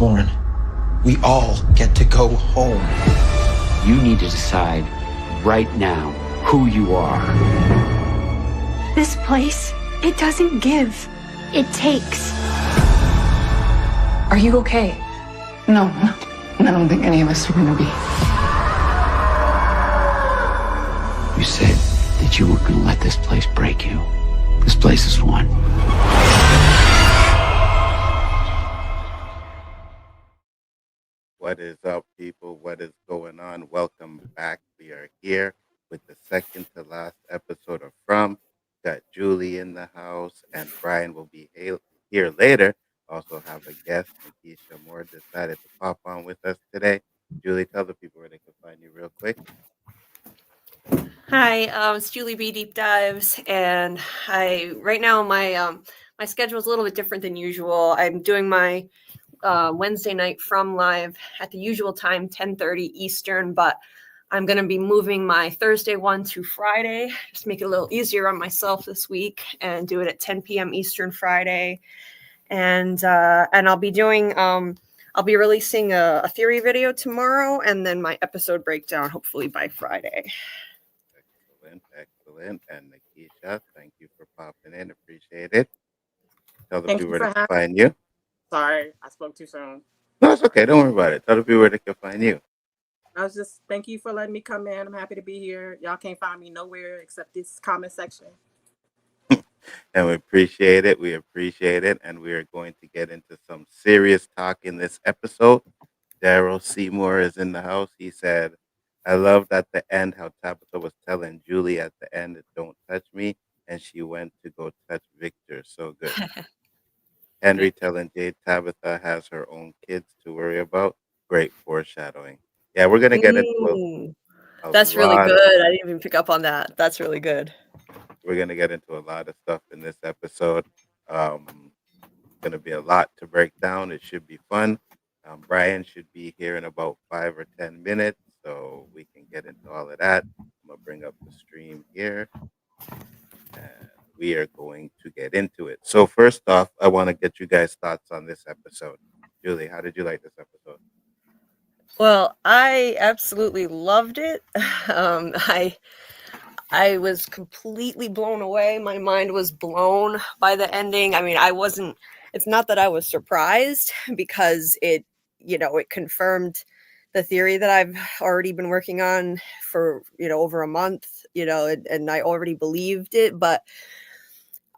born, we all get to go home. You need to decide right now who you are. This place, it doesn't give. It takes. Are you okay? No, I don't think any of us are gonna be. You said that you weren't going to let this place break you. This place is one. What is up, people? What is going on? Welcome back. We are here with the second to last episode of From. Got Julie in the house, and Brian will be here later. Also have a guest, Nakisha Moore, decided to pop on with us today. Julie, tell the people where they can find you real quick. Hi, it's Julie B Deep Dives, and right now my schedule is a little bit different than usual. I'm doing my Wednesday night From live at the usual time, 10:30 Eastern, but I'm going to be moving my Thursday one to Friday, just make it a little easier on myself this week, and do it at 10 p.m. Eastern Friday. And I'll be doing I'll be releasing a theory video tomorrow, and then my episode breakdown hopefully by Friday. Excellent. And Nakisha, thank you for popping in. Appreciate it. Tell the Thank people you where for they can find you. Sorry, I spoke too soon. No, it's okay. Don't worry about it. Tell the people where they can find you. I was just thank you for letting me come in. I'm happy to be here. Y'all can't find me nowhere except this comment section. And we appreciate it. We appreciate it. And we are going to get into some serious talk in this episode. Daryl Seymour is in the house. He said, I loved at the end how Tabitha was telling Julie at the end, don't touch me. And she went to go touch Victor. So good. Henry telling Jade Tabitha has her own kids to worry about. Great foreshadowing. Yeah, we're going to get into That's really good. I didn't even pick up on that. That's really good. We're going to get into a lot of stuff in this episode. Going to be a lot to break down. It should be fun. Brian should be here in about 5 or 10 minutes, so we can get into all of that. I'm going to bring up the stream here, and we are going to get into it. So first off, I want to get you guys' thoughts on this episode. Julie, how did you like this episode? Well, I absolutely loved it. I was completely blown away. My mind was blown by the ending. I mean, it's not that I was surprised, because it confirmed the theory that I've already been working on for, over a month, and I already believed it. But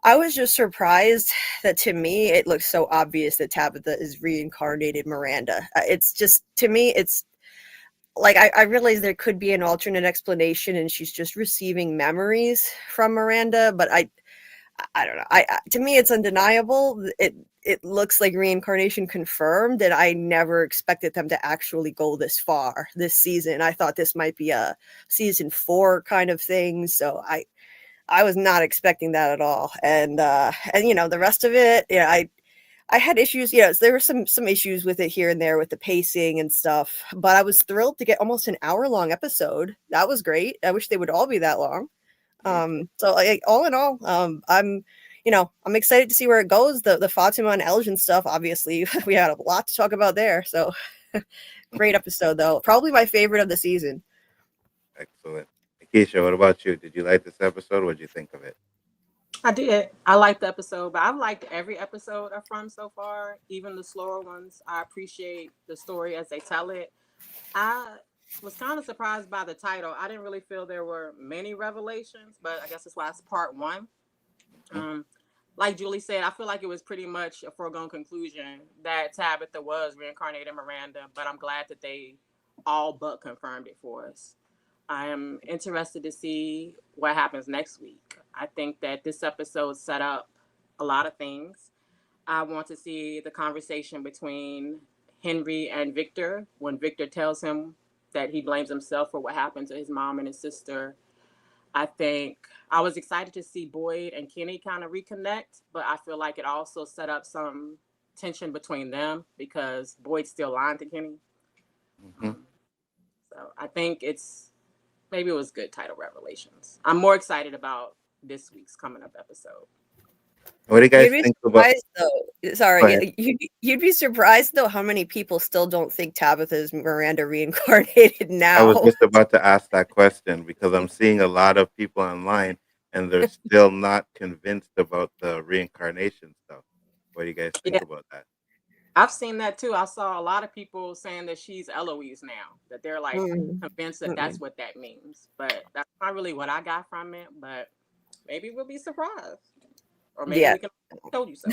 I was just surprised that, to me, it looks so obvious that Tabitha is reincarnated Miranda. It's just, to me, it's like, I realize there could be an alternate explanation and she's just receiving memories from Miranda, but I don't know. To me, it's undeniable. It looks like reincarnation confirmed, and I never expected them to actually go this far this season. I thought this might be a season 4 kind of thing, so I was not expecting that at all. And the rest of it, I had issues, there were some issues with it here and there with the pacing and stuff, but I was thrilled to get almost an hour-long episode. That was great. I wish they would all be that long. So all in all, I'm excited to see where it goes. The Fatima and Elgin stuff, obviously, we had a lot to talk about there. So great episode, though. Probably my favorite of the season. Excellent. Keisha, what about you? Did you like this episode? What did you think of it? I did. I liked the episode, but I've liked every episode of From so far, even the slower ones. I appreciate the story as they tell it. I was kind of surprised by the title. I didn't really feel there were many revelations, but I guess that's why it's part 1. Like Julie said, I feel like it was pretty much a foregone conclusion that Tabitha was reincarnated Miranda, but I'm glad that they all but confirmed it for us. I am interested to see what happens next week. I think that this episode set up a lot of things. I want to see the conversation between Henry and Victor, when Victor tells him that he blames himself for what happened to his mom and his sister. I think I was excited to see Boyd and Kenny kind of reconnect, but I feel like it also set up some tension between them because Boyd's still lying to Kenny. So I think maybe it was good title revelations. I'm more excited about this week's coming up episode. What do you guys You'd be think about? surprised though. Go ahead. Sorry, you'd be surprised though how many people still don't think Tabitha's Miranda reincarnated I was now. just about to ask that question because I'm seeing a lot of people online and they're still not convinced about the reincarnation stuff. What do you guys think Yeah, about that? I've seen that too. I saw a lot of people saying that she's Eloise now, that they're like Mm, convinced that that's mm-mm. what that means. But that's not really what I got from it. But maybe we'll be surprised, or maybe Yeah, we can told you so.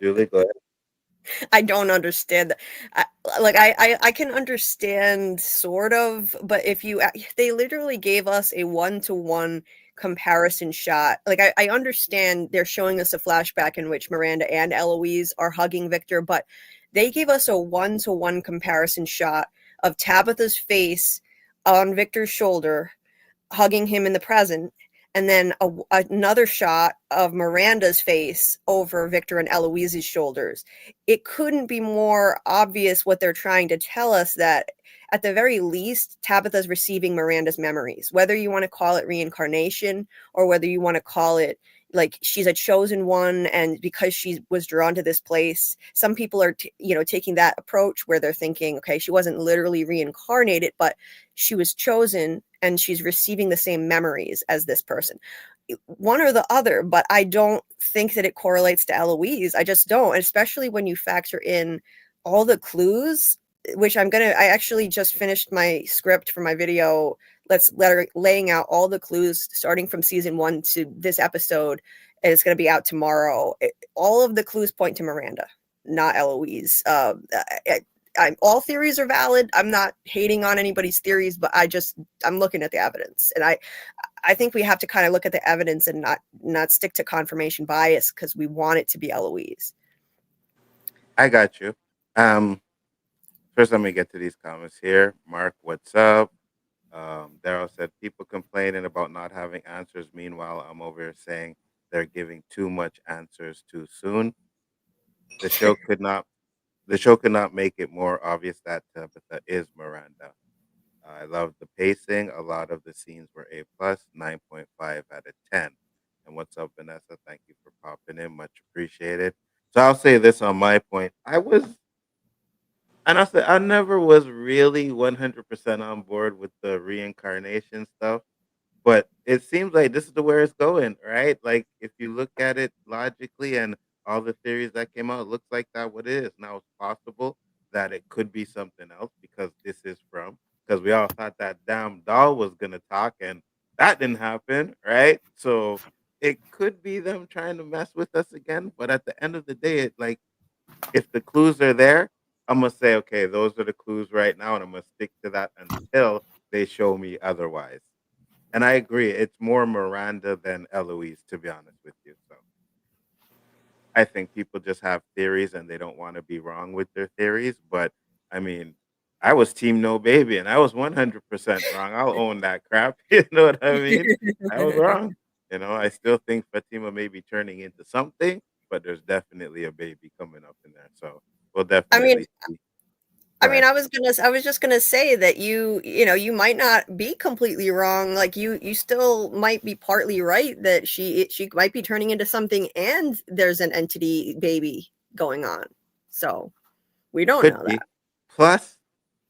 Julie, go ahead. I don't understand that. I can understand sort of, but if you they literally gave us a one-to-one comparison shot. Like I understand they're showing us a flashback in which Miranda and Eloise are hugging Victor, but they gave us a one-to-one comparison shot of Tabitha's face on Victor's shoulder hugging him in the present, and then another shot of Miranda's face over Victor and Eloise's shoulders. It couldn't be more obvious what they're trying to tell us, that at the very least, Tabitha's receiving Miranda's memories, whether you want to call it reincarnation or whether you want to call it like she's a chosen one, and because she was drawn to this place. Some people are taking that approach where they're thinking, okay, she wasn't literally reincarnated, but she was chosen and she's receiving the same memories as this person. One or the other, but I don't think that it correlates to Eloise. I just don't, especially when you factor in all the clues, which I actually just finished my script for my video. Laying out all the clues starting from season 1 to this episode, and it's going to be out tomorrow. All of the clues point to Miranda, not Eloise. All theories are valid. I'm not hating on anybody's theories, but I'm looking at the evidence, and I think we have to kind of look at the evidence and not stick to confirmation bias because we want it to be Eloise. I got you. Um, First, let me get to these comments here. Mark, what's up? Daryl said people complaining about not having answers. Meanwhile, I'm over here saying they're giving too much answers too soon. The show could not. The show could not make it more obvious that Tabitha is Miranda. I love the pacing. A lot of the scenes were A plus, 9.5 out of 10. And what's up, Vanessa? Thank you for popping in. Much appreciated. So I'll say this on my point. I never was really 100% on board with the reincarnation stuff. But it seems like this is the where it's going, right? Like if you look at it logically and all the theories that came out, it looks like that what it is. Now it's possible that it could be something else because this is from because we all thought that damn doll was gonna talk and that didn't happen, right? So it could be them trying to mess with us again. But at the end of the day, it like if the clues are there, I'm gonna say, okay, those are the clues right now, and I'm gonna stick to that until they show me otherwise. And I agree, it's more Miranda than Eloise, to be honest with you. So I think people just have theories and they don't want to be wrong with their theories. But I mean, I was team no baby and I was 100% wrong. I'll own that crap. You know what I mean? I was wrong. I still think Fatima may be turning into something, but there's definitely a baby coming up in there. So we'll I mean, definitely see. Go ahead. I was just gonna say that you might not be completely wrong. Like you still might be partly right that she might be turning into something, and there's an entity baby going on. So we don't Could know that. be. Plus,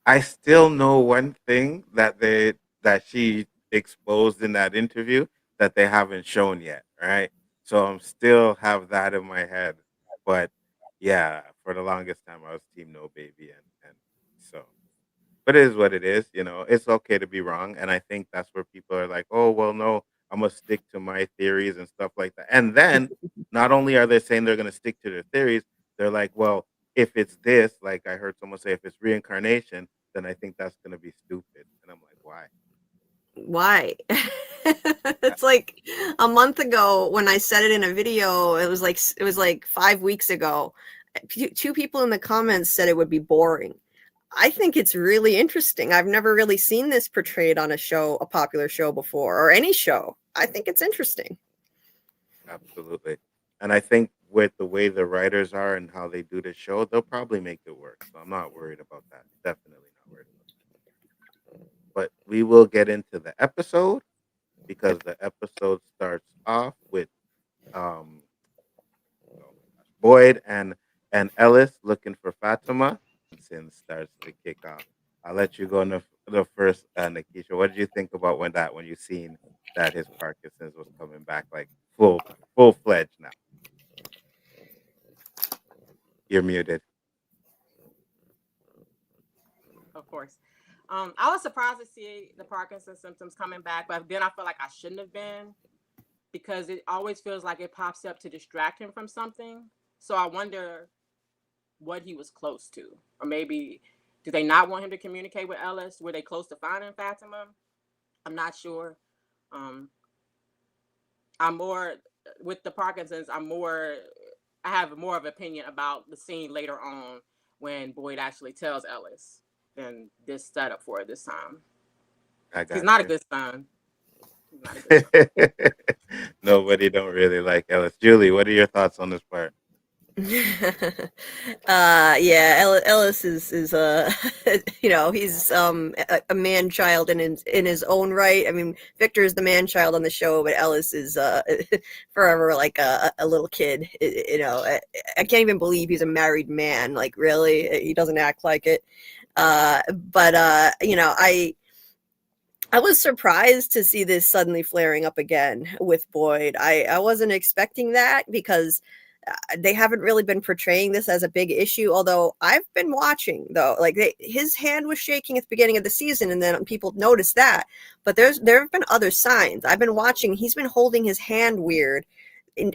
I still know one thing that she exposed in that interview that they haven't shown yet, right? So I'm still have that in my head. But yeah, for the longest time I was team no baby and so but it is what it is, it's okay to be wrong. And I think that's where people are like, oh well no, I'm gonna stick to my theories and stuff like that. And then not only are they saying they're gonna stick to their theories, they're like, well, if it's this, like I heard someone say if it's reincarnation, then I think that's gonna be stupid. And I'm like, why? Why? Uh, It's like a month ago when I said it in a video. It was like 5 weeks ago. Two people in the comments said it would be boring. I think it's really interesting. I've never really seen this portrayed on a popular show before, or any show. I think it's interesting. Absolutely. And I think with the way the writers are and how they do the show, they'll probably make it work. So I'm not worried about that. Definitely not worried about that. But we will get into the episode because the episode starts off with Um, oh my gosh, Boyd and Ellis looking for Fatima. Sin starts to kick off. I'll let you go in the first, Nikisha. What did you think about when you seen that his Parkinson's was coming back like full fledged now? You're muted. Of course. I was surprised to see the Parkinson's symptoms coming back, but then I feel like I shouldn't have been because it always feels like it pops up to distract him from something. So I wonder what he was close to, or maybe did they not want him to communicate with Ellis? Were they close to finding Fatima? I'm not sure. Um, I'm more with the Parkinson's. I have more of an opinion about the scene later on when Boyd actually tells Ellis than this setup for it this time. I got He's not a you. good son. He's not a good son. Nobody don't really like Ellis. Julie, what are your thoughts on this part? Yeah, Ellis is you know, he's a man child in his own right. I mean, Victor is the man child on the show, but Ellis is forever like a little kid. You know, I can't even believe he's a married man. Like, really, he doesn't act like it. But you know, I was surprised to see this suddenly flaring up again with Boyd. I wasn't expecting that because they haven't really been portraying this as a big issue. Although I've been watching though, like his hand was shaking at the beginning of the season, and then people noticed that. But there have been other signs. I've been watching. He's been holding his hand weird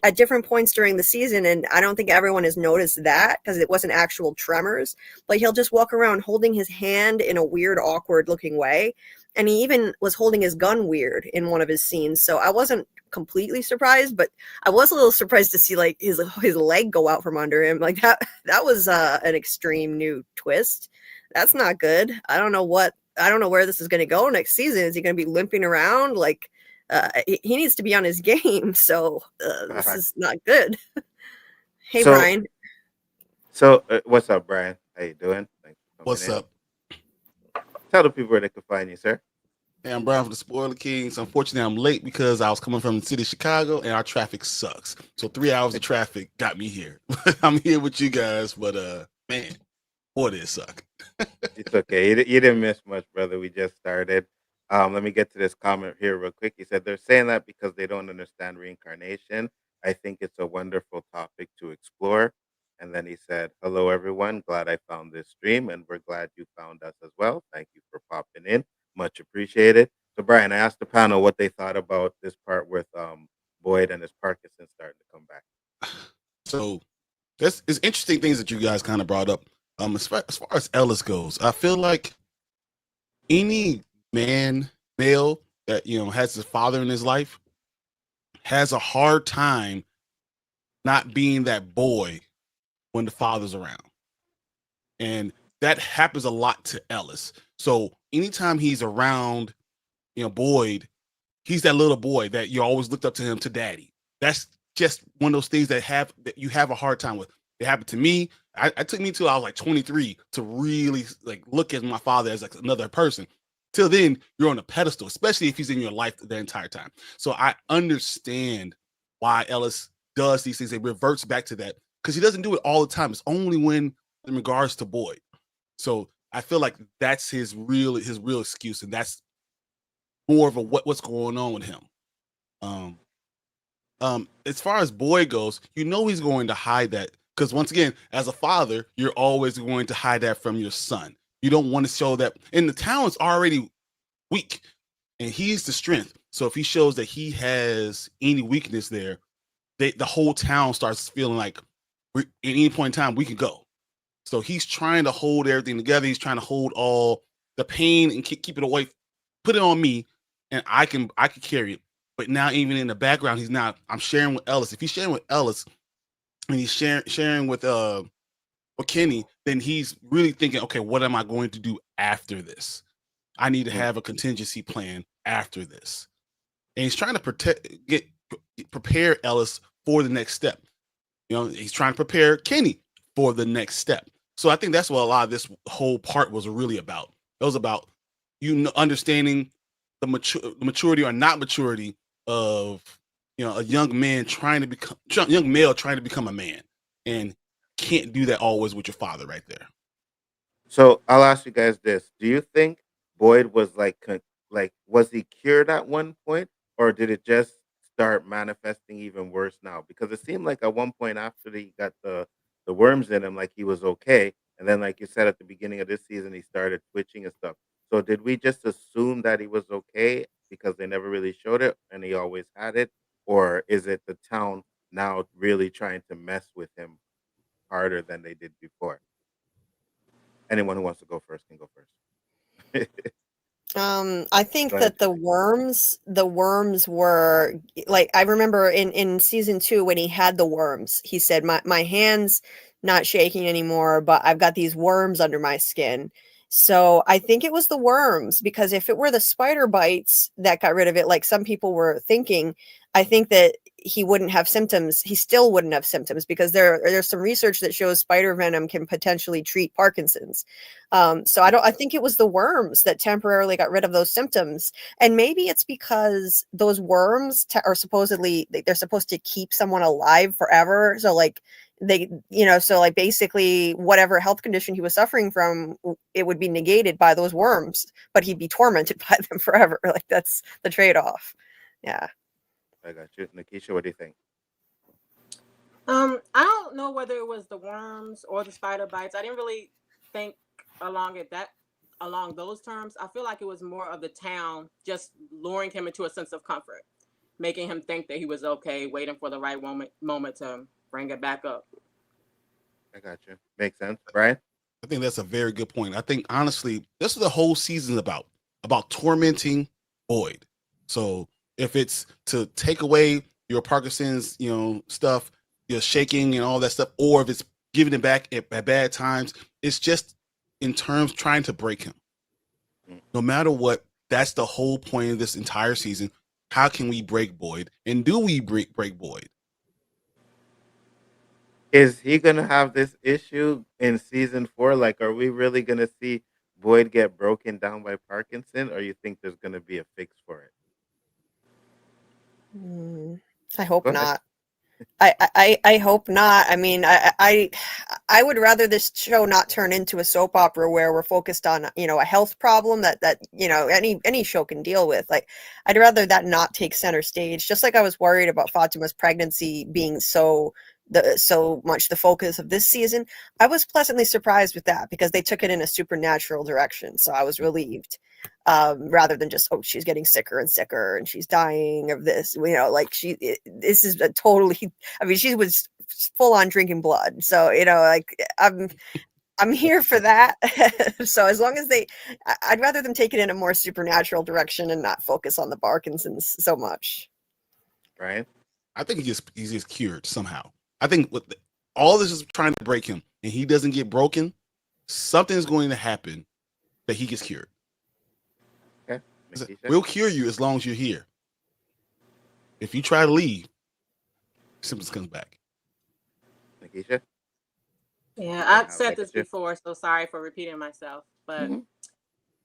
at different points during the season, and I don't think everyone has noticed that because it wasn't actual tremors. But he'll just walk around holding his hand in a weird, awkward looking way. And he even was holding his gun weird in one of his scenes. So I wasn't completely surprised, but I was a little surprised to see like his leg go out from under him. Like that was an extreme new twist. That's not good. I don't know where this is going to go next season. Is he going to be limping around? Like he needs to be on his game. So this is not good. Hey, So, Brian. What's up, Brian? How you doing? Thanks for coming What's in. up? Tell the people where they can find you, sir. Hey, I'm Brian from the Spoiler Kings. Unfortunately, I'm late because I was coming from the city of Chicago and our traffic sucks. So 3 hours of traffic got me here. I'm here with you guys, but man, boy, did it suck. It's okay. You didn't miss much, brother. We just started. Let me get to this comment here real quick. He said they're saying that because they don't understand reincarnation. I think it's a wonderful topic to explore. And then he said, "Hello, everyone. Glad I found this stream, and we're glad you found us as well. Thank you for popping in. Much appreciated." So, Brian, I asked the panel what they thought about this part with Boyd and his Parkinson starting to come back. So it's interesting things that you guys kind of brought up. As far as Ellis goes, I feel like any male that has his father in his life has a hard time not being that boy when the father's around. And that happens a lot to Ellis. So anytime he's around, Boyd, he's that little boy that you always looked up to him to daddy. That's just one of those things that you have a hard time with. It happened to me. It took me till I was like 23 to really like look at my father as like another person. Till then, you're on a pedestal, especially if he's in your life the entire time. So I understand why Ellis does these things. It reverts back to that because he doesn't do it all the time. It's only when in regards to Boyd. So I feel like that's his real excuse, and that's more of a what's going on with him. As far as Boyd goes, he's going to hide that because once again, as a father, you're always going to hide that from your son. You don't want to show that, and the talent's already weak, and he's the strength. So if he shows that he has any weakness there, the whole town starts feeling like at any point in time we can go. So he's trying to hold everything together. He's trying to hold all the pain and keep it away, put it on me, and I can carry it. But now even in the background, he's not. I'm sharing with Ellis. If he's sharing with Ellis and he's sharing with Kenny, then he's really thinking, okay, what am I going to do after this? I need to have a contingency plan after this. And he's trying to prepare Ellis for the next step. He's trying to prepare Kenny for the next step. So I think that's what a lot of this whole part was really about. It was about understanding the maturity or not maturity of a young man young male trying to become a man, and can't do that always with your father right there. So I'll ask you guys this: do you think Boyd was like was he cured at one point, or did it just start manifesting even worse now? Because it seemed like at one point after he got the worms in him, like he was okay, and then like you said at the beginning of this season, he started twitching and stuff. So did we just assume that he was okay because they never really showed it and he always had it, or is it the town now really trying to mess with him harder than they did before? Anyone who wants to go first can go first. I think Go ahead, that the Julie. worms were like, I remember in season 2 when he had the worms, he said, my hands not shaking anymore, but I've got these worms under my skin. So I think it was the worms, because if it were the spider bites that got rid of it, like some people were thinking, I think that he wouldn't have symptoms. He still wouldn't have symptoms, because there's some research that shows spider venom can potentially treat Parkinson's. So I think it was the worms that temporarily got rid of those symptoms. And maybe it's because those worms are supposedly, they're supposed to keep someone alive forever. So like so like basically whatever health condition he was suffering from, it would be negated by those worms, but he'd be tormented by them forever. Like that's the trade-off. Yeah. I got you. Nikisha, what do you think? I don't know whether it was the worms or the spider bites. I didn't really think along those terms. I feel like it was more of the town just luring him into a sense of comfort, making him think that he was okay, waiting for the right moment to bring it back up. I got you. Makes sense. Brian? I think that's a very good point. I think honestly, this is the whole season about tormenting Boyd. So if it's to take away your Parkinson's, stuff, your shaking and all that stuff, or if it's giving it back at bad times, it's just in terms trying to break him. No matter what, that's the whole point of this entire season. How can we break Boyd? And do we break Boyd? Is he going to have this issue in season 4? Like, are we really going to see Boyd get broken down by Parkinson, or you think there's going to be a fix for it? I hope Go ahead. not. I hope not. I mean, I would rather this show not turn into a soap opera where we're focused on, a health problem that any show can deal with. Like, I'd rather that not take center stage. Just like I was worried about Fatima's pregnancy being so much the focus of this season, I was pleasantly surprised with that, because they took it in a supernatural direction. So I was relieved. Rather than just, she's getting sicker and sicker and she's dying of this, like this is a totally, I mean, she was full on drinking blood. So, like I'm here for that. So as long as I'd rather them take it in a more supernatural direction and not focus on the Parkinson's so much. Right? I think he's just cured somehow. I think all this is trying to break him, and he doesn't get broken, something's going to happen that he gets cured. Okay. We'll cure you as long as you're here. If you try to leave, symptoms comes back. Nikisha? Yeah, I've said this before, so sorry for repeating myself, but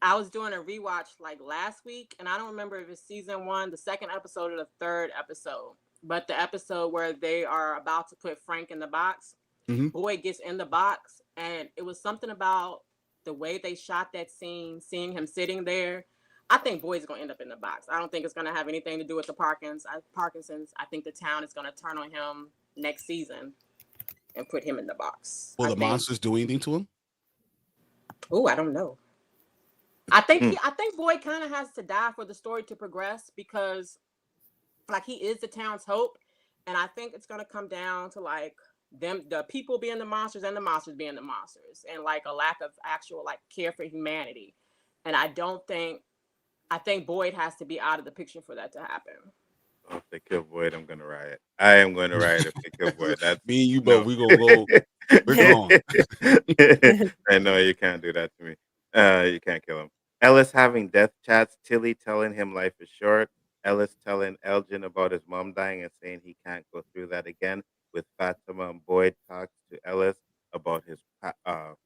I was doing a rewatch like last week, and I don't remember if it's season 1, the second episode, or the third episode, but the episode where they are about to put Frank in the box, Boyd gets in the box, and it was something about the way they shot that scene, seeing him sitting there. I think Boyd's going to end up in the box. I don't think it's going to have anything to do with the Parkinson's. I think the town is going to turn on him next season and put him in the box. Will the monsters do anything to him? Oh, I don't know. I think Boyd kind of has to die for the story to progress, because like he is the town's hope, and I think it's going to come down to like the people being the monsters and the monsters being the monsters, and like a lack of actual like care for humanity. And I think Boyd has to be out of the picture for that to happen. Oh, if they kill Boyd, I'm going to riot. I am going to riot if they kill Boyd. That's me and you both. We're going to go. We're gone. I know you can't do that to me. You can't kill him. Ellis having death chats. Tilly telling him life is short. Ellis telling Elgin about his mom dying and saying he can't go through that again. With Fatima, and Boyd talks to Ellis about his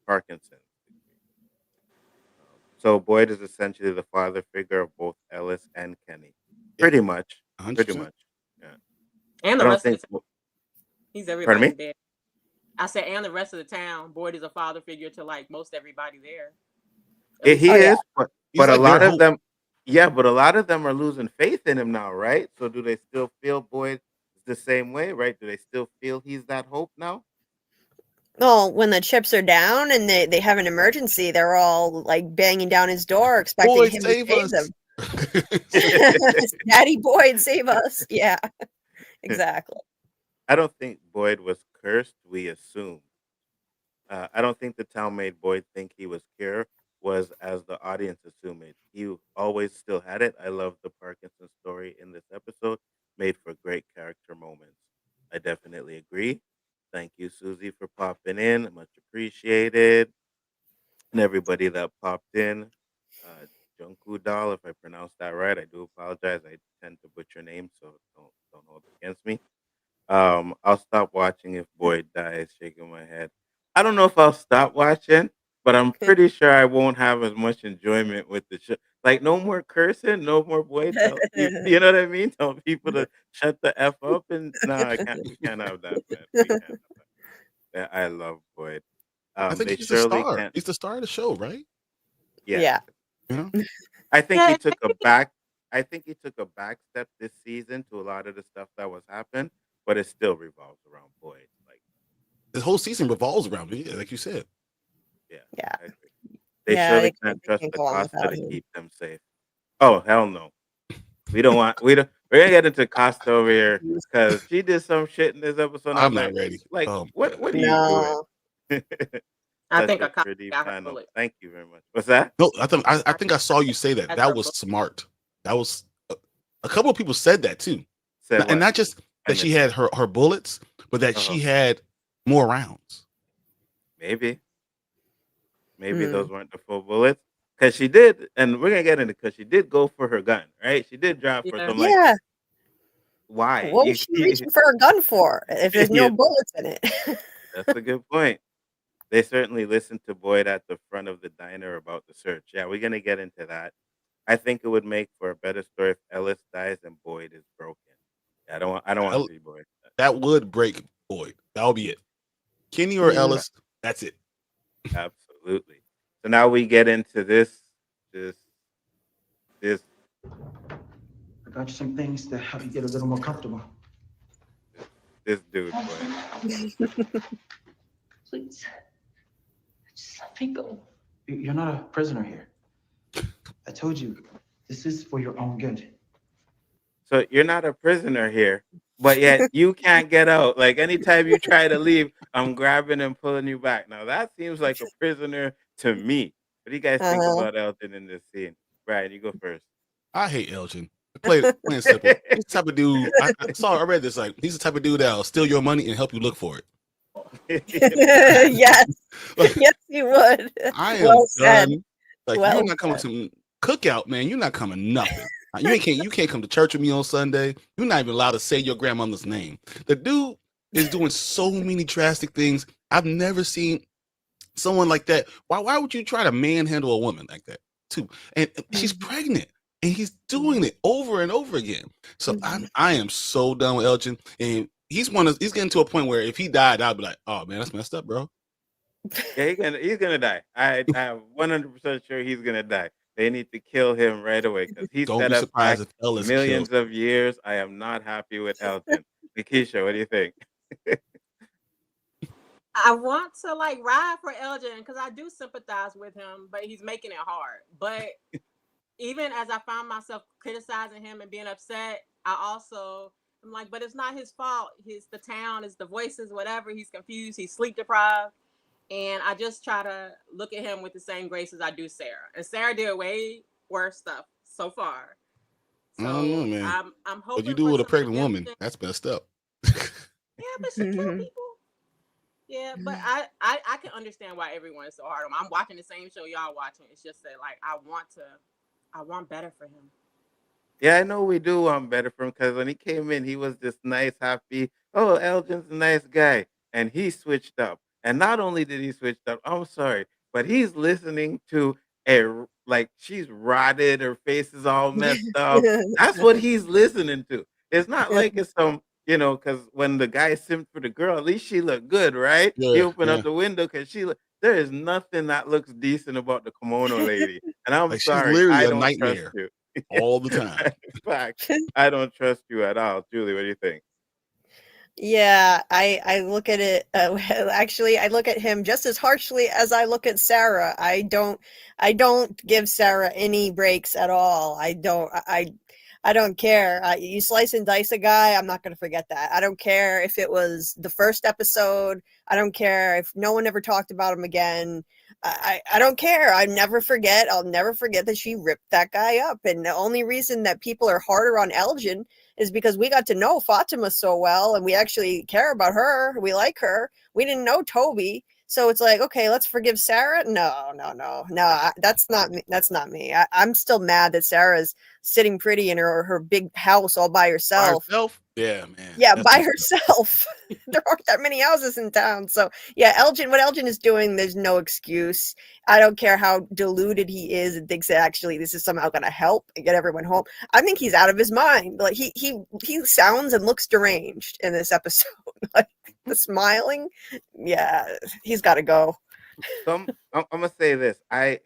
Parkinson's. So Boyd is essentially the father figure of both Ellis and Kenny. Pretty much. 100%. Pretty much. Yeah. And I the don't rest of the think. town. He's Pardon everybody's me. dad. I said, and the rest of the town. Boyd is a father figure to like most everybody there. At least He Oh yeah. is, He's but a like their lot of hope. them, yeah, but a lot of them are losing faith in him now, right? So do they still feel Boyd the same way, right? Do they still feel he's that hope now? Well, when the chips are down and they have an emergency, they're all like banging down his door, expecting Boyd, him to save save us. them. Daddy Boyd, save us. Yeah, exactly. I don't think Boyd was cursed. We assume. I don't think the town made Boyd think he was cured. Was as the audience assumed it. He always still had it. I love the Parkinson story in this episode. Made for great character moments. I definitely agree. Thank you, Susie, for popping in. Much appreciated. And everybody that popped in. Junku Doll, if I pronounced that right, I do apologize. I tend to butcher names, so don't hold it against me. I'll stop watching if Boyd dies, shaking my head. I don't know if I'll stop watching, but I'm pretty sure I won't have as much enjoyment with the show. Like, no more cursing, no more Boyd. You know what I mean? Tell people to shut the F up. And no, I can't. We can't have that, man. We can't have that. I love Boyd. I think They he's the surely star. can't. He's the star of the show, right? Yeah. You know? I think Yeah, he took a back. I think he took a back step this season to a lot of the stuff that was happening, but it still revolves around Boyd. Like, The whole season revolves around it, yeah, like you said. yeah, Yeah. I agree. They Yeah, surely they can't trust can't the go on Costa without to him. keep them safe. Oh hell no, we don't want. We don't. We're gonna get into Costa over here because she did some shit in this episode. And I I'm was not ready. like, Oh, what? What are you doing? No. I Such think a a cop pretty got her panel. bullet. Thank you very much. What's that? no, I think I saw you say that. That's That her was bullet. smart. That was a couple of people said that too. Said And what? not just I that she missed had her bullets, but that Uh-huh. she had more rounds. Maybe Mm. those weren't the full bullets. Because she did, and we're gonna get into because she did go for her gun, right? She did drive for Yeah. some like Yeah. why? What was she reaching for a gun for if there's no Yeah, bullets in it? that's a good point. They certainly listened to Boyd at the front of the diner about the search. Yeah, we're gonna get into that. I think it would make for a better story if Ellis dies and Boyd is broken. Yeah, I don't want to see Boyd. That would break Boyd. That'll be it. Kenny or Ellis, that's it. Absolutely. So now we get into this. I got you some things to help you get a little more comfortable. This dude, boy. Please. Just let me go. You're not a prisoner here. I told you, this is for your own good. So you're not a prisoner here, but yet you can't get out. Like anytime you try to leave, I'm grabbing and pulling you back. Now that seems like a prisoner to me. What do you guys think about Elton in this scene? Brian, you go first. I hate Elgin. Plain simple. He's the type of dude. I read this. Like, he's the type of dude that'll steal your money and help you look for it. Yes. Yes, you would. I am Well said. done. Like, Well you're not coming to cookout, man. You're not coming nothing. You can't come to church with me on Sunday. You're not even allowed to say your grandmother's name. The dude is doing so many drastic things. I've never seen someone like that. Why would you try to manhandle a woman like that too? And she's pregnant. And he's doing it over and over again. So I am so done with Elgin. And he's getting to a point where if he died, I'd be like, oh man, that's messed up, bro. Yeah, he's gonna die. I'm 100% sure he's gonna die. They need to kill him right away because he Don't set be us surprised back if Ellis millions kills. of years. I am not happy with Elton. Nikisha, what do you think? I want to like ride for Elgin because I do sympathize with him, but he's making it hard. But even as I found myself criticizing him and being upset, I also am like, but it's not his fault. The town, is the voices, whatever. He's confused. He's sleep deprived. And I just try to look at him with the same grace as I do Sarah. And Sarah did way worse stuff so far. So I don't know, man. I'm hoping What you do with a some pregnant woman, redemption. that's messed up. Yeah, but she killed people. Yeah, but I can understand why everyone is so hard on him. I'm watching the same show y'all watching. It's just that like I want better for him. Yeah, I know we do want better for him because when he came in, he was this nice, happy. Oh, Elgin's a nice guy, and he switched up. And not only did he switch up, I'm sorry, but he's listening to like she's rotted, her face is all messed up. That's what he's listening to. It's not like it's some you know, because when the guy simped for the girl, at least she looked good, right? He Yeah, opened yeah. up the window because there is nothing that looks decent about the kimono lady. And I'm Like she's sorry, literally I a don't trust nightmare you. all the time. In fact, I don't trust you at all. Julie, what do you think? Yeah, I look at it actually I look at him just as harshly as I look at Sarah. I don't give Sarah any breaks at all. I don't care. You slice and dice a guy, I'm not going to forget that. I don't care if it was the first episode. I don't care if no one ever talked about him again. I don't care. I'll never forget that she ripped that guy up. And the only reason that people are harder on Elgin is because we got to know Fatima so well and we actually care about her. We like her. We didn't know Toby. So it's like, okay, let's forgive Sarah. No. That's not me. That's not me. I'm still mad that Sarah's sitting pretty in her big house all by By herself. herself? Yeah, man. Yeah, That's by just herself. There aren't that many houses in town. So yeah, what Elgin is doing, there's no excuse. I don't care how deluded he is and thinks that actually this is somehow gonna help and get everyone home. I think he's out of his mind. Like he sounds and looks deranged in this episode. Like the smiling. Yeah, he's gotta go. So I'm gonna say this. I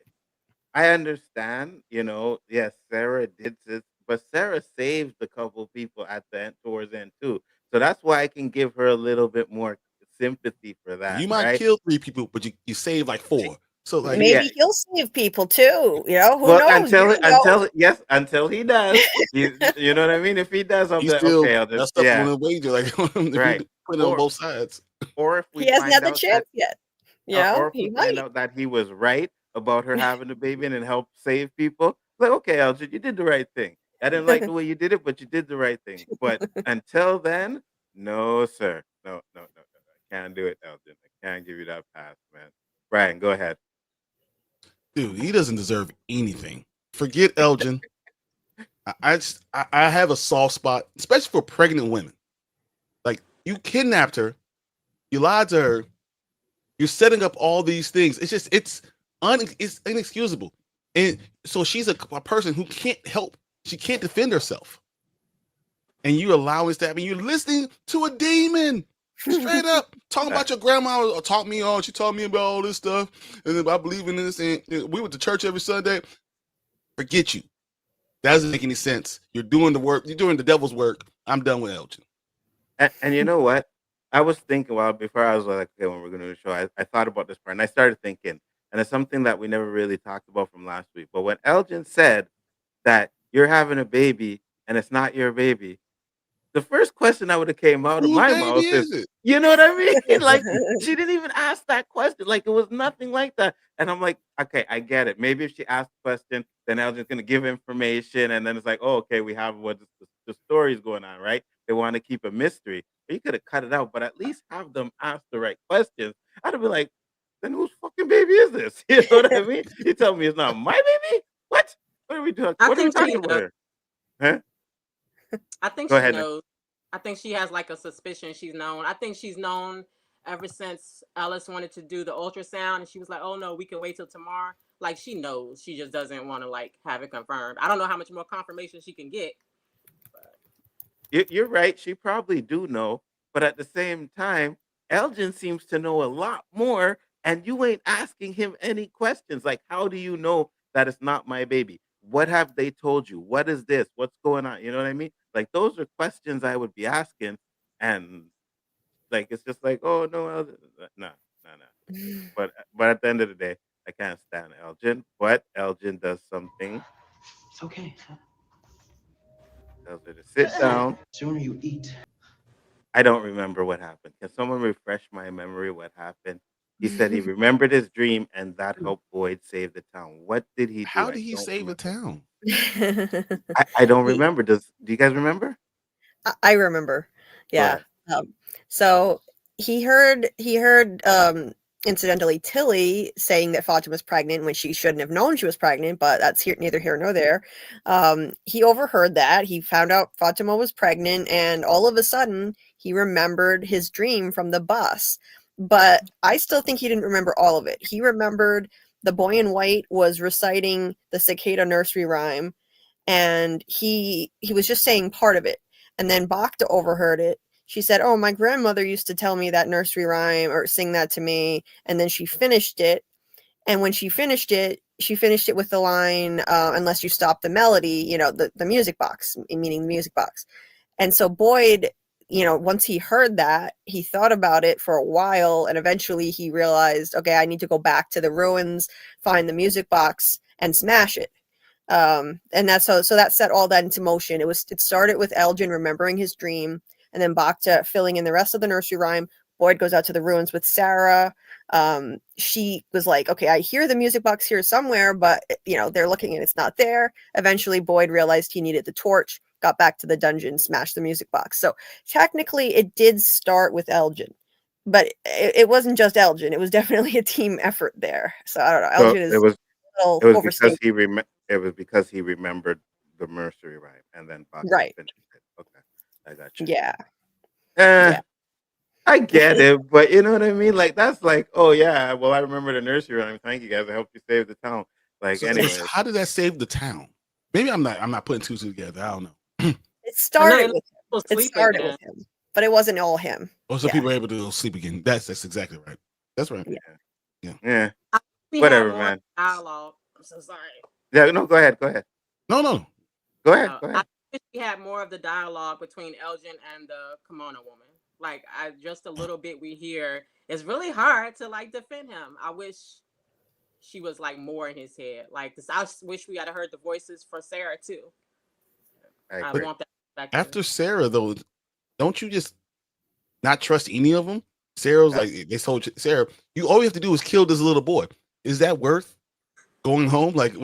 understand, you know, yes, Sarah did this, but Sarah saved a couple people at the end towards the end too. So that's why I can give her a little bit more sympathy for that, you might right? kill 3 people, but you save like 4. So like Yeah. Maybe he'll save people too. You know, who Well, knows? You know. until he does, you know what I mean? If he does, I'll he be like, still okay, I'll just messed up on yeah, the wager, like if right. he put it on Or both sides. or if He we hasn't find had the out that chance yet. You know, or if we he find might. out that he was right about her having a baby and help save people, like, okay, Elgin, you did the right thing. I didn't like the way you did it, but you did the right thing. But until then, no, sir. No. I can't do it, Elgin. I can't give you that pass, man. Brian, go ahead. Dude, he doesn't deserve anything. Forget Elgin. I have a soft spot, especially for pregnant women. Like you kidnapped her, you lied to her, you're setting up all these things. It's just it's inexcusable. And so she's a person who can't help. She can't defend herself. And you allow this to happen. You're listening to a demon. Straight up talking about your grandma or taught me all. She taught me about all this stuff, and then I believe in this. And we went to church every Sunday. Forget you. That doesn't make any sense. You're doing the work. You're doing the devil's work. I'm done with Elgin. And you know what? I was thinking, well, before I was like, okay, when we're going to do the show, I thought about this part and I started thinking, and it's something that we never really talked about from last week. But when Elgin said that you're having a baby and it's not your baby, the first question that would have came out of Whose my baby mouth is, is it? you know what I mean? Like she didn't even ask that question. Like it was nothing like that. And I'm like, okay, I get it. Maybe if she asked the question, then Elgin's gonna give information, and then it's like, oh, okay, we have what the story's going on, right? They want to keep a mystery. But you could have cut it out, but at least have them ask the right questions. I'd have been like, then whose fucking baby is this? You know what I mean? You tell me it's not my baby? What? What are we doing? I What are we think she talking about knows. here? Huh? I think Go she ahead, Nick. knows. I think she has like a suspicion she's known. I think she's known ever since Ellis wanted to do the ultrasound and she was like, oh no, we can wait till tomorrow. Like she knows. She just doesn't want to like have it confirmed. I don't know how much more confirmation she can get. You're right. She probably do know, but at the same time, Elgin seems to know a lot more, and you ain't asking him any questions. Like, how do you know that it's not my baby? What have they told you? What is this? What's going on? You know what I mean? Like, those are questions I would be asking, and like, it's just like, oh no, Elgin, no. But at the end of the day, I can't stand Elgin. But Elgin does something. It's okay. Tells her to sit down. Sooner you eat. I don't remember what happened. Can someone refresh my memory what happened? He said he remembered his dream and that helped Boyd save the town. What did he do? How I did he don't save a remember. town? I don't He- remember. Do you guys remember? I remember. Go Yeah. ahead. So he heard incidentally Tilly saying that Fatima was pregnant when she shouldn't have known she was pregnant, but that's neither here nor there. He overheard that. He found out Fatima was pregnant, and all of a sudden he remembered his dream from the bus. But I still think he didn't remember all of it. He remembered the boy in white was reciting the cicada nursery rhyme, and he was just saying part of it. And then Bacta overheard it, she said, "Oh, my grandmother used to tell me that nursery rhyme or sing that to me," and then she finished it. And when she finished it with the line, "Unless you stop the melody," the music box, meaning the music box. And so Boyd, once he heard that, he thought about it for a while, and eventually he realized, okay, I need to go back to the ruins, find the music box, and smash it. And that's so that set all that into motion. It started with Elgin remembering his dream, and then Bacta filling in the rest of the nursery rhyme. Boyd goes out to the ruins with Sarah. She was like, okay, I hear the music box here somewhere, but they're looking and it's not there. Eventually Boyd realized he needed the torch, got back to the dungeon, smashed the music box. So technically it did start with Elgin, but it wasn't just Elgin. It was definitely a team effort there. So I don't know. So Elgin is it was a little because overstated. it was because he remembered the nursery rhyme and then Bacta Right. finished it. Okay, I got you. Yeah. Yeah. I get it, but you know what I mean? Like that's like, oh yeah, well I remember the nursery rhyme. Thank you guys. I helped you save the town. Like So anyway. how did that save the town? Maybe I'm not putting two together. I don't know. It started with People him. It sleep started again. with him, but it wasn't all him. Also, Yeah. people are able to go sleep again. That's exactly right. That's right. Yeah. We Whatever, had more man. dialogue. I'm so sorry. Yeah, no, go ahead. No. Go ahead. I wish we had more of the dialogue between Elgin and the kimono woman. Like, just a little bit we hear. It's really hard to like defend him. I wish she was like more in his head. Like this, I wish we had heard the voices for Sarah too. I want that perspective. After Sarah, though, don't you just not trust any of them? Sarah's like, they told Sarah, you all you have to do is kill this little boy. Is that worth going home? Like,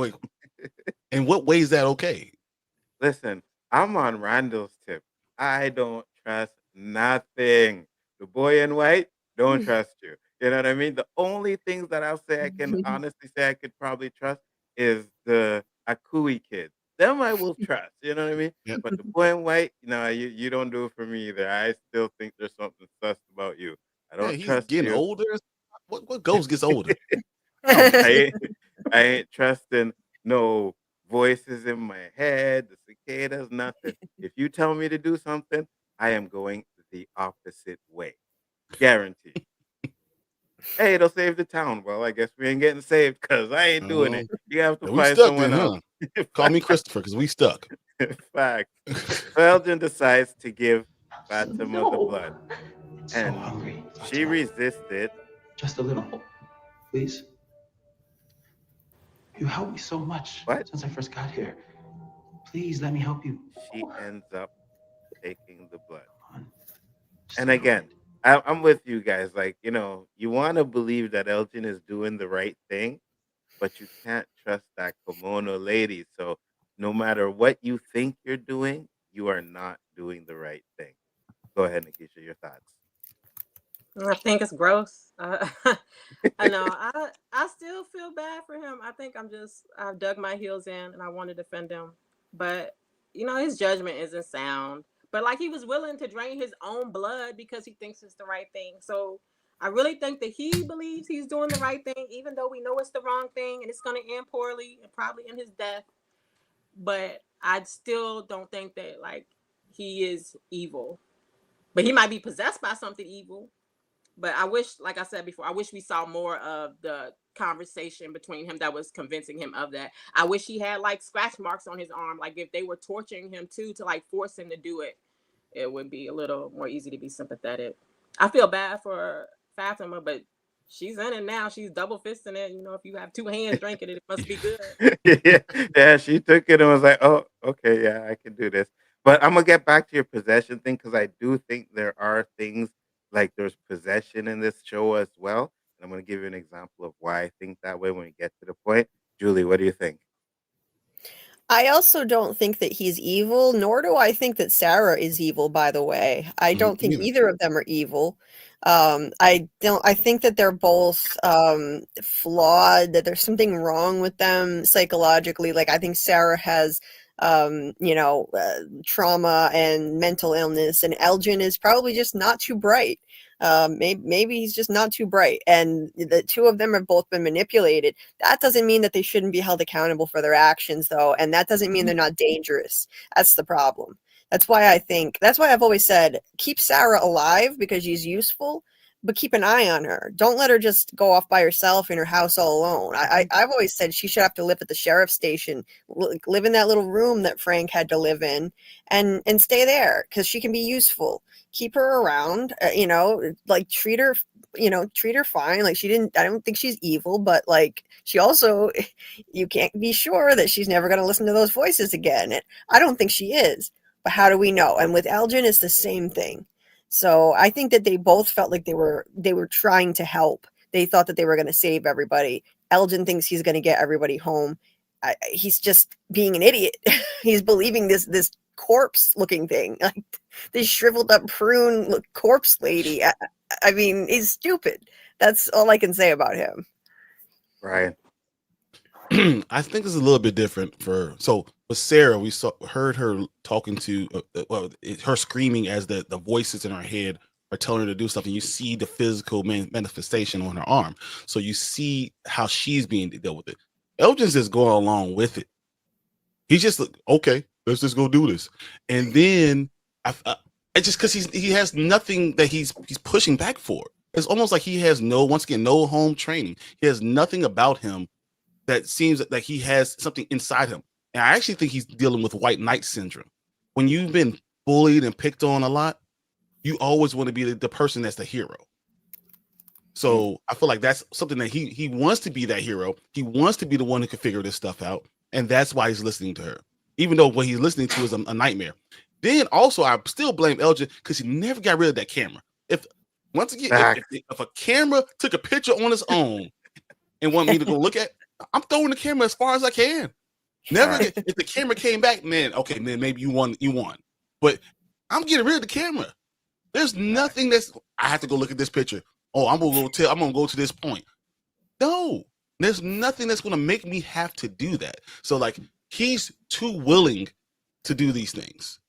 in what way is that okay? Listen, I'm on Randall's tip. I don't trust nothing. The boy in white, don't trust you. You know what I mean? The only things that I'll say I can honestly say I could probably trust is the Akui kids. Them I will trust. You know what I mean? Yep. But the boy in white, no, you don't do it for me either. I still think there's something sus about you. I don't He's trust getting you. older. What ghost gets older? I ain't trusting no voices in my head, the cicadas, nothing. If you tell me to do something, I am going the opposite way. Guaranteed. Hey, it'll save the town. Well, I guess we ain't getting saved because I ain't doing it. You have to We find stuck someone then, else. huh? Call me Christopher because we stuck. Fact. Elgin decides to give Fatima the blood. So And hungry. she resisted. Just a little, please. You helped me so much since I first got here. Please let me help you. She ends up taking the blood. And again, I'm with you guys. Like, you want to believe that Elgin is doing the right thing, but you can't trust that kimono lady. So no matter what you think you're doing, you are not doing the right thing. Go ahead, Nikisha, your thoughts. I think it's gross. I know. I still feel bad for him. I think I've dug my heels in and I want to defend him. But, his judgment isn't sound. But like he was willing to drain his own blood because he thinks it's the right thing. So I really think that he believes he's doing the right thing, even though we know it's the wrong thing and it's going to end poorly and probably in his death. But I still don't think that like he is evil. But he might be possessed by something evil. But I wish, like I said before, I wish we saw more of the conversation between him that was convincing him of that. I wish he had like scratch marks on his arm. Like if they were torturing him too to like force him to do it, it would be a little more easy to be sympathetic. I feel bad for Fatima, but she's in it now. She's double fisting it. If you have two hands drinking it, it must be good. Yeah, she took it and was like, oh, okay, yeah, I can do this. But I'm going to get back to your possession thing because I do think there are things like there's possession in this show as well. And I'm going to give you an example of why I think that way when we get to the point. Julie, what do you think? I also don't think that he's evil, nor do I think that Sarah is evil, by the way. I don't think either of them are evil. I think that they're both flawed, that there's something wrong with them psychologically. Like I think Sarah has trauma and mental illness, and Elgin is probably just not too bright. Maybe he's just not too bright, and the two of them have both been manipulated. That doesn't mean that they shouldn't be held accountable for their actions, though, and that doesn't mean they're not dangerous. That's the problem. That's why I've always said keep Sarah alive because she's useful, but keep an eye on her. Don't let her just go off by herself in her house all alone. I've always said she should have to live at the sheriff's station, live in that little room that Frank had to live in, and stay there because she can be useful. Keep her around, like treat her fine. Like I don't think she's evil, but like she also, you can't be sure that she's never going to listen to those voices again. I don't think she is, but how do we know? And with Elgin, it's the same thing. So I think that they both felt like they were trying to help. They thought that they were going to save everybody. Elgin thinks he's going to get everybody home. He's just being an idiot. He's believing this corpse looking thing, like this shriveled up prune corpse lady. I mean, he's stupid. That's all I can say about him. Right. I think it's a little bit different with Sarah. We heard her talking to her screaming as the voices in her head are telling her to do something. You see the physical manifestation on her arm, so you see how she's being dealt with it. Elgin's just going along with it. He's just like, okay, let's just go do this, and then it's just because he has nothing that he's pushing back for. It's almost like he has no home training. He has nothing about him that seems like he has something inside him. And I actually think he's dealing with white knight syndrome. When you've been bullied and picked on a lot, you always want to be the person that's the hero. So I feel like that's something that he wants to be that hero. He wants to be the one who can figure this stuff out. And that's why he's listening to her, even though what he's listening to is a nightmare. Then also, I still blame Elgin because he never got rid of that camera. If a camera took a picture on its own and want me to go look at, I'm throwing the camera as far as I can. If the camera came back, man, okay, man, maybe you won. But I'm getting rid of the camera. There's nothing I have to go look at this picture. Oh, I'm gonna go to this point. No, there's nothing that's gonna make me have to do that. So like he's too willing to do these things.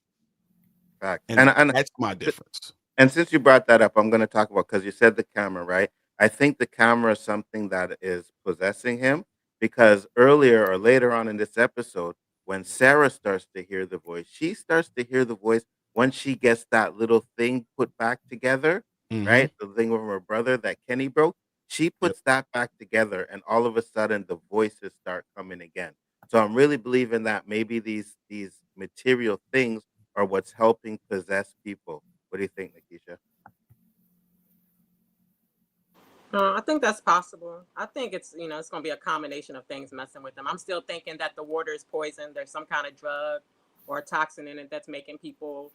Fact. And that's my difference. And since you brought that up, I'm going to talk about, because you said the camera, right? I think the camera is something that is possessing him, because earlier or later on in this episode, when Sarah starts to hear the voice, she starts to hear the voice when she gets that little thing put back together, right? The thing with her brother that Kenny broke. She puts that back together, and all of a sudden the voices start coming again. So I'm really believing that maybe these material things are what's helping possess people. What do you think, Nikisha? I think that's possible. I think it's it's going to be a combination of things messing with them. I'm still thinking that the water is poison. There's some kind of drug or toxin in it that's making people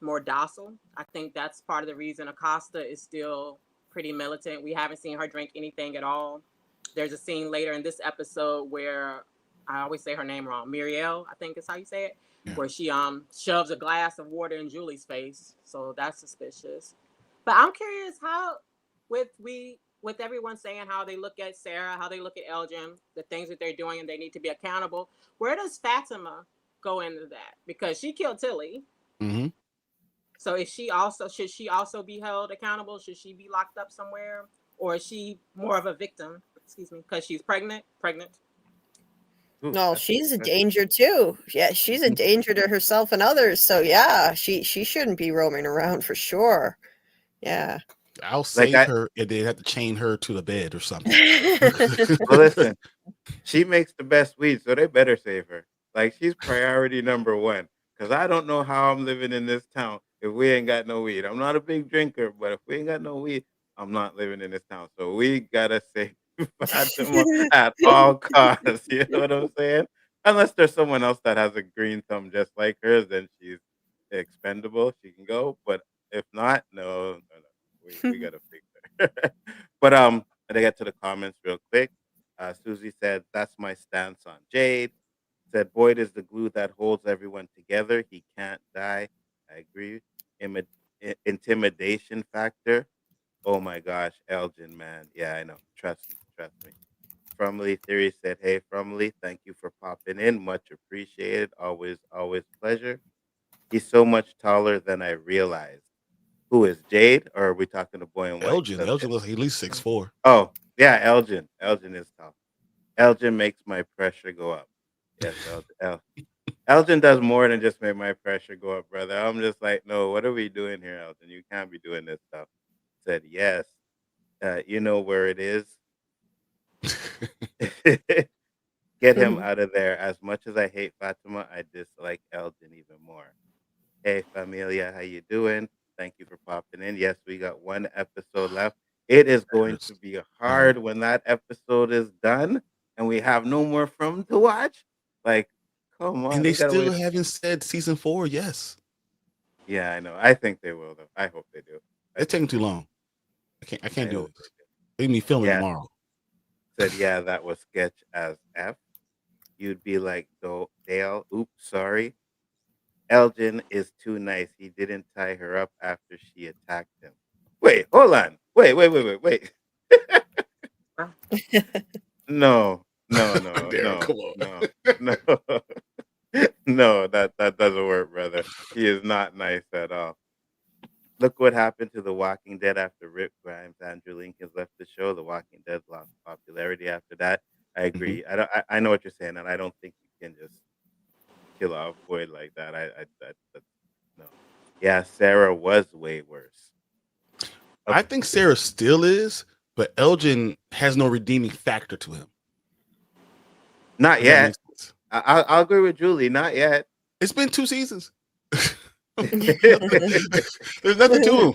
more docile. I think that's part of the reason Acosta is still pretty militant. We haven't seen her drink anything at all. There's a scene later in this episode where, I always say her name wrong, Muriel, I think is how you say it, where she shoves a glass of water in Julie's face. So that's suspicious. But I'm curious how, with everyone saying how they look at Sarah, how they look at Elgin, the things that they're doing and they need to be accountable, where does Fatima go into that? Because she killed Tilly. Mm-hmm. So should she also be held accountable? Should she be locked up somewhere? Or is she more of a victim? Excuse me, because she's pregnant? No, she's a danger too. Yeah, she's a danger to herself and others. So yeah, she shouldn't be roaming around for sure. Yeah. I'll save her and they'd have to chain her to the bed or something. Well, listen, she makes the best weed, so they better save her. Like, she's priority number one. Because I don't know how I'm living in this town if we ain't got no weed. I'm not a big drinker, but if we ain't got no weed, I'm not living in this town. So we gotta save Fatima at all costs. You know what I'm saying? Unless there's someone else that has a green thumb just like hers, then she's expendable. She can go. But if not, no. We gotta fix her. But I get to the comments real quick. Susie said, "That's my stance on Jade." Said, "Boyd is the glue that holds everyone together. He can't die." I agree. Intimidation factor. Oh my gosh, Elgin, man. Yeah, I know. Trust me. FROMILY Theory said, "Hey, FROMILY, thank you for popping in. Much appreciated. Always pleasure. He's so much taller than I realized." Who is Jade, or are we talking to Boy and White? Elgin looks like at least 6'4". Oh, yeah, Elgin. Elgin is tall. Elgin makes my pressure go up. Yes, Elgin does more than just make my pressure go up, brother. I'm just like, no, what are we doing here, Elgin? You can't be doing this stuff. Said yes. You know where it is. Get him out of there. As much as I hate Fatima, I dislike Elgin even more. Hey, familia, how you doing? Thank you for popping in. Yes, we got one episode left. It is going to be hard when that episode is done and we have no more from to watch. Like, come on, And they we gotta still wait. haven't said season 4. Yes, Yeah, I know. I think they will, though. I hope they do. it's taking too long. I can't I do hope this. they do. Leave me filming Yeah, tomorrow. said yeah, that was sketch as F. You'd be like, Dale, oops, sorry. Elgin is too nice. He didn't tie her up after she attacked him. Wait, hold on. Wait. No, Daryl, come on. no. No, that doesn't work, brother. He is not nice at all. Look what happened to The Walking Dead after Rick Grimes, Andrew Lincoln left the show. The Walking Dead lost popularity after that. I agree. I know what you're saying, and I don't think you can just kill off Boyd like that. No. Yeah, Sarah was way worse. I think Sarah still is, but Elgin has no redeeming factor to him. Not If that yet. makes sense. I'll agree with Julie. Not yet. It's been 2 seasons. There's nothing to him.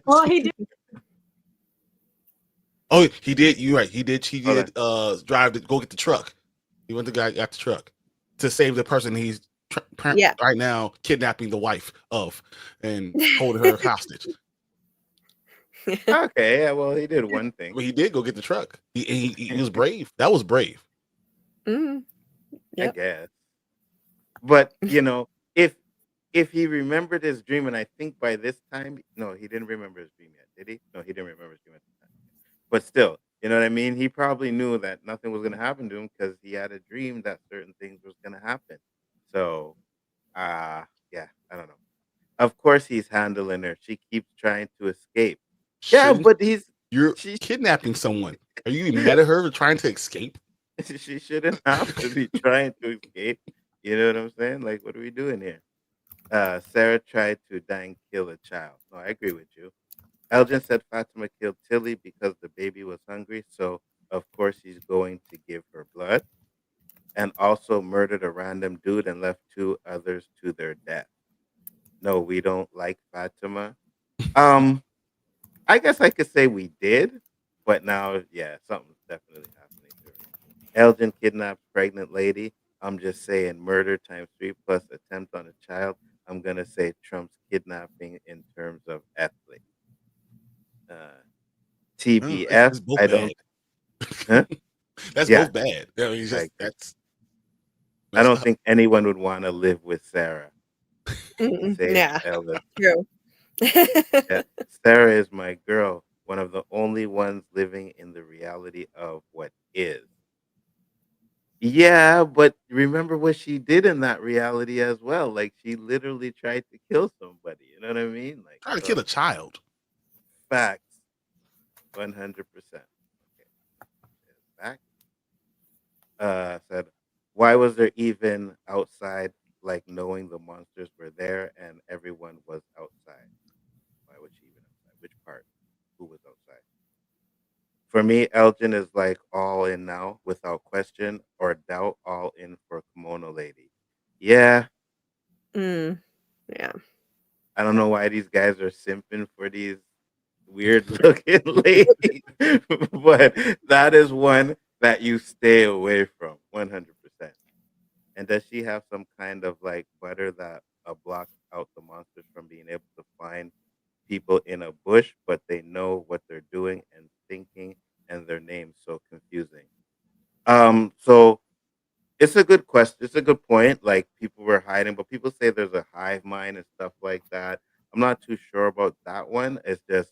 Well, he did. Oh, he did. You're right. He did. He Hold did. Drive to go get the truck. He went to got the truck to save the person he's Yeah. right now kidnapping the wife of and holding her hostage. Okay, yeah, well, he did one thing. Well, he did go get the truck. He was brave. That was brave. Mm. I Yep. guess. But if he remembered his dream, and I think by this time, no, he didn't remember his dream yet, did he? No, he didn't remember his dream at the time. But still, you know what I mean? He probably knew that nothing was gonna happen to him because he had a dream that certain things was gonna happen. So yeah, I don't know. Of course he's handling her. She keeps trying to escape. Yeah, Shouldn't- but You're she kidnapping someone. Are you mad at her for trying to escape? she shouldn't have to be trying to escape. You know what I'm saying? Like, what are we doing here? Sarah tried to dang kill a child. No, I agree with you. Elgin said Fatima killed Tilly because the baby was hungry, so of course he's going to give her blood. And also murdered a random dude and left 2 others to their death. No, we don't like Fatima. I guess I could say we did, but now, yeah, something's definitely happening to her. Elgin kidnaps pregnant lady. I'm just saying murder times 3 plus attempt on a child. I'm gonna say Trump's kidnapping in terms of ethnic. No, TBF. it's both I bad. don't. Huh? That's Yeah, both bad. I mean, it's I just, agree. that's I don't up. think anyone would want to live with Sarah. Says Yeah. Ellis. True. Yeah. Sarah is my girl, one of the only ones living in the reality of what is. Yeah, but remember what she did in that reality as well. Like she literally tried to kill somebody. You know what I mean? Like Trying to kill a child. facts, 100%. Okay, back. Said, why was there even outside? Like knowing the monsters were there and everyone was outside. Why was she even outside? Which part? Who was outside? For me, Elgin is like all in now without question or doubt, all in for Kimono Lady. Yeah, Mm. Yeah. I don't know why these guys are simping for these weird looking ladies, but that is one that you stay away from 100%. And does she have some kind of like butter that blocks out the monsters from being able to find people in a bush, but they know what they're doing and thinking, and their name's so confusing. So it's a good question. It's a good point. Like people were hiding, but people say there's a hive mind and stuff like that. I'm not too sure about that one. It's just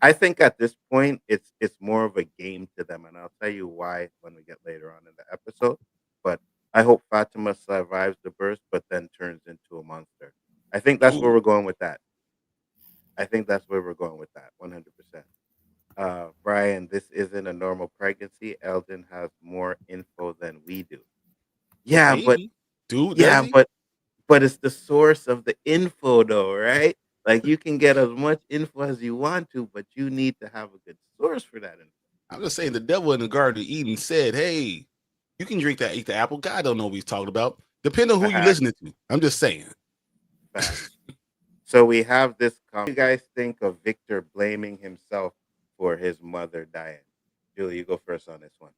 I think at this point it's more of a game to them, and I'll tell you why when we get later on in the episode. But I hope Fatima survives the burst, but then turns into a monster. I think that's where Ooh. we're going with that. I think that's where we're going with that. 100%. Brian, this isn't a normal pregnancy. Eldon has more info than we do. Yeah, but Maybe. Dude, does Yeah, he? but it's the source of the info though, right? Like you can get as much info as you want to, but you need to have a good source for that info. I'm just saying the devil in the Garden of Eden said, "Hey, you can drink that, eat the apple." God don't know what he's talking about. Depending on who you Facts, listening to. I'm just saying. facts. So we have this. What do you guys think of Victor blaming himself for his mother dying? Julie, you go first on this one.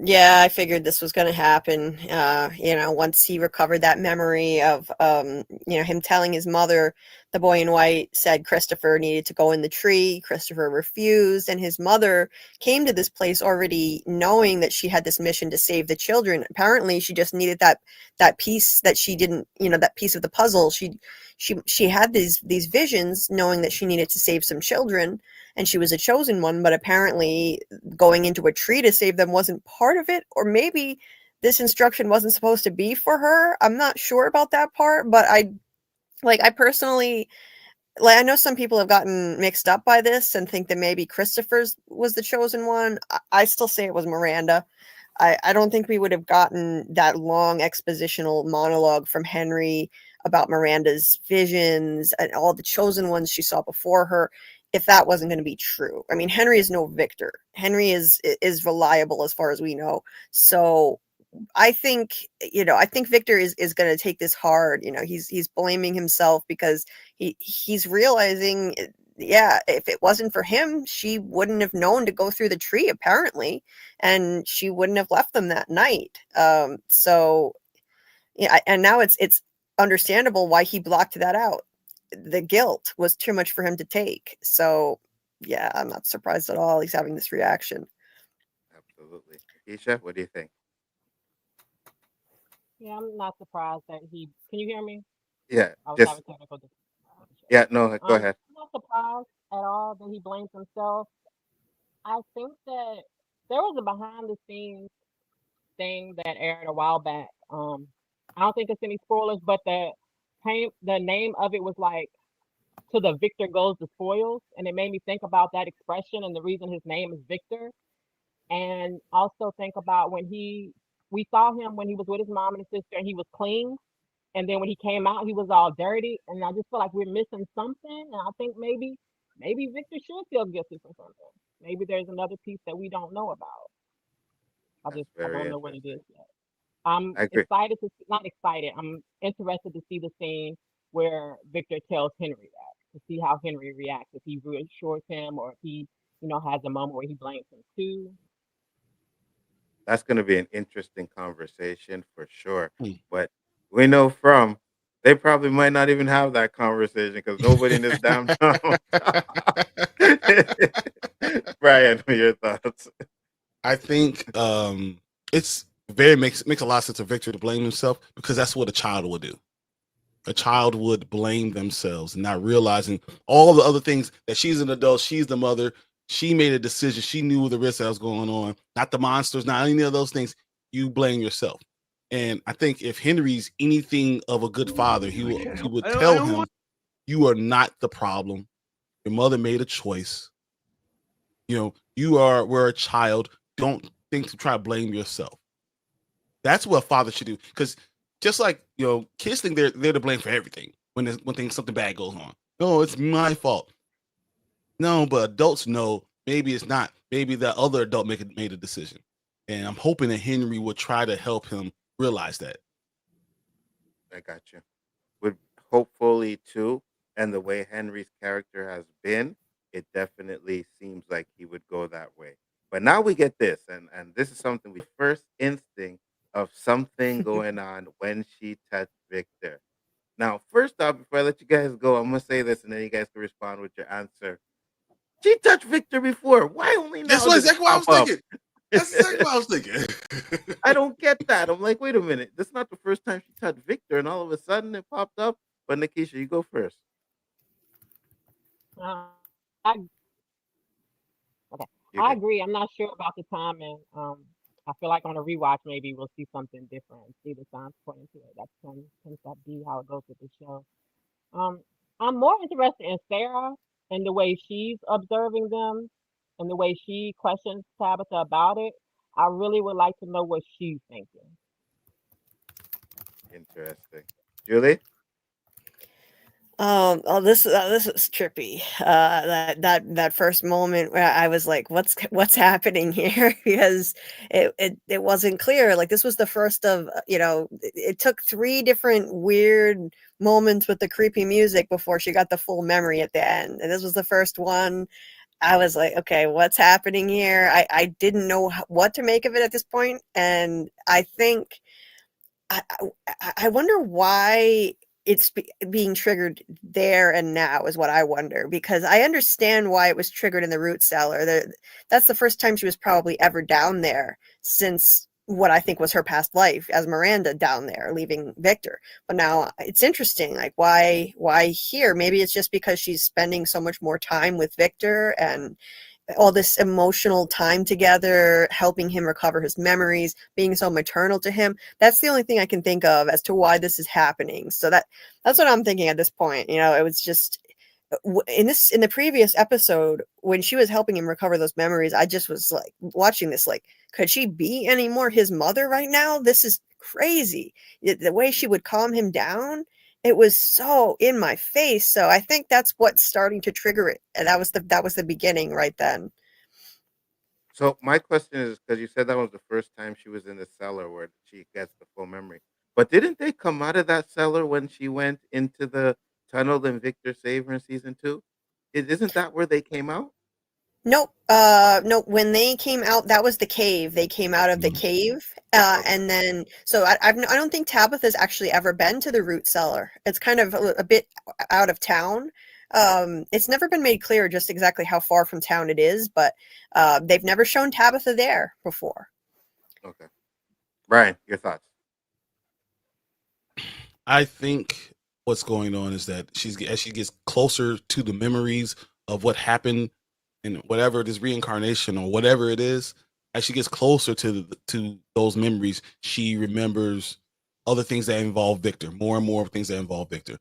Yeah, I figured this was going to happen. Once he recovered that memory of, him telling his mother, the boy in white said Christopher needed to go in the tree. Christopher refused, and his mother came to this place already knowing that she had this mission to save the children. Apparently, she just needed that piece that she didn't, that piece of the puzzle. She had these visions, knowing that she needed to save some children, and she was a chosen one. But apparently, going into a tree to save them wasn't part of it, or maybe this instruction wasn't supposed to be for her. I'm not sure about that part, but I personally, I know some people have gotten mixed up by this and think that maybe Christopher's was the chosen one. I still say it was Miranda. I don't think we would have gotten that long expositional monologue from Henry about Miranda's visions and all the chosen ones she saw before her if that wasn't going to be true. I mean, Henry is no Victor. Henry is reliable as far as we know. So I think Victor is going to take this hard. He's blaming himself because he's realizing, yeah, if it wasn't for him, she wouldn't have known to go through the tree apparently, and she wouldn't have left them that night. So yeah, and now it's understandable why he blocked that out. The guilt was too much for him to take. So yeah, I'm not surprised at all he's having this reaction. Absolutely, Keisha, what do you think? Yeah, I'm not surprised that he. Can you hear me? Yeah, I was just having technical difficulties. yeah. No, go ahead. I'm not surprised at all that he blames himself. I think that there was a behind the scenes thing that aired a while back. I don't think it's any spoilers, but the name of it was like "To the Victor Goes the Spoils," and it made me think about that expression and the reason his name is Victor, and also think about when we saw him when he was with his mom and his sister, and he was clean, and then when he came out, he was all dirty, and I just feel like we're missing something, and I think maybe Victor should feel guilty for something. Maybe there's another piece that we don't know about. That's I very don't know what it interesting. is yet. I'm I agree. excited to not excited. I'm interested to see the scene where Victor tells Henry that, to see how Henry reacts, if he reassures him or if he, has a moment where he blames him too. That's going to be an interesting conversation for sure. Hmm. But we know from they probably might not even have that conversation because nobody in this damn town. Brian, what are your thoughts? I think it's very makes a lot of sense of Victor to blame himself because that's what a child would do. A child would blame themselves, not realizing all the other things that she's an adult, she's the mother, she made a decision, she knew the risk that was going on, not the monsters, not any of those things. You blame yourself. And I think if Henry's anything of a good father, he would tell him, you are not the problem. Your mother made a choice. We're a child. Don't think to try to blame yourself. That's what a father should do. Because just like kids think they're to blame for everything when something bad goes on. No, it's my fault. No, but adults know maybe it's not. Maybe that other adult made a decision, and I'm hoping that Henry would try to help him realize that. I got you. Would hopefully too, and the way Henry's character has been, it definitely seems like he would go that way. But now we get this, and this is something we first instinct of something going on when she touched Victor. Now, first off, before I let you guys go, I'm gonna say this, and then you guys can respond with your answer. She touched Victor before. Why only now? That's exactly what I was thinking. That's exactly what I was thinking. I don't get that. I'm like, wait a minute. This is not the first time she touched Victor, and all of a sudden it popped up. But Nikisha, you go first. Uh, I okay. I agree. I'm not sure about the timing. I feel like on a rewatch, maybe we'll see something different. See the signs pointing to it. That tends to be how it goes with the show. Um, I'm more interested in Sarah and the way she's observing them and the way she questions Tabitha about it. I really would like to know what she's thinking. Interesting. Julie? Oh, this is trippy. That first moment where I was like, "What's happening here?" Because it wasn't clear. Like, this was the first of it took 3 different weird moments with the creepy music before she got the full memory at the end, and this was the first one. I was like, "Okay, what's happening here?" I didn't know what to make of it at this point, and I think I wonder why it's being triggered there and now is what I wonder, because I understand why it was triggered in the root cellar. That's the first time she was probably ever down there since what I think was her past life as Miranda down there leaving Victor. But now it's interesting, like why here? Maybe it's just because she's spending so much more time with Victor and all this emotional time together, helping him recover his memories, being so maternal to him. That's the only thing I can think of as to why this is happening. So that's what I'm thinking at this point. It was just in the previous episode when she was helping him recover those memories, I just was like watching this like, could she be any more his mother right now? This is crazy. The way she would calm him down, it was so in my face. So I think that's what's starting to trigger it. And that was the beginning right then. So my question is, because you said that was the first time she was in the cellar where she gets the full memory. But didn't they come out of that cellar when she went into the tunnel and Victor saved her in season 2? Isn't that where they came out? Nope. No, when they came out, that was the cave. They came out of the cave. And then, so I don't think Tabitha's actually ever been to the root cellar. It's kind of a bit out of town. It's never been made clear just exactly how far from town it is, but they've never shown Tabitha there before. Okay. Brian, your thoughts? I think what's going on is that as she gets closer to the memories of what happened in whatever it is, reincarnation or whatever it is, as she gets closer to those memories, she remembers other things that involve Victor, more and more things that involve Victor.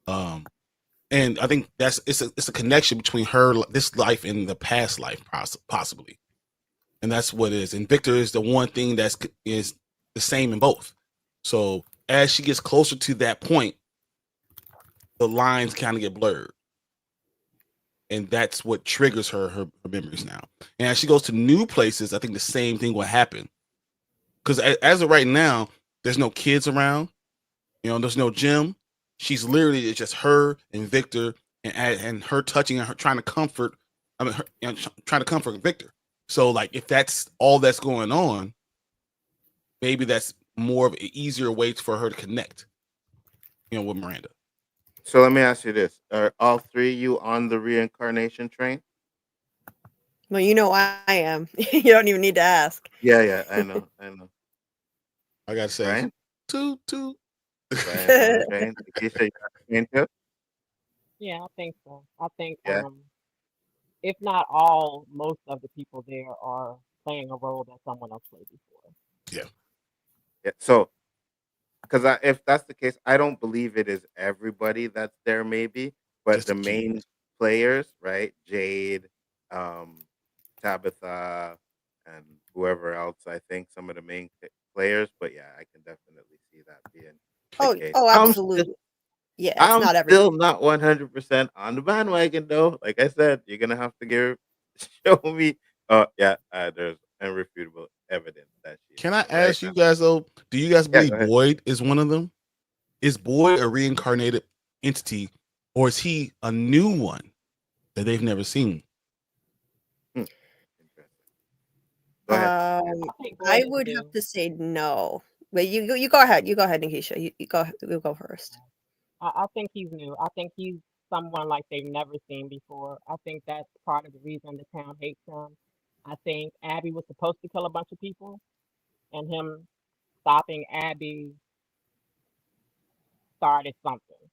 And I think it's a connection between this life and the past life, possibly, and that's what it is. And Victor is the one thing is the same in both. So as she gets closer to that point, the lines kind of get blurred. And that's what triggers her memories now. And as she goes to new places, I think the same thing will happen. Because as of right now, there's no kids around. There's no gym. She's literally, it's just her and Victor and her touching and her trying to comfort. Trying to comfort Victor. So like, if that's all that's going on, maybe that's more of an easier way for her to connect, with Miranda. So let me ask you this. Are all 3 of you on the reincarnation train? Well, I am. You don't even need to ask. Yeah, I know. I gotta say, Brian? Two. Brian's on the train. Keisha, you're on the train too? Yeah, I think so. I think Yeah. if not all, most of the people there are playing a role that someone else played before. Yeah. So, because if that's the case, I don't believe it is everybody that's there, maybe, but Just the a few. main players, right? Jade, Tabitha, and whoever else. I think some of the main players. But yeah, I can definitely see that being the case. Absolutely. Yeah, it's I'm not everything. still not 100% on the bandwagon though. Like I said, you're gonna have to show me. Oh yeah, there's irrefutable evidence that she. Can I is, right? ask you guys though? Do you guys Yeah, believe go ahead. Boyd is one of them? Is Boyd a reincarnated entity, or is he a new one that they've never seen? Interesting. Go ahead. I would have to say no. But you go ahead. You go ahead, Nikisha. You go first. I think he's new. I think he's someone like they've never seen before. I think that's part of the reason the town hates him. I think Abby was supposed to kill a bunch of people, and him stopping Abby started something.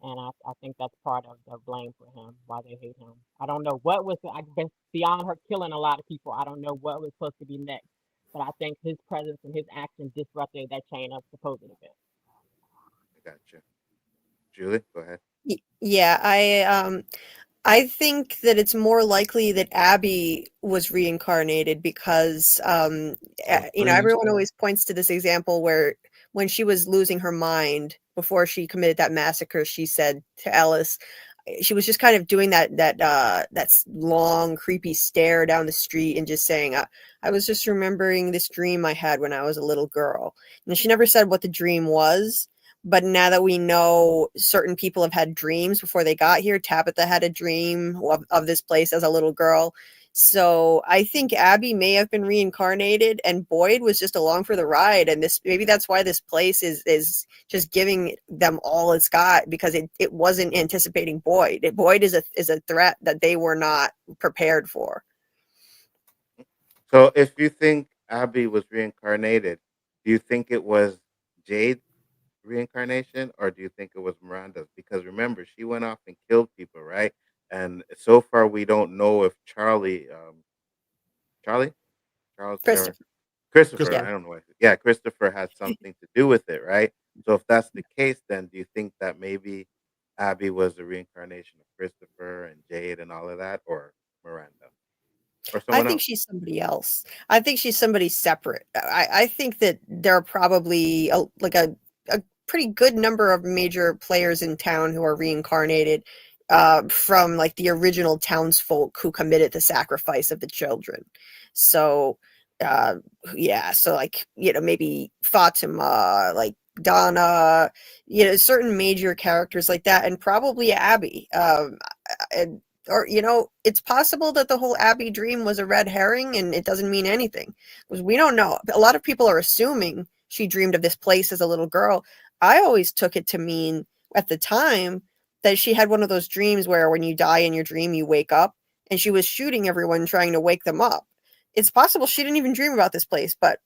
And I think that's part of the blame for him, why they hate him. I don't know what was, I guess, beyond her killing a lot of people, I don't know what was supposed to be next. But I think his presence and his action disrupted that chain of supposed events. I gotcha. Julie, go ahead. Yeah, I think that it's more likely that Abby was reincarnated because everyone always points to this example where when she was losing her mind before she committed that massacre, she said to Ellis, she was just kind of doing that long creepy stare down the street and just saying, I was just remembering this dream I had when I was a little girl. And she never said what the dream was, but now that we know certain people have had dreams before they got here, Tabitha had a dream of this place as a little girl. So I think Abby may have been reincarnated and Boyd was just along for the ride. And maybe that's why this place is just giving them all it's got, because it wasn't anticipating Boyd. Boyd is a threat that they were not prepared for. So if you think Abby was reincarnated, do you think it was Jade's reincarnation or do you think it was Miranda's? Because remember, she went off and killed people, right? And so far, we don't know if Charles, Christopher, Yeah. I don't know. Yeah, Christopher has something to do with it, right? So if that's the case, then do you think that maybe Abby was the reincarnation of Christopher and Jade and all of that, or Miranda, or I someone think else? she's somebody else. I think she's somebody separate. I think that there are probably a pretty good number of major players in town who are reincarnated from like the original townsfolk who committed the sacrifice of the children. So yeah, so like, maybe Fatima, like Donna, certain major characters like that, and probably Abby. And or it's possible that the whole Abby dream was a red herring and it doesn't mean anything, because we don't know. A lot of people are assuming she dreamed of this place as a little girl. I always took it to mean at the time that she had one of those dreams where when you die in your dream you wake up, and she was shooting everyone trying to wake them up. It's possible she didn't even dream about this place, but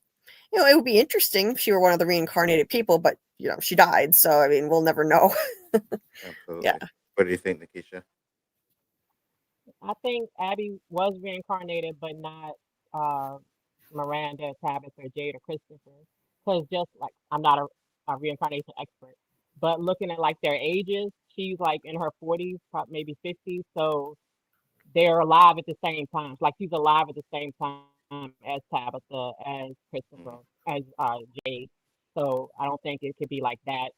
it would be interesting if she were one of the reincarnated people, but she died, so I mean, we'll never know. Absolutely. Yeah. What do you think, Nikisha? I think Abby was reincarnated, but not Miranda, Tabitha, Jade, or Christopher. Because just like I'm not a reincarnation expert, but looking at like their ages, she's like in her 40s, probably maybe 50s, so they're alive at the same time. Like she's alive at the same time as Tabitha, as Christopher, as Jade. So I don't think it could be like that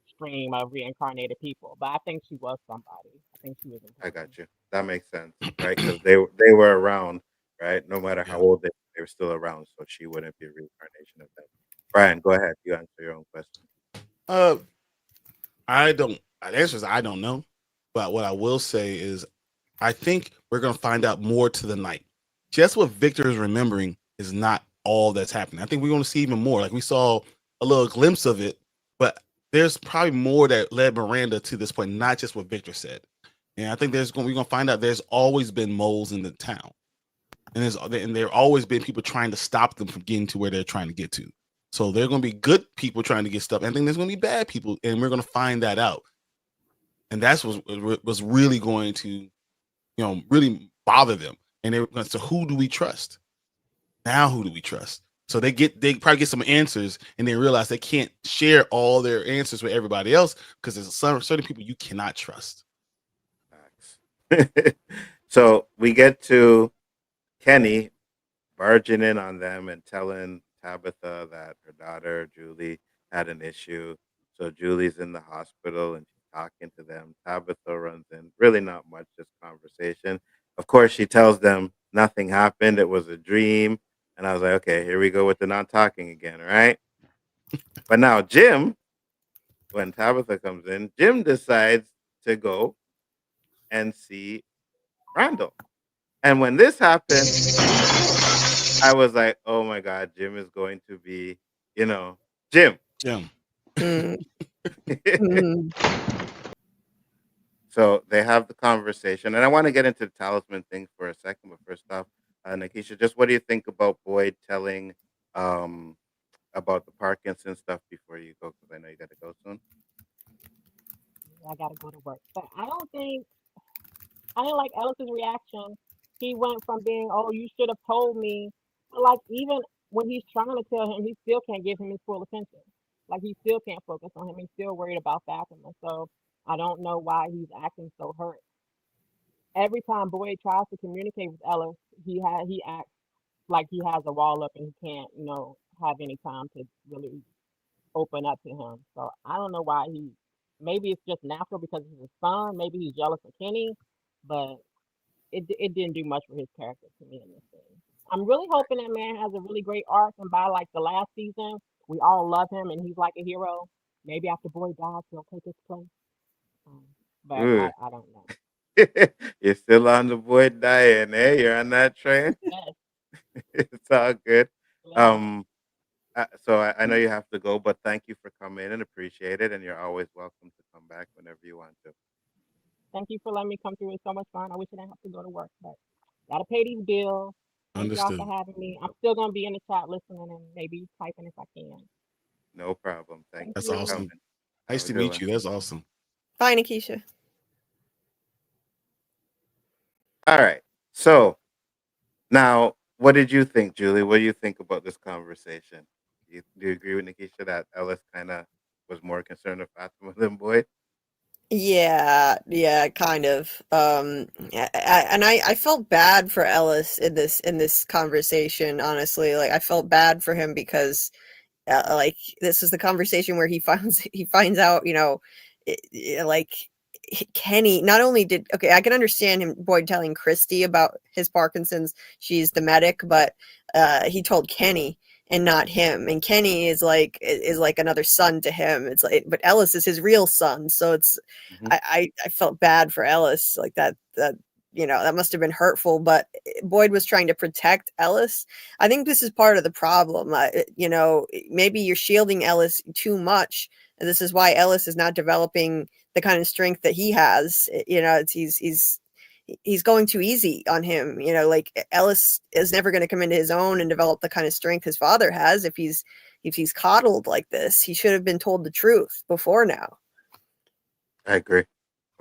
stream of reincarnated people. But I think she was somebody. I think she was I important. got you. That makes sense, right? Because they were around, right? No matter how Yeah. old they were still around, so she wouldn't be a reincarnation of them. Brian, go ahead. You answer your own question. I don't. The answer is I don't know. But what I will say is, I think we're gonna find out more to the night. Just what Victor is remembering is not all that's happening. I think we're gonna see even more. Like we saw a little glimpse of it, but there's probably more that led Miranda to this point, not just what Victor said. And I think we're gonna find out there's always been moles in the town, and there always been people trying to stop them from getting to where they're trying to get to. So there are going to be good people trying to get stuff. And I think there's going to be bad people, and we're going to find that out. And that's what was really going to, really bother them. And they were going, so who do we trust? Now who do we trust? So they probably get some answers, and they realize they can't share all their answers with everybody else because there's certain people you cannot trust. Facts. So we get to Kenny barging in on them and telling Tabitha that her daughter Julie had an issue. So Julie's in the hospital and she's talking to them. Tabitha runs in, really not much, just conversation. Of course, she tells them nothing happened. It was a dream. And I was like, okay, here we go with the not talking again, right? But now Jim, when Tabitha comes in, Jim decides to go and see Randall. And when this happened, I was like, oh my God, Jim is going to be, Jim. Jim. So they have the conversation. And I want to get into the talisman thing for a second. But first off, Nikisha, just what do you think about Boyd telling about the Parkinson stuff before you go? Because I know you got to go soon. I gotta go to work. But I didn't like Ellis's reaction. He went from being, oh, you should have told me. But like even when he's trying to tell him, he still can't give him his full attention. Like he still can't focus on him. He's still worried about Fatima. So I don't know why he's acting so hurt. Every time Boyd tries to communicate with Ellis, he acts like he has a wall up and he can't, have any time to really open up to him. So I don't know why he. Maybe it's just natural because he's his son. Maybe he's jealous of Kenny, but it didn't do much for his character to me in this thing. I'm really hoping that man has a really great arc, and by like the last season, we all love him and he's like a hero. Maybe after Boyd dies, he'll take his place. But Ooh. I don't know. You're still on the boy dying, eh? You're on that train. Yes, It's all good. yes. So I know you have to go, but thank you for coming in and appreciate it. And you're always welcome to come back whenever you want to. Thank you for letting me come through. It's so much fun. I wish I didn't have to go to work, but gotta pay these bills. Thank y'all Understood. for having me. I'm still gonna be in the chat listening and maybe typing if I can. No problem. Thank Thank you That's for you. awesome. coming. Nice Have a to good meet one. you. That's awesome. Bye, Nikisha. All right. So now, what did you think, Julie? What do you think about this conversation? Do you agree with Nikisha that Ellis kind of was more concerned with Fatima than Boyd? Yeah, kind of. I felt bad for Ellis in this conversation. Honestly, like I felt bad for him because like this is the conversation where he finds out, like Kenny not only did okay, I can understand him Boyd telling Christy about his Parkinson's, she's the medic, but he told Kenny and not him. And Kenny is like another son to him. It's like, but Ellis is his real son, so it's Mhm. I felt bad for Ellis, like that that must have been hurtful, but Boyd was trying to protect Ellis. I think this is part of the problem. Maybe you're shielding Ellis too much, and this is why Ellis is not developing the kind of strength that he has. He's going too easy on him. Like Ellis is never going to come into his own and develop the kind of strength his father has if he's coddled like this. He should have been told the truth before now. I agree.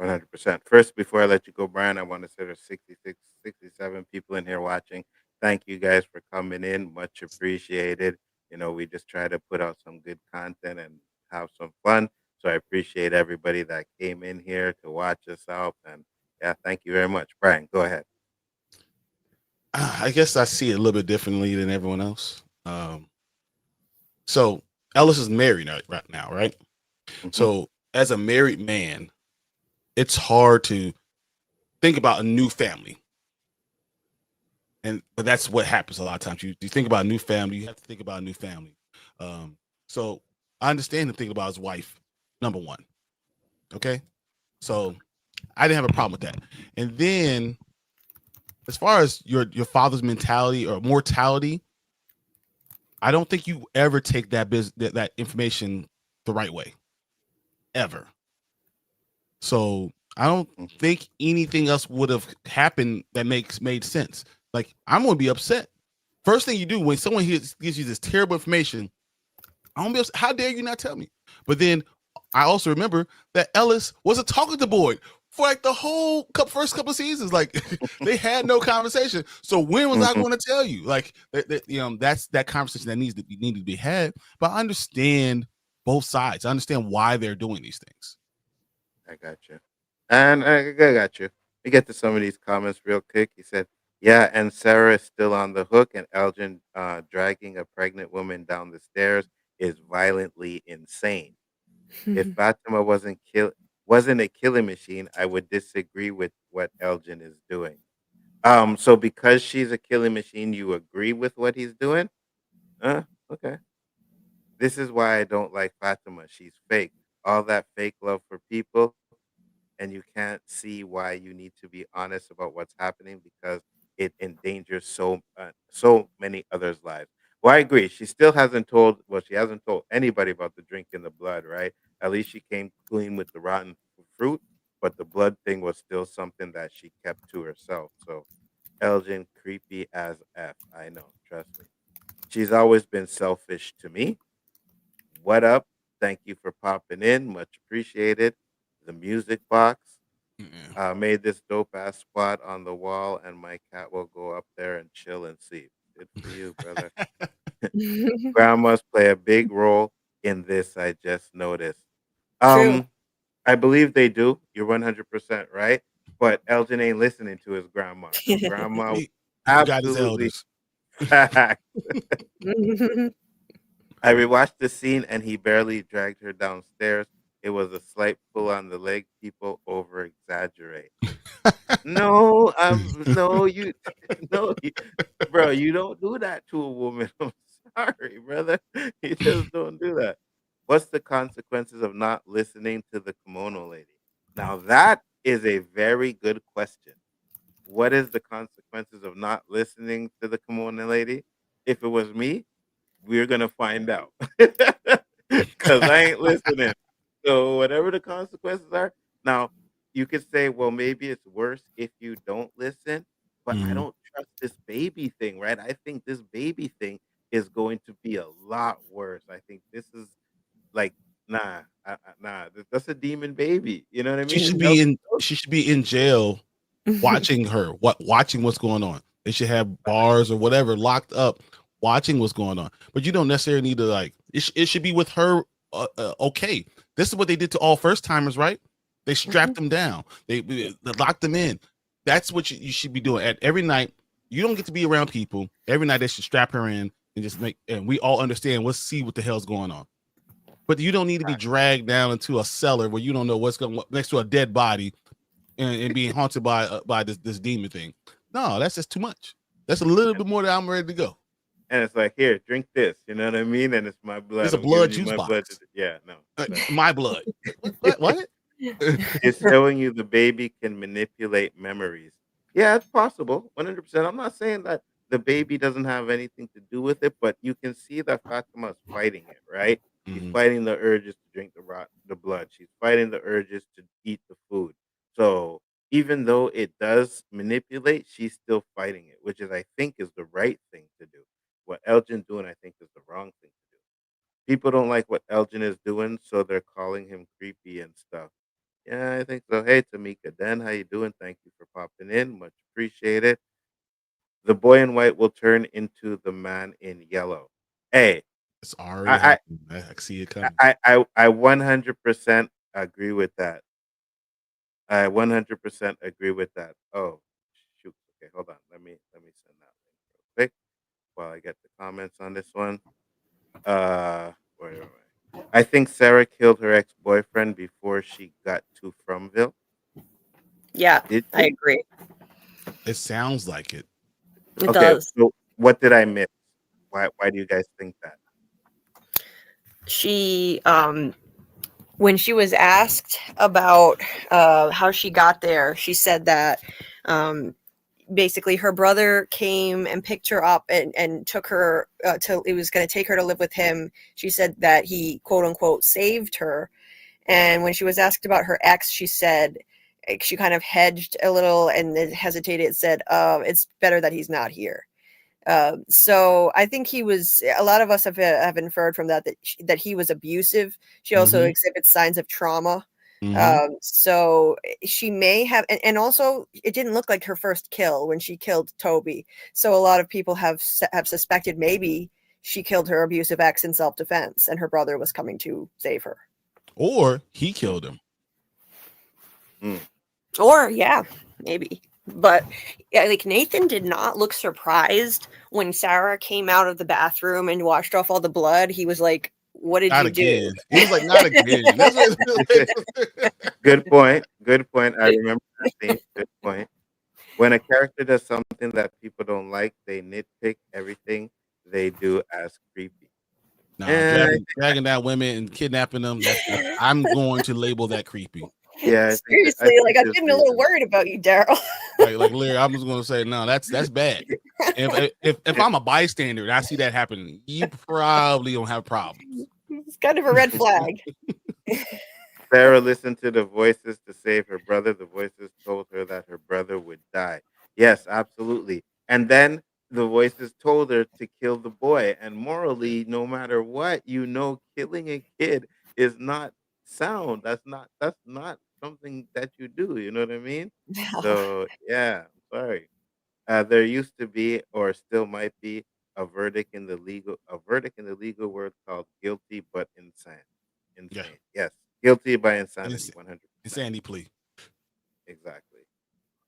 100%. First, before I let you go, Brian, I want to say there's 66, 67 people in here watching. Thank you guys for coming in. Much appreciated. We just try to put out some good content and have some fun. So I appreciate everybody that came in here to watch us out. And yeah, thank you very much. Brian, go ahead. I guess I see it a little bit differently than everyone else. So Ellis is married right now, right? Mhm. So as a married man, it's hard to think about a new family. But that's what happens a lot of times. You think about a new family, you have to think about a new family. So I understand him thinking about his wife, number one. Okay. So I didn't have a problem with that. And then as far as your father's mentality or mortality, I don't think you ever take that information the right way. Ever. So I don't think anything else would have happened that made sense. Like, I'm gonna be upset. First thing you do when someone gives you this terrible information, I'm gonna be upset. How dare you not tell me? But then I also remember that Ellis wasn't talking to Boyd for like the whole first couple of seasons. Like they had no conversation. So when was I going to tell you? Like that's that conversation that needed to be had. But I understand both sides. I understand why they're doing these things. I got you. And I got you. We get to some of these comments real quick. He said, yeah, and Sarah is still on the hook, and Elgin dragging a pregnant woman down the stairs is violently insane. If Fatima wasn't a killing machine, I would disagree with what Elgin is doing. So because she's a killing machine, you agree with what he's doing? Okay. This is why I don't like Fatima. She's fake. All that fake love for people, and you can't see why you need to be honest about what's happening because it endangers so many others' lives. Well, I agree. She still hasn't told. Well, she hasn't told anybody about the drink in the blood, right? At least she came clean with the rotten fruit, but the blood thing was still something that she kept to herself. So, Elgin, creepy as f. I know. Trust me. She's always been selfish to me. What up? Thank you for popping in. Much appreciated. The music box made this dope ass spot on the wall, and my cat will go up there and chill and sleep. Good for you, brother. Grandmas play a big role in this. I just noticed. True. I believe they do. You're 100% right. But Elgin ain't listening to his grandma. So grandma He forgot his absolutely elders. fact. I rewatched the scene and he barely dragged her downstairs. It was a slight pull on the leg. People over exaggerate. No, no, you, no, bro, you don't do that to a woman. I'm sorry, brother. You just don't do that. What's the consequences of not listening to the kimono lady? Now, that is a very good question. What is the consequences of not listening to the kimono lady? If it was me, we're gonna find out. Cause I ain't listening. So whatever the consequences are, now you could say, well, maybe it's worse if you don't listen, but I Mhm. don't trust this baby thing, right? I think this baby thing is going to be a lot worse. I think this is like, nah, nah, that's a demon baby. You know what I She mean? should be in. She should be in jail watching her. Watching what's going on. They should have bars or whatever locked up, watching what's going on. But you don't necessarily need to like. It should be with her. Okay, this is what they did to all first timers, right? They strapped them down. They locked them in. That's what you should be doing at every night. You don't get to be around people every night. They should strap her in and just make. And we all understand. Let's see what the hell's going on. But you don't need to be dragged down into a cellar where you don't know what's going next to a dead body and being haunted by this demon thing. No, that's just too much. That's a little bit more than I'm ready to go. And it's like, here, drink this. You know what I mean? And it's my blood. It's a I'm giving blood you juice my blood. box. Yeah, no. My blood. What? It's showing you the baby can manipulate memories. Yeah, it's possible, 100%. I'm not saying that the baby doesn't have anything to do with it, but you can see that Fatima's fighting it, right? She's Mhm. fighting the urges to drink the blood. She's fighting the urges to eat the food. So even though it does manipulate, she's still fighting it, which is I think is the right thing to do. What Elgin doing, I think, is the wrong thing to do. People don't like what Elgin is doing, so they're calling him creepy and stuff. Yeah, I think so. Hey, Tamika Den, how you doing? Thank you for popping in. Much appreciated. The boy in white will turn into the man in yellow. Hey, It's already I happening. I see it coming. 100% agree with that. I 100% agree with that. Oh, shoot. Okay, hold on. Let me send that link real quick while I get the comments on this one. Wait. I think Sarah killed her ex-boyfriend before she got to Fromville. Yeah, Did I she? agree. It sounds like it. It Okay, does. so what did I miss? Why do you guys think that? She when she was asked about how she got there, she said that basically her brother came and picked her up and took her to it was going to take her to live with him. She said that he quote unquote saved her. And when she was asked about her ex, she said she kind of hedged a little and then hesitated, said it's better that he's not here. So I think he was. A lot of us have inferred from that he was abusive. She also Mhm. exhibits signs of trauma. Mhm. So she may have, and also it didn't look like her first kill when she killed Toby. So a lot of people have suspected maybe she killed her abusive ex in self-defense, and her brother was coming to save her. Or he killed him. Mm. Or yeah, maybe. But yeah, like Nathan did not look surprised when Sarah came out of the bathroom and washed off all the blood. He was like, "What did Not you do?" again. He was like, not again. That's what it feels like. Good point. Good point. I remember that scene. Good point. When a character does something that people don't like, they nitpick everything they do as creepy. Nah, And dragging down women and kidnapping them. That's I'm going to label that creepy. yeah, I Seriously, think like I'm there's getting a little reason. worried about you, Daryl. Like Larry, I'm just gonna say no. That's bad. If I'm a bystander and I see that happening, you probably don't have problems. It's kind of a red flag. Sarah listened to the voices to save her brother. The voices told her that her brother would die. Yes, absolutely. And then the voices told her to kill the boy. And morally, no matter what, killing a kid is not sound. That's not something that you do. You know what I mean? So yeah, I'm sorry. There used to be, or still might be, a verdict in the legal world called guilty but insane. Yeah, Insane. Yes. Guilty by insanity, 100%. insanity plea. Exactly.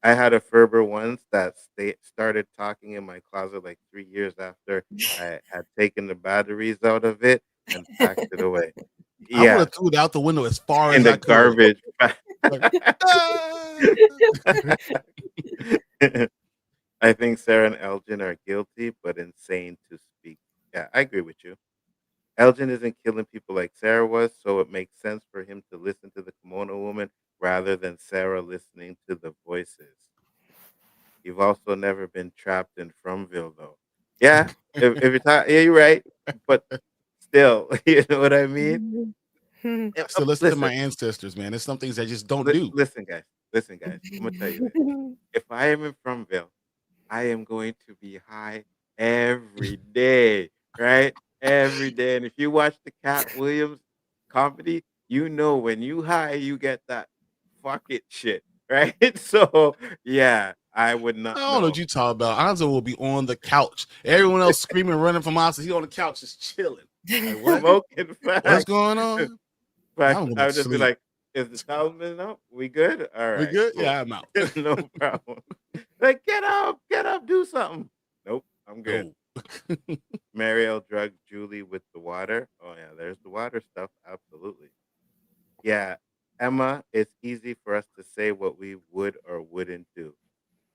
I had a Ferber once that started talking in my closet like 3 years after I had taken the batteries out of it. and packed it away. I would Yeah, have threw it out the window as far in as the I could. garbage. Like, ah! I think Sarah and Elgin are guilty, but insane to speak. Yeah, I agree with you. Elgin isn't killing people like Sarah was, so it makes sense for him to listen to the kimono woman rather than Sarah listening to the voices. You've also never been trapped in Fromville, though. Yeah, if you're talking, yeah, you're right. But still, you know what I mean? I still listen to my Listen, ancestors, man. There's some things I just don't do. listen, guys. Listen, guys. I'm gonna tell you this. If I am in Fromville, I am going to be high every day, right? Every day. And if you watch the Cat Williams comedy, you know when you high, you get that fuck it shit, right? So yeah, I would I not don't know know. what you talk about. Anzo will be on the couch. Everyone else screaming, running from us. He's on the couch just chilling. Like, what? Smoking What's facts. going on? Facts. I'm going I to would just be sleep. like, is the talisman up? We good? All We right. good? Cool. Yeah, I'm out. No problem. Like, get up, do something. Nope, I'm good. No. Mariel drugged Julie with the water. Oh yeah, there's the water stuff. Absolutely. Yeah, Emma, it's easy for us to say what we would or wouldn't do.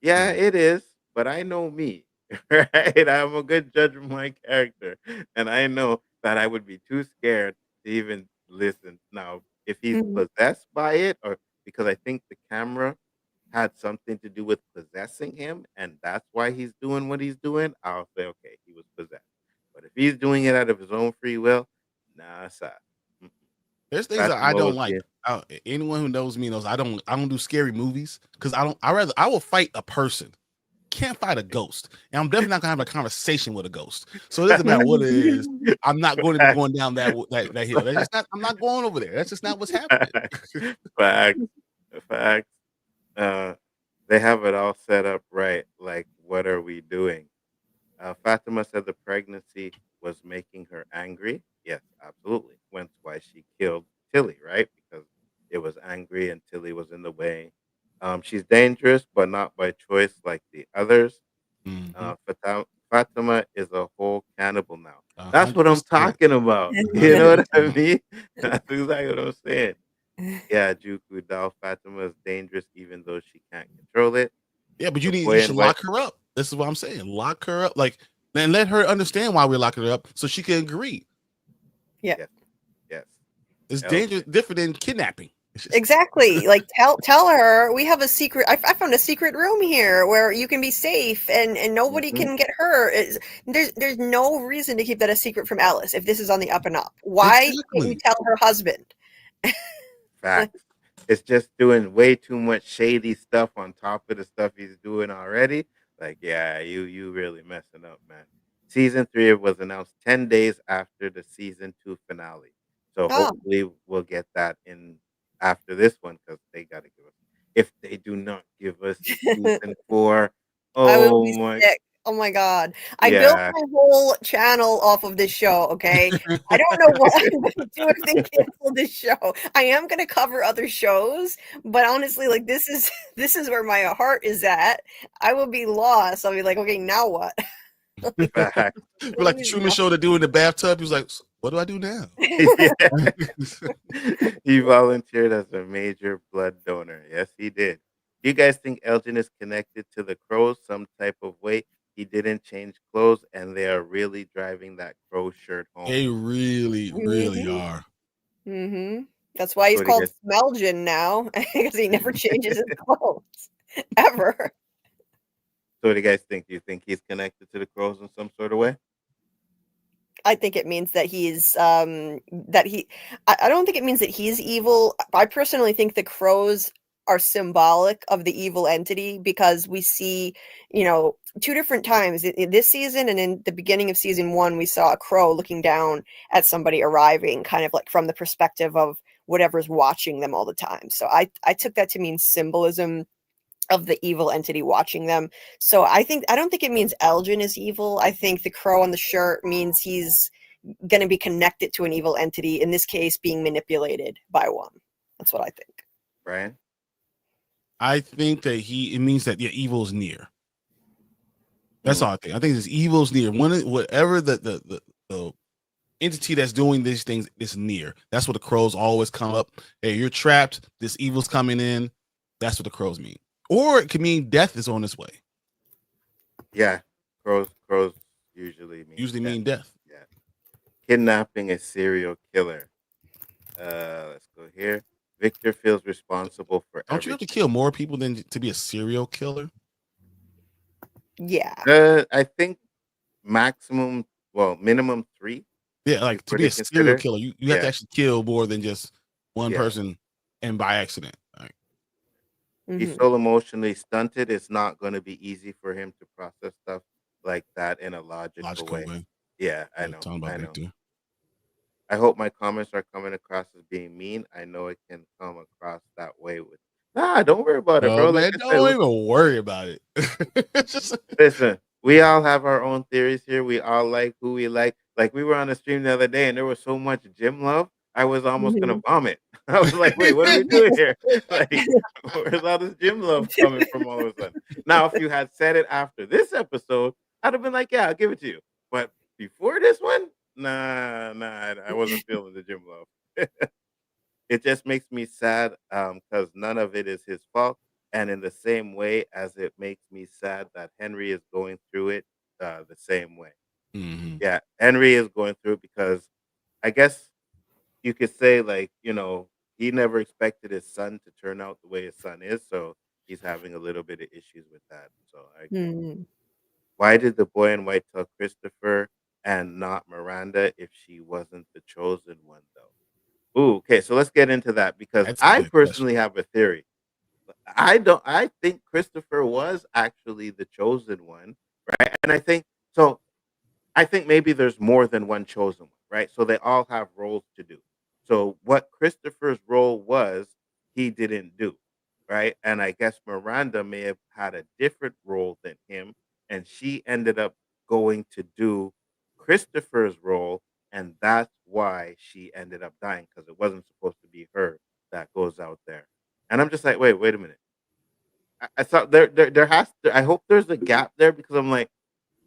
Yeah, it is, but I know me, right? I'm a good judge of my character, and I know that I would be too scared to even listen. Now, if he's possessed by it, or because I think the camera had something to do with possessing him, and that's why he's doing what he's doing, I'll say, okay, he was possessed. But if he's doing it out of his own free will, nah, sir. Mm-mm. There's things that I Fatima don't was like. being Anyone who knows me knows I don't do scary movies because I will fight a person. Can't fight a ghost. And I'm definitely not gonna have a conversation with a ghost. So it doesn't matter what it is. I'm not going to be going down that hill. That's just not. I'm not going over there. That's just not what's happening. facts. Facts. They have it all set up right. Like, what are we doing? Fatima said the pregnancy was making her angry. Yes, absolutely. Went why she killed Tilly, right? Because it was angry and Tilly was in the way. She's dangerous, but not by choice like the others. Mhm. Fatima is a whole cannibal now. That's what I'm 100%. talking about. You know what I mean? That's exactly what I'm saying. Yeah, Juku Dal Fatima is dangerous even though she can't control it. Yeah, but The you boy should in white. lock her up. This is what I'm saying. Lock her up, like, and let her understand why we're locking her up, so she can agree. Yeah. Yes. It's Elgin. dangerous, different than kidnapping. It's just- Exactly. Like tell her we have a secret. I found a secret room here where you can be safe and nobody Mhm. can get hurt. There's no reason to keep that a secret from Alice if this is on the up and up. Why can't you Exactly. tell her husband? Facts. It's just doing way too much shady stuff on top of the stuff he's doing already. Like, yeah, you really messing up, man. Season 3 was announced 10 days after the season 2 finale. So Oh. hopefully we'll get that in after this one because they gotta give us. If they do not give us season 4, I will oh be my sick. Oh my god. I built my whole channel off of this show, okay? I don't know what I'm gonna do if they cancel this show. I am gonna cover other shows, but honestly, like this is where my heart is at. I will be lost. I'll be like, okay, now what? Facts. We're like the Truman Show to do in the bathtub. He was like, what do I do now? He volunteered as a major blood donor. Yes, he did. Do you guys think Elgin is connected to the crows some type of way? He didn't change clothes, and they are really driving that crow shirt home. They really, really are. Mm-hmm. That's why he's What do you called Smelgin now, because he never changes his clothes. Ever. So what do you guys think? Do you think he's connected to the crows in some sort of way? I think it means that he's I don't think it means that he's evil. I personally think the crows are symbolic of the evil entity because we see, two different times in this season and in the beginning of season 1, we saw a crow looking down at somebody arriving, kind of like from the perspective of whatever's watching them all the time. So I took that to mean symbolism of the evil entity watching them. So I don't think it means Elgin is evil. I think the crow on the shirt means he's going to be connected to an evil entity, in this case being manipulated by one. That's what I think. Brian? I think that it means that evil's near. That's all I think. I think this evil's near. Whatever the entity that's doing these things is near. That's what the crows always come up. Hey, you're trapped. This evil's coming in. That's what the crows mean. Or it could mean death is on its way. Yeah, crows usually Mean death. Yeah, kidnapping a serial killer. Let's go here. Victor feels responsible for Don't you have to everything. kill more people than to be a serial killer? Yeah. I think minimum 3. Yeah, like to What be do a you serial consider? killer, you have to Yeah. actually kill more than just one Yeah. person and by accident. Like, He's so emotionally stunted, it's not going to be easy for him to process stuff like that in a logical way. way. Yeah, I Yeah, know. talking about I know. Victor. I hope my comments are coming across as being mean. I know it can come across that way with. Nah, don't worry about it, Oh bro. Like man, I don't said, even worry about it. It's just listen, we all have our own theories here. We all like who we like. Like we were on the stream the other day, and there was so much gym love. I was almost gonna vomit. I was like, "Wait, what are we doing here? Like, where's all this gym love coming from all of a sudden?" Now, if you had said it after this episode, I'd have been like, "Yeah, I'll give it to you." But before this one, nah, I wasn't feeling the gym love. It just makes me sad because none of it is his fault. And in the same way as it makes me sad that Henry is going through it the same way. Mhm. Yeah, Henry is going through it because I guess you could say, like, he never expected his son to turn out the way his son is. So he's having a little bit of issues with that. So I agree. Mhm. Why did the boy in white tell Christopher and not Miranda if she wasn't the chosen one, though? Ooh, okay, so let's get into that because That's a I good question. personally have a theory. I think Christopher was actually the chosen one, right? And I think so. I think maybe there's more than one chosen one, right? So they all have roles to do. So what Christopher's role was, he didn't do, right? And I guess Miranda may have had a different role than him, and she ended up going to do Christopher's role, and that's why she ended up dying because it wasn't supposed to be her that goes out there. And I'm just like, wait a minute. I thought there has to. I hope there's a gap there because I'm like,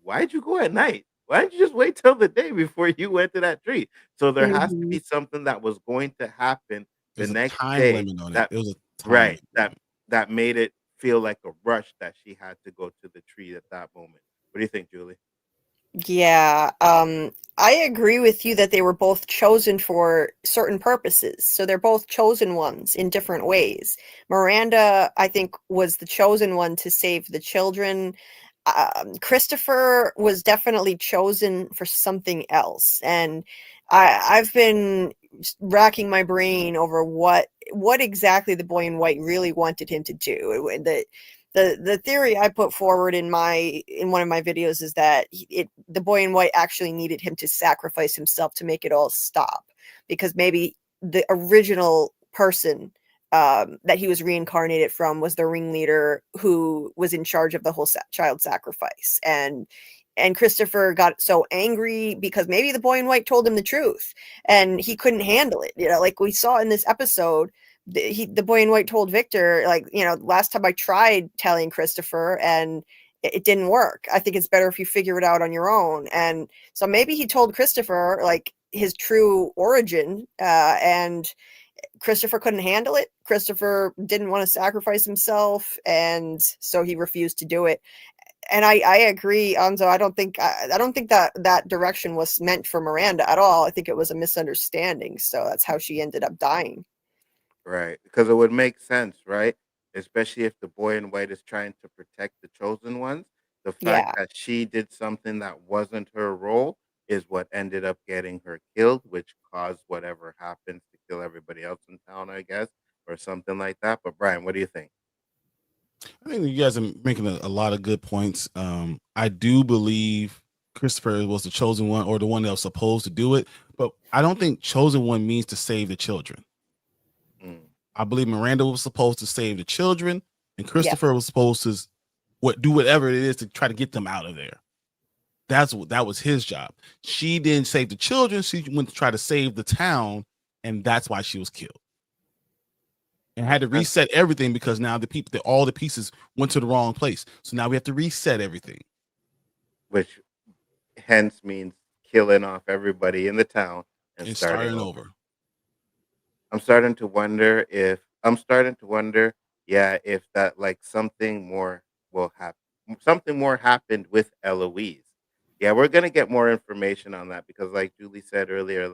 why'd you go at night? Why didn't you just wait till the day before you went to that tree? So there has to Mhm. be something that was going to happen the There's a next time day limit on it. that It was a time right limit. that made it feel like a rush that she had to go to the tree at that moment. What do you think, Julie? Yeah, I agree with you that they were both chosen for certain purposes. So they're both chosen ones in different ways. Miranda, I think, was the chosen one to save the children. Christopher was definitely chosen for something else, and I've been racking my brain over what exactly the boy in white really wanted him to do. The theory I put forward in one of my videos is that the boy in white actually needed him to sacrifice himself to make it all stop, because maybe the original person that he was reincarnated from was the ringleader who was in charge of the whole child sacrifice, and Christopher got so angry because maybe the boy in white told him the truth and he couldn't handle it, like we saw in this episode. The boy in white told Victor, like, last time I tried telling Christopher and it didn't work. I think it's better if you figure it out on your own. And so maybe he told Christopher like his true origin, and Christopher couldn't handle it. Christopher didn't want to sacrifice himself, and so he refused to do it. And I agree, Anzo. I don't think that direction was meant for Miranda at all. I think it was a misunderstanding. So that's how she ended up dying. Right, because it would make sense, right? Especially if the boy in white is trying to protect the chosen ones. The fact Yeah. that she did something that wasn't her role is what ended up getting her killed, which caused whatever happens to kill everybody else in town, I guess, or something like that. But Brian, what do you think? I think you guys are making a lot of good points. I do believe Christopher was the chosen one or the one that was supposed to do it, but I don't think chosen one means to save the children. Mm. I believe Miranda was supposed to save the children, and Yeah. Christopher was supposed to do whatever it is to try to get them out of there. That was his job. She didn't save the children. She went to try to save the town, and that's why she was killed. And had to reset everything because now all the pieces went to the wrong place. So now we have to reset everything. Which hence means killing off everybody in the town and And starting starting over. over. I'm starting to wonder yeah, if that like something more will happen. Something more happened with Eloise. Yeah, we're gonna get more information on that because, like Julie said earlier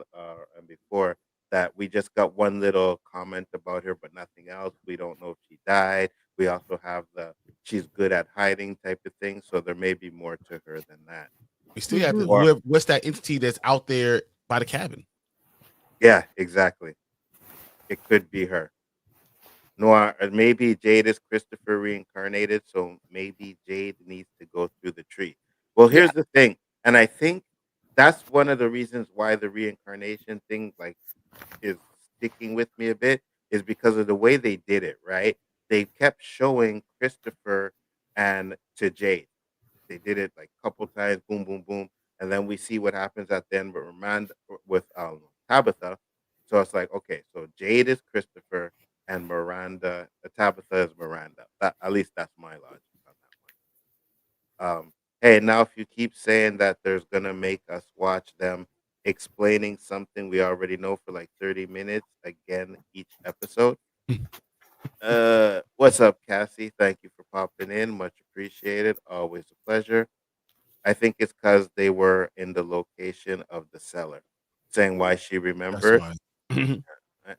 and before, that we just got one little comment about her, but nothing else. We don't know if she died. We also have the she's good at hiding type of thing, so there may be more to her than that. We still have to Or what's that entity that's out there by the cabin? yeah, exactly. It could be her. Noir, or maybe Jade is Christopher reincarnated, so maybe Jade needs to go through the tree. Well, Yeah. here's the thing, and I think that's one of the reasons why the reincarnation thing like is sticking with me a bit is because of the way they did it. Right? They kept showing Christopher and to Jade. They did it like a couple times, boom, boom, boom, and then we see what happens at the end with Tabitha. So it's like, okay, so Jade is Christopher and Tabitha is Miranda. At least that's my logic on that one. Hey, now if you keep saying that there's gonna make us watch them explaining something we already know for like 30 minutes again each episode. What's up, Cassie? Thank you for popping in. Much appreciated. Always a pleasure. I think it's because they were in the location of the cellar, saying why she That's remembered. why.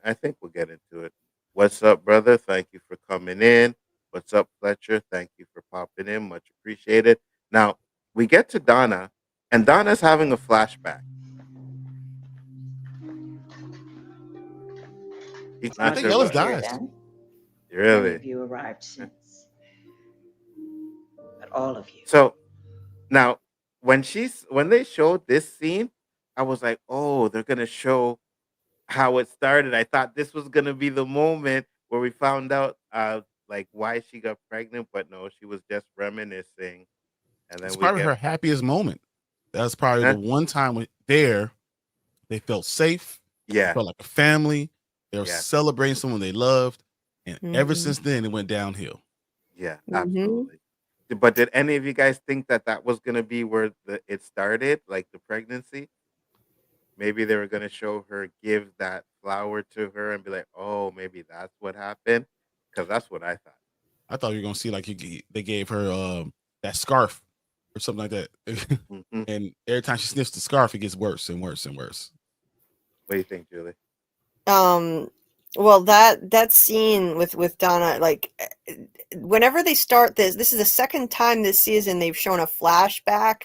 I think we'll get into it. What's up, brother? Thank you for coming in. What's up, Fletcher? Thank you for popping in. Much appreciated. Now, we get to Donna, and Donna's having a flashback. She's I not Glad think sure you're Ellis what. here dies. then. Many Really? of you arrived since, but all of you. So now, when they showed this scene, I was like, oh, they're gonna show how it started. I thought this was gonna be the moment where we found out like why she got pregnant, but no, she was just reminiscing. And It's then we probably get her happiest moment. That's probably the huh? one time there they felt safe. They Yeah, felt like a family. They were yeah, celebrating someone they loved. And ever Mhm. since then, it went downhill. yeah, Mhm. absolutely. But did any of you guys think that that was gonna be where it started, like the pregnancy? Maybe they were gonna show her give that flower to her and be like, "Oh, maybe that's what happened," because that's what I thought. I thought you were gonna see like they gave her that scarf or something like that. Hmm. And every time she sniffs the scarf, it gets worse and worse and worse. What do you think, Julie? Um, well, that scene with Donna, like, whenever they start this is the second time this season they've shown a flashback.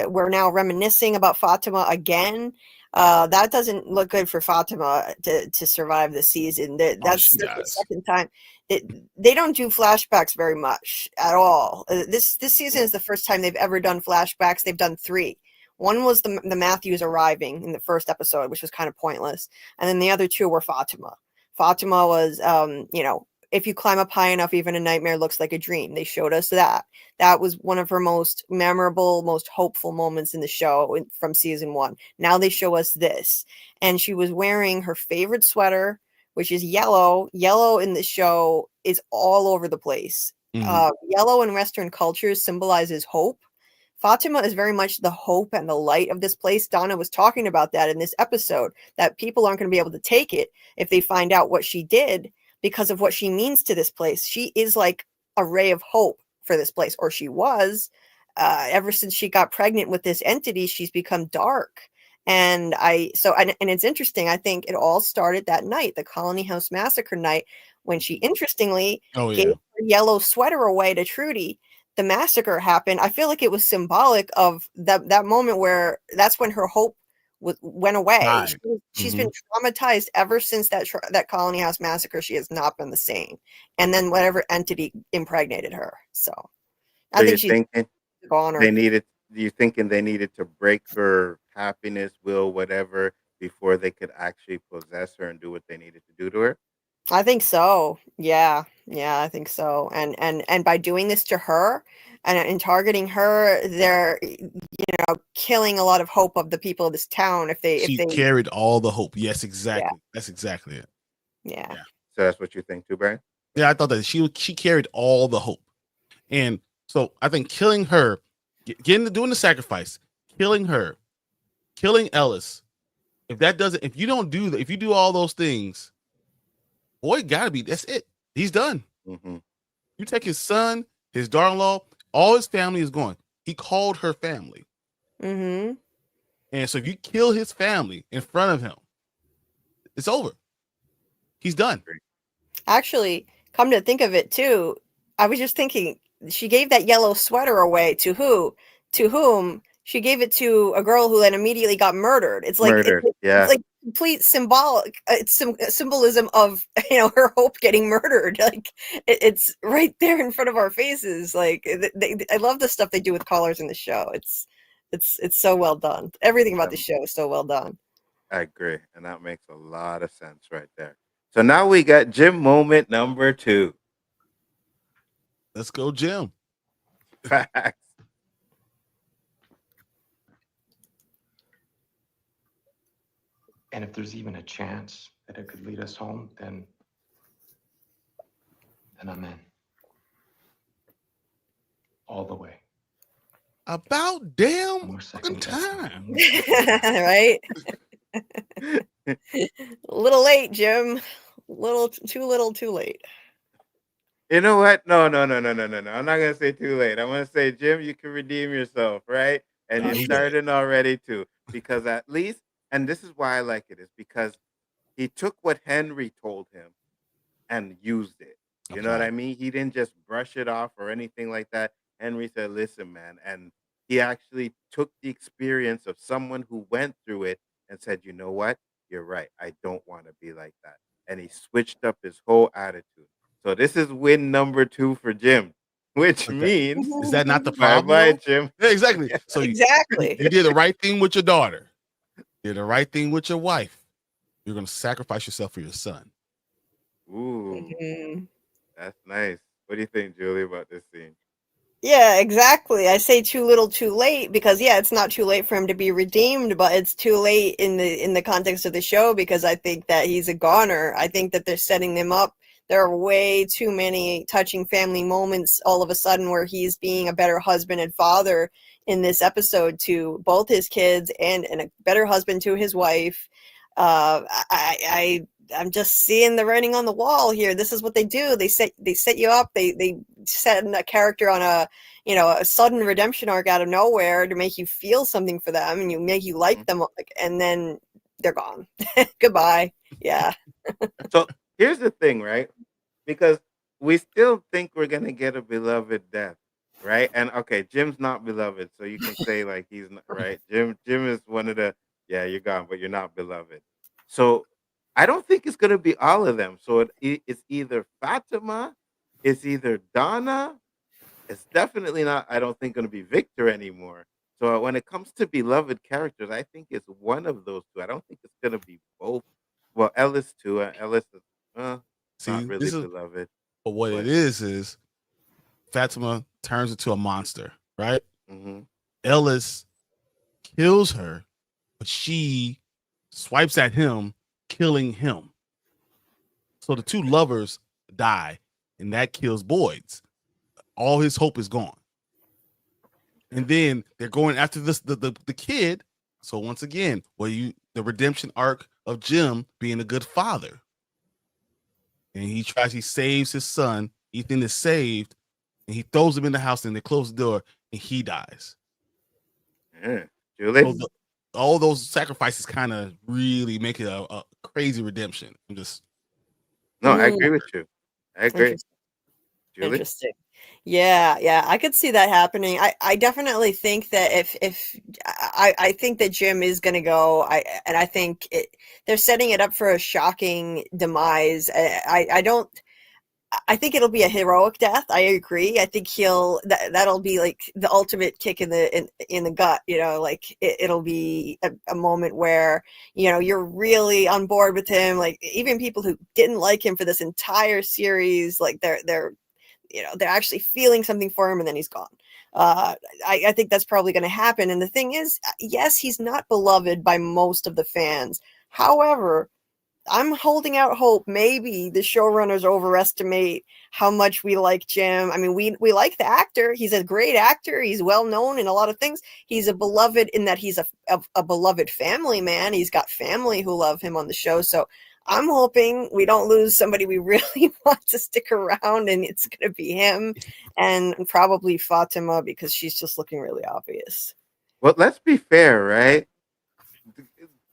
We're now reminiscing about Fatima again. That doesn't look good for Fatima to survive the season. Oh, That's she the dies. second time. They don't do flashbacks very much at all. This season is the first time they've ever done flashbacks. They've done 3. One was the Matthews arriving in the first episode, which was kind of pointless, and then the other 2 were Fatima. Fatima was, if you climb up high enough, even a nightmare looks like a dream. They showed us that. That was one of her most memorable, most hopeful moments in the show from season 1. Now they show us this. And she was wearing her favorite sweater, which is yellow. Yellow in the show is all over the place. Mhm. Yellow in Western cultures symbolizes hope. Fatima is very much the hope and the light of this place. Donna was talking about that in this episode, that people aren't going to be able to take it if they find out what she did because of what she means to this place. She is like a ray of hope for this place, or she was. Ever since she got pregnant with this entity, she's become dark. And it's interesting. I think it all started that night, the Colony House Massacre night, when she interestingly Oh gave yeah. her yellow sweater away to Trudy. The massacre happened. I feel like it was symbolic of that moment where that's when her hope went away. Died. She's been traumatized ever since that Colony House Massacre. She has not been the same. And then whatever entity impregnated her. So So I you're think she's thinking gone. they needed? You thinking they needed to break her happiness, will, whatever, before they could actually possess her and do what they needed to do to her? I think so. Yeah. Yeah, I think so. And by doing this to her and targeting her, they're killing a lot of hope of the people of this town if She they carried all the hope. Yes, yeah, exactly. That's exactly it. yeah. Yeah. So that's what you think too, Brian? Yeah, I thought that she carried all the hope. And so I think killing her, doing the sacrifice, killing her killing Ellis. If you don't do that, if you do all those things, boy, gotta be, that's it. He's done. Mm-hmm. You take his son, his daughter-in-law, all his family is gone. He called her family. Mm-hmm. And so if you kill his family in front of him, it's over. He's done. Actually, come to think of it too, I was just thinking she gave that yellow sweater away to who? To whom? She gave it to a girl who then immediately got murdered. It's like Murdered. it's Yeah. like complete symbolic. It's symbolism of her hope getting murdered. Like it's right there in front of our faces. Like I love the stuff they do with collars in the show. It's so well done. Everything about the show is so well done. I agree, and that makes a lot of sense right there. So now we got Jim moment number 2. Let's go, Jim. Facts. And if there's even a chance that it could lead us home, then I'm in. All the way. About damn More fucking second guessing. time. Right? A little late, Jim. Little too late. You know what? No. I'm not gonna say too late. I'm gonna say, Jim, you can redeem yourself, right? And Nah, you're he starting already too, because at least, and this is why I like it, is because he took what Henry told him and used it. You know what I mean? He didn't just brush it off or anything like that. Henry said, "Listen, man," and he actually took the experience of someone who went through it and said, "You know what? You're right. I don't want to be like that." And he switched up his whole attitude. So this is win number 2 for Jim, which means Is that not the bye problem? bye, though? Jim. Yeah, exactly. So Exactly. you did the right thing with your daughter. You did the right thing with your wife. You're going to sacrifice yourself for your son. Ooh, Mhm. that's nice. What do you think, Julie, about this scene? Yeah, exactly. I say too little, too late because it's not too late for him to be redeemed, but it's too late in the context of the show because I think that he's a goner. I think that they're setting him up. There are way too many touching family moments all of a sudden where he's being a better husband and father in this episode to both his kids and a better husband to his wife. I'm just seeing the writing on the wall here. This is what they do. They set you up. They set a character on a sudden redemption arc out of nowhere to make you feel something for them and make you like them, and then they're gone. Goodbye. Yeah. So here's the thing, right? Because we still think we're gonna get a beloved death, right? And okay, Jim's not beloved, so you can say like he's not right. Jim is one of the you're gone, but you're not beloved. So I don't think it's gonna be all of them. So it's either Fatima, it's either Donna. It's definitely not. I don't think gonna be Victor anymore. So when it comes to beloved characters, I think it's one of those two. I don't think it's gonna be both. Well, Ellis too. Ellis is See, not really this is, beloved. but what it is Fatima turns into a monster, right? Mm-hmm. Ellis kills her, but she swipes at him, killing him. So the two lovers die, and that kills Boyd's. All his hope is gone. And then they're going after the kid. So once again, the redemption arc of Jim being a good father. And he saves his son. Ethan is saved, and he throws him in the house, and they close the door, and he dies. Yeah. Julie? So all those sacrifices kind of really make it a crazy redemption. I agree with you. I agree. Julie? Interesting. Yeah, I could see that happening. I definitely think that if I think that Jim is going to go, I think they're setting it up for a shocking demise. I think it'll be a heroic death. I agree. I think that'll be like the ultimate kick in the gut. Like it'll be a moment where you're really on board with him. Like even people who didn't like him for this entire series, like they're actually feeling something for him, and then he's gone. I think that's probably going to happen. And the thing is, yes, he's not beloved by most of the fans. However, I'm holding out hope. Maybe the showrunners overestimate how much we like Jim. I mean, we like the actor. He's a great actor. He's well known in a lot of things. He's a beloved in that he's a beloved family man. He's got family who love him on the show. So I'm hoping we don't lose somebody we really want to stick around, and it's going to be him and probably Fatima, because she's just looking really obvious. Well, let's be fair, right?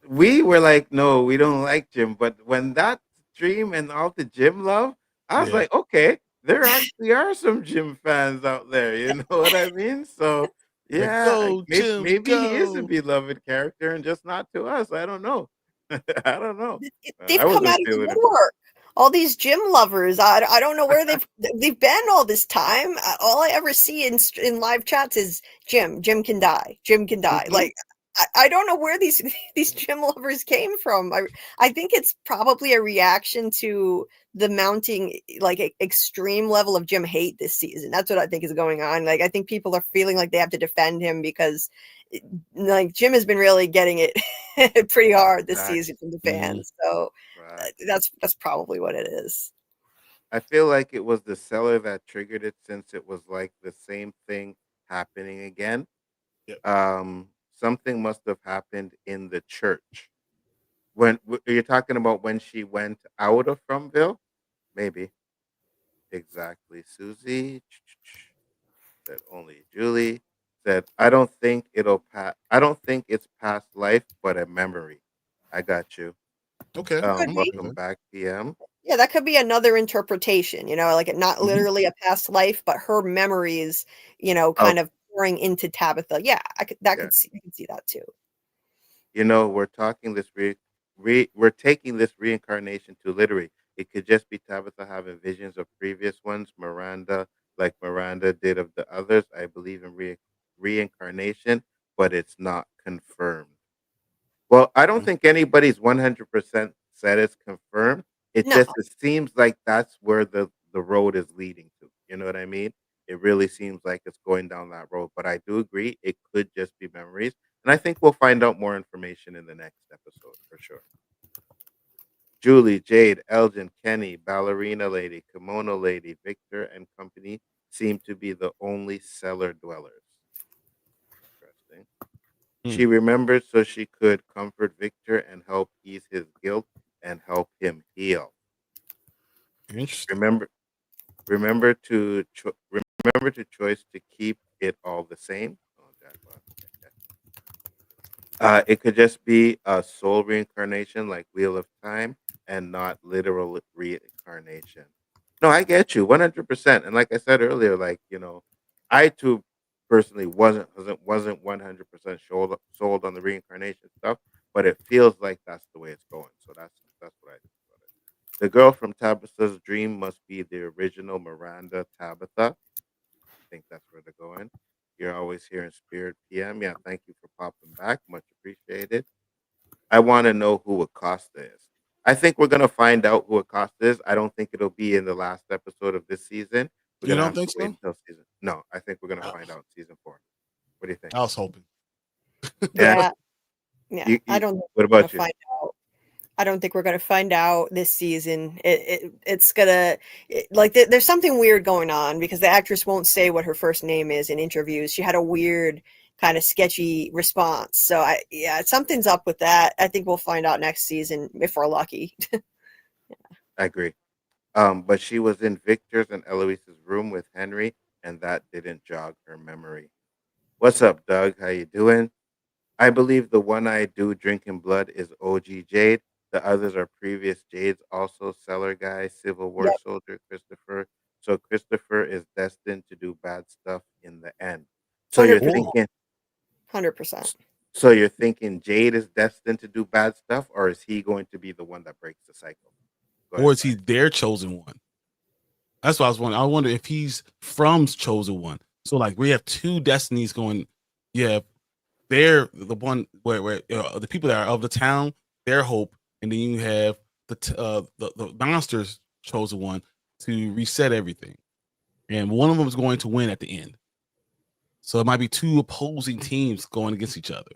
We were like, no, we don't like Jim. But when that stream and all the Jim love, I was Yeah. like, okay, there actually are some Jim fans out there. You know what I mean? So yeah, go, maybe, Jim, maybe he is a go. beloved character and just not to us. I don't know. I don't know. They've I come wasn't out of the feeling it. woodwork. All these Jim lovers. I don't know where they've been all this time. All I ever see in live chats is Jim. Jim can die. Jim can die. Mhm. Like I don't know where these Jim lovers came from. I think it's probably a reaction to the mounting like extreme level of Jim hate this season. That's what I think is going on. Like I think people are feeling like they have to defend him because like Jim has been really getting it pretty hard this season from the fans. So Right. that's probably what it is. I feel like it was the seller that triggered it, since it was like the same thing happening again. Yep. Something must have happened in the church. When you're talking about when she went out of Fromville, maybe. Exactly. Susie said only Julie said, I don't think it'll pass. I don't think it's past life, but a memory. I got you. Okay. Could be. Welcome back, PM. Yeah, that could be another interpretation, like it not Mhm. literally a past life, but her memories, Oh, kind of pouring into Tabitha. Yeah, I could yeah. I could see that too. We're talking this we're taking this reincarnation too literally. It could just be Tabitha having visions of previous ones, like Miranda did of the others. I believe in reincarnation, but it's not confirmed. Well, I don't think anybody's 100% said it's confirmed. It No. seems like that's where the road is leading to. You know what I mean? It really seems like it's going down that road. But I do agree, it could just be memories. And I think we'll find out more information in the next episode for sure. Julie, Jade, Elgin, Kenny, Ballerina Lady, Kimono Lady, Victor, and company seem to be the only cellar dwellers. Interesting. She remembered so she could comfort Victor and help ease his guilt and help him heal. Interesting. Remember to choice to keep it all the same. Oh, jackpot. It could just be a soul reincarnation like Wheel of Time and not literal reincarnation. No, I get you 100%. And like I said earlier, I too personally wasn't 100% sold on the reincarnation stuff, but it feels like that's the way it's going. So that's what I think about it. The girl from Tabitha's dream must be the original Miranda Tabitha. I think that's where they're going. You're always here in spirit, PM. Yeah, thank you for popping back. Much appreciated. I want to know who Acosta is. I think we're gonna find out who Acosta is. I don't think it'll be in the last episode of this season. We're You gonna don't have to think wait so? until season. No, I think we're gonna find out in season 4. What do you think? I was hoping. Yeah. Yeah. I don't think What we're about gonna you? find out. I don't think we're going to find out this season. It's gonna there's something weird going on because the actress won't say what her first name is in interviews. She had a weird kind of sketchy response. So something's up with that. I think we'll find out next season if we're lucky. I agree. But she was in Victor's and Eloise's room with Henry, and that didn't jog her memory. What's up, Doug? How you doing? I believe the one I do drinking blood is OG Jade. The others are previous Jades, also Cellar Guy, Civil War Yep. Soldier, Christopher. So Christopher is destined to do bad stuff in the end. So you're 100%. thinking 100%. so you're thinking Jade is destined to do bad stuff, or is he going to be the one that breaks the cycle? Go Or ahead, is he their chosen one? That's what I was wondering. I wonder if he's From's chosen one. So like we have two destinies going. Yeah, they're the one where the people that are of the town, their hope, and then you have the monsters chosen one to reset everything, and one of them is going to win at the end. So it might be two opposing teams going against each other.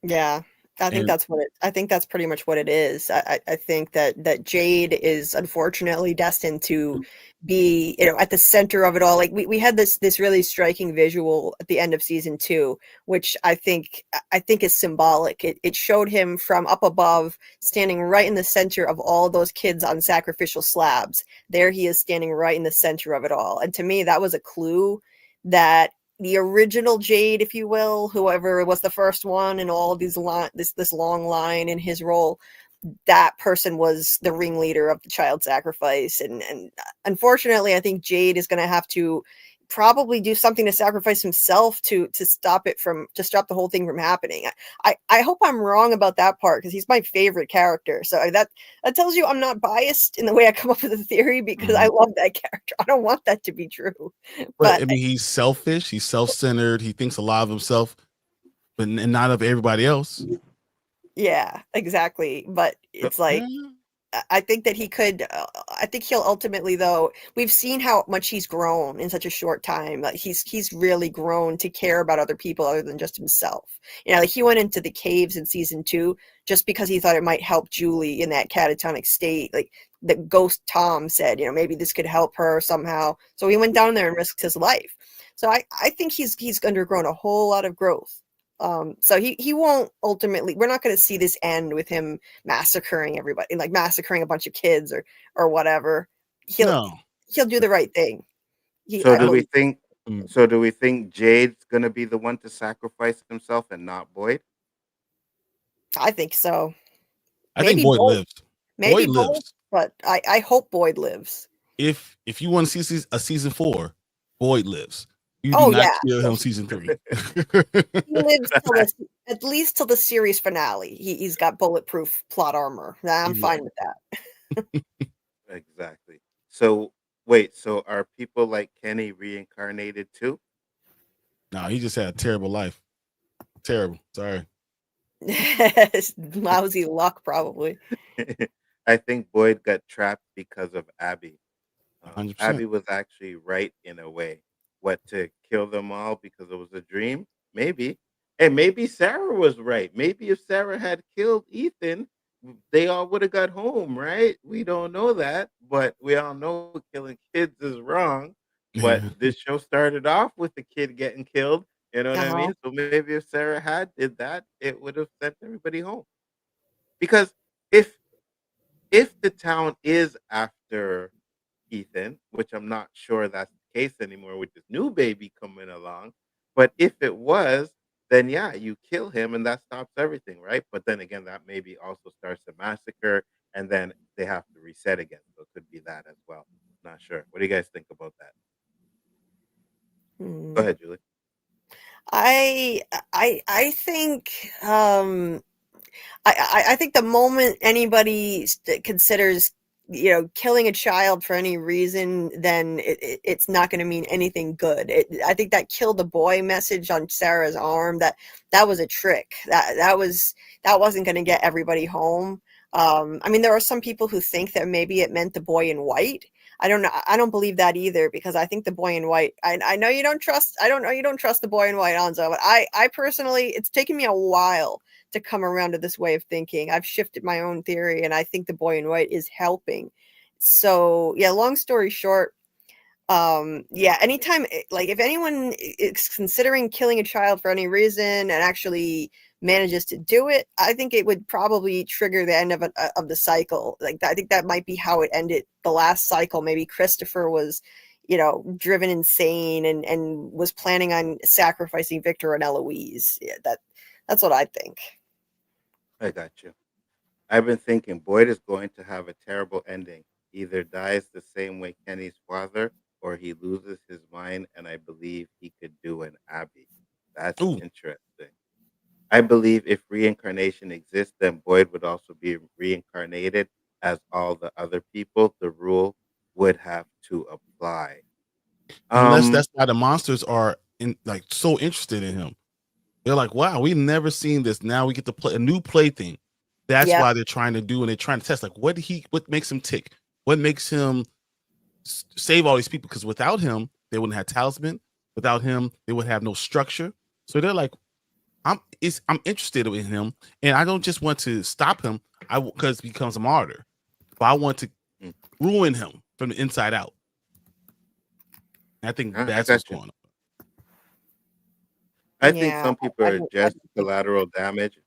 Yeah. I think And that's what it. I think that's pretty much what it is. I think that Jade is unfortunately destined to be, at the center of it all. Like we had this really striking visual at the end of season 2, which I think is symbolic. It showed him from up above, standing right in the center of all those kids on sacrificial slabs. There he is standing right in the center of it all. And to me, that was a clue that the original Jade, if you will, whoever was the first one, and all of these this long line in his role, that person was the ringleader of the child sacrifice. And unfortunately, I think Jade is going to have to probably do something to sacrifice himself to stop the whole thing from happening. I hope I'm wrong about that part, because he's my favorite character. So that tells you I'm not biased in the way I come up with the theory, because I love that character. I don't want that to be true. but I mean, he's selfish, he's self-centered, he thinks a lot of himself, but and not of everybody else. Yeah, exactly. But it's like, I think that he could. I think he'll ultimately, though. We've seen how much he's grown in such a short time. Like he's really grown to care about other people other than just himself. Like he went into the caves in season 2 just because he thought it might help Julie in that catatonic state. Like the ghost Tom said, maybe this could help her somehow. So he went down there and risked his life. So I think he's undergone a whole lot of growth. So he won't ultimately, we're not going to see this end with him massacring everybody, like massacring a bunch of kids or whatever. He'll do the right thing. So do we think Jade's going to be the one to sacrifice himself and not Boyd? I think so. I think Boyd lives. Maybe Boyd Boyd, lives. but I hope Boyd lives. If you want to see a season 4, Boyd lives. You do not kill him season 3. He lives at least till the series finale. He's got bulletproof plot armor. I'm fine with that. Exactly. So wait, so are people like Kenny reincarnated too? No, he just had a terrible life. Terrible. Sorry. Lousy luck, probably. I think Boyd got trapped because of Abby. 100%. Abby was actually right in a way. What, to kill them all because it was a dream? Maybe. And maybe Sarah was right. Maybe if Sarah had killed Ethan, they all would have got home, right? We don't know that, but we all know killing kids is wrong. But this show started off with the kid getting killed. You know what I mean? So maybe if Sarah had did that, it would have sent everybody home. Because if the town is after Ethan, which I'm not sure that's the case anymore with this new baby coming along, but if it was, then yeah, you kill him and that stops everything, right? But then again, that maybe also starts a massacre and then they have to reset again. So it could be that as well. Not sure. What do you guys think about that? Go ahead, Julie. I think I think the moment anybody considers killing a child for any reason, then it's not going to mean anything good. I think that kill the boy message on Sarah's arm, that was a trick. That wasn't going to get everybody home. I mean, there are some people who think that maybe it meant the boy in white. I don't know. I don't believe that either, because I think the boy in white, I know you don't trust, I don't know you don't trust the boy in white, Nzo, but I personally, it's taken me a while to come around to this way of thinking. I've shifted my own theory, and I think the boy in white is helping. So yeah, long story short, anytime, like if anyone is considering killing a child for any reason and actually manages to do it, I think it would probably trigger the end of the cycle. Like I think that might be how it ended the last cycle. Maybe Christopher was, driven insane and was planning on sacrificing Victor and Eloise. Yeah, that's what I think. I got you. I've been thinking Boyd is going to have a terrible ending. Either dies the same way Kenny's father, or he loses his mind, and I believe he could do an Abby. That's interesting. I believe if reincarnation exists, then Boyd would also be reincarnated as all the other people. The rule would have to apply. Unless that's why the monsters are so interested in him. They're like, wow, we've never seen this. Now we get to play a new plaything. That's why they're trying to do, and they're trying to test what makes him tick, what makes him save all these people. Because without him, they wouldn't have talisman. Without him, they would have no structure. So they're like, I'm interested in him, and I don't just want to stop him. Because he becomes a martyr, but I want to Mm. ruin him from the inside out. And I think I that's what's got you. going on. I think Yeah, some people are just collateral damage.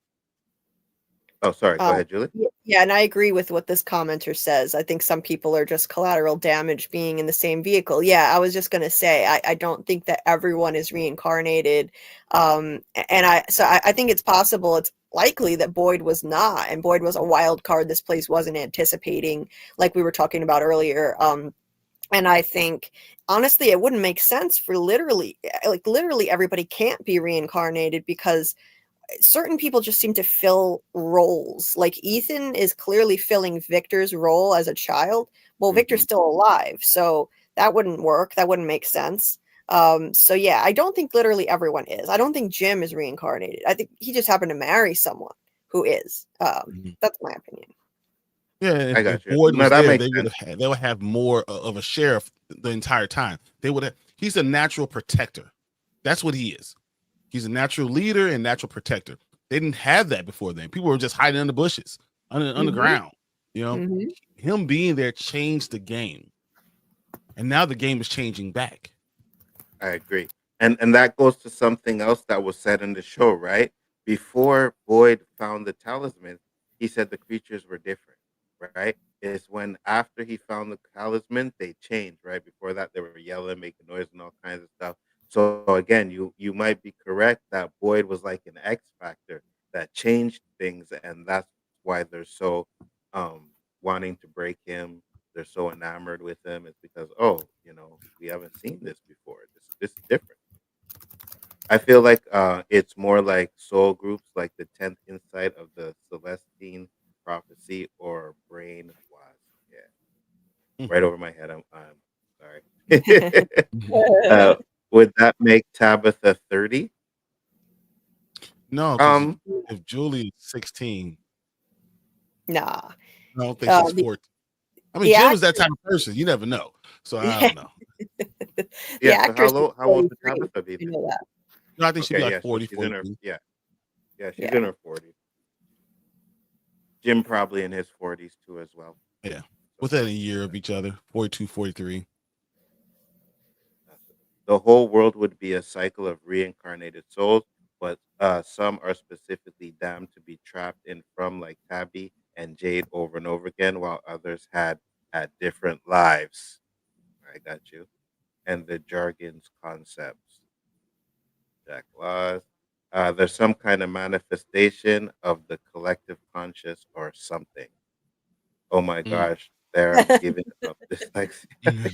Oh, sorry. Go ahead, Julie. Yeah, and I agree with what this commenter says. I think some people are just collateral damage being in the same vehicle. Yeah, I was just gonna say I don't think that everyone is reincarnated. I think it's possible, it's likely that Boyd was not, and Boyd was a wild card this place wasn't anticipating, like we were talking about earlier. And I think honestly it wouldn't make sense for literally everybody can't be reincarnated because certain people just seem to fill roles. Like Ethan is clearly filling Victor's role as a child. Well, Victor's Mhm. still alive, so that wouldn't work. That wouldn't make sense. So yeah, I don't think literally everyone is. I don't think Jim is reincarnated. I think he just happened to marry someone who is. Mhm. That's my opinion. Yeah, I if got you. Boyd No, was that there, makes sense. they would have more of a sheriff the entire time. They would have. He's a natural protector. That's what he is. He's a natural leader and natural protector. They didn't have that before then. People were just hiding in the bushes, underground. You know, him being there changed the game, and now the game is changing back. I agree. And that goes to something else that was said in the show, right? Before Boyd found the talisman, he said the creatures were different, right? It's when after he found the talisman, they changed, right? Before that, they were yelling, making noise, and all kinds of stuff. So again, you might be correct that Boyd was like an X factor that changed things, and that's why they're so um wanting to break him. They're so enamored with him. It's because, oh, we haven't seen this before. This is different. I feel like it's more like soul groups, like the 10th insight of the Celestine prophecy or brain was. Yeah, right over my head. I'm sorry. uh, would that make Tabitha 30? No, because if Julie is 16, Nah. I don't think she's 14. I mean, the Jim act- is that type of person. You never know. So I don't know. the Yeah. So actress is how old would 43. Tabitha be You then? know that. No, I think she'd be Okay. like Yeah. So 40, she's in her. 42. Yeah. Yeah. She's Yeah. in her 40s. Jim probably in his 40s too as well. Yeah. Within a year of each other, 42, 43. The whole world would be a cycle of reincarnated souls, but some are specifically damned to be trapped in from like Tabby and Jade over and over again, while others had different lives. I got you. And the jargon's concepts. Jack Laws. There's some kind of manifestation of the collective conscious or something. Oh my gosh, there I'm giving up dyslexia.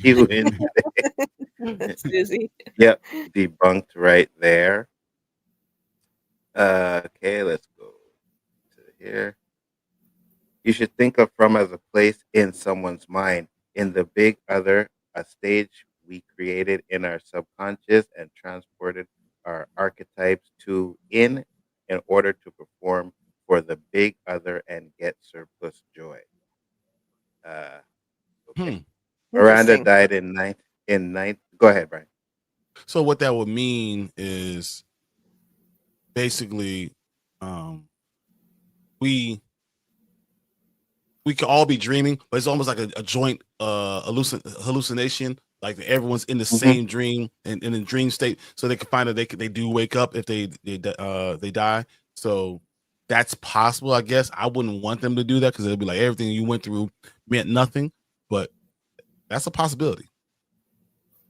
You in today? Susie. Yep, debunked right there. Okay, let's go to here. You should think of from as a place in someone's mind, in the big other, a stage we created in our subconscious and transported our archetypes to in order to perform for the big other and get surplus joy. Uh, okay. Miranda Interesting. died in ninth. Go ahead, Brian. So what that would mean is basically we could all be dreaming, but it's almost like a joint hallucination. Like everyone's in the same dream and in a dream state, so they can find out they do wake up if they die. So that's possible, I guess. I wouldn't want them to do that because it'd be like everything you went through meant nothing, but that's a possibility.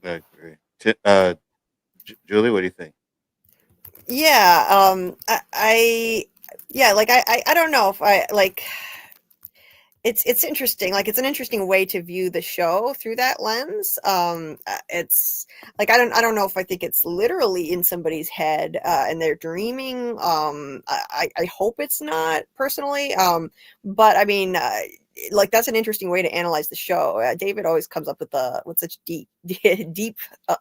I agree. Julie, what do you think? Yeah. I don't know if I like. It's interesting. Like it's an interesting way to view the show through that lens. It's like I don't know if I think it's literally in somebody's head and they're dreaming. I hope it's not personally. But I mean, like that's an interesting way to analyze the show. David always comes up with such deep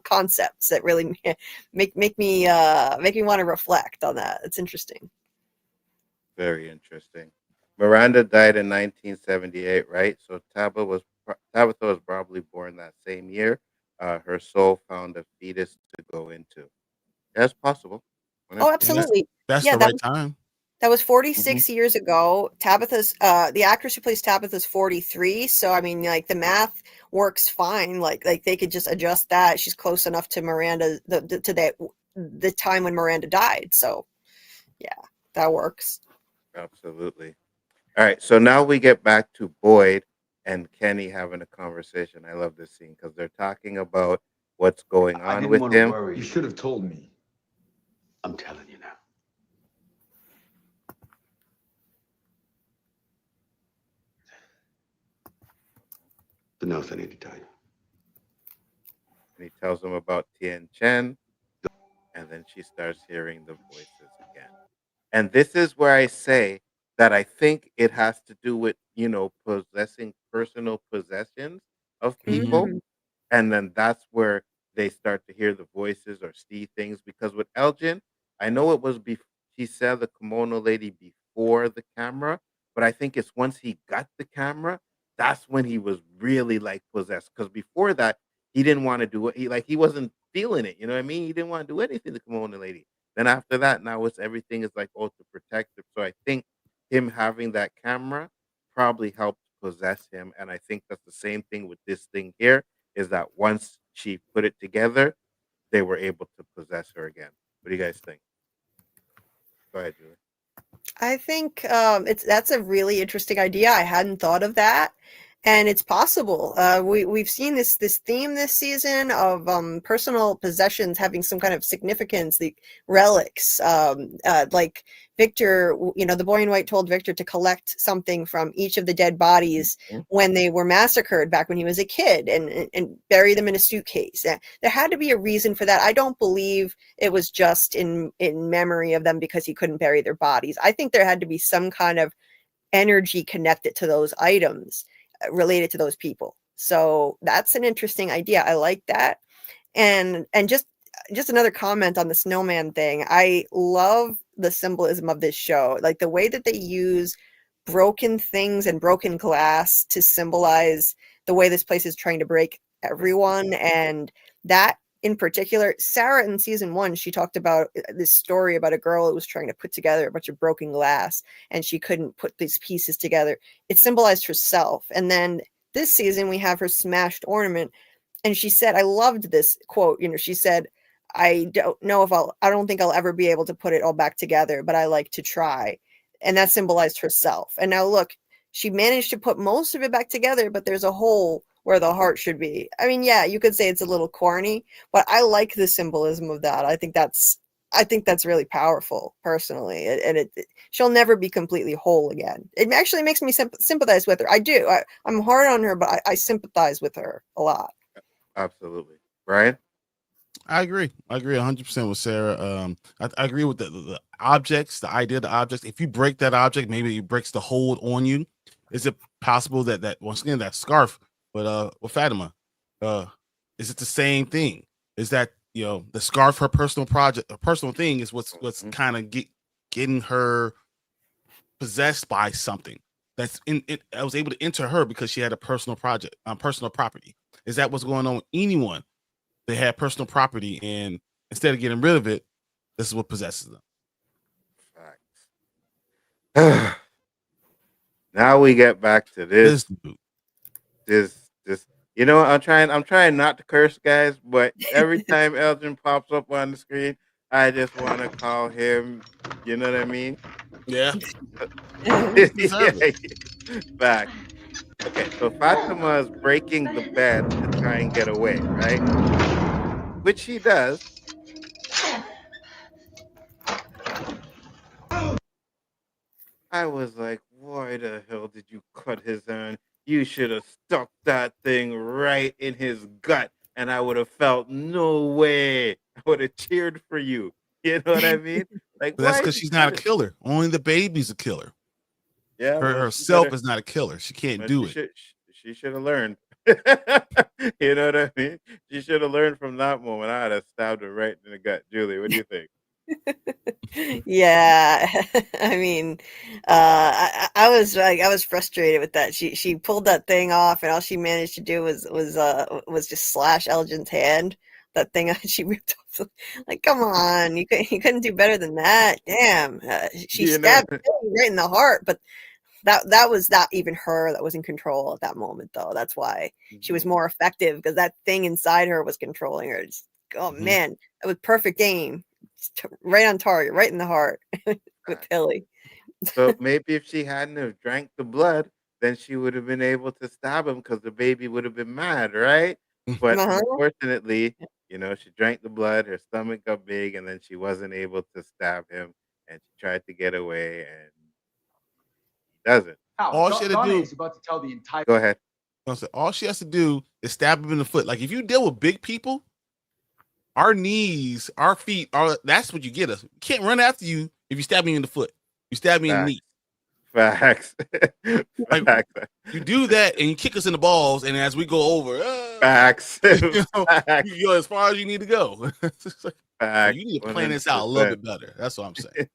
concepts that really make me want to reflect on that. It's interesting. Very interesting. Miranda died in 1978, right? So Tabitha was probably born that same year. Her soul found a fetus to go into. That's possible. Oh, absolutely. That's Yeah, the right time. that was Mhm. 46 years ago. Tabitha's the actress who plays Tabitha's 43. So I mean, like the math works fine. Like they could just adjust that. She's close enough to Miranda to the time when Miranda died. So yeah, that works. Absolutely. All right. So now we get back to Boyd and Kenny having a conversation. I love this scene because they're talking about what's going I on didn't with want to him. worry. You should have told me. I'm telling you now. Nothing else I need to tell you. And he tells him about Tien Chen. And then she starts hearing the voices again. And this is where I say that I think it has to do with, possessing personal possessions of people. Mhm. And then that's where they start to hear the voices or see things. Because with Elgin, I know it was he said the kimono lady before the camera, but I think it's once he got the camera, that's when he was really like possessed. Because before that, he didn't want to do it. He wasn't feeling it. You know what I mean? He didn't want to do anything to the kimono lady. Then after that, now it's everything is like to protect him. So I think him having that camera probably helped possess him. And I think that's the same thing with this thing here is that once she put it together, they were able to possess her again. What do you guys think? Go ahead, Julie. I think that's a really interesting idea. I hadn't thought of that, and it's possible. We've seen this theme this season of personal possessions having some kind of significance, the relics. Like Victor, the boy in white told Victor to collect something from each of the dead bodies when they were massacred back when he was a kid, and bury them in a suitcase. There had to be a reason for that. I don't believe it was just in memory of them because he couldn't bury their bodies. I think there had to be some kind of energy connected to those items related to those people. So that's an interesting idea. I like that. And just another comment on the snowman thing. I love the symbolism of this show, like the way that they use broken things and broken glass to symbolize the way this place is trying to break everyone. And that in particular, Sarah in season 1, she talked about this story about a girl who was trying to put together a bunch of broken glass and she couldn't put these pieces together. It symbolized herself. And then this season we have her smashed ornament. And she said, I loved this quote, she said, I don't think I'll ever be able to put it all back together, but I like to try. And that symbolized herself. And now look, she managed to put most of it back together, but there's a hole where the heart should be. I mean, yeah, you could say it's a little corny, but I like the symbolism of that. I think that's really powerful personally. And she'll never be completely whole again. It actually makes me sympathize with her. I do. I'm hard on her, but I sympathize with her a lot. Absolutely. Brian? I agree 100% with Sarah. I agree with the objects, the idea of the objects. If you break that object, maybe it breaks the hold on you. Is it possible that once again, that scarf with Fatima, is it the same thing? Is that, the scarf, her personal project, her personal thing is what's kind of getting her possessed by something that's in it. I was able to enter her because she had a personal project, personal property. Is that what's going on with anyone? They had personal property, and instead of getting rid of it, this is what possesses them. Facts. Now we get back to this. I'm trying not to curse, guys, but every time Elgin pops up on the screen, I just want to call him. You know what I mean? Yeah. Back. Okay, so Fatima is breaking the bed to try and get away, right? Which she does. I was like, why the hell did you cut his hand? You should have stuck that thing right in his gut, and I would have felt no way. I would have cheered for you. You know what I mean? Like, but that's because she's not a killer. Only the baby's a killer. Yeah, herself is not a killer. She can't do it. She should have learned. You know what I mean? She should have learned from that moment. I'd have stabbed her right in the gut. Julie, what do you think? Yeah, I mean, I was frustrated with that. She pulled that thing off, and all she managed to do was just slash Elgin's hand. that thing she ripped off. Like, come on, you couldn't do better than that. Damn, she You know, stabbed Billy right in the heart, but that was not even her that was in control at that moment, though. That's why she was more effective, because that thing inside her was controlling her. Oh man, that was perfect aim, right on target, right in the heart with Billy. So maybe if she hadn't have drank the blood, then she would have been able to stab him because the baby would have been mad, right? But Uh-huh. unfortunately, she drank the blood, her stomach got big, and then she wasn't able to stab him, and she tried to get away, and he doesn't. All she had to Donna do, is about to tell the entire. Go ahead. all she has to do is stab him in the foot. Like if you deal with big people, our knees, our feet that's what you get us. We can't run after you if you stab me in the foot. You stab me in the knee. Facts. Like Facts. you do that and you kick us in the balls, and as we go over, Facts. Facts. you go as far as you need to go. So Facts. you need to plan this out a little 100%. bit better. That's what I'm saying.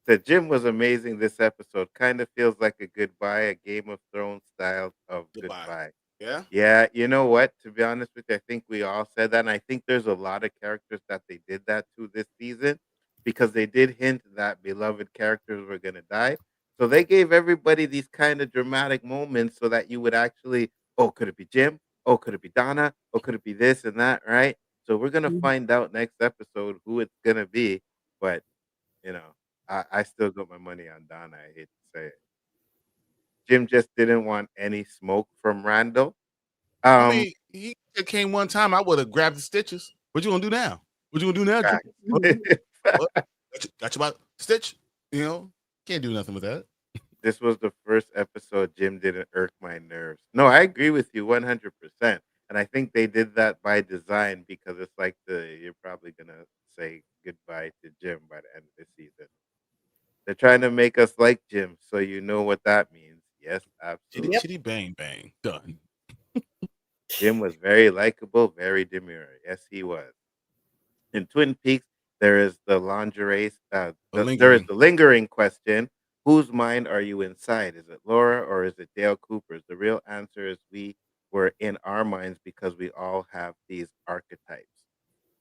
The gym was amazing this episode. Kind of feels like a goodbye, a Game of Thrones style of goodbye. Yeah. Yeah, you know what? To be honest with you, I think we all said that. And I think there's a lot of characters that they did that to this season because they did hint that beloved characters were going to die. So they gave everybody these kind of dramatic moments so that you would actually, oh, could it be Jim? Oh, could it be Donna? Oh, could it be this and that? Right. So we're going to find out next episode who it's going to be. But, I still got my money on Donna. I hate to say it. Jim just didn't want any smoke from Randall. I mean, he came one time. I would have grabbed the stitches. What you gonna do now? What you gonna do now? Jim? What? Got you about stitch? Can't do nothing with that. This was the first episode Jim didn't irk my nerves. No, I agree with you 100%. And I think they did that by design because it's like you're probably gonna say goodbye to Jim by the end of the season. They're trying to make us like Jim, so you know what that means. Yes, absolutely. Chitty chitty bang bang. Done. Jim was very likable, very demure. Yes, he was. In Twin Peaks, there is the lingerie. There is the lingering question: whose mind are you inside? Is it Laura or is it Dale Cooper's? The real answer is we were in our minds because we all have these archetypes.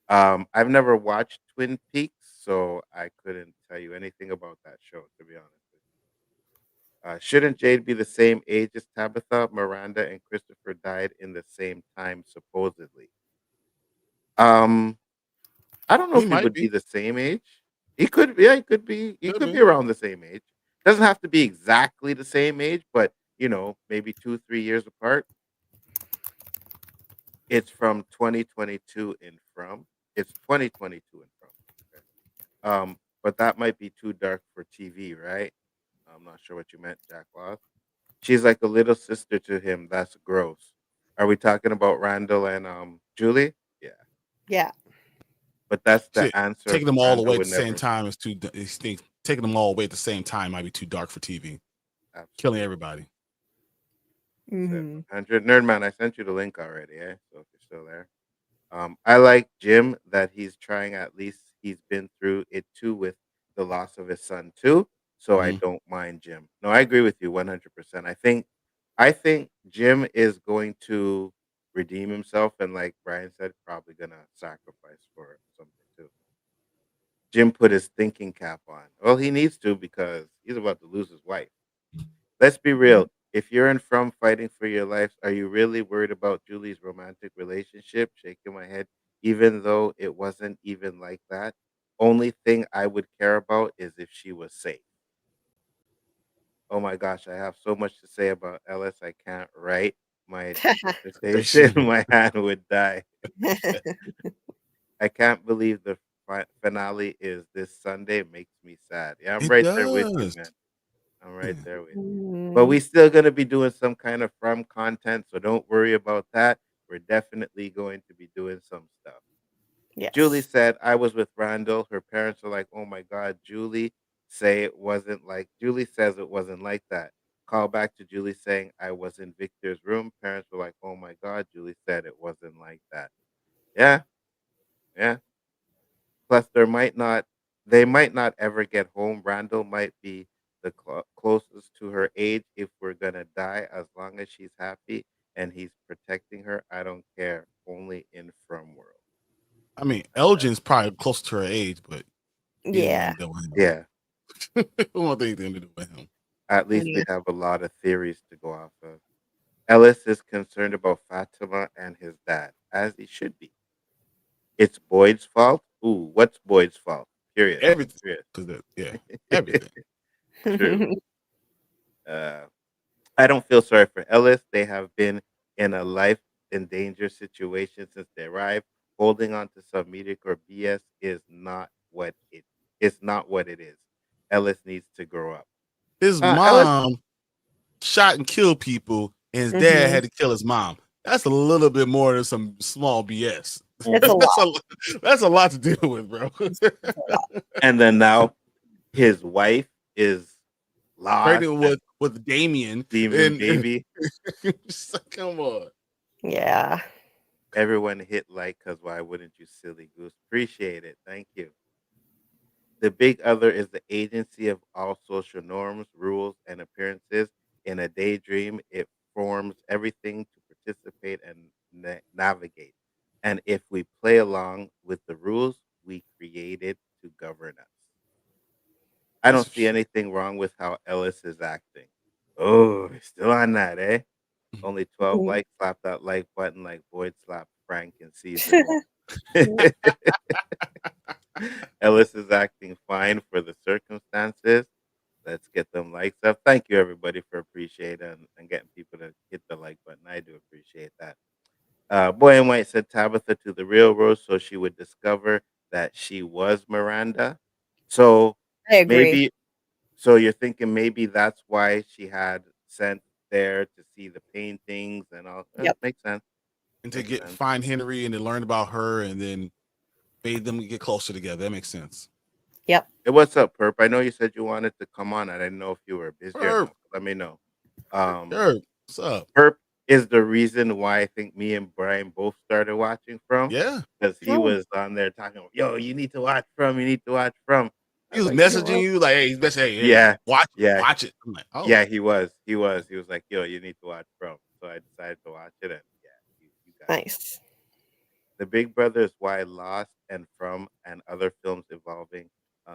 I've never watched Twin Peaks, so I couldn't tell you anything about that show, to be honest with you. Shouldn't Jade be the same age as Tabitha? Miranda and Christopher died in the same time, supposedly. Um, I don't know He if he might would be. be the same age. He could, yeah, he could be. He could be around the same age. Doesn't have to be exactly the same age, but maybe 2-3 years apart. It's from 2022 in From. It's 2022 in From. Okay. But that might be too dark for TV, right? I'm not sure what you meant, Jack Loss. She's like a little sister to him. That's gross. Are we talking about Randall and Julie? Yeah. Yeah. But that's the Shit, answer. taking them all Randall away at would the same never. time is too. Taking them all away at the same time might be too dark for TV. Absolutely. Killing everybody. Mm-hmm. 100 Nerdman, I sent you the link already, eh? So if you're still there. I like Jim that he's trying, at least he's been through it too with the loss of his son too. So I don't mind Jim. No, I agree with you 100%. I think Jim is going to redeem himself and like Brian said, probably gonna sacrifice for something too. Jim put his thinking cap on. Well, he needs to because he's about to lose his wife. Let's be real. If you're in From fighting for your life, are you really worried about Julie's romantic relationship? Shaking my head, even though it wasn't even like that. Only thing I would care about is if she was safe. Oh my gosh, I have so much to say about Ellis. I can't write my dissertation. My hand would die. I can't believe the finale is this Sunday. It makes me sad. Yeah, I'm right there with you, man. I'm right there with you. But we still gonna be doing some kind of From content, so don't worry about that. We're definitely going to be doing some stuff. Yes. Julie said, I was with Randall. Her parents are like, oh my God, Julie says it wasn't like that. Call back to Julie saying I was in Victor's room. Parents were like, oh my God, Julie said it wasn't like that. Yeah, yeah. Plus, they might not ever get home. Randall might be the closest to her age if we're gonna die. As long as she's happy and he's protecting her, I don't care. Only in From world. I mean, Elgin's probably close to her age, but he didn't want Yeah. to deal with him. Yeah. Don't want anything to do with him. At least we Yeah. have a lot of theories to go off of. Ellis is concerned about Fatima and his dad, as he should be. It's Boyd's fault? Ooh, what's Boyd's fault? Period. Everything, Period. because yeah, everything. True. I don't feel sorry for Ellis. They have been in a life in danger situation since they arrived. Holding on to some mediocre BS is not what it's not what it is. Ellis needs to grow up. His Ellis, mom shot and killed people, and his dad Mhm. had to kill his mom. That's a little bit more than some small BS. It's a lot. That's a lot to deal with, bro. and then now his wife is lost. Pregnant with Damien Demon and baby. come on. Yeah. Everyone hit like, because why wouldn't you, silly goose? Appreciate it. Thank you. The big other is the agency of all social norms, rules, and appearances. In a daydream, it forms everything to participate and navigate. And if we play along with the rules, we created to govern us. I don't see anything wrong with how Ellis is acting. Oh, he's still on that, eh? Only 12 Mhm. likes. Slap that like button like Boyd slapped Frank in season one. Ellis is acting fine for the circumstances. Let's get them likes up. Thank you, everybody, for appreciating and getting people to hit the like button. I do appreciate that. Boy and White said Tabitha to the railroad so she would discover that she was Miranda. So I agree. maybe, so you're thinking maybe that's why she had sent there to see the paintings and all. Yep. Makes sense. And to Makes sense. find Henry and to learn about her and then made them get closer together. That makes sense. Yep. Hey, what's up, Perp? I know you said you wanted to come on. I didn't know if you were busy or Perp. not. Let me know. Sure. What's up? Perp is the reason why I think me and Brian both started watching From. Yeah. Because he was on there talking, yo, you need to watch From. You need to watch From. He was like, you know messaging what? you like, hey, he's messaging, hey, Yeah. watch Yeah. it. I'm like, oh. Yeah, he was. He was like, yo, you need to watch From. So I decided to watch it. And yeah, you got it. Nice. The Big Brother is why Lost and From and other films involving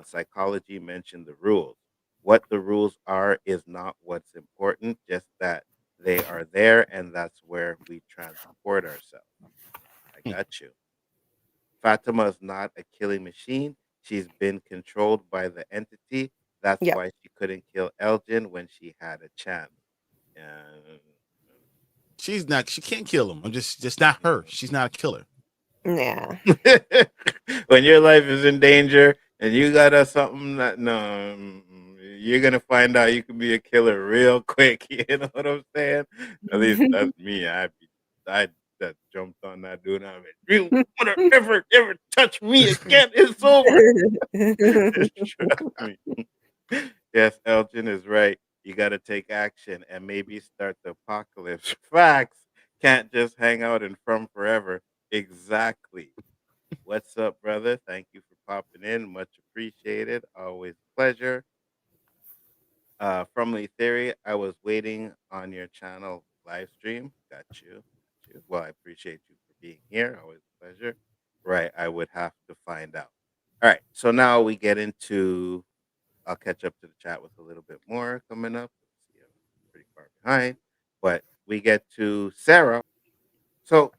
psychology mention the rules. What the rules are is not what's important, just that they are there, and that's where we transport ourselves. I got you. Fatima is not a killing machine. She's been controlled by the entity. That's Yep. why she couldn't kill Elgin when she had a chance. She can't kill him. I'm just not her. She's not a killer. Yeah. When your life is in danger and you got something that you're gonna find out you can be a killer real quick. You know what I'm saying? At least that's me. I that jumped on that dude. I mean, you wanna ever touch me again? It's over. Trust me. Yes, Elgin is right. You got to take action and maybe start the apocalypse. Facts. Can't just hang out and From forever. Exactly. What's up, brother? Thank you for popping in. Much appreciated. Always a pleasure. Fromily Theory, I was waiting on your channel live stream. Got you. Well, I appreciate you for being here. Always a pleasure. Right. I would have to find out. All right. So now we get into, I'll catch up to the chat with a little bit more coming up. Let's see, I'm pretty far behind. But we get to Sarah. So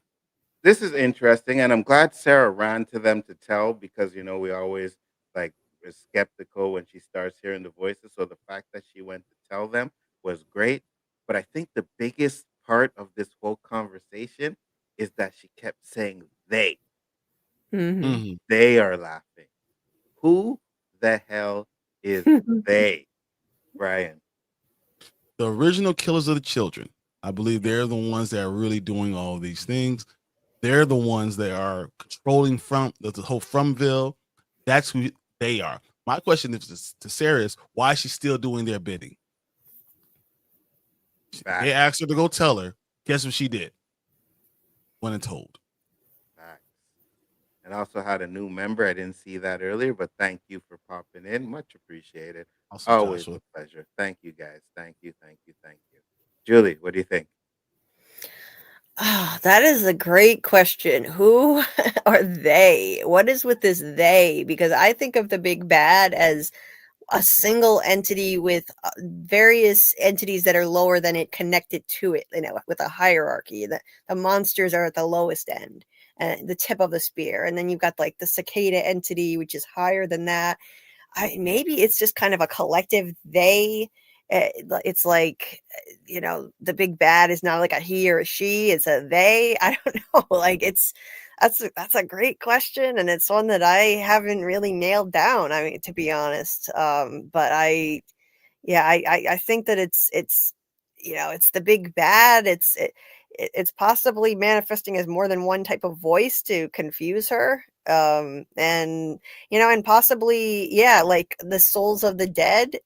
this is interesting, and I'm glad Sarah ran to them to tell because we always like is skeptical when she starts hearing the voices. So the fact that she went to tell them was great. But I think the biggest part of this whole conversation is that she kept saying they. Mhm. They are laughing. Who the hell is they, Brian? The original killers of the children. I believe they're the ones that are really doing all these things. They're the ones that are controlling the whole Fromville. That's who they are. My question is to Sarah is why is she still doing their bidding? Facts. They asked her to go tell her. Guess what she did? Went and told. Facts. And also had a new member. I didn't see that earlier, but thank you for popping in. Much appreciated. Also, Always Joshua. a pleasure. Thank you, guys. Thank you. Julie, what do you think? That is a great question. Who are they? What is with this they? Because I think of the big bad as a single entity with various entities that are lower than it connected to it, with a hierarchy. The monsters are at the lowest end, and the tip of the spear. And then you've got like the cicada entity, which is higher than that. Maybe it's just kind of a collective they. It's like, the big bad is not like a he or a she, it's a they. I don't know. Like, that's a great question, and it's one that I haven't really nailed down. I mean, to be honest, but I think that it's the big bad. It's possibly manifesting as more than one type of voice to confuse her. And possibly, like the souls of the dead,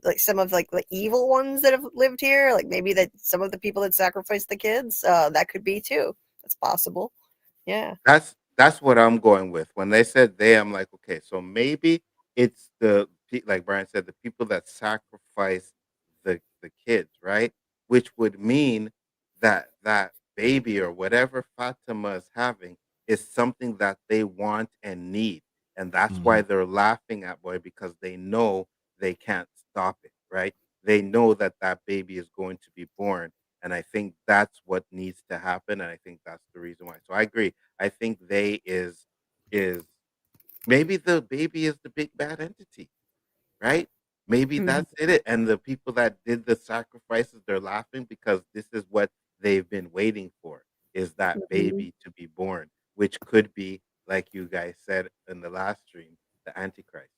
like some of like the evil ones that have lived here, like maybe that some of the people that sacrificed the kids, that could be too. That's possible. Yeah. That's what I'm going with. When they said they, I'm like, okay, so maybe it's like Brian said, the people that sacrifice the kids, right? Which would mean that that baby or whatever Fatima is having is something that they want and need, and that's why Mhm. they're laughing at boy, because they know they can't stop it, right? They know that that baby is going to be born, and I think that's what needs to happen, and I think that's the reason why. So I agree. I think they is maybe the baby is the big bad entity, right? Maybe Mhm. that's it. And the people that did the sacrifices, they're laughing because this is what they've been waiting for, is that Mhm. baby to be born, which could be, like you guys said in the last stream, the Antichrist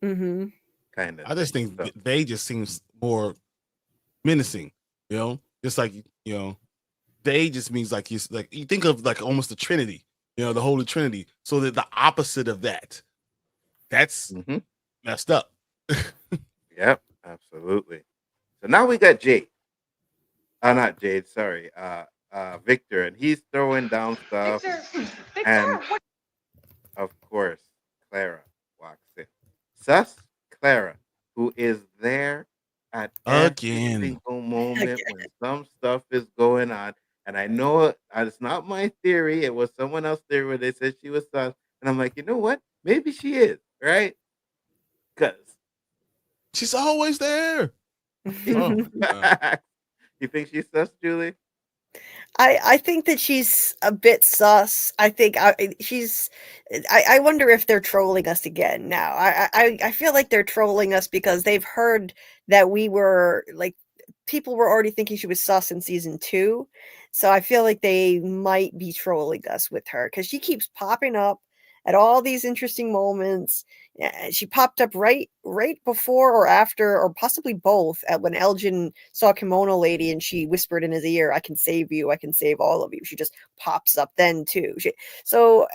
Mhm. kind of I just thing. think So they just seems more menacing, just like, they just means like you think of like almost the Trinity, the Holy Trinity. So that the opposite of that's mhm. messed up. Yep, absolutely. So now we got Jade. Not Jade, sorry. Victor, and he's throwing down stuff, and of course, Clara walks in. Sus Clara, who is there at every Again. single moment when some stuff is going on. And I know it's not my theory. It was someone else's theory where they said she was sus. And I'm like, you know what? Maybe she is, right? Because She's always there. Oh my God. you think she's sus, Julie? I think that she's a bit sus. I think she's. I wonder if they're trolling us again now. I feel like they're trolling us because they've heard that we were like, people were already thinking she was sus in season 2, so I feel like they might be trolling us with her because she keeps popping up at all these interesting moments. Yeah, she popped up right before or after, or possibly both, at when Elgin saw Kimono Lady and she whispered in his ear, "I can save you. I can save all of you." She just pops up then too. So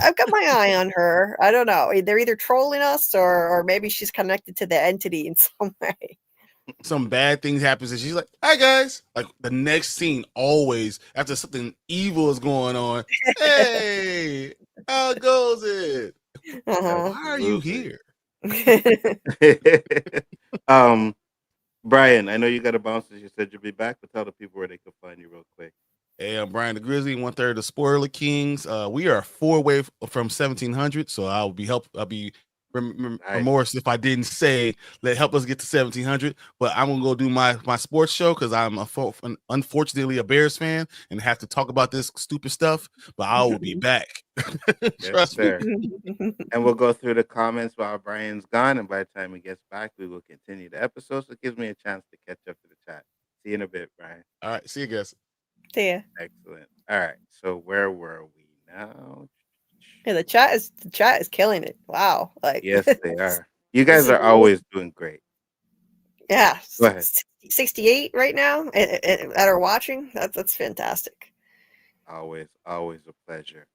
I've got my eye on her. I don't know. They're either trolling us, or maybe she's connected to the entity in some way. Some bad things happens and she's like, "Hi guys." Like the next scene, always after something evil is going on. Hey, how goes it? Uh-huh. Why are you Absolutely. here? um, Brian, I know you got to bounce as you said you'll be back, but tell the people where they can find you real quick. Hey, I'm Brian the Grizzly, 1/3 of Spoiler Kings. We are 4 away from 1700, so I'll be Nice. remorse if I didn't say help us get to 1700. But I'm gonna go do my sports show because I'm unfortunately a Bears fan and have to talk about this stupid stuff. But I will be back. Yes, Trust me. sir. And we'll go through the comments while Brian's gone. And by the time he gets back, we will continue the episode. So it gives me a chance to catch up to the chat. See you in a bit, Brian. All right, see you guys. See ya. Excellent. All right. So where were we now? Yeah, the chat is killing it. Wow. Like Yes, they are. You this guys is are always doing great. yeah, Go ahead. 68 right now that are watching. That's fantastic. Always, always a pleasure.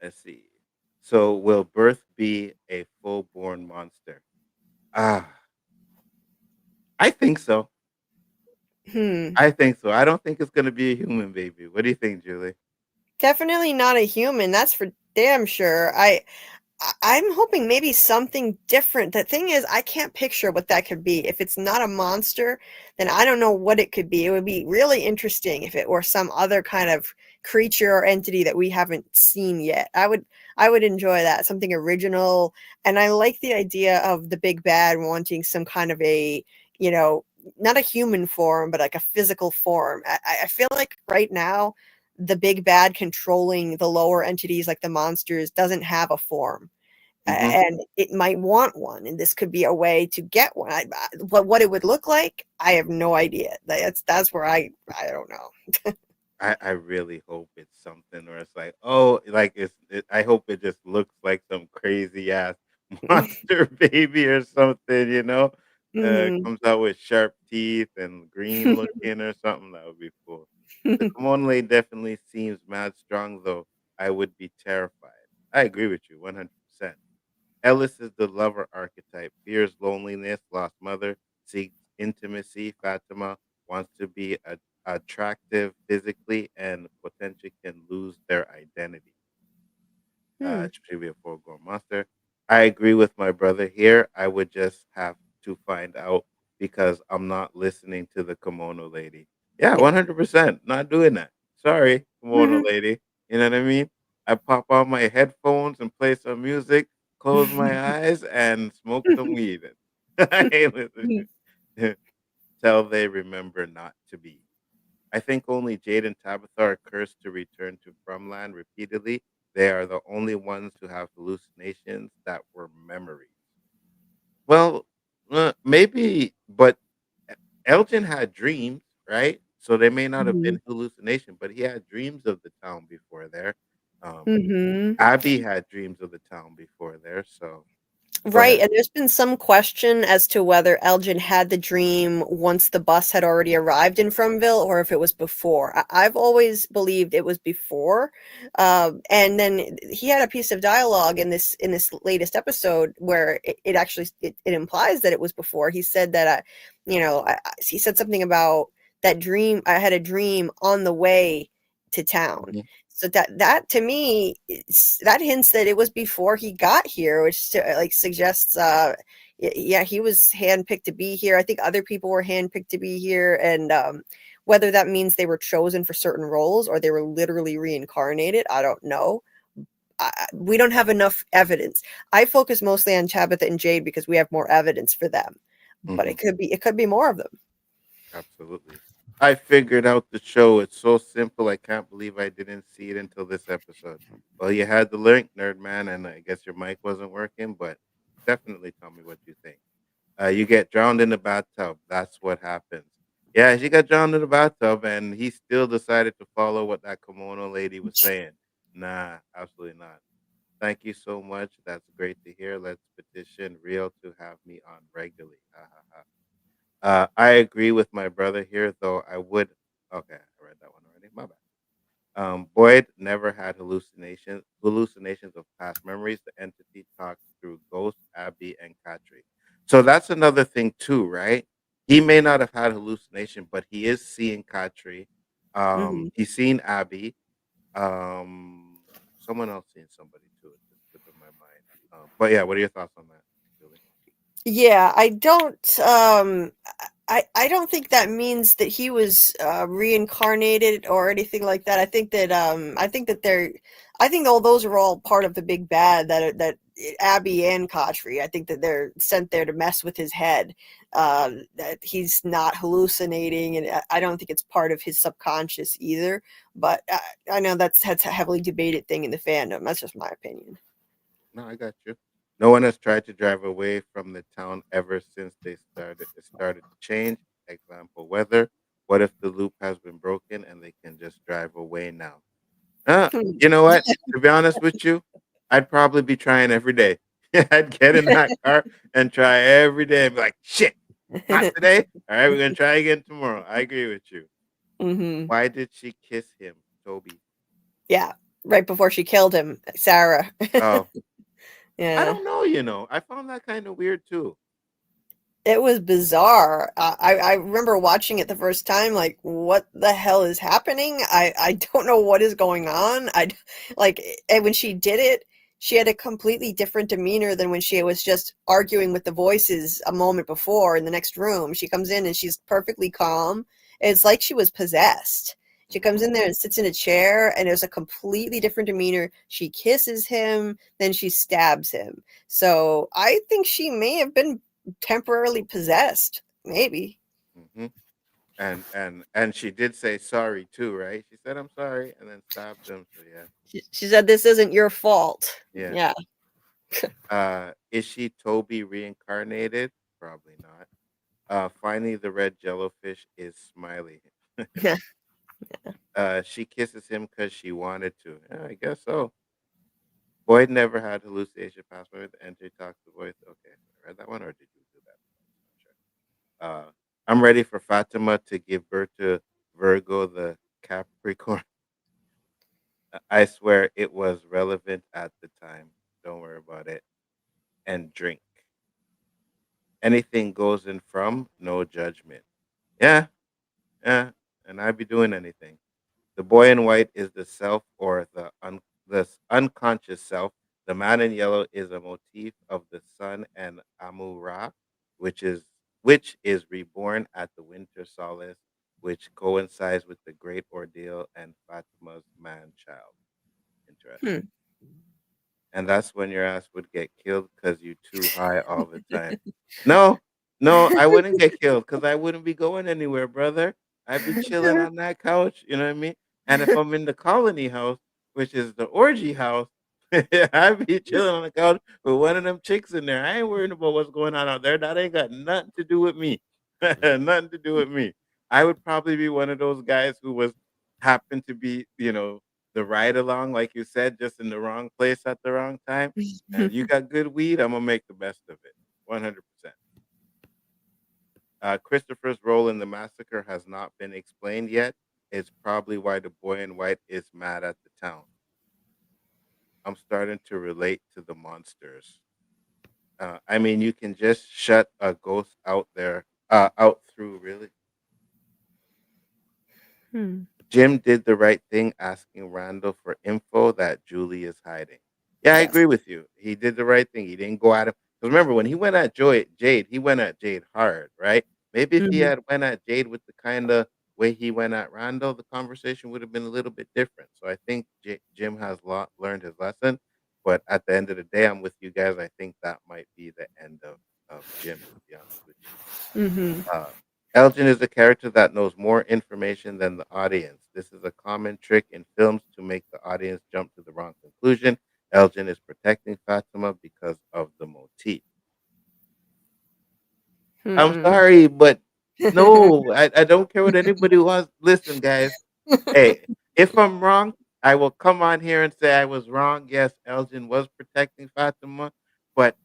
Let's see. So will birth be a full-born monster? Ah, I think so. Hmm. I think so. I don't think it's going to be a human baby. What do you think, Julie? Definitely not a human. That's for damn sure. I'm hoping maybe something different. The thing is, I can't picture what that could be. If it's not a monster, then I don't know what it could be. It would be really interesting if it were some other kind of creature or entity that we haven't seen yet. I would enjoy that, something original. And I like the idea of the big bad wanting some kind of a, you know, not a human form, but like a physical form. I feel like right now the big bad controlling the lower entities like the monsters doesn't have a form. Mhm. And it might want one, and this could be a way to get one. What it would look like, I have no idea. That's where I don't know. I really hope it's something where it's like, oh, like I hope it just looks like some crazy ass monster baby or something, you know? Mhm. Comes out with sharp teeth and green looking or something. That would be cool. The Kimono Lady definitely seems mad strong, though. I would be terrified. I agree with you 100%. Ellis is the lover archetype, fears loneliness, lost mother, seeks intimacy. Fatima wants to be attractive physically and potentially can lose their identity. Hmm. It should be a foregone monster. I agree with my brother here. I would just have to find out because I'm not listening to the Kimono Lady. Yeah, 100%. Not doing that. Sorry, Kimono Mhm. Lady. You know what I mean? I pop on my headphones and play some music, close my eyes, and smoke some weed. I ain't listening. Till they remember not to be. I think only Jade and Tabitha are cursed to return to Fromland repeatedly. They are the only ones who have hallucinations that were memories. Well, maybe, but Elgin had dreams, right? So they may not have Mhm. been hallucination, but he had dreams of the town before there. Um, Mhm. Abby had dreams of the town before there. So go Right, ahead. and there's been some question as to whether Elgin had the dream once the bus had already arrived in Fromville or if it was before. I've always believed it was before, and then he had a piece of dialogue in this latest episode where it actually it implies that it was before. He said that, you know, he said something about that dream. I had a dream on the way to town. Mhm, So that to me, that hints that it was before he got here, which like suggests, yeah, he was handpicked to be here. I think other people were handpicked to be here, and whether that means they were chosen for certain roles or they were literally reincarnated, I don't know. We don't have enough evidence. I focus mostly on Tabitha and Jade because we have more evidence for them, but mhm. it could be more of them. Absolutely. I figured out the show. It's so simple. I can't believe I didn't see it until this episode. Well, you had the link, nerd man, and I guess your mic wasn't working, but definitely tell me what you think. You get drowned in the bathtub. That's what happens. Yeah, she got drowned in the bathtub, and he still decided to follow what that kimono lady was saying. Nah, absolutely not. Thank you so much. That's great to hear. Let's petition Real to have me on regularly. Ha ha ha. I agree with my brother here, though I would. Okay, I read that one already. My bad. Boyd never had hallucinations of past memories. The entity talks through Ghost, Abby, and Katri. So that's another thing too, right? He may not have had hallucination, but he is seeing Katri. Mhm. He's seen Abby. Um, someone else seeing somebody too. It's just slipping my mind. But yeah, what are your thoughts on that, Julie? Yeah, I don't I don't think that means that he was reincarnated or anything like that. I think that they're I think all those are all part of the big bad that Abby and Kotri. I think that they're sent there to mess with his head. That he's not hallucinating, and I don't think it's part of his subconscious either. But I know that's a heavily debated thing in the fandom. That's just my opinion. No, I got you. No one has tried to drive away from the town ever since it started to change. Example, weather. What if the loop has been broken and they can just drive away now? You know what? To be honest with you, I'd probably be trying every day. I'd get in that car and try every day and be like, shit, not today. All right, we're gonna try again tomorrow. I agree with you. Hmm. Why did she kiss him, Toby? Yeah, right before she killed him, Sarah. Oh, I Yeah. don't know, you know. I found that kind of weird too. It was bizarre. I remember watching it the first time, like, what the hell is happening? I don't know what is going on. Like, and when she did it, she had a completely different demeanor than when she was just arguing with the voices a moment before in the next room. She comes in and she's perfectly calm. It's like she was possessed. She comes in there and sits in a chair, and there's a completely different demeanor. She kisses him, then she stabs him. So I think she may have been temporarily possessed. Maybe. Hmm. And she did say sorry too, right? She said I'm sorry and then stabbed him. So yeah. She said, "This isn't your fault." Yeah. Yeah. Is she Toby reincarnated? Probably not. Finally, the red jellyfish is Smiley. She kisses him because she wanted to. Yeah, I guess so. Boyd never had hallucination password. Enter talks to voice. Okay, I read that one, or did you do that? I'm not sure. I'm ready for Fatima to give birth to Virgo the Capricorn. I swear it was relevant at the time. Don't worry about it. And drink. Anything goes in from, no judgment. Yeah, yeah. And I'd be doing anything. The boy in white is the self or the unconscious self. The man in yellow is a motif of the sun and Amun-Ra, which is reborn at the winter solace, which coincides with the great ordeal and Fatima's man child. Interesting. Hmm. And that's when your ass would get killed because you too high all the time. No, no, I wouldn't get killed because I wouldn't be going anywhere, brother. I'd be chilling on that couch, you know what I mean? And if I'm in the colony house, which is the orgy house, I'd be chilling on the couch with one of them chicks in there. I ain't worrying about what's going on out there. That ain't got nothing to do with me. Nothing to do with me. I would probably be one of those guys who was happened to be, the ride along, like you said, just in the wrong place at the wrong time. And you got good weed, I'm gonna make the best of it. 100%. Christopher's role in the massacre has not been explained yet. It's probably why the boy in white is mad at the town. I'm starting to relate to the monsters. I mean, you can just shut a ghost out there, out through really. Hmm. Jim did the right thing asking Randall for info that Julie is hiding. Yeah, I Yes. agree with you. He did the right thing. He didn't go at him. Because remember, when he went at Jade, he went at Jade hard, right? Maybe if he Mhm. had went at Jade with the kind of way he went at Randall, the conversation would have been a little bit different. So I think Jim has learned his lesson. But at the end of the day, I'm with you guys. I think that might be the end of Jim, to be honest with you. Mhm. Elgin is a character that knows more information than the audience. This is a common trick in films to make the audience jump to the wrong conclusion. Elgin is protecting Fatima because of the motif. I'm Hmm. sorry, but no, I don't care what anybody wants. Listen, guys. Hey, if I'm wrong, I will come on here and say I was wrong. Yes, Elgin was protecting Fatima, but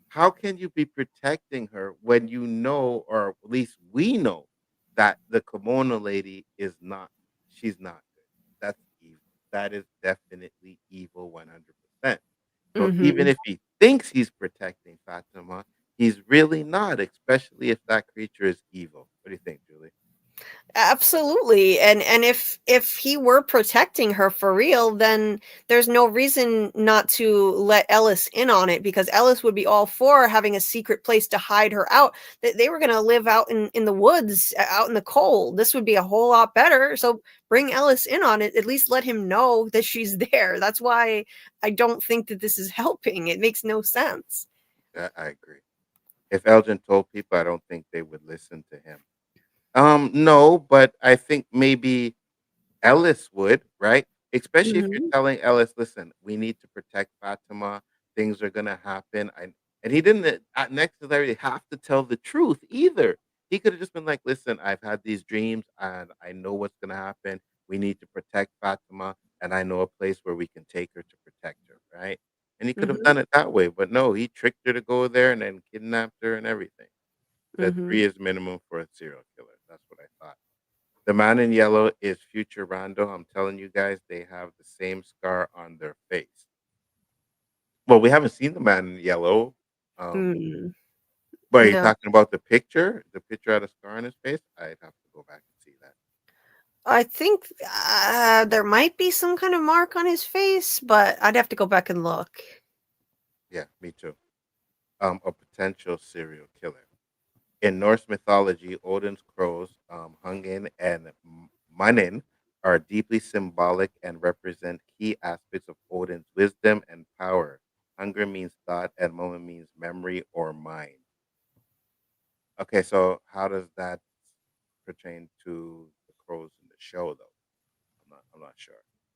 how can you be protecting her when you know, or at least we know, that the kimono lady is not, she's not good. That's evil. That is definitely evil 100%. So even Mhm. if he thinks he's protecting Fatima, he's really not, especially if that creature is evil. What do you think, Julie? Absolutely. And if he were protecting her for real, then there's no reason not to let Ellis in on it, because Ellis would be all for having a secret place to hide her out. They were going to live out in the woods, out in the cold. This would be a whole lot better. So bring Ellis in on it. At least let him know that she's there. That's why I don't think that this is helping. It makes no sense. I agree. If Elgin told people, I don't think they would listen to him. No, but I think maybe Ellis would, right? Especially if you're Mhm. telling Ellis, "Listen, we need to protect Fatima. Things are gonna happen." And he didn't necessarily have to tell the truth either. He could have just been like, "Listen, I've had these dreams, and I know what's gonna happen. We need to protect Fatima, and I know a place where we can take her to protect her." Right? And he could have Mhm. done it that way, but no, he tricked her to go there and then kidnapped her and everything. Said Mhm. 3 is minimum for a serial killer. That's what I thought. The man in yellow is future Rondo. I'm telling you guys, they have the same scar on their face. Well, we haven't seen the man in yellow. Mm. But are you No. talking about the picture? The picture had a scar on his face? I'd have to go back and see that. I think there might be some kind of mark on his face, but I'd have to go back and look. Yeah, me too. A potential serial killer. In Norse mythology, Odin's crows, Hugin and Munin, are deeply symbolic and represent key aspects of Odin's wisdom and power. Hunger means thought, and Munin means memory or mind. Okay, so how does that pertain to the crows in the show, though? I'm not sure.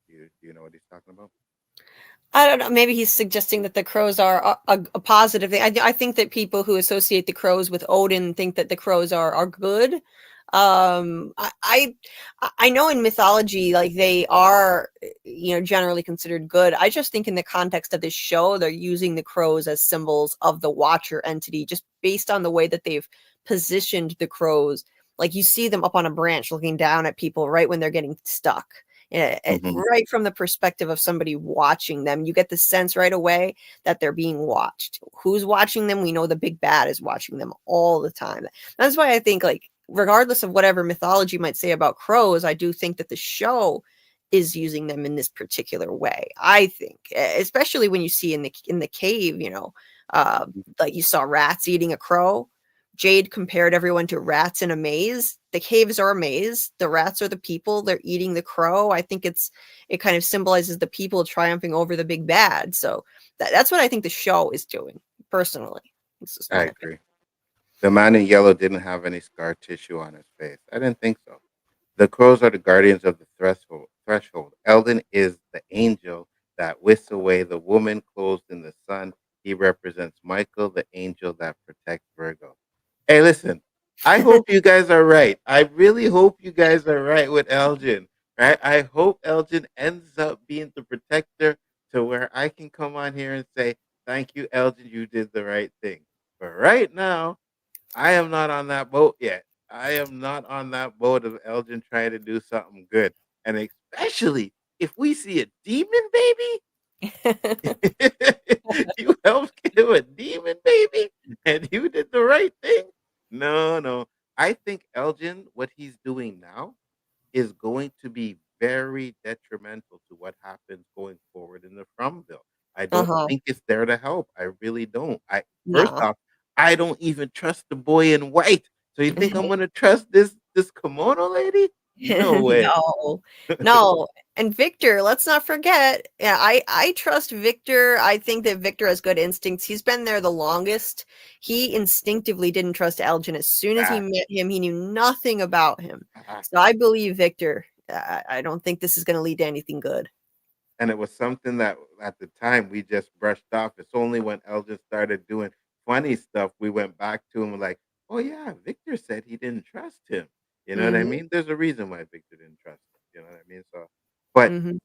Do you know what he's talking about? I don't know. Maybe he's suggesting that the crows are a positive thing. I think that people who associate the crows with Odin think that the crows are good. I know in mythology, like they are, generally considered good. I just think in the context of this show, they're using the crows as symbols of the Watcher entity, just based on the way that they've positioned the crows. Like you see them up on a branch looking down at people right when they're getting stuck. Hmm. Right from the perspective of somebody watching them, you get the sense right away that they're being watched. Who's watching them? We know the big bad is watching them all the time. That's why I think, like, regardless of whatever mythology might say about crows, I do think that the show is using them in this particular way. I think, especially when you see in the cave, uh, like you saw rats eating a crow. Jade compared everyone to rats in a maze. The caves are a maze. The rats are the people. They're eating the crow. I think it kind of symbolizes the people triumphing over the big bad. So that's what I think the show is doing. Personally, it's just I my opinion. agree. The man in yellow didn't have any scar tissue on his face. I didn't think so. The crows are the guardians of the threshold. Eldon is the angel that whisks away the woman clothed in the sun. He represents Michael, the angel that protects Virgo. Hey, listen, I hope you guys are right. I really hope you guys are right with Elgin, right? I hope Elgin ends up being the protector to where I can come on here and say, thank you, Elgin, you did the right thing. But right now, I am not on that boat yet. I am not on that boat of Elgin trying to do something good. And especially if we see a demon baby, you helped kill a demon baby and you did the right thing. No, no. I think Elgin, what he's doing now is going to be very detrimental to what happens going forward in the Fromville. I don't Uh-huh. think it's there to help. I really don't. I first No. off, I don't even trust the boy in white. So you think I'm gonna trust this kimono lady? No way. No. No. And Victor, let's not forget. Yeah, I trust Victor. I think that Victor has good instincts. He's been there the longest. He instinctively didn't trust Elgin. As soon as he Fact, met him, he knew nothing about him. fact. So I believe Victor. I don't think this is going to lead to anything good. And it was something that at the time we just brushed off. It's only when Elgin started doing funny stuff we went back to him and like, oh yeah, Victor said he didn't trust him. You know what I Mhm. mean? There's a reason why Victor didn't trust him. You know what I mean? So, but Mhm.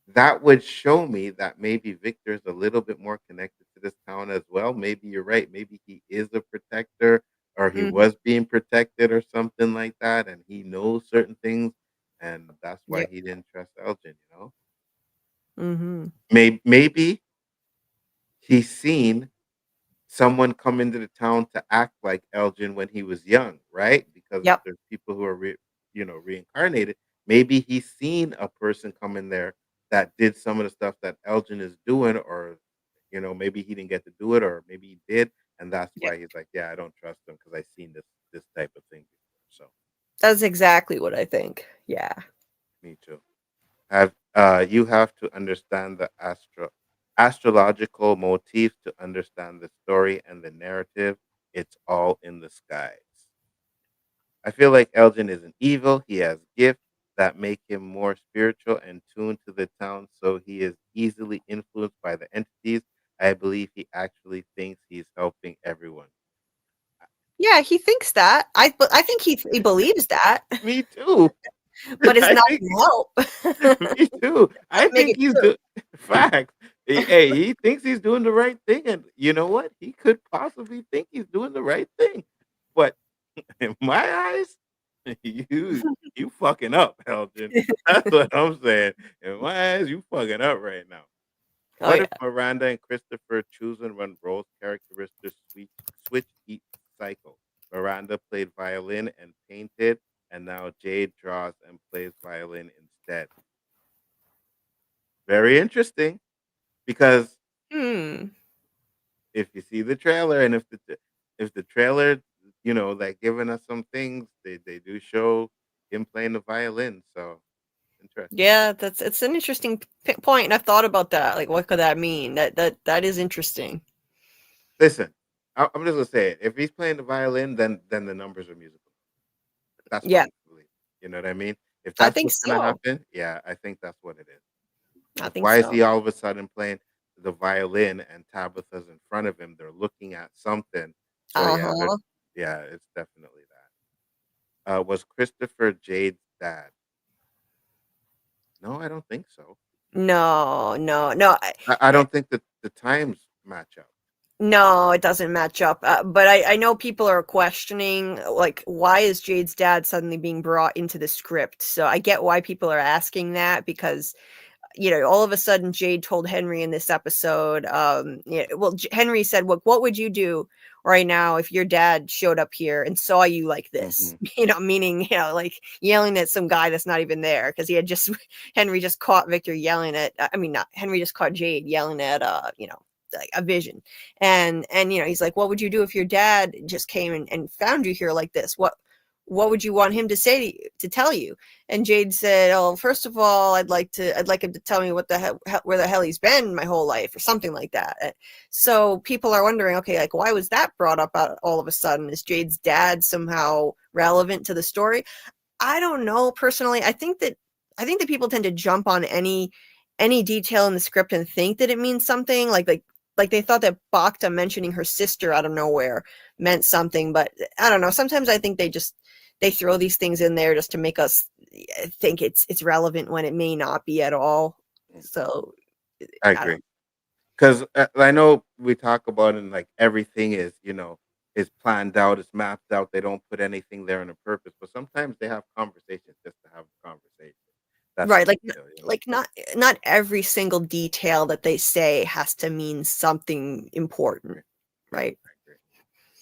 that would show me that maybe Victor is a little bit more connected to this town as well. Maybe you're right. Maybe he is a protector or he Mhm. was being protected or something like that. And he knows certain things. And that's why Yep. he didn't trust Elgin, you know? Mhm. Maybe he's seen someone come into the town to act like Elgin when he was young, right? Because Yep. there's people who are reincarnated. Maybe he's seen a person come in there that did some of the stuff that Elgin is doing, or maybe he didn't get to do it, or maybe he did, and that's Yep. why he's like, yeah, I don't trust him because I've seen this type of thing before. So That's exactly what I think. Yeah. me too. Have you have to understand the astrological motifs to understand the story and the narrative. It's all in the skies. I feel like Elgin isn't evil. He has gifts that make him more spiritual and tuned to the town, so he is easily influenced by the entities. I believe he actually thinks he's helping everyone. Yeah, he thinks that. I think he believes that, Me too. but it's I not think gonna help. Me too. I Doesn't make think it he's true. doing facts. Hey, he thinks he's doing the right thing, and you know what? He could possibly think he's doing the right thing, but in my eyes, you fucking up, Elgin. That's what I'm saying. In my eyes, you fucking up right now. Oh What yeah. if Miranda and Christopher choose and run roles characteristics switch each cycle? Miranda played violin and painted, and now Jade draws and plays violin instead. Very interesting because Hmm. if you see the trailer and if the trailer, like giving us some things, they do show him playing the violin. So interesting. Yeah, it's an interesting point, and I've thought about that. Like, what could that mean? That is interesting. Listen, I'm just gonna say it. If he's playing the violin, then the numbers are musical. That's what Yeah, I believe. You know what I mean? If I that's think what's gonna so. happen, yeah, I think that's what it is. I think Why is so. he all of a sudden playing the violin and Tabitha's in front of him? They're looking at something. So Uh-huh. yeah, it's definitely that. Was Christopher Jade's dad? No, I don't think so. No, no, no. I don't think that the times match up. No, it doesn't match up. But I know people are questioning, like, why is Jade's dad suddenly being brought into the script? So I get why people are asking that because, all of a sudden Jade told Henry in this episode, Henry said, what would you do right now if your dad showed up here and saw you like this? Mhm. Meaning, like yelling at some guy that's not even there because Henry just caught Victor yelling at, I mean, not Henry just caught Jade yelling at, like a vision. And he's like, what would you do if your dad just came and found you here like this? What would you want him to say to tell you? And Jade said, "Oh, first of all, I'd like him to tell me what the hell, where the hell he's been my whole life, or something like that." So people are wondering, okay, like why was that brought up all of a sudden? Is Jade's dad somehow relevant to the story? I don't know personally. I think that people tend to jump on any detail in the script and think that it means something. Like they thought that Bacta mentioning her sister out of nowhere meant something, but I don't know. Sometimes I think they throw these things in there just to make us think it's relevant when it may not be at all. So I I don't. agree. Because I know we talk about it and like everything is planned out, it's mapped out. They don't put anything there on a purpose, but sometimes they have conversations just to have a conversation. That's Right, what I like feel. not every single detail that they say has to mean something important, Agree. right? I agree.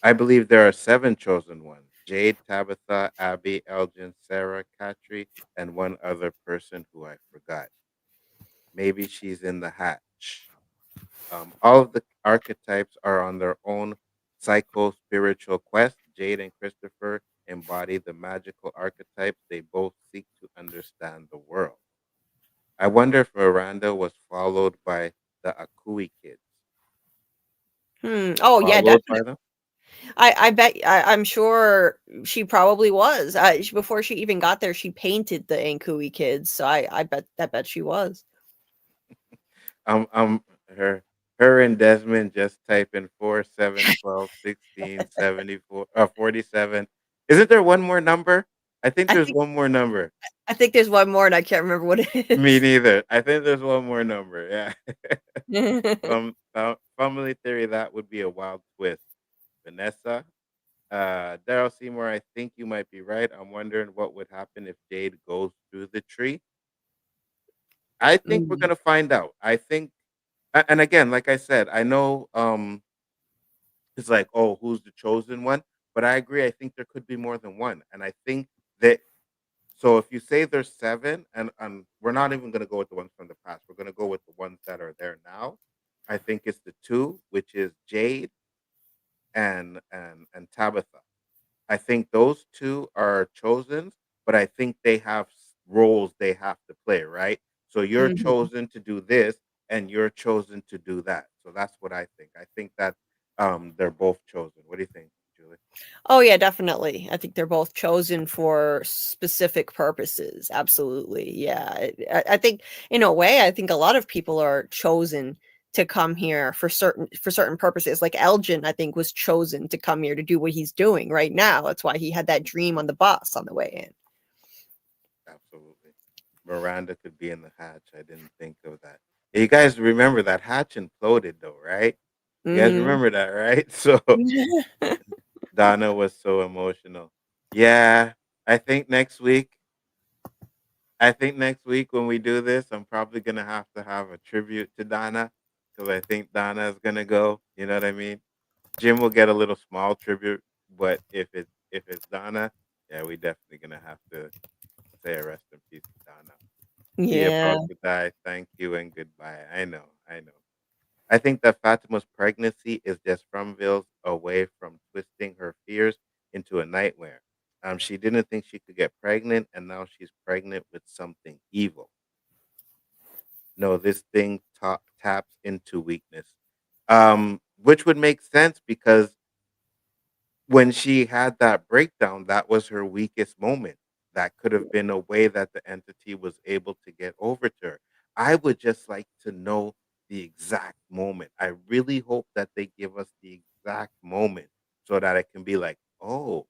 I believe there are 7 chosen ones: Jade, Tabitha, Abby, Elgin, Sarah, Katri, and one other person who I forgot. Maybe she's in the hatch. All of the archetypes are on their own psycho-spiritual quest. Jade and Christopher embody the magical archetypes. They both seek to understand the world. I wonder if Miranda was followed by the Akui kids. Oh yeah, Followed by definitely. them? I bet I'm sure she probably was. Before she even got there, she painted the Ankui kids. So I bet she was. Um, her her and Desmond just type in 4, 7, 12, 16, 74, 47. Isn't there one more number? I think I there's think one more number. I think there's one more, and I can't remember what it Me is. neither. I think there's one more number. Yeah. Family theory, that would be a wild twist. Vanessa, Daryl Seymour, I think you might be right. I'm wondering what would happen if Jade goes through the tree. I think we're Mm, gonna find out. I think, and again, like I said, I know it's like, oh, who's the chosen one? But I agree. I think there could be more than one, and I think that. So if you say there's 7, and we're not even gonna go with the ones from the past. We're gonna go with the ones that are there now. I think it's the 2, which is Jade and Tabitha. I think those 2 are chosen, but I think they have roles they have to play, right? So you're mhm. chosen to do this, and you're chosen to do that. So that's what I think. I think that they're both chosen. What do you think, Julie? Oh yeah, definitely. I think they're both chosen for specific purposes. Absolutely. Yeah. I think in a way, I think a lot of people are chosen to come here for certain purposes. Like Elgin, I think, was chosen to come here to do what he's doing right now. That's why he had that dream on the bus on the way in. Absolutely. Miranda could be in the hatch. I didn't think of that. You guys remember that hatch imploded though, right? You guys Mhm. remember that, right? So Donna was so emotional. Yeah, I think next week I think next week when we do this, I'm probably gonna have a tribute to Donna because I think Donna is gonna go. You know what I mean? Jim will get a little small tribute, but if it's Donna, yeah, we definitely gonna have to say a rest in peace to Donna. She Yeah. about to die. Thank you and goodbye. I know. I know. I think that Fatima's pregnancy is just Fromville's away from twisting her fears into a nightmare. She didn't think she could get pregnant, and now she's pregnant with something evil. No, this thing taps into weakness, which would make sense because when she had that breakdown, that was her weakest moment. That could have been a way that the entity was able to get over to her. I would just like to know the exact moment. I really hope that they give us the exact moment so that it can be like, oh,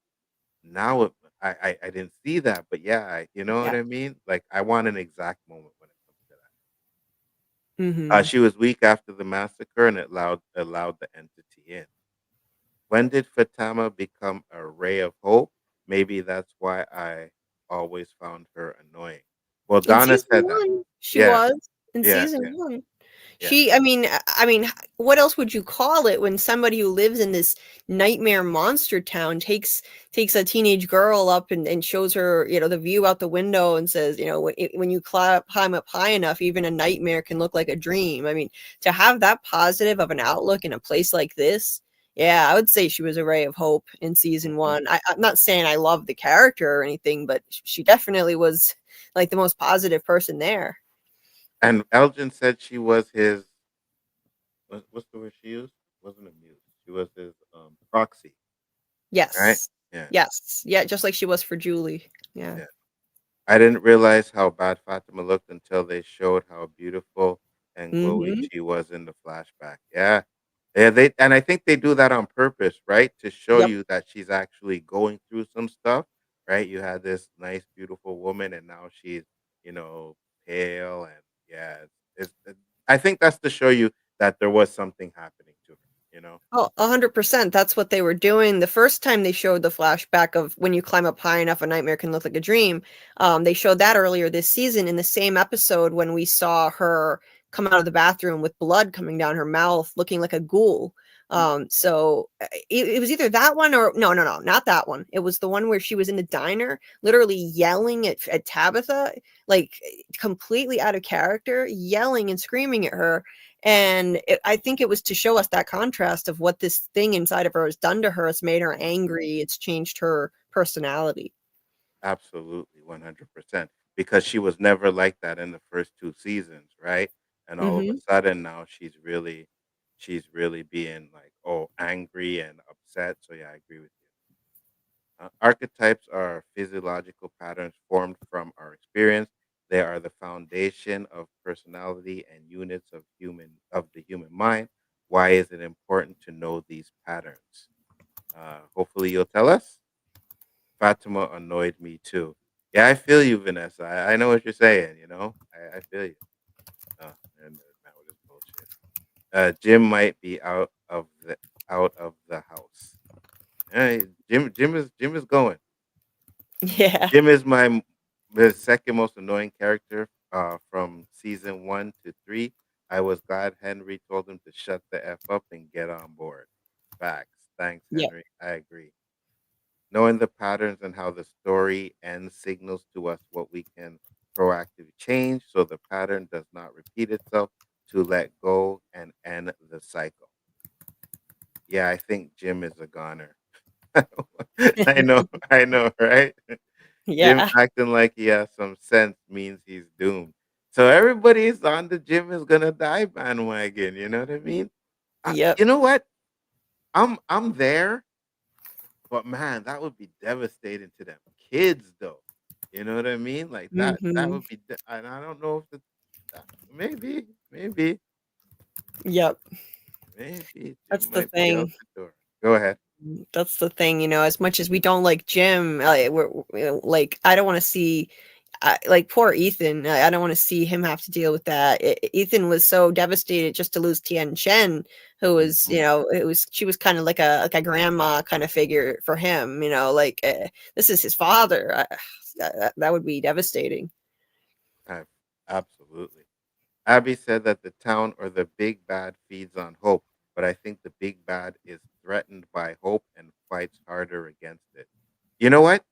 now I didn't see that, but yeah, you know what Yeah. I mean? Like I want an exact moment when it comes to that. Mm-hmm. She was weak after the massacre, and it allowed the entity in. When did Fatima become a ray of hope? Maybe that's why I always found her annoying. Well, In Donna season said that. one, she Yeah, was. In yeah, season yeah, one. yeah. What else would you call it when somebody who lives in this nightmare monster town takes a teenage girl up and shows her, the view out the window and says, when you climb up high enough, even a nightmare can look like a dream. I mean, to have that positive of an outlook in a place like this, yeah, I would say she was a ray of hope in season Mhm. one. I'm not saying I love the character or anything, but she definitely was like the most positive person there. And Elgin said she was his. What's the word she used? Wasn't a muse. She was his proxy, right? Yes. Yeah, Yes. Yeah, just like she was for Julie. Yeah. yeah. I didn't realize how bad Fatima looked until they showed how beautiful and glowing Mhm. she was in the flashback. Yeah. Yeah, and I think they do that on purpose, right? To show Yep. you that she's actually going through some stuff, right? You had this nice, beautiful woman, and now she's, you know, pale, and yeah, I think that's to show you that there was something happening to her. Oh, 100%. That's what they were doing. The first time they showed the flashback of when you climb up high enough, a nightmare can look like a dream. They showed that earlier this season in the same episode when we saw her come out of the bathroom with blood coming down her mouth, looking like a ghoul. It was either that one or no, not that one. It was the one where she was in the diner, literally yelling at Tabitha, like completely out of character, yelling and screaming at her. And I think it was to show us that contrast of what this thing inside of her has done to her. It's made her angry. It's changed her personality. Absolutely, 100%. Because she was never like that in the first 2 seasons, right? And all of a Mhm. sudden now she's really being like, oh, angry and upset. So yeah, I agree with you. Archetypes are physiological patterns formed from our experience. They are the foundation of personality and units of the human mind. Why is it important to know these patterns? Hopefully you'll tell us. Fatima annoyed me too. Yeah, I feel you, Vanessa. I know what you're saying. I feel you. Oh, and now with this bullshit. Jim might be out of the house. Hey, Jim is going. Yeah. Jim is the second most annoying character from season 1 to 3. I was glad Henry told him to shut the F up and get on board. Facts. Thanks, Yep. Henry. I agree. Knowing the patterns and how the story ends signals to us what we can proactively change so the pattern does not repeat itself, to let go and end the cycle. Yeah, I think Jim is a goner. I know, right? Jim Yeah. acting like he has some sense means he's doomed. So everybody's on the Jim is gonna die bandwagon. You know what I mean? Yep. You know what? I'm there, but man, that would be devastating to them kids, though. You know what I mean? Like that Mhm. would be. And I don't know if maybe Yep. That's Jim the might be out thing. the door. Go ahead. That's the thing, as much as we don't like Jim, like I don't want to see like poor Ethan. I don't want to see him have to deal with that. Ethan was so devastated just to lose Tian Chen, who was, Mhm. she was kind of like a grandma kind of figure for him. This is his father. That would be devastating. Absolutely. Abby said that the town or the big bad feeds on hope, but I think the big bad is threatened by hope and fights harder against it. You know what?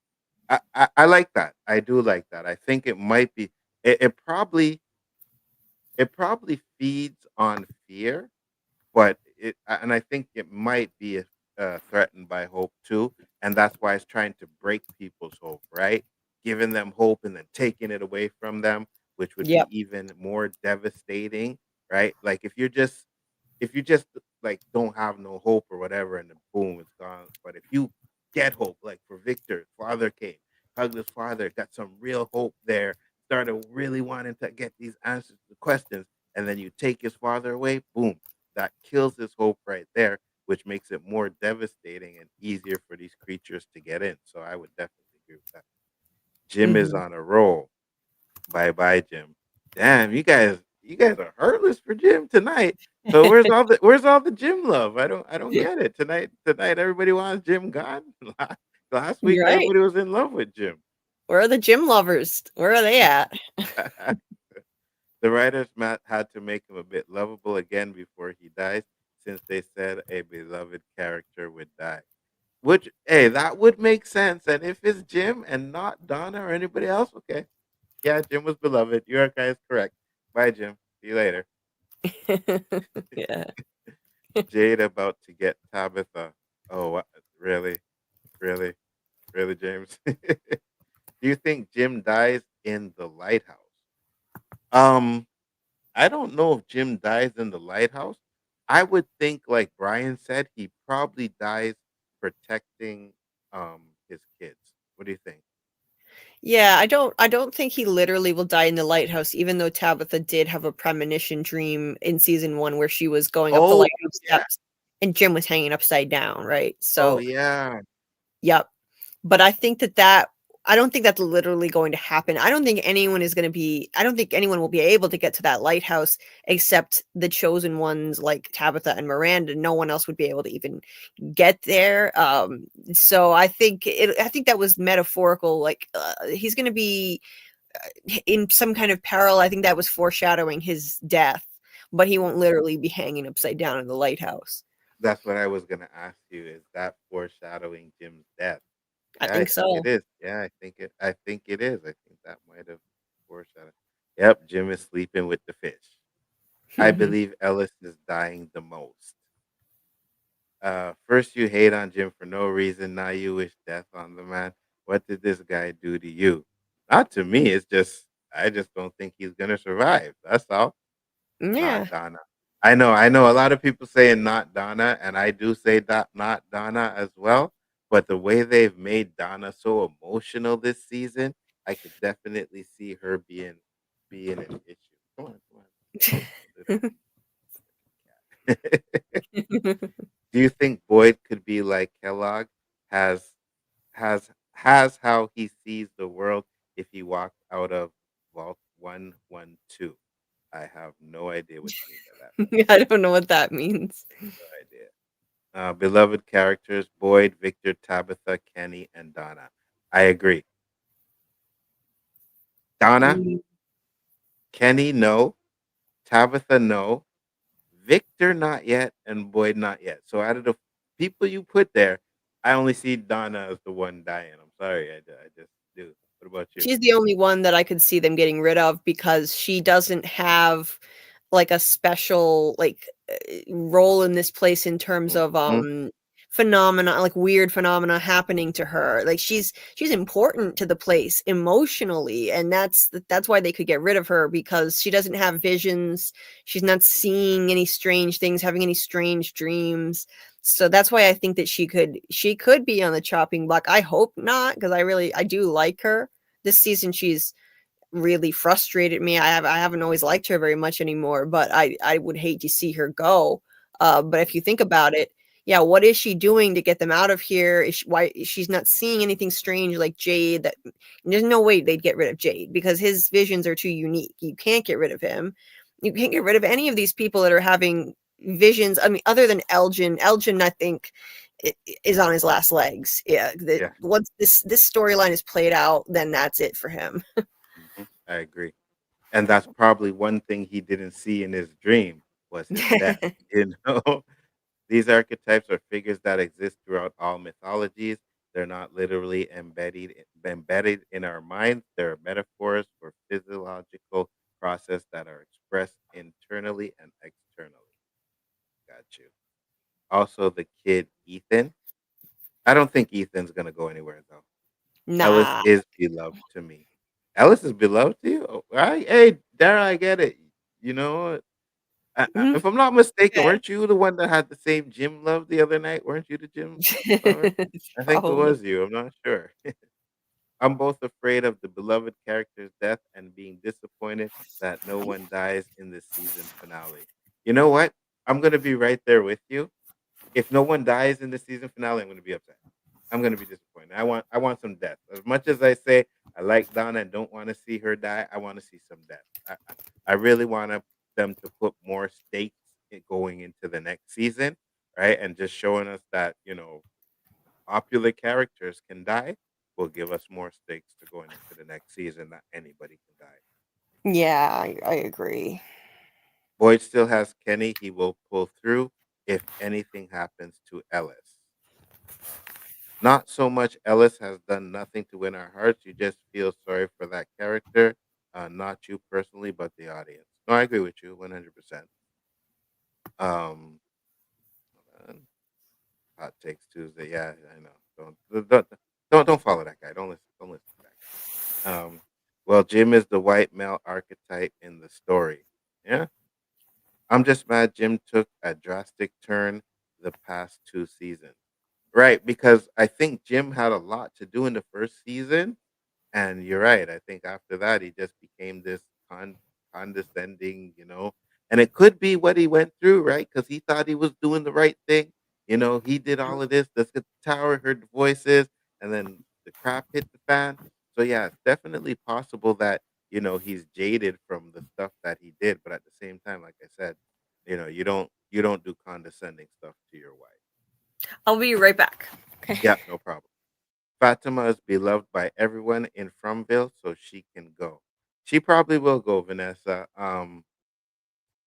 I like that. I do like that. I think it might be. It probably feeds on fear, but and I think it might be threatened by hope too, and that's why it's trying to break people's hope, right? Giving them hope and then taking it away from them, which would be Yep. even more devastating, right? Like if you just like don't have no hope or whatever, and then boom, it's gone. But if you get hope, like for Victor, father came, hugged his father, got some real hope there, started really wanting to get these answers to questions, and then you take his father away, boom, that kills his hope right there, which makes it more devastating and easier for these creatures to get in. So I would definitely agree with that. Jim is Hmm. on a roll. Bye bye, Jim. Damn, you guys are heartless for Jim tonight. So where's all the Jim love? I don't get it. Tonight everybody wants Jim gone. Last week Right. everybody was in love with Jim. Where are the gym lovers? Where are they at? The writers had to make him a bit lovable again before he dies, since they said a beloved character would die. Which, hey, that would make sense. And if it's Jim and not Donna or anybody else, okay. Yeah, Jim was beloved. Your guy is correct. Bye, Jim. See you later. Yeah. Jade about to get Tabitha. Oh, really? Really? Really, James? Do you think Jim dies in the lighthouse? Um, I don't know if Jim dies in the lighthouse. I would think, like Brian said, he probably dies protecting his kids. What do you think? Yeah, I don't think he literally will die in the lighthouse, even though Tabitha did have a premonition dream in season 1 where she was going up the Oh lighthouse yeah. steps and Jim was hanging upside down, right? Oh So, yeah. yep. But I think that I don't think that's literally going to happen. I don't think anyone will be able to get to that lighthouse except the chosen ones like Tabitha and Miranda. No one else would be able to even get there. So I think that was metaphorical. Like he's going to be in some kind of peril. I think that was foreshadowing his death, but he won't literally be hanging upside down in the lighthouse. That's what I was gonna ask you. Is that foreshadowing Jim's death? I Yeah, I think think it so. is. Yeah, I think it is. I think that might have foreshadowed. Yep, Jim is sleeping with the fish. I believe Ellis is dying the most. First you hate on Jim for no reason. Now you wish death on the man. What did this guy do to you? Not to me. It's just I just don't think he's gonna survive. That's all. Not Yeah. Donna. I know. A lot of people saying not Donna, and I do say that not Donna as well. But the way they've made Donna so emotional this season, I could definitely see her being an issue. Come on, come on. Do you think Boyd could be like Kellogg? Has has how he sees the world if he walked out of Vault 112? I have no idea what you mean by that. I don't know what that means. No idea. Beloved characters: Boyd, Victor, Tabitha, Kenny, and Donna. I agree. Donna, Mm, Kenny, no. Tabitha, no. Victor, not yet, and Boyd, not yet. So out of the people you put there, I only see Donna as the one dying. I'm sorry, I just do. What about you? She's the only one that I could see them getting rid of because she doesn't have like a special role in this place in terms of Mhm. phenomena, like weird phenomena happening to her. Like she's important to the place emotionally, and that's why they could get rid of her because she doesn't have visions. She's not seeing any strange things, having any strange dreams. So that's why I think that she could be on the chopping block. I hope not because I do like her. This season she's really frustrated me. I haven't always liked her very much anymore, but I would hate to see her go. But if you think about it, yeah, what is she doing to get them out of here? Why she's not seeing anything strange like Jade? That there's no way they'd get rid of Jade because his visions are too unique. You can't get rid of him. You can't get rid of any of these people that are having visions. I mean, other than Elgin. Elgin, I think, is on his last legs. Yeah, Yeah, once this storyline is played out, then that's it for him. I agree. And that's probably one thing he didn't see in his dream was his death. You know, these archetypes are figures that exist throughout all mythologies. They're not literally embedded in our minds. They're metaphors for physiological process that are expressed internally and externally. Got you. Also, the kid Ethan. I don't think Ethan's gonna go anywhere though. Ellis Nah. is beloved to me. Ellis is beloved to you? Oh, hey, Dara, I get it. You know, if I'm not mistaken, Okay. weren't you the one that had the same gym love the other night? Weren't you the gym lover? I think it Probably. was you. I'm not sure. I'm both afraid of the beloved character's death and being disappointed that no one dies in the season finale. You know what? I'm gonna be right there with you. If no one dies in the season finale, I'm gonna be upset. I'm gonna be disappointed. I want some death. As much as I say I like Donna and don't want to see her die, I want to see some death. I really want them to put more stakes going into the next season, right? And just showing us that popular characters can die will give us more stakes to going into the next season that anybody can die. Yeah, I agree. Boyd still has Kenny. He will pull through if anything happens to Ellis. Not so much Ellis has done nothing to win our hearts. You just feel sorry for that character, not you personally, but the audience. No, I agree with you 100%. Um, hold on. Hot takes Tuesday. Yeah, I know. Don't follow that guy. Don't listen to that guy. Well, Jim is the white male archetype in the story. Yeah, I'm just mad Jim took a drastic turn the past 2 seasons. Right, because I think Jim had a lot to do in the first season, and you're right. I think after that, he just became this condescending, and it could be what he went through, right? Because he thought he was doing the right thing. He did all of this. Let's get the tower, heard the voices, and then the crap hit the fan. So yeah, it's definitely possible that he's jaded from the stuff that he did. But at the same time, like I said, you don't do condescending stuff to your wife. I'll be right back. Okay. Yeah, no problem. Fatima is beloved by everyone in Fromville, so she can go. She probably will go, Vanessa.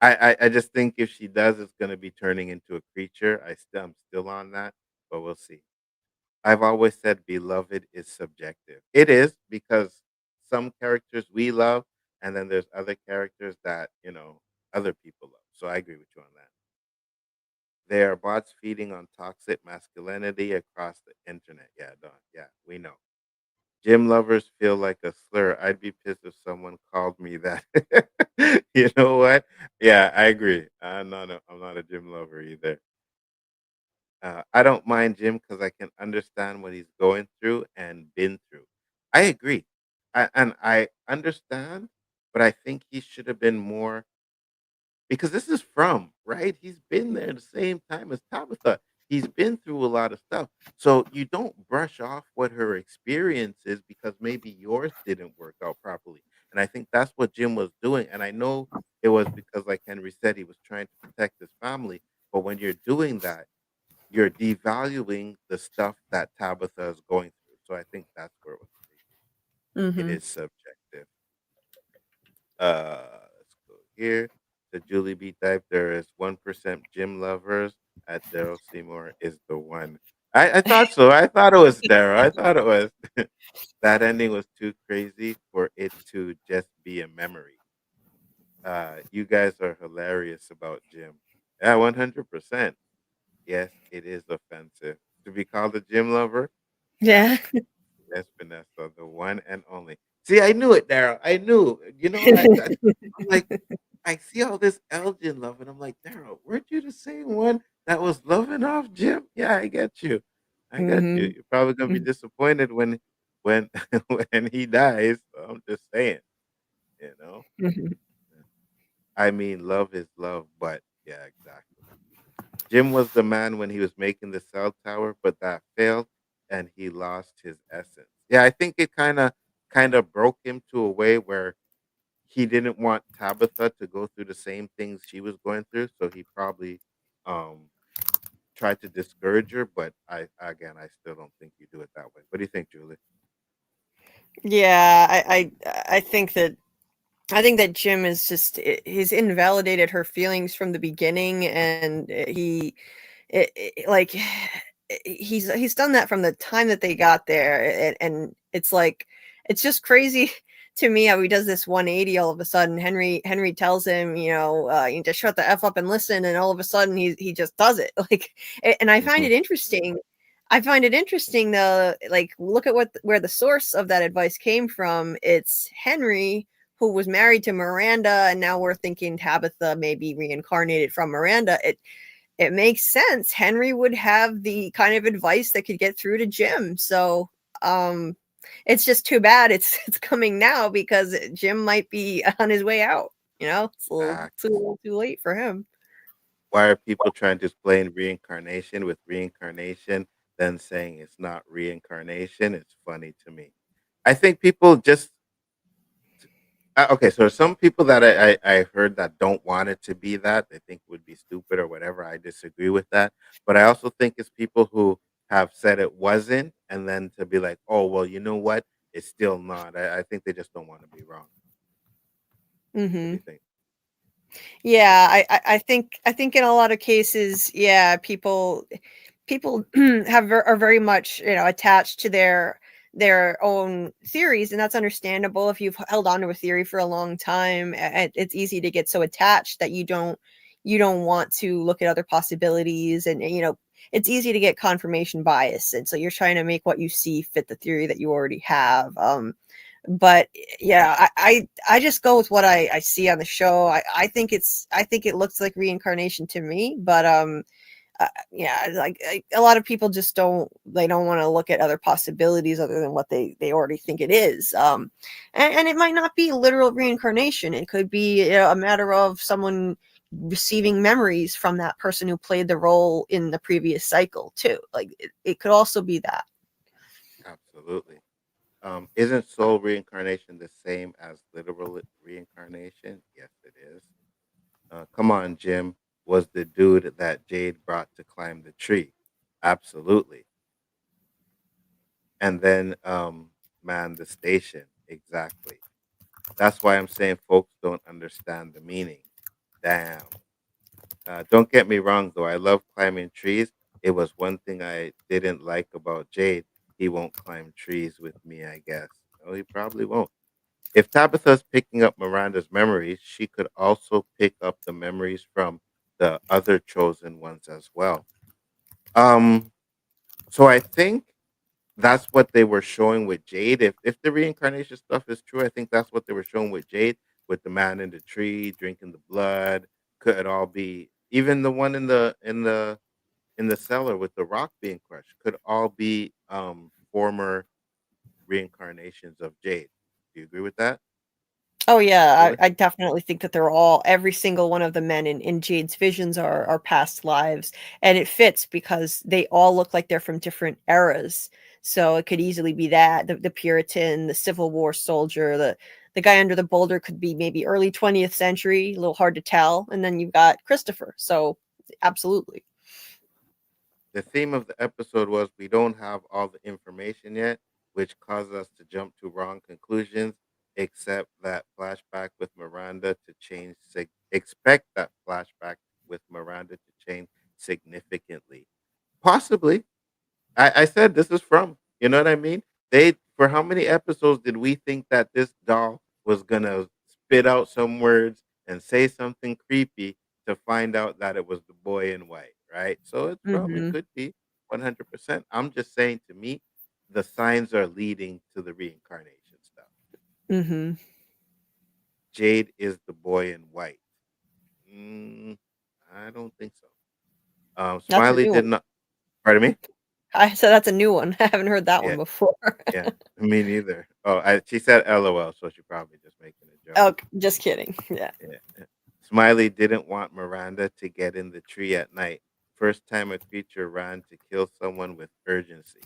I just think if she does, it's gonna be turning into a creature. I'm still on that, but we'll see. I've always said beloved is subjective. It is because some characters we love, and then there's other characters that other people love. So I agree with you on that. They are bots feeding on toxic masculinity across the internet. Yeah, Don. Yeah, we know. Gym lovers feel like a slur. I'd be pissed if someone called me that. You know what? Yeah, I agree. I'm not a gym lover either. I don't mind Jim because I can understand what he's going through and been through. I agree. And I understand, but I think he should have been more because this is right? He's been there the same time as Tabitha. He's been through a lot of stuff. So you don't brush off what her experience is because maybe yours didn't work out properly. And I think that's what Jim was doing. And I know it was because, like Henry said, he was trying to protect his family. But when you're doing that, you're devaluing the stuff that Tabitha is going through. So I think that's where it was crazy. It Mm-hmm. is subjective. Let's go here. The Julie B type. There is 1% gym lovers at Daryl Seymour is the one. I thought so. I thought it was Daryl. I thought it was. That ending was too crazy for it to just be a memory. You guys are hilarious about Jim. Yeah, 100%. Yes, it is offensive to be called a gym lover. Yeah, Yeah. yes, Vanessa, the one and only. See, I knew it, Daryl. I knew. I'm like, I see all this Elgin love, and I'm like, Daryl, weren't you the same one that was loving off Jim? Yeah, I get you. I get you. Mm-hmm. You're probably gonna be disappointed when when he dies. So I'm just saying, you know. Mm-hmm. I mean, love is love, but yeah, exactly. Jim was the man when he was making the cell tower, but that failed and he lost his essence. Yeah, I think it kind of broke him to a way where he didn't want Tabitha to go through the same things she was going through, so he probably um tried to discourage her, but I still don't think you do it that way. What do you think, Julie? Yeah, I think that Jim is just he's invalidated her feelings from the beginning, and like he's done that from the time that they got there, and it's like it's just crazy to me how he does this 180 all of a sudden. Henry tells him, you just shut the F up and listen, and all of a sudden he just does it. Like, and I find Mhm. it interesting. I find it interesting though, like look at where the source of that advice came from. It's Henry, who was married to Miranda, and now we're thinking Tabitha may be reincarnated from Miranda. It makes sense. Henry would have the kind of advice that could get through to Jim. So it's just too bad it's coming now, because Jim might be on his way out. It's a Exactly. little too late for him. Why are people trying to explain reincarnation with reincarnation, then saying it's not reincarnation? It's funny to me. I think people just okay. So some people that I heard that don't want it to be that they think would be stupid or whatever. I disagree with that, but I also think it's people who have said it wasn't, and then to be like, oh well, you know what? It's still not. I think they just don't want to be wrong. What do Hmm. you think? Yeah, I think in a lot of cases, yeah, people are very much attached to their own theories, and that's understandable. If you've held on to a theory for a long time, it's easy to get so attached that you don't want to look at other possibilities, and it's easy to get confirmation bias, and so you're trying to make what you see fit the theory that you already have. But yeah, I just go with what I see on the show. I think it looks like reincarnation to me, but yeah, like a lot of people just don't want to look at other possibilities other than what they already think it is. And it might not be literal reincarnation. It could be a matter of someone receiving memories from that person who played the role in the previous cycle too. Like it could also be that. Absolutely. Isn't soul reincarnation the same as literal reincarnation? Yes, it is. Come on, Jim was the dude that Jade brought to climb the tree. Absolutely. And then man the station. Exactly. That's why I'm saying folks don't understand the meaning. Damn. Don't get me wrong, though. I love climbing trees. It was one thing I didn't like about Jade. He won't climb trees with me, I guess. No, he probably won't. If Tabitha's picking up Miranda's memories, she could also pick up the memories from the other chosen ones as well. Um, so I think that's what they were showing with Jade. If the reincarnation stuff is true, I think that's what they were showing with Jade, with the man in the tree drinking the blood. Could it all be even the one in the cellar with the rock being crushed? Could all be former reincarnations of Jade. Do you agree with that? Oh yeah, Absolutely. I definitely think that every single one of the men in Jade's visions are past lives, and it fits because they all look like they're from different eras. So it could easily be that the Puritan, the Civil War soldier, the guy under the boulder could be maybe early 20th century, a little hard to tell, and then you've got Christopher. So absolutely. The theme of the episode was we don't have all the information yet, which caused us to jump to wrong conclusions. Except that flashback with Miranda to change. Expect that flashback with Miranda to change significantly. Possibly, I said this is from. You know what I mean? They for how many episodes did we think that this doll was gonna spit out some words and say something creepy to find out that it was the boy in white, right? So it's from. It Hmm. could be 100%. I'm just saying to me, the signs are leading to the reincarnation stuff. Hmm. Jade is the boy in white. Mm, I don't think so. That's a Smiley new did one. not. Pardon me. I said that's a new one. I haven't heard that one Yeah. before. Yeah, me neither. Oh, she said LOL, so she probably just making a joke. Oh, just kidding. Yeah. Yeah. Smiley didn't want Miranda to get in the tree at night. First time a creature ran to kill someone with urgency.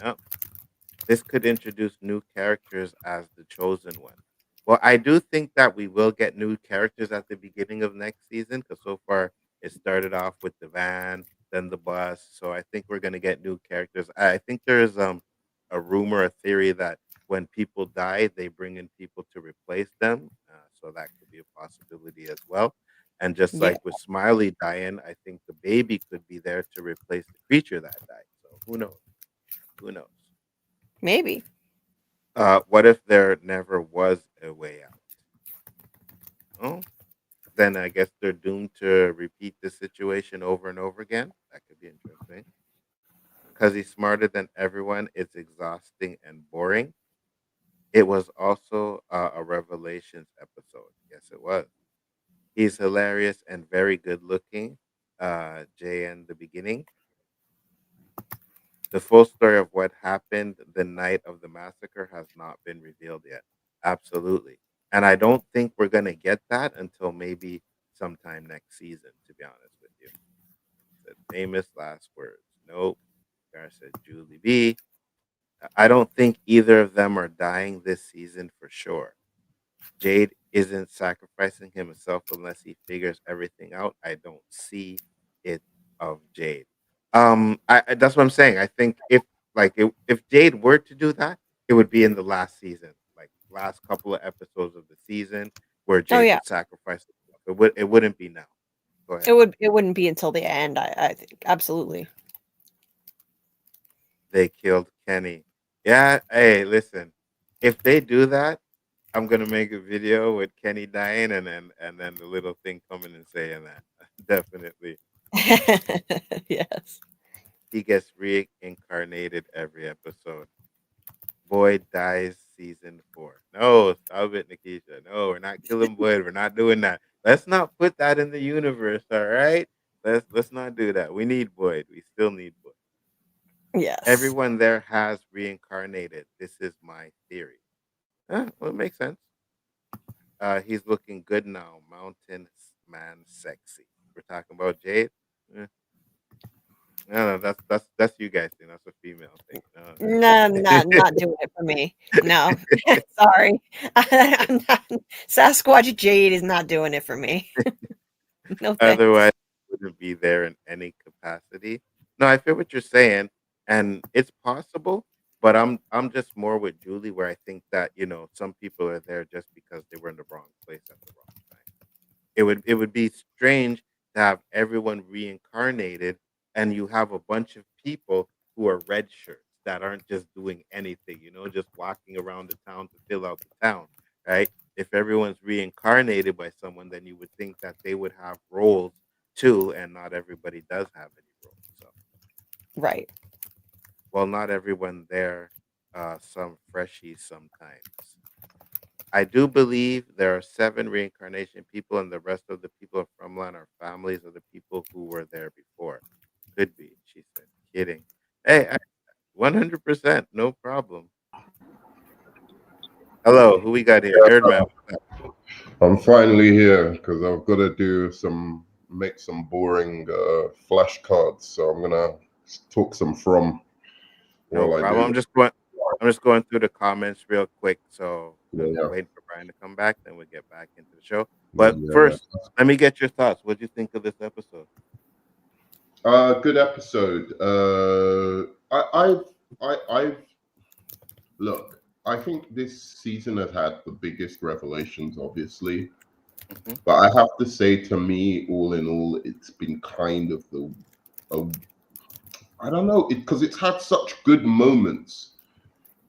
Yep. This could introduce new characters as the chosen one. Well, I do think that we will get new characters at the beginning of next season because so far it started off with the van, then the bus. So I think we're going to get new characters. I think there's a rumor, a theory that when people die, they bring in people to replace them. So that could be a possibility as well. And just Yeah. like with Smiley dying, I think the baby could be there to replace the creature that died. So Who knows? Who knows? Maybe. What if there never was a way out? Oh, then I guess they're doomed to repeat the situation over and over again. That could be interesting. Because he's smarter than everyone, it's exhausting and boring. It was also a Revelations episode. Yes, it was. He's hilarious and very good looking. Jay in the beginning. The full story of what happened the night of the massacre has not been revealed yet. Absolutely. And I don't think we're going to get that until maybe sometime next season, to be honest with you. Said famous last words. Nope. Gar said Julie B. I don't think either of them are dying this season for sure. Jade isn't sacrificing himself unless he figures everything out. I don't see it of Jade. That's what I'm saying. I think if Jade were to do that, it would be in the last season, like last couple of episodes of the season, where Oh Jade yeah. would sacrifice himself. It wouldn't be now. Go ahead. It wouldn't be until the end, I think. Absolutely. They killed Kenny. Yeah. Hey, listen. If they do that, I'm gonna make a video with Kenny dying and then the little thing coming and saying that. Definitely. Yes. He gets reincarnated every episode. Boyd dies season 4. No, stop it, Nikisha. No, we're not killing Boyd. We're not doing that. Let's not put that in the universe, all right? Let's not do that. We need Boyd. We still need Boyd. Yes. Everyone there has reincarnated. This is my theory. Well, it makes sense. He's looking good now. Mountain man sexy. We're talking about Jade. No, that's you guys thing. That's a female thing. No, not doing it for me. No. Sorry. I'm not, Sasquatch Jade is not doing it for me. No thanks. Otherwise, it wouldn't be there in any capacity. No, I feel what you're saying, and it's possible. But I'm just more with Julie, where I think that some people are there just because they were in the wrong place at the wrong time. It would be strange to have everyone reincarnated, and you have a bunch of people who are red shirts that aren't just doing anything, just walking around the town to fill out the town, right? If everyone's reincarnated by someone, then you would think that they would have roles too, and not everybody does have any roles. So, Right. well, not everyone there. Some freshies sometimes. I do believe there are 7 reincarnation people, and the rest of the people of FROMLY are families of the people who were there before. Could be, she said. Kidding. Hey, 100%, no problem. Hello, who we got here? Nerdman. I'm finally here because I've got to make some boring flashcards. So I'm gonna talk some from. No problem. I'm just going through the comments real quick. So Yeah. wait for Brian to come back, then we'll get back into the show. But first, let me get your thoughts. What do you think of this episode? Good episode. I've look. I think this season has had the biggest revelations, obviously. But I have to say, to me, all in all, it's been kind of I don't know, because it's had such good moments,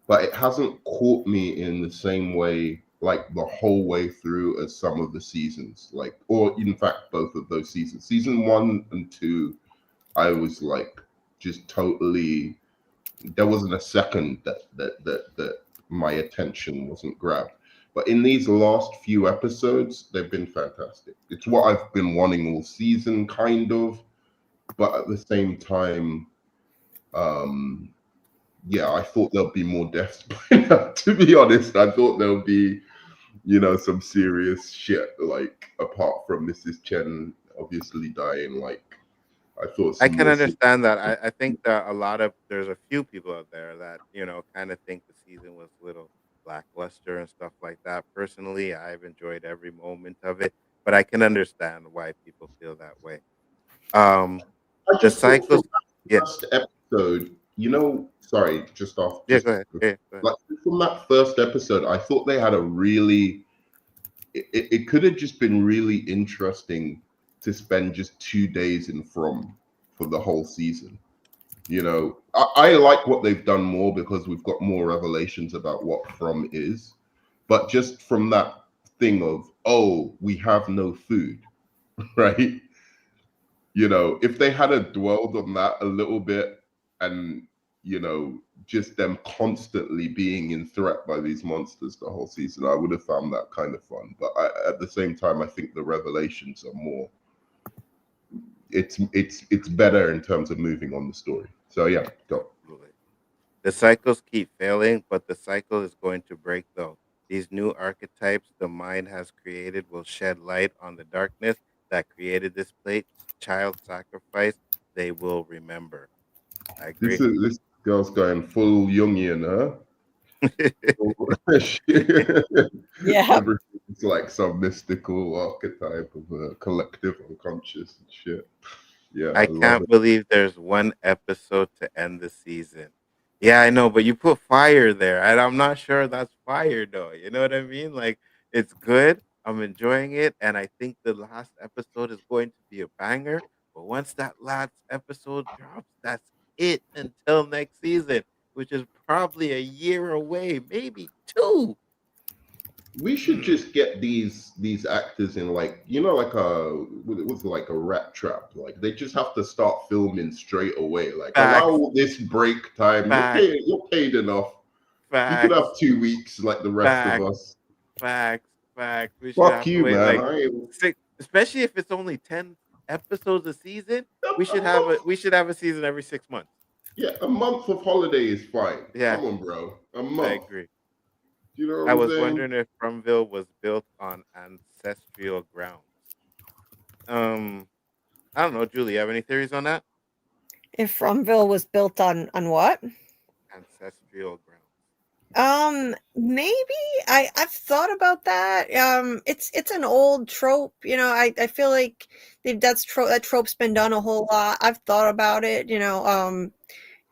but it hasn't caught me in the same way, like the whole way through as some of the seasons, or in fact, both of those seasons. Season 1 and 2, I was like, just totally. There wasn't a second that my attention wasn't grabbed. But in these last few episodes, they've been fantastic. It's what I've been wanting all season, kind of. But at the same time, I thought there'll be more deaths. To be honest, I thought there'll be, some serious shit, like, apart from Mrs. Chen obviously dying. Like, I thought I can understand that. I think that there's a few people out there that, kind of think the season was a little lackluster and stuff like that. Personally, I've enjoyed every moment of it, but I can understand why people feel that way. The cycles, first episode, sorry, just off. Go ahead. Like, from that first episode, I thought they had a really, it could have just been really interesting to spend just 2 days in From for the whole season. You know, I like what they've done more because we've got more revelations about what From is. But just from that thing of, oh, we have no food, right? You know, if they had dwelled on that a little bit and, you know, just them constantly being in threat by these monsters the whole season, I would have found that kind of fun. But at the same time, I think the revelations are more, it's better in terms of moving on the story. So yeah, go. Absolutely. The cycles keep failing, but the cycle is going to break though. These new archetypes the mind has created will shed light on the darkness that created this plate. Child sacrifice, they will remember. I agree. This girl's going full Jungian, huh? Yeah. Everything's like some mystical archetype of a collective unconscious and shit. Yeah, I love can't it. believe there's one episode to end the season. Yeah, I know, but you put fire there, and I'm not sure that's fire though. You know what I mean? Like it's good. I'm enjoying it, and I think the last episode is going to be a banger. But once that last episode drops, that's it until next season, which is probably a year away, maybe two. We should just get these actors in, like, you know, like it was like a rat trap. Like they just have to start filming straight away. Like Facts. allow this break time. Facts. You're paid enough. Facts. You could have 2 weeks like the rest Facts. of us. Facts. We should Fuck have you, to wait man. like 6, especially if it's only 10 episodes a season. We should have a season every 6 months. Yeah, a month of holiday is fine. Yeah. Come on, bro. A month. I agree. You know what I I'm was saying? wondering if Fromville was built on ancestral grounds. I don't know, Julie. You have any theories on that? If Fromville was built on what? Ancestral grounds. Maybe I've thought about that. It's an old trope, you know. I feel like that trope's been done a whole lot. I've thought about it, you know.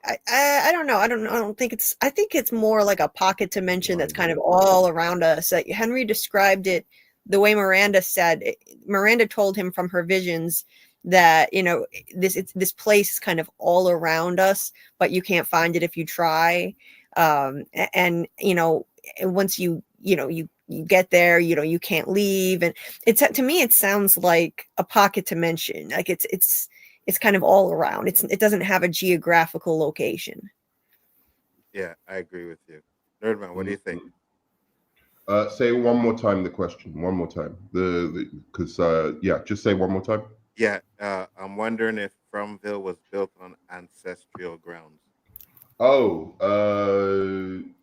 I don't know. I don't think it's. I think it's more like a pocket dimension that's kind of all around us. Henry described it the way Miranda said. Miranda told him from her visions that, you know, this place is kind of all around us, but you can't find it if you try. And you know, once you get there, you know, you can't leave. And to me, it sounds like a pocket dimension. Like it's kind of all around. It doesn't have a geographical location. Yeah, I agree with you. Nerdman, what do you think? Say one more time the question. One more time. Because just say one more time. Yeah, I'm wondering if Fromville was built on ancestral grounds. Oh,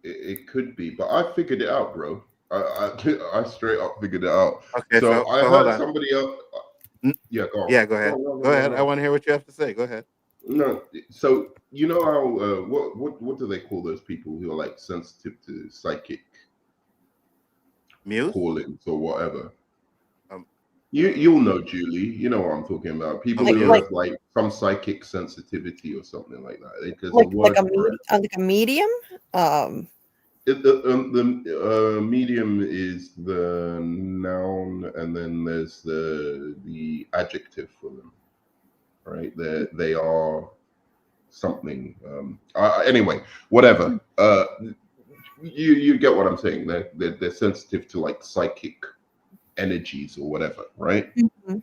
it could be, but I figured it out, bro. I straight up figured it out. Okay, so I hold heard on. somebody else. Yeah, go on. Yeah, go ahead. Go ahead. I want to hear what you have to say. Go ahead. No, so you know how what do they call those people who are like sensitive to psychic muse callings or whatever? You'll know, Julie. You know what I'm talking about. People who have like some psychic sensitivity or something like that. There's like a medium. The medium is the noun, and then there's the adjective for them, right? They are something. Anyway, whatever. You get what I'm saying. They're sensitive to like psychic energies or whatever, right? Mm-hmm.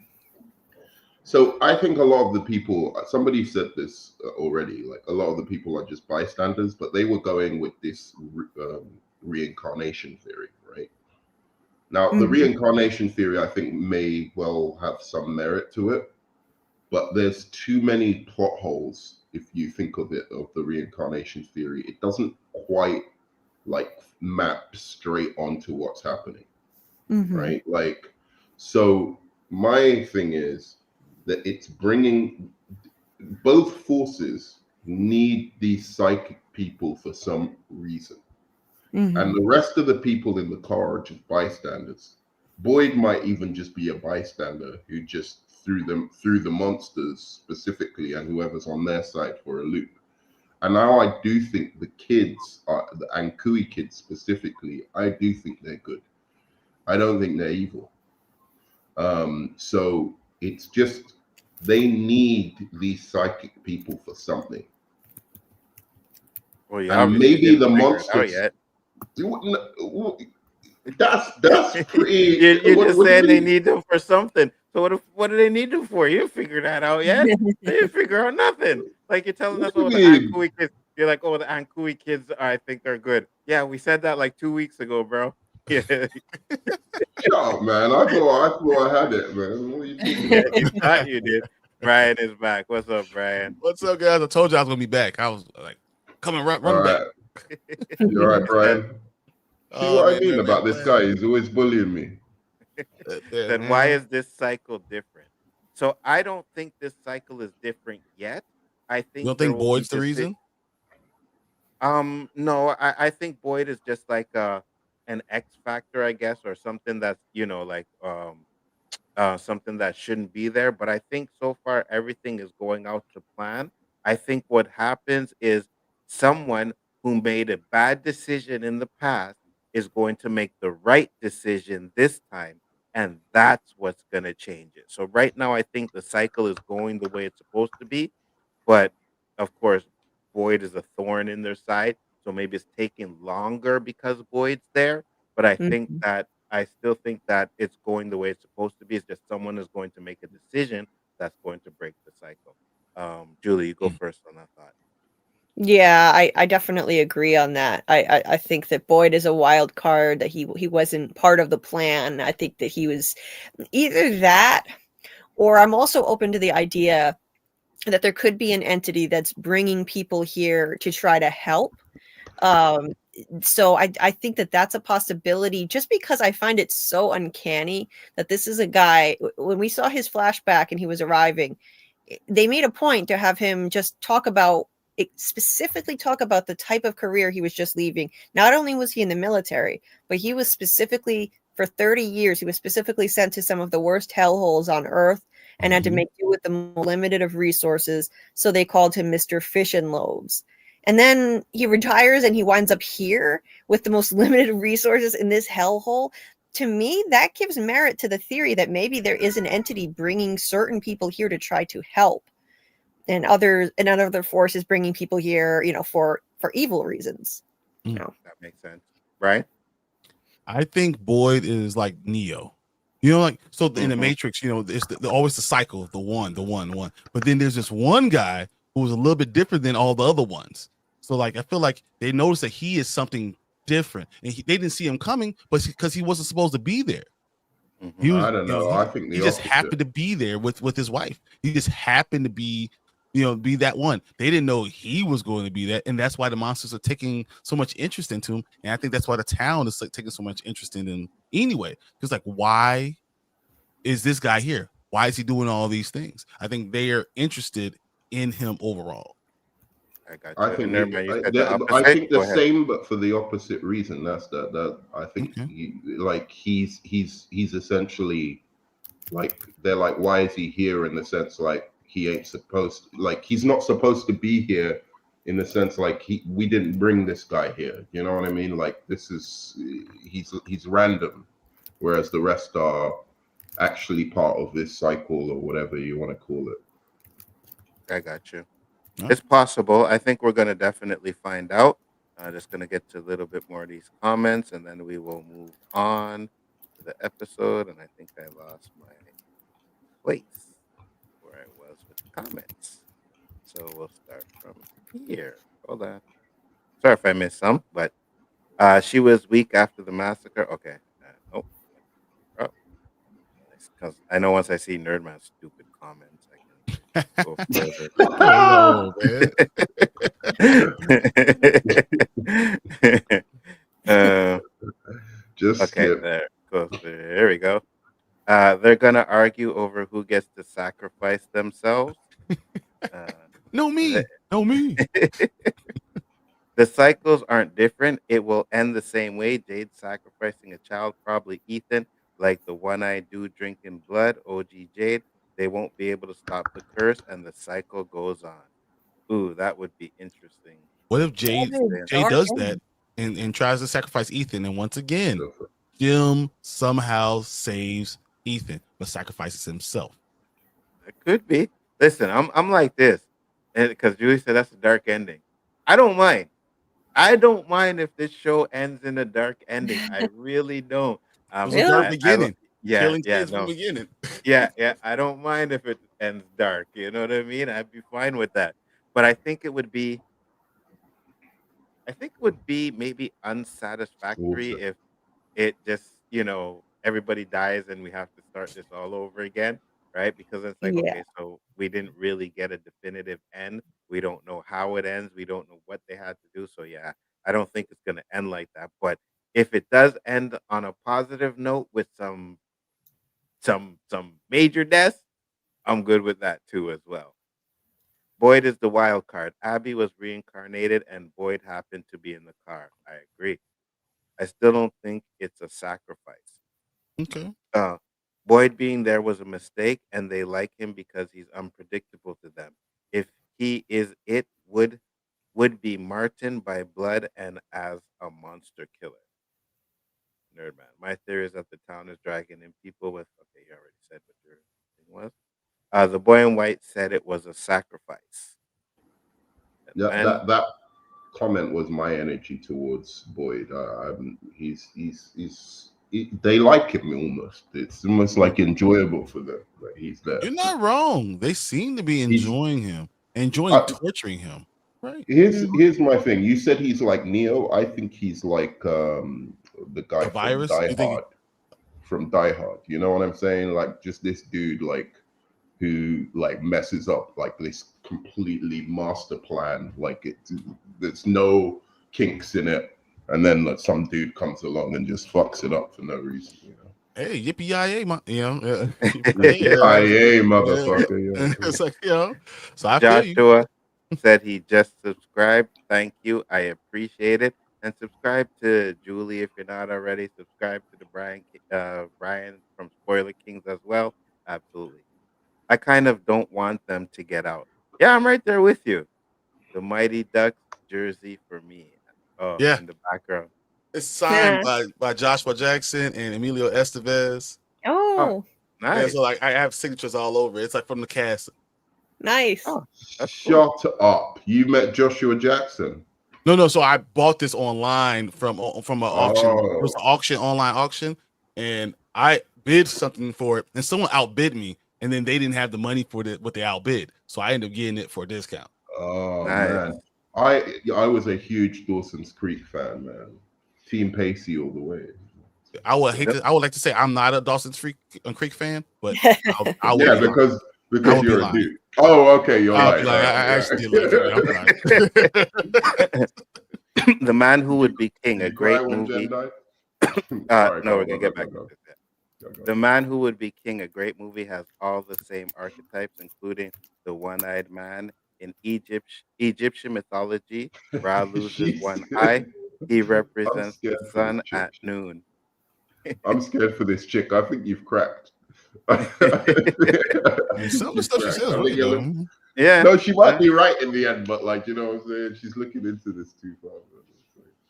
So I think a lot of the people, somebody said this already, like a lot of the people are just bystanders, but they were going with this reincarnation theory, right? Now, the reincarnation theory, I think, may well have some merit to it, but there's too many plot holes, if you think of it, of the reincarnation theory. It doesn't quite like map straight onto what's happening, right? Like, so my thing is, that it's bringing both forces need these psychic people for some reason. And the rest of the people in the car are just bystanders. Boyd might even just be a bystander who just threw the monsters specifically and whoever's on their side for a loop. And now I do think the kids, the Ankui kids specifically, I do think they're good. I don't think they're evil. So it's just, they need these psychic people for something. Well, you and obviously maybe didn't the figure it out monsters. yet. That's pretty. You're just What do you saying they mean? need them for something. So what do they need them for? You didn't figure that out yet. They didn't figure out nothing. Like you're telling us, What do you oh, the mean? Ankui kids. You're like, oh, the Ankui kids, I think they're good. Yeah, we said that like 2 weeks ago, bro. Yeah, Shut up, man. I thought I had it, man. What are you talking yeah, about? you thought you did. Brian is back. What's up, Brian? What's up, guys? I told you I was gonna be back. I was like, come and All run back. right, you're right, Brian. See Oh what I man, mean man, about this guy? He's always bullying me. Then why is this cycle different? So I don't think this cycle is different yet. I you think don't there think will be Boyd's the deci- reason? No, I think Boyd is just like an X factor, I guess, or something that's like something that shouldn't be there. But I think so far everything is going out to plan. I think what happens is someone who made a bad decision in the past is going to make the right decision this time, and that's what's going to change it. So right now, I think the cycle is going the way it's supposed to be, but of course, Boyd is a thorn in their side, so maybe it's taking longer because Boyd's there. But Mhm. I still think that it's going the way it's supposed to be. It's just someone is going to make a decision that's going to break the cycle. Julie, you go Mm. first on that thought. Yeah, I definitely agree on that. I think that Boyd is a wild card, that he wasn't part of the plan. I think that he was either that, or I'm also open to the idea that there could be an entity that's bringing people here to try to help. Um, so I think that that's a possibility, just because I find it so uncanny that this is a guy, when we saw his flashback and he was arriving, they made a point to have him just specifically talk about the type of career he was just leaving. Not only was he in the military, but he was specifically, for 30 years, he was specifically sent to some of the worst hellholes on earth and had to make do with the limited of resources. So they called him Mr. Fish and Loaves. And then he retires and he winds up here with the most limited resources in this hellhole. To me, that gives merit to the theory that maybe there is an entity bringing certain people here to try to help, and other forces bringing people here, for evil reasons. Mm. That makes sense, right? I think Boyd is like Neo. Like so in the Matrix, it's always the cycle of the one. But then there's this one guy who's a little bit different than all the other ones. So like I feel like they noticed that he is something different, and they didn't see him coming, but because he wasn't supposed to be there. He was, I don't know. I think he the just opposite. happened to be there with his wife. He just happened to be that one. They didn't know he was going to be that, and that's why the monsters are taking so much interest into him. And I think that's why the town is like taking so much interest in him anyway. Because like, why is this guy here? Why is he doing all these things? I think they are interested in him overall. I got you. I think And you said the I opposite. think the Go ahead. same, but for the opposite reason. That's that. I think he's essentially like, they're like, why is he here? In the sense like he ain't supposed, like he's not supposed to be here. In the sense like we didn't bring this guy here. You know what I mean? Like he's random, whereas the rest are actually part of this cycle or whatever you want to call it. I got you. It's possible. I think we're going to definitely find out. Just going to get to a little bit more of these comments, and then we will move on to the episode. And I think I lost my place where I was with the comments. So we'll start from here. Hold on. Sorry if I missed some, but she was weak after the massacre. Okay. Oh. Because I know once I see Nerdman's stupid comments, I can go further. Hello, man. Just okay, skip. there we go. They're gonna argue over who gets to sacrifice themselves. No me. The cycles aren't different. It will end the same way. Jade sacrificing a child, probably Ethan, like the one-eyed dude drinking blood, OG Jade. They won't be able to stop the curse, and the cycle goes on. Ooh, that would be interesting. What if Jade does that and tries to sacrifice Ethan, and once again, Jim somehow saves Ethan but sacrifices himself? It could be. Listen, I'm like this, and because Julie said that's a dark ending. I don't mind. I don't mind if this show ends in a dark ending. I really don't. It was a dark I beginning. yeah, Killing yeah, kids from no. the beginning. Yeah. I don't mind if it ends dark. You know what I mean? I'd be fine with that. But I think it would be maybe unsatisfactory Also, if it just, everybody dies and we have to start this all over again, right? Because it's like, Yeah. okay, so we didn't really get a definitive end. We don't know how it ends. We don't know what they had to do. So yeah, I don't think it's gonna end like that. But if it does end on a positive note with some major deaths, I'm good with that too as well. Boyd is the wild card. Abby was reincarnated and Boyd happened to be in the car. I agree. I still don't think it's a sacrifice. Okay. Uh, Boyd being there was a mistake, and they like him because he's unpredictable to them. If he is it, would be Martin by blood and as a monster killer. Nerdman. My theory is that the town is dragging in people with. Okay, you already said what your thing was. The boy in white said it was a sacrifice. yeah, And that comment was my energy towards Boyd. They like him almost. It's almost like enjoyable for them that he's there. You're not wrong. They seem to be He's enjoying him, enjoying torturing him. Right. here's my thing. You said he's like Neo. I think he's like the guy The from virus. Die You think? Hard. From Die Hard. You know what I'm saying? Like just this dude like who like messes up like this completely master plan. Like there's no kinks in it. And then like, some dude comes along and just fucks it up for no reason, you know. Hey, yippee yay, Yippee-ki-yay, motherfucker. It's like, so I feel you. Joshua said he just subscribed. Thank you. I appreciate it. And subscribe to Julie if you're not already. Subscribe to the Brian from Spoiler Kings as well. Absolutely. I kind of don't want them to get out. Yeah, I'm right there with you. The Mighty Ducks jersey for me. Oh, Yeah. in the background. It's signed by Joshua Jackson and Emilio Estevez. Oh, nice. And so like I have signatures all over. It's like from the cast. Nice. Oh, Shut up. You met Joshua Jackson. No. So I bought this online from an auction. It was an auction, online auction, and I bid something for it, and someone outbid me, and then they didn't have the money for what they outbid, so I ended up getting it for a discount. Oh Nice. man. I was a huge Dawson's Creek fan, man. Team Pacey all the way. I would like to say I'm not a Dawson's Creek fan, but I would yeah, be because I would you're be a dude. Oh, okay, you're right. I actually did like it. I'm sorry. The Man Who Would Be King, a You great cry when movie. Jen No, died? we're gonna get back to this. The Man Who Would Be King, a great movie, has all the same archetypes, including the one-eyed man. In Egyptian mythology, Ra loses one eye. He represents the sun at noon. I'm scared for this chick. I think you've cracked. Some of the stuff she says, really though. Yeah. No, she might be right in the end, but like, you know what I'm saying? She's looking into this too far.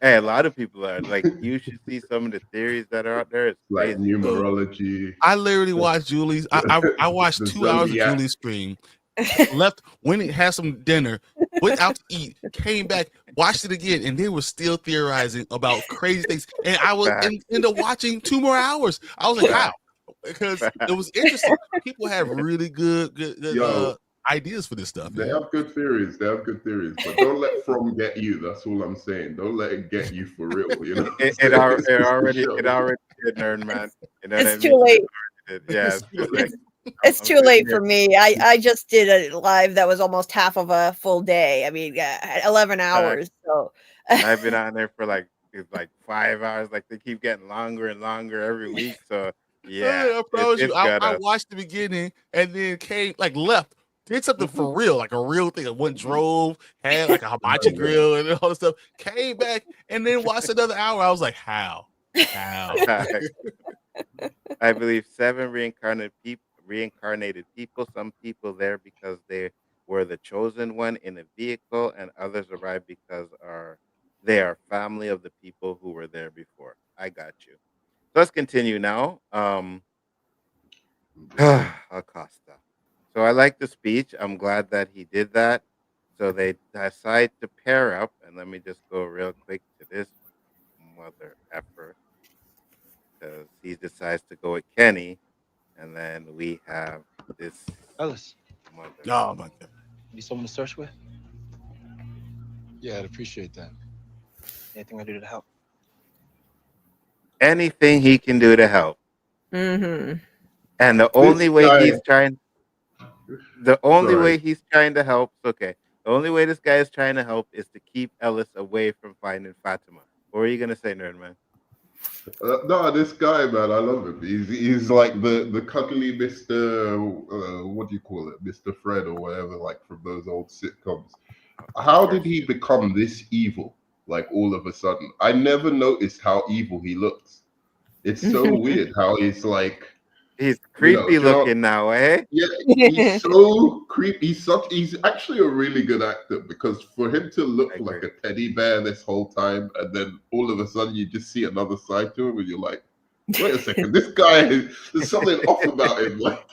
Hey, a lot of people are like, you should see some of the theories that are out there. It's like crazy. numerology. I literally watched Julie's. I watched 2 hours of Julie's stream. Left, went and had some dinner, went out to eat, came back, watched it again, and they were still theorizing about crazy things. And I was end up watching 2 more hours. I was like, wow, because it was interesting. People have really good ideas for this stuff. They have good theories. But don't let From get you. That's all I'm saying. Don't let it get you for real. You know, it already did, nerd man. You know it's too late. Yeah, it's too late. It's too late for me. I just did a live that was almost half of a full day. I mean, 11 hours. So I've been on there for like 5 hours. Like they keep getting longer and longer every week. So yeah, I promise you, I watched the beginning and then came left. Did something for real, like a real thing. One drove, had like a hibachi grill and all this stuff. Came back and then watched another hour. I was like, how? I believe 7 reincarnated people. Some people there because they were the chosen one in a vehicle, and others arrived because they are family of the people who were there before. I got you. So let's continue now. Acosta. So I like the speech. I'm glad that he did that. So they decide to pair up, and let me just go real quick to this mother effer because he decides to go with Kenny, and then we have this Ellis, mother. Oh my god. need someone to search with? Yeah, I'd appreciate that. Anything I do to help? Anything he can do to help, Mm-hmm. and the This only way guy, he's trying, the only way sorry. he's trying to help, okay, the only way this guy is trying to help is to keep Ellis away from finding Fatima. What are you gonna say, Nerdman? No, this guy, man, I love him. He's like the cuddly Mr. What do you call it, Mr. Fred or whatever, like from those old sitcoms. How did he become this evil? Like all of a sudden, I never noticed how evil he looks. It's so weird how he's like, He's you know, creepy looking now, eh? yeah, he's so creepy. He's actually a really good actor because for him to look I like agree. a teddy bear this whole time, and then all of a sudden you just see another side to him, and you're like, wait a second, this guy, there's something off about him, like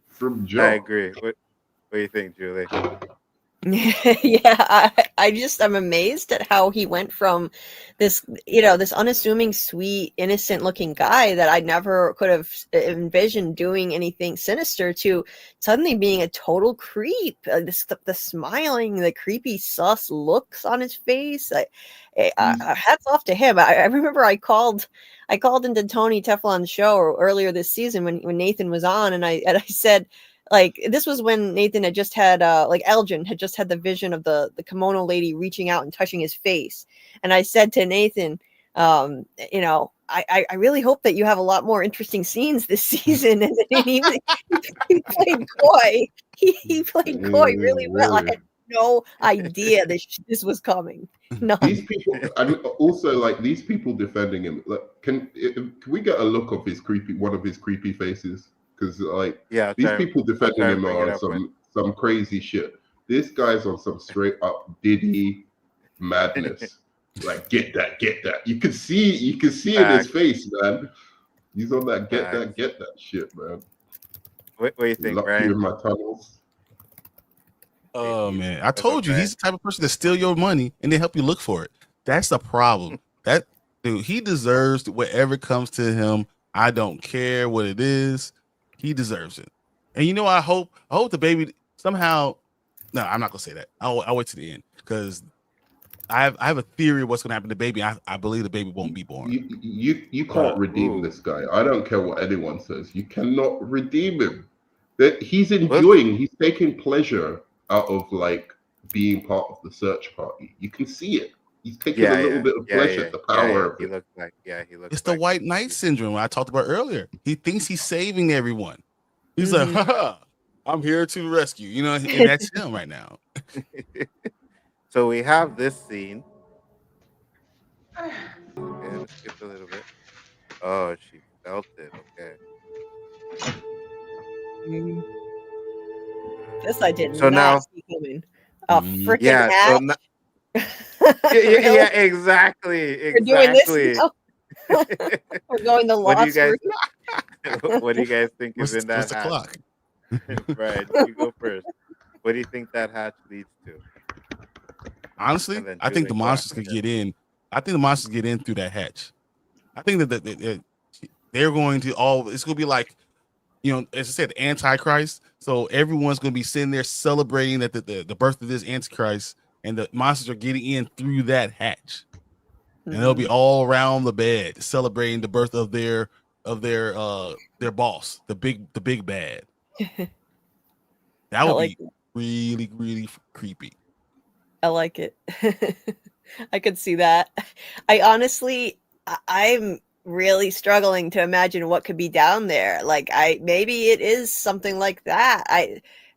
from I jump. agree. What do you think, Julie? Yeah, I'm amazed at how he went from this, this unassuming, sweet, innocent looking guy that I never could have envisioned doing anything sinister to suddenly being a total creep. The smiling, the creepy, sus looks on his face. Hats off to him. I remember I called into Tony Teflon's show earlier this season when Nathan was on, and I said, like, this was when Nathan had just had Elgin had just had the vision of the kimono lady reaching out and touching his face. And I said to Nathan, I really hope that you have a lot more interesting scenes this season. And he played coy. He played coy really well. I had no idea this was coming. None. These people, and also like these people defending him. Like, can we get a look of one of his creepy faces? Because like these people defending him are on some crazy shit. This guy's on some straight up Diddy madness. Like get that. You can see in his face, man. He's on that get that shit, man. What do you think, Lock Brian? you in my tunnels. Oh man, I told you he's the type of person to steal your money and then help you look for it. That's the problem. That dude, he deserves whatever comes to him. I don't care what it is. He deserves it. And you know, I hope the baby somehow. No, I'm not gonna say that. I'll wait to the end because I have a theory of what's gonna happen to the baby. I believe the baby won't be born. You can't redeem this guy. I don't care what anyone says. You cannot redeem him. That he's enjoying. He's taking pleasure out of like being part of the search party. You can see it. He's taking a little bit of pleasure. The power of it. He looks like It's the white knight syndrome I talked about earlier. He thinks he's saving everyone. He's like, haha, I'm here to rescue. You know, and that's him right now. So we have this scene. Okay, let's skip a little bit. Oh, she felt it. Okay. This I did So not now, see coming. A freaking So yeah, exactly. We're doing this now? We're going the What do you lost guys? route. What do you guys think is in that what's the hatch? clock? Right, you go first. What do you think that hatch leads to? Honestly, I think the monsters could get in. I think the monsters get in through that hatch. I think that they're going to all. It's going to be like, you know, as I said, the Antichrist. So everyone's going to be sitting there celebrating that the birth of this Antichrist, and the monsters are getting in through that hatch, and they'll be all around the bed celebrating the birth of their boss, the big bad. That would be really, really creepy. I like it. I could see that. I honestly, I'm really struggling to imagine what could be down there. Like, maybe it is something like that.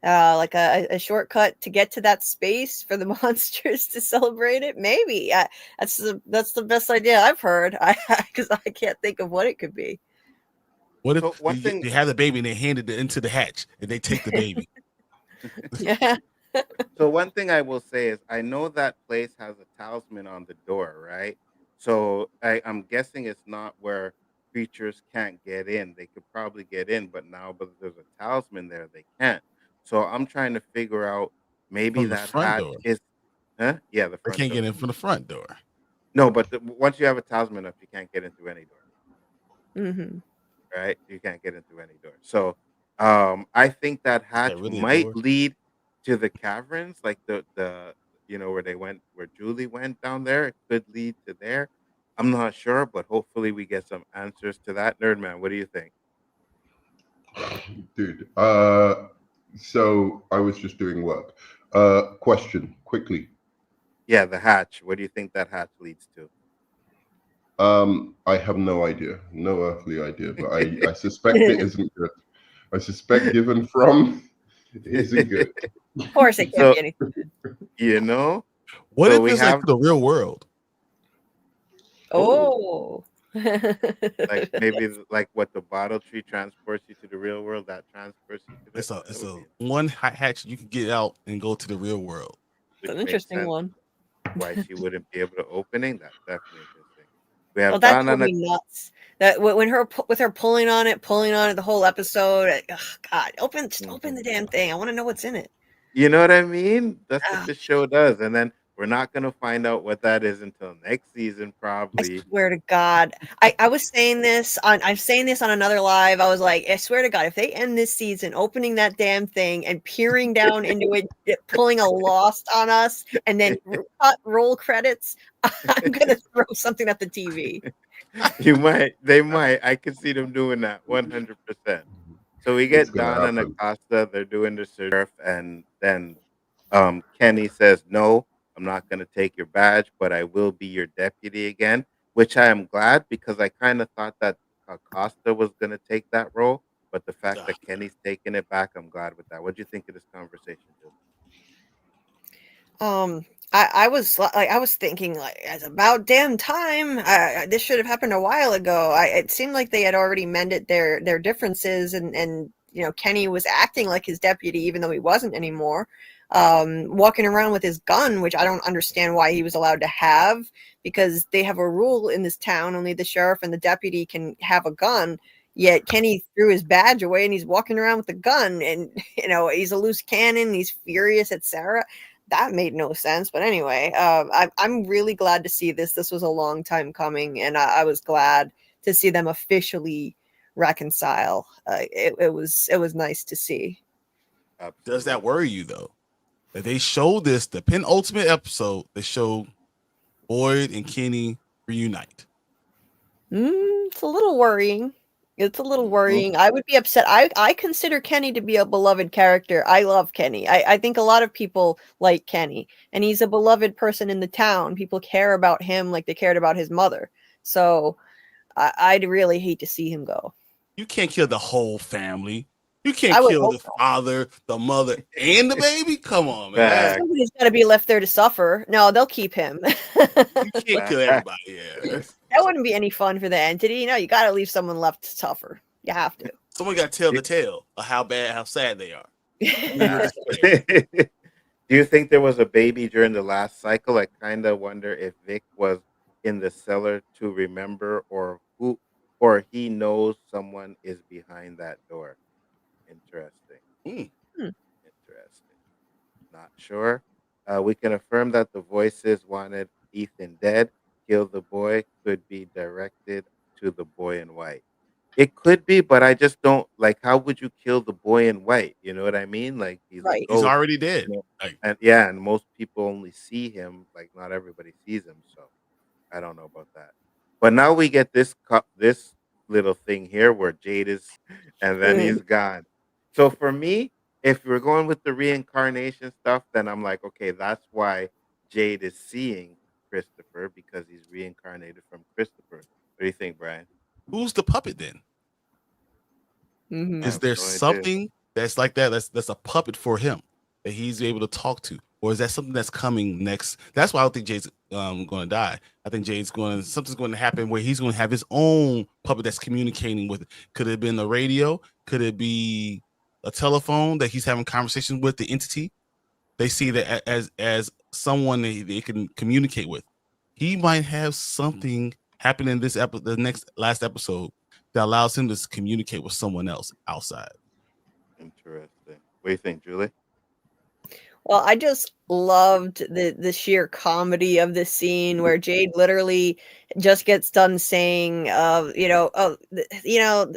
Like a shortcut to get to that space for the monsters to celebrate it. Maybe that's the best idea I've heard. Because I can't think of what it could be. What if they have the baby and they hand it into the hatch and they take the baby? Yeah. So one thing I will say is I know that place has a talisman on the door, right? So I'm guessing it's not where creatures can't get in. They could probably get in, but now, but there's a talisman there, they can't. So I'm trying to figure out maybe From the that front hatch door. is, huh? Yeah, the They front can't door. get in from the front door. No, but once you have a talisman up, you can't get in through any door. Mm-hmm. Right? You can't get in through any door. So, I think that Is hatch that really a might door? lead to the caverns, like the where Julie went down there. It could lead to there. I'm not sure, but hopefully we get some answers to that. Nerdman, what do you think? Dude, so I was just doing work. Question, quickly. Yeah, the hatch. What do you think that hatch leads to? I have no idea, no earthly idea, but I suspect it isn't good. I suspect given from it isn't good. Of course, it can't So, be anything good. you know, What so if we it's like have to the real world? Oh. like maybe like what the bottle tree transports you to the real world, that transfers you to It's the. a one hatch you can get out and go to the real world. It's Which an makes interesting sense. one. Why she wouldn't be able to opening that? Definitely interesting. We have Well, that Don drove on me nuts. That when her with her pulling on it the whole episode. Oh, God, just open the damn thing. I want to know what's in it. You know what I mean? That's what Ah, the show does. And then we're not gonna find out what that is until next season, I probably. swear to God, I was saying this on I'm saying this on another live. I was like, I swear to God, if they end this season opening that damn thing and peering down into it, pulling a Lost on us, and then roll credits, I'm gonna throw something at the TV. You might, they might. I could see them doing that 100%. So we It's get gonna Don and happen. Acosta, they're doing the surf, and then Kenny says, "No, I'm not gonna take your badge, but I will be your deputy again," which I am glad because I kind of thought that Acosta was gonna take that role, but the fact that Kenny's taking it back, I'm glad with that. What do you think of this conversation, Jill? I was thinking like it's about damn time. This should have happened a while ago. It seemed like they had already mended their differences, and Kenny was acting like his deputy even though he wasn't anymore. Walking around with his gun, which I don't understand why he was allowed to have, because they have a rule in this town: only the sheriff and the deputy can have a gun. Yet Kenny threw his badge away and he's walking around with a gun, and he's a loose cannon. He's furious at Sarah. That made no sense. But anyway, I'm really glad to see this. This was a long time coming, and I was glad to see them officially reconcile. It was nice to see. Does that worry you though? That they showed this, the penultimate episode, they showed Boyd and Kenny reunite. It's a little worrying. It's a little worrying. I would be upset. I consider Kenny to be a beloved character. I love Kenny. I think a lot of people like Kenny, and he's a beloved person in the town. People care about him like they cared about his mother. So I'd really hate to see him go. You can't kill the whole family. You I can't would kill hope the so. father, the mother, and the baby. Come on, man. Back. Somebody's got to be left there to suffer. No, they'll keep him. You can't kill everybody. Yeah. That wouldn't be any fun for the entity. No, you got to leave someone left to suffer. You have to. Someone got to tell the tale of how bad, how sad they are. Do you think there was a baby during the last cycle? I kind of wonder if Vic was in the cellar to remember, or he knows someone is behind that door. Interesting. Interesting. Not sure. We can affirm that the voices wanted Ethan dead. Kill the boy could be directed to the boy in white. It could be, but I just don't like. How would you kill the boy in white? You know what I mean? Like he's a Right. He's ghost, already dead. Like, and yeah, and most people only see him. Like not everybody sees him, so I don't know about that. But now we get this this little thing here where Jade is, and then he's gone. So for me, if we're going with the reincarnation stuff, then I'm like, okay, that's why Jade is seeing Christopher because he's reincarnated from Christopher. What do you think, Brian? who's the puppet then? Mhm. Is there no idea. something that's like that? That's a puppet for him that he's able to talk to, or is that something that's coming next? That's why I don't think Jade's going to die. I think something's going to happen where he's going to have his own puppet that's communicating with. Could it have been the radio? Could it be a telephone that he's having conversations with the entity? They see that as someone they can communicate with. He might have something happen in this last episode that allows him to communicate with someone else outside. Interesting. What do you think, Julie? Well, I just loved the sheer comedy of the scene where Jade literally just gets done saying,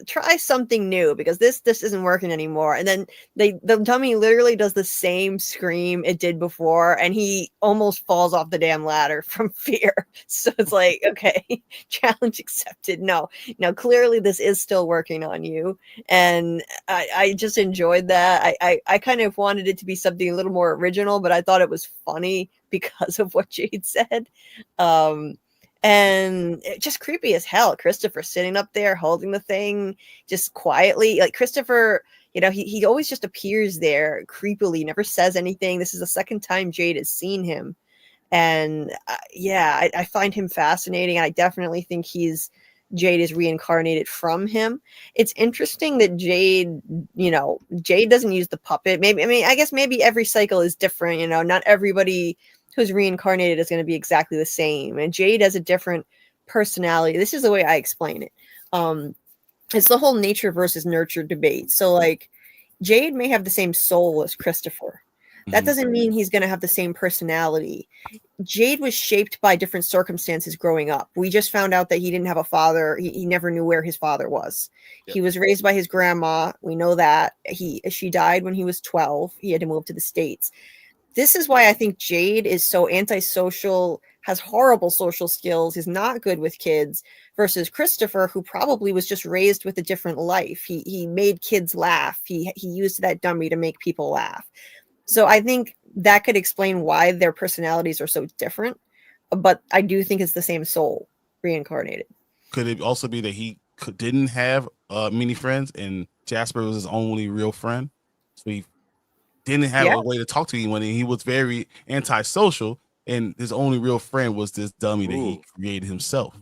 try something new because this isn't working anymore. And then the dummy literally does the same scream it did before, and he almost falls off the damn ladder from fear. So it's like, okay, challenge accepted. No, clearly this is still working on you. And I just enjoyed that. I kind of wanted it to be something a little more original, but I thought it was funny because of what Jade said. And it just creepy as hell. Christopher sitting up there holding the thing just quietly. Like Christopher, he always just appears there creepily, never says anything. This is the second time Jade has seen him. And I find him fascinating. I definitely think Jade is reincarnated from him. It's interesting that Jade doesn't use the puppet. I guess maybe every cycle is different. Not everybody who's reincarnated is going to be exactly the same. And Jade has a different personality. This is the way I explain it. It's the whole nature versus nurture debate. So like Jade may have the same soul as Christopher. That doesn't mean he's going to have the same personality. Jade was shaped by different circumstances growing up. We just found out that he didn't have a father. He never knew where his father was. Yep. He was raised by his grandma. We know that. She died when he was 12. He had to move to the States. This is why I think Jade is so antisocial, has horrible social skills, is not good with kids, versus Christopher, who probably was just raised with a different life. He made kids laugh. He used that dummy to make people laugh. So I think that could explain why their personalities are so different. But I do think it's the same soul reincarnated. Could it also be that he didn't have many friends and Jasper was his only real friend? So he didn't have a way to talk to anyone, and he was very antisocial, and his only real friend was this dummy that he created himself.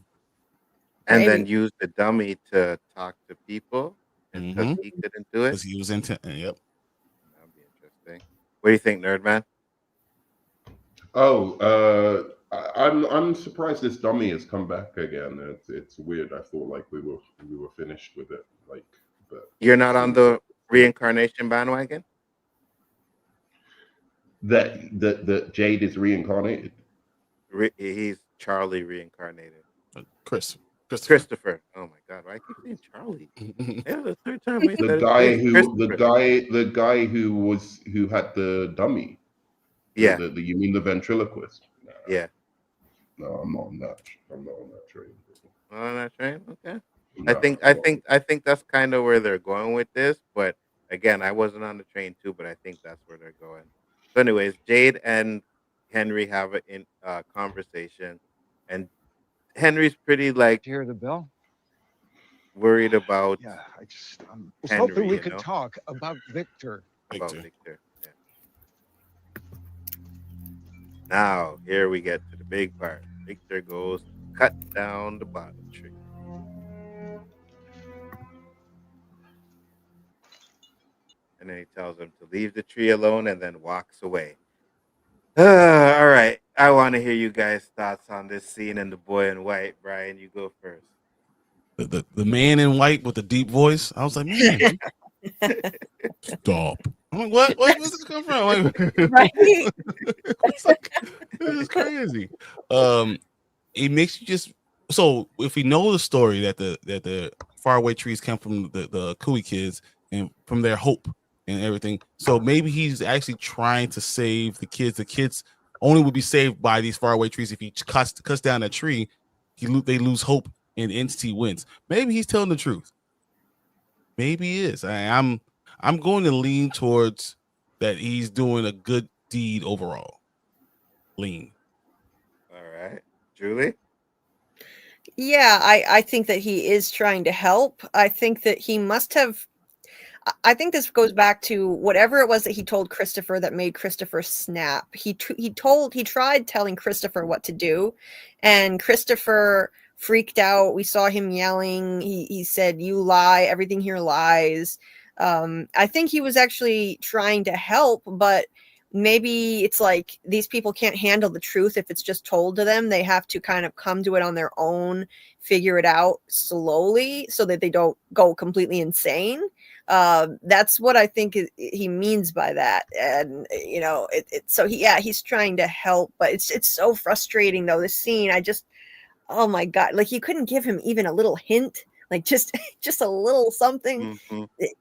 And then use the dummy to talk to people because he couldn't do it. Because he was intent. Yep. That'd be interesting. What do you think, Nerdman? I'm surprised this dummy has come back again. It's weird. I thought like we were finished with it. Like, but you're not on the reincarnation bandwagon. That Jade is reincarnated. He's Charlie reincarnated. Christopher. Oh my God! Why I keep saying Charlie? Yeah, the third time. The guy who had the dummy. Yeah. You mean the ventriloquist? Nah. Yeah. No, I'm not on that. I'm not on that train. Not on that train. Okay. No, I think that's kind of where they're going with this. But again, I wasn't on the train too, but I think that's where they're going. So, anyways, Jade and Henry have a conversation, and Henry's pretty like hear the bell. Worried about. Yeah, I just was Henry, hoping we could talk about Victor. About Victor. Yeah. Now here we get to the big part. Victor goes to cut down the bottom tree. And then he tells him to leave the tree alone and then walks away. All right. I want to hear you guys' thoughts on this scene and the boy in white. Brian, you go first. The man in white with the deep voice. I was like, man, stop. I'm like, what? Where's this come from? Like, right? It's crazy. It makes you just so if we know the story that the faraway trees come from the Cooey kids and from their hope and everything. So maybe he's actually trying to save the kids. The kids only would be saved by these faraway trees. If he cuts down that tree, they lose hope and the entity wins. Maybe he's telling the truth. Maybe he is. I'm going to lean towards that he's doing a good deed overall. Lean. All right. Julie? Yeah, I think that he is trying to help. I think that he must have. I think this goes back to whatever it was that he told Christopher that made Christopher snap. He tried telling Christopher what to do, and Christopher freaked out. We saw him yelling. He said, "You lie. Everything here lies." I think he was actually trying to help, but maybe it's like these people can't handle the truth if it's just told to them. They have to kind of come to it on their own, figure it out slowly so that they don't go completely insane. That's what I think he means by that. And so he's trying to help, but it's so frustrating though. This scene, oh my god, like you couldn't give him even a little hint, like just a little something.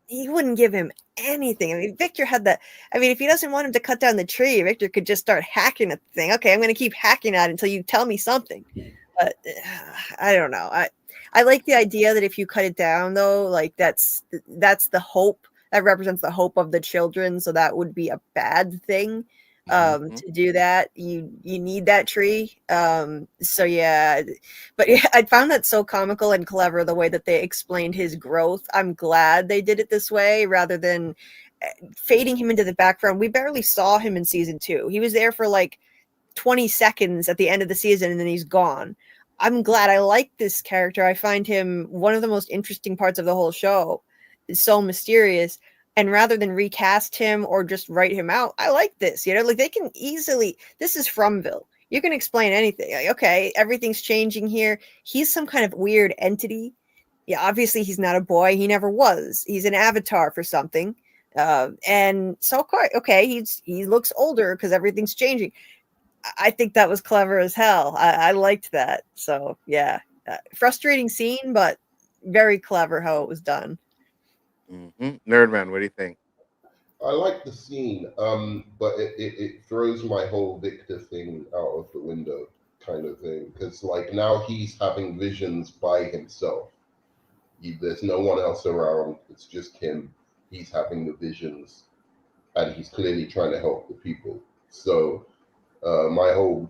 He wouldn't give him anything. I mean, Victor had that. I mean, if he doesn't want him to cut down the tree, Victor could just start hacking at the thing. Okay, I'm going to keep hacking at it until you tell me something. But I don't know. I like the idea that if you cut it down, though, like that's the hope that represents the hope of the children. So that would be a bad thing to do that. You need that tree. So yeah, but yeah, I found that so comical and clever the way that they explained his growth. I'm glad they did it this way rather than fading him into the background. We barely saw him in season 2. He was there for like 20 seconds at the end of the season and then he's gone. I'm glad. I like this character. I find him one of the most interesting parts of the whole show. It's so mysterious. And rather than recast him or just write him out, I like this. Like they can easily, this is Fromville. You can explain anything. Like, okay, everything's changing here. He's some kind of weird entity. Yeah, obviously he's not a boy. He never was. He's an avatar for something. And so, okay, he looks older because everything's changing. I think that was clever as hell. I liked that. So yeah, frustrating scene, but very clever how it was done. Nerdman, what do you think? I like the scene, but it throws my whole Victor thing out of the window, kind of thing. Because like now he's having visions by himself. There's no one else around. It's just him. He's having the visions, and he's clearly trying to help the people. So my whole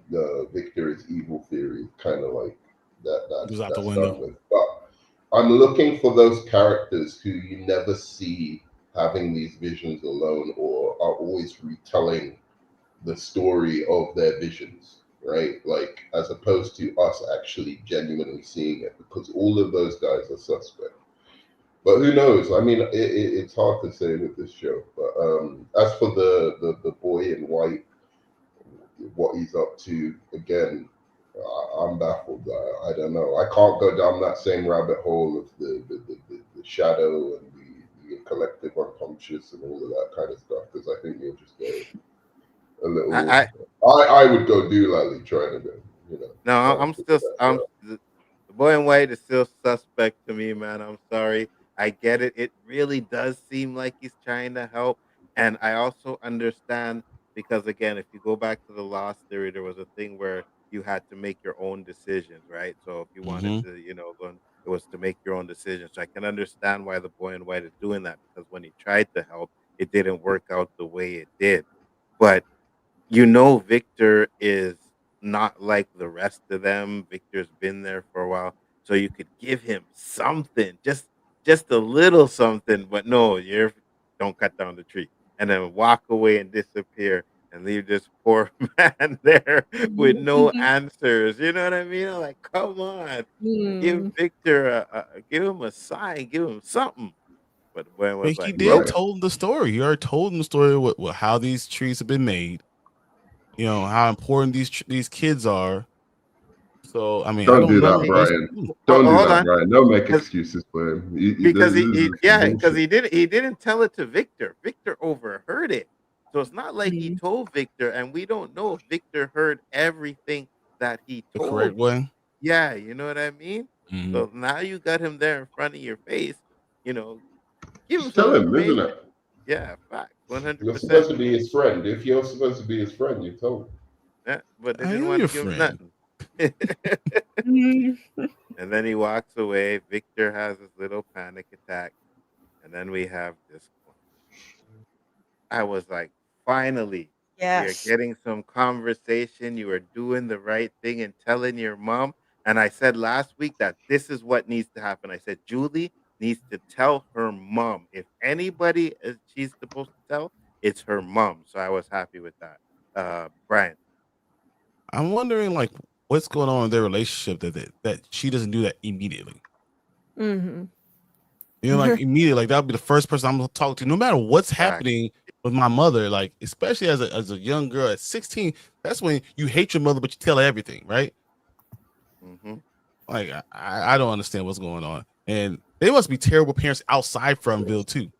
Victor is evil theory, kind of like that's out the done window. with. But I'm looking for those characters who you never see having these visions alone, or are always retelling the story of their visions, right? Like as opposed to us actually genuinely seeing it, because all of those guys are suspect. But who knows? I mean, it's hard to say with this show. But as for the boy in white, what he's up to, again, I'm baffled. I don't know. I can't go down that same rabbit hole of the shadow and the collective unconscious and all of that kind of stuff, because I think you'll just go a little. I would go doolally trying to go. No, the boy in white is still suspect to me, man. I'm sorry. I get it. It really does seem like he's trying to help, and I also understand. Because again, if you go back to the Lost theory, there was a thing where you had to make your own decisions, right? So if you wanted to, it was to make your own decisions. So I can understand why the boy in white is doing that, because when he tried to help, it didn't work out the way it did. But Victor is not like the rest of them. Victor's been there for a while, so you could give him something, just a little something. But no, don't cut down the tree. And then walk away and disappear and leave this poor man there with no answers. You know what I mean? I'm like, come on, give Victor give him a sign, give him something. But when was He like, did told him the story. He already told him the story with how these trees have been made. How important these kids are. So I mean, Don't I don't do know. that, Brian. Don't do that, Brian. Don't make excuses for him. Because he didn't tell it to Victor. Victor overheard it, so it's not like he told Victor, and we don't know if Victor heard everything that he told. The correct way. Yeah, you know what I mean. So now you got him there in front of your face. Give him tell some him, isn't information. it? Yeah, fact, 100%. You're supposed to be his friend. If you're supposed to be his friend, you tell him. Yeah, but they didn't want to give him nothing. And then he walks away. Victor has his little panic attack, and then we have this one. I was like, finally, yes, you're getting some conversation. You are doing the right thing and telling your mom. And I said last week that this is what needs to happen. I said Julie needs to tell her mom. If anybody she's supposed to tell, it's her mom. So I was happy with that. Brian. I'm wondering, like, what's going on in their relationship that she doesn't do that immediately. Like immediately, like that would be the first person I'm gonna talk to, no matter what's happening with my mother. Like, especially as a young girl at 16, that's when you hate your mother, but you tell her everything, right? Like, I don't understand what's going on, and they must be terrible parents outside Fromville too.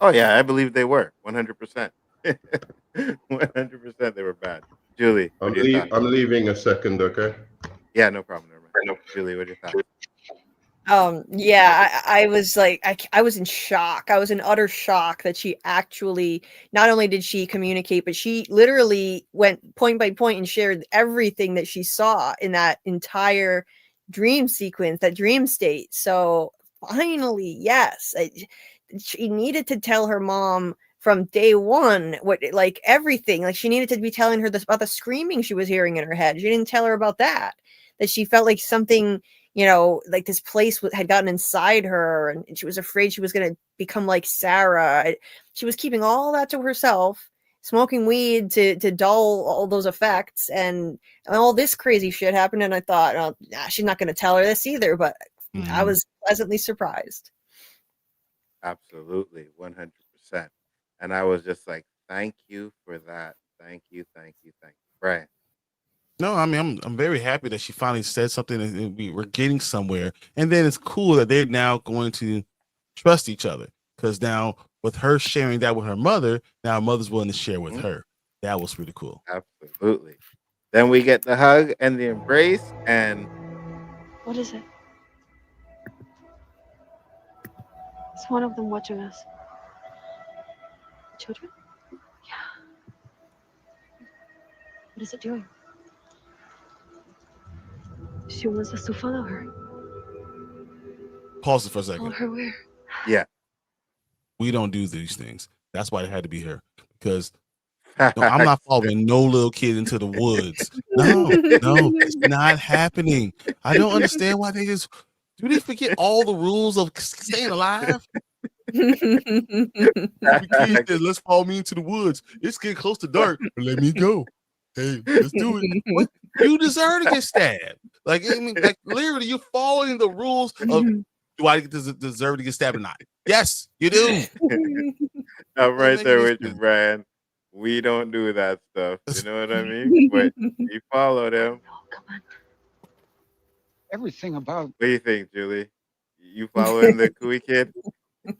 Oh yeah, I believe they were 100%. 100% they were bad. Julie, what are your thoughts? I'm leaving a second, okay? Yeah, no problem. Never mind. Julie, what are your thoughts? Yeah, I was like, I was in shock. I was in utter shock that she actually, not only did she communicate, but she literally went point by point and shared everything that she saw in that entire dream sequence, that dream state. So finally, yes, she needed to tell her mom from day one what, like, everything. Like, she needed to be telling her this about the screaming she was hearing in her head. She didn't tell her about that she felt like something, you know, like this place had gotten inside her, and she was afraid she was going to become like Sarah. She was keeping all that to herself, smoking weed to dull all those effects, and all this crazy shit happened. And I thought, oh, nah, she's not going to tell her this either, but I was pleasantly surprised. Absolutely, 100%. And I was just like, thank you for that. Thank you. Brian. No, I mean, I'm very happy that she finally said something and we're getting somewhere. And then it's cool that they're now going to trust each other, because now with her sharing that with her mother, now her mother's willing to share with her. That was pretty cool. Absolutely. Then we get the hug and the embrace, and What is it? It's one of them watching us. Children? Yeah. What is it doing? She wants us to follow her. Pause it for a second. Follow her where? Yeah. We don't do these things. That's why it had to be her. Because no, I'm not following no little kid into the woods. No, it's not happening. I don't understand why do they forget all the rules of staying alive? The kid said, let's follow me into the woods. It's getting close to dark. Let me go. Hey, let's do it. What? You deserve to get stabbed. Like, I mean, like literally, you're following the rules of do I deserve to get stabbed or not? Yes, you do. I'm right there with you, Brian. We don't do that stuff. You know what I mean? But we follow them. Come on. Everything about. What do you think, Julie? You following the Cooey kid?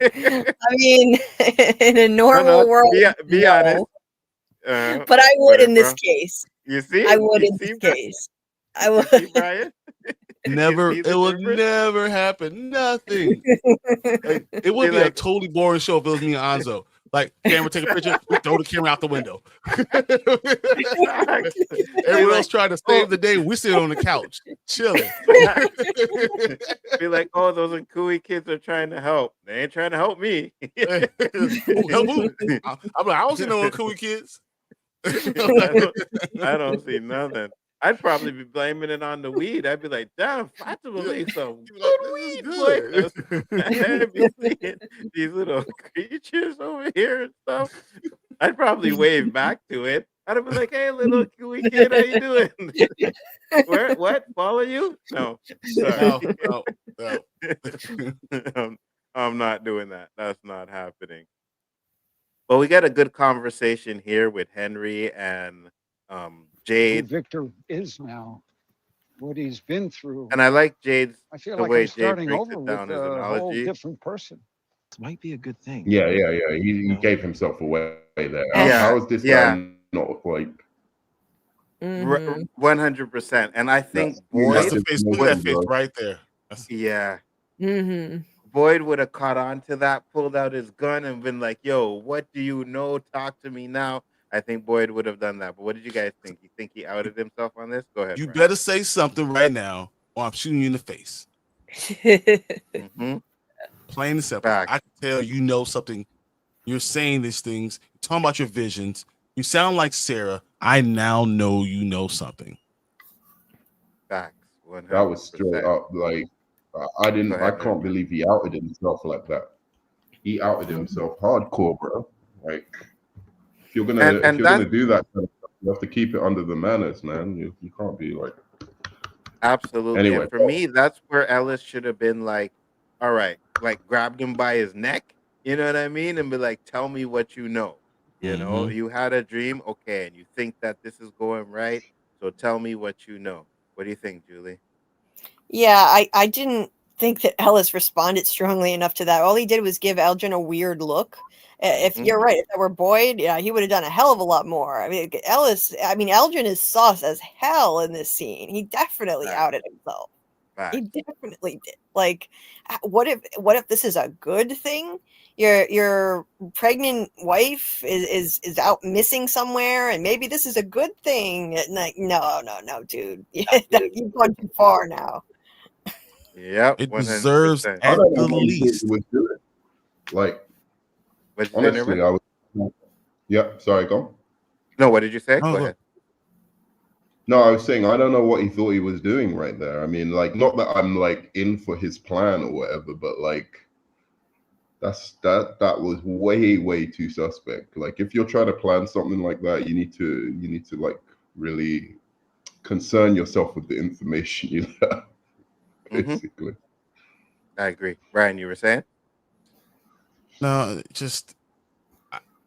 I mean, in a normal world, be honest. But I would in this case. You see? I would in this case. I would. You see, Brian? Never. It would never happen. Nothing. Like, it would be a totally boring show if it was me and Nzo. Like, camera, take a picture, we throw the camera out the window. Everyone else trying to save the day. We sit on the couch, chilling. Be like, oh, those Cooey kids are trying to help. They ain't trying to help me. Help who? I'm like, I don't see no Cooey kids. I don't see nothing. I'd probably be blaming it on the weed. I'd be like, damn, Fatima made some good weed, boy. I'd be seeing these little creatures over here and stuff. I'd probably wave back to it. I'd be like, hey, little Cooey kid, how you doing? Where? What? Follow you? No. Sorry. No. I'm not doing that. That's not happening. But we got a good conversation here with Henry and Jade. Who Victor is now, what he's been through. And I like Jade's. I feel the like way I'm starting Jade breaks over it down with his a whole analogy. different person. This might be a good thing. Yeah. He gave himself away there. Yeah, How is this guy not like 100%? And I think That's Boyd. the face. Look at that face right there. Yeah. Boyd would have caught on to that, pulled out his gun, and been like, "Yo, what do you know? Talk to me now." I think Boyd would have done that. But what did you guys think? You think he outed himself on this? Go ahead. You Brian. better say something right now, or I'm shooting you in the face. Plain and simple. I can tell you know something. You're saying these things. You're talking about your visions. You sound like Sarah. I now know you know something. Facts. 100%. that was straight up like I can't believe he outed himself like that. He outed himself hardcore, bro. Like if you're gonna do that kind of stuff, you have to keep it under the manners, man. You can't be like absolutely. Anyway, and for me, that's where Ellis should have been like, all right, like grabbed him by his neck, you know what I mean, and be like, tell me what you know. You know, you had a dream, okay, and you think that this is going right, so tell me what you know. What do you think, Julie? Yeah, I didn't think that Ellis responded strongly enough to that. All he did was give Elgin a weird look. If you're right, if that were Boyd, yeah, he would have done a hell of a lot more. I mean, Elgin is sus as hell in this scene. He definitely outed himself. He definitely did. Like, what if this is a good thing? Your pregnant wife is out missing somewhere, and maybe this is a good thing. And like, no, dude, you've gone too far now. Yep, It 100%. deserves I at don't know the what he thought least. he was doing. Like, What did you say, honestly, Nerman? I was. Yeah, sorry, go on. No, what did you say? Oh, Go look. ahead. No, I was saying I don't know what he thought he was doing right there. I mean, like, not that I'm like in for his plan or whatever, but like, that was way too suspect. Like, if you're trying to plan something like that, you need to like really concern yourself with the information you have. Basically, I agree. Ryan, you were saying? No, just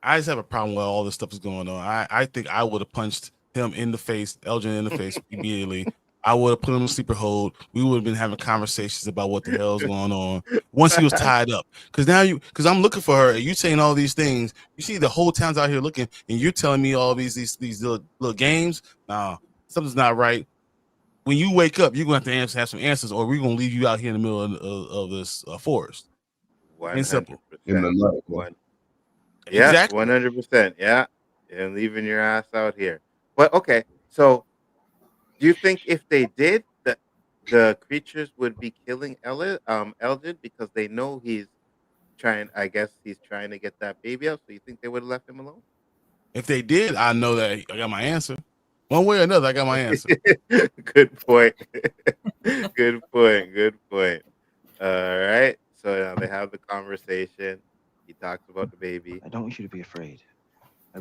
I just have a problem with all this stuff is going on. I think I would have punched him in the face, Elgin in the face immediately. I would have put him in sleeper hold. We would have been having conversations about what the hell's going on once he was tied up. Because I'm looking for her, and you saying all these things. You see the whole town's out here looking, and you're telling me all these little games. Nah, something's not right. When you wake up, you're gonna have to have some answers, or we're gonna leave you out here in the middle of this forest. And simple. 100%. in the night. Yeah, Exactly. 100%. Yeah, and leaving your ass out here. But okay, so do you think if they did, the creatures would be killing Elgin because they know he's trying? I guess he's trying to get that baby out. So you think they would have left him alone? If they did, I know that I got my answer. One way or another, I got my answer. Good point. Good point. Good point. All right. So now they have the conversation. He talks about the baby. I don't want you to be afraid. I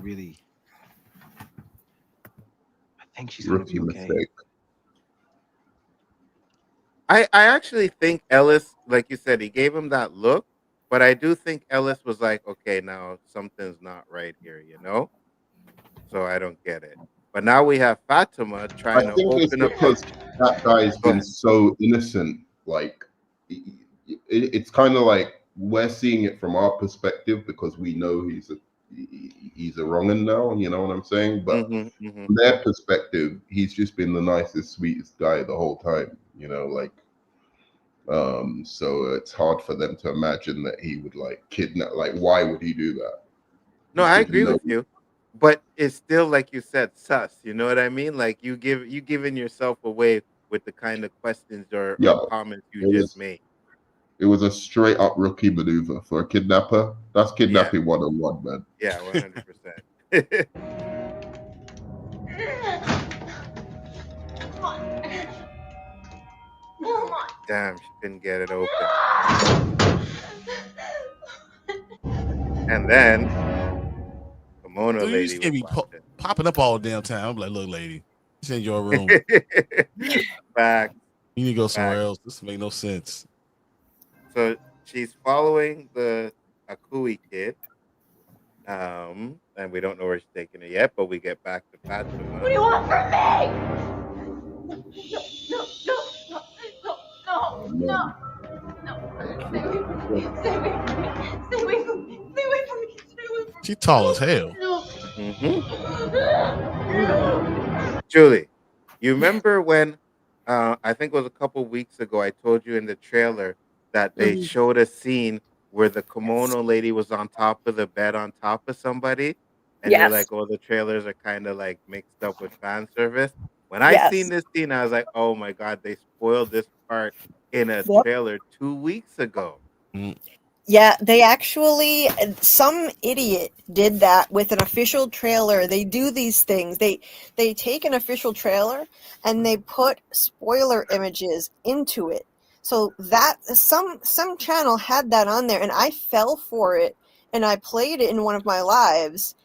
think she's gonna Rookie be okay. mistake. I actually think Ellis, like you said, he gave him that look, but I do think Ellis was like, okay, now something's not right here, you know? So I don't get it. But now we have Fatima trying I to think it's open up. because that guy's been so innocent. Like, it's kind of like we're seeing it from our perspective because we know he's a wrong'un now. You know what I'm saying? But from their perspective, he's just been the nicest, sweetest guy the whole time. You know, like, so it's hard for them to imagine that he would like kidnap. Like, why would he do that? No, I agree with you, but it's still like you said, sus. You know what I mean? Like you giving yourself away with the kind of questions or comments you just made. It was a straight up rookie maneuver for a kidnapper. That's kidnapping 101, man. Yeah, 100%. Damn, she couldn't get it open. And then Kimono So you lady just can't be popping up all downtown. I'm like, look, lady, this ain't your room. Back. You need to go somewhere else. This make no sense. So she's following the Akui kid. And we don't know where she's taking her yet, but we get back to Fatima. What do you want from me? No. Stay away from me. Stay away from me. Stay away from me. Stay away from me. Stay away from me. She tall as hell. Julie, you remember when I think it was a couple weeks ago, I told you in the trailer that they showed a scene where the kimono lady was on top of the bed on top of somebody, and you're like, oh, the trailers are kind of like mixed up with fan service. When I seen this scene, I was like, oh my god, they spoiled this part in a trailer 2 weeks ago. Yeah, they actually, some idiot did that with an official trailer. They do these things. They take an official trailer and they put spoiler images into it. So that some channel had that on there, and I fell for it, and I played it in one of my lives,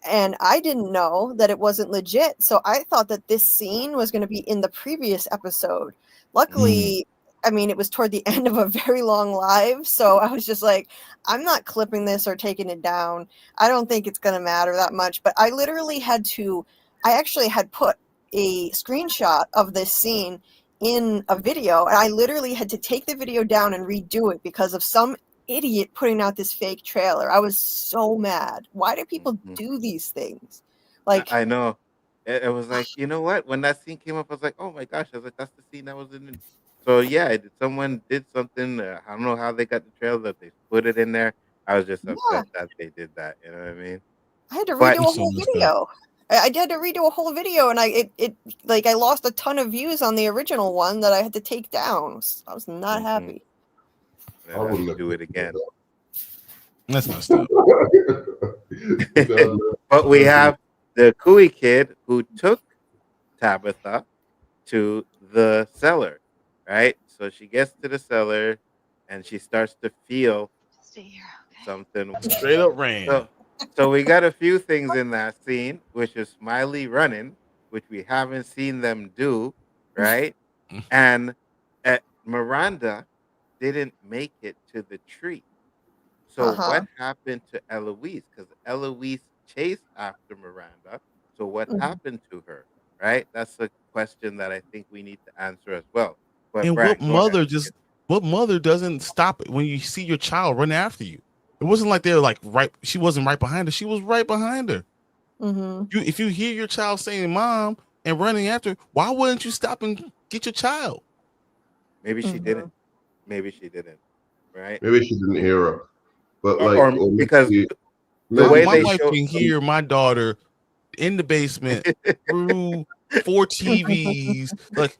and I didn't know that it wasn't legit. So I thought that this scene was going to be in the previous episode. Luckily, I mean, it was toward the end of a very long live, so I was just like, I'm not clipping this or taking it down. I don't think it's going to matter that much. But I literally I actually had put a screenshot of this scene in a video, and I literally had to take the video down and redo it because of some idiot putting out this fake trailer. I was so mad. Why do people do these things? Like, I know. It was like, you know what? When that scene came up, I was like, oh my gosh! I was like, that's the scene that was in it. So yeah, someone did something. I don't know how they got the trailer, that they put it in there. I was just yeah, upset that they did that. You know what I mean? I had to But redo a whole video. I had to redo a whole video, and I lost a ton of views on the original one that I had to take down. I was not happy. I wouldn't do it again. That's messed up. But we have the Cooey kid who took Tabitha to the cellar, right? So she gets to the cellar and she starts to feel something. Straight up ran. So we got a few things in that scene, which is Smiley running, which we haven't seen them do, right? And Miranda didn't make it to the tree. So what happened to Eloise? Because Eloise chased after Miranda. So what happened to her? Right? That's a question that I think we need to answer as well. But And Brad, what mother doesn't stop it when you see your child run after you? It wasn't like they were like right. She wasn't right behind her. She was right behind her. If you hear your child saying "mom" and running after her, why wouldn't you stop and get your child? Maybe she didn't. Maybe she didn't. Right? Maybe she didn't hear her. But or because the way my they wife show can hear my daughter in the basement through 4 TVs, like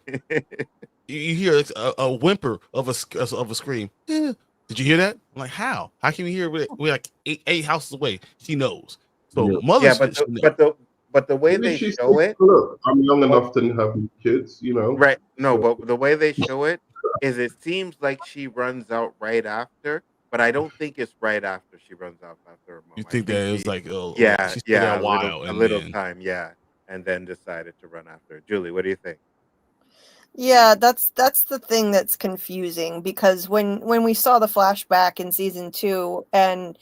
you hear a whimper of a scream. Yeah. Did you hear that? I'm like, how? How can we hear it? We're like eight houses away. She knows. So mother, but the way they show it, look, I'm young enough to have kids, you know. Right? No, but the way they show it is, it seems like she runs out right after. But I don't think it's right after she runs out after her mom. You think that it was like, oh, yeah, she stayed there a while, a and little then... time, yeah, and then decided to run after her. Julie, what do you think? Yeah, that's the thing that's confusing, because when we saw the flashback in season 2 and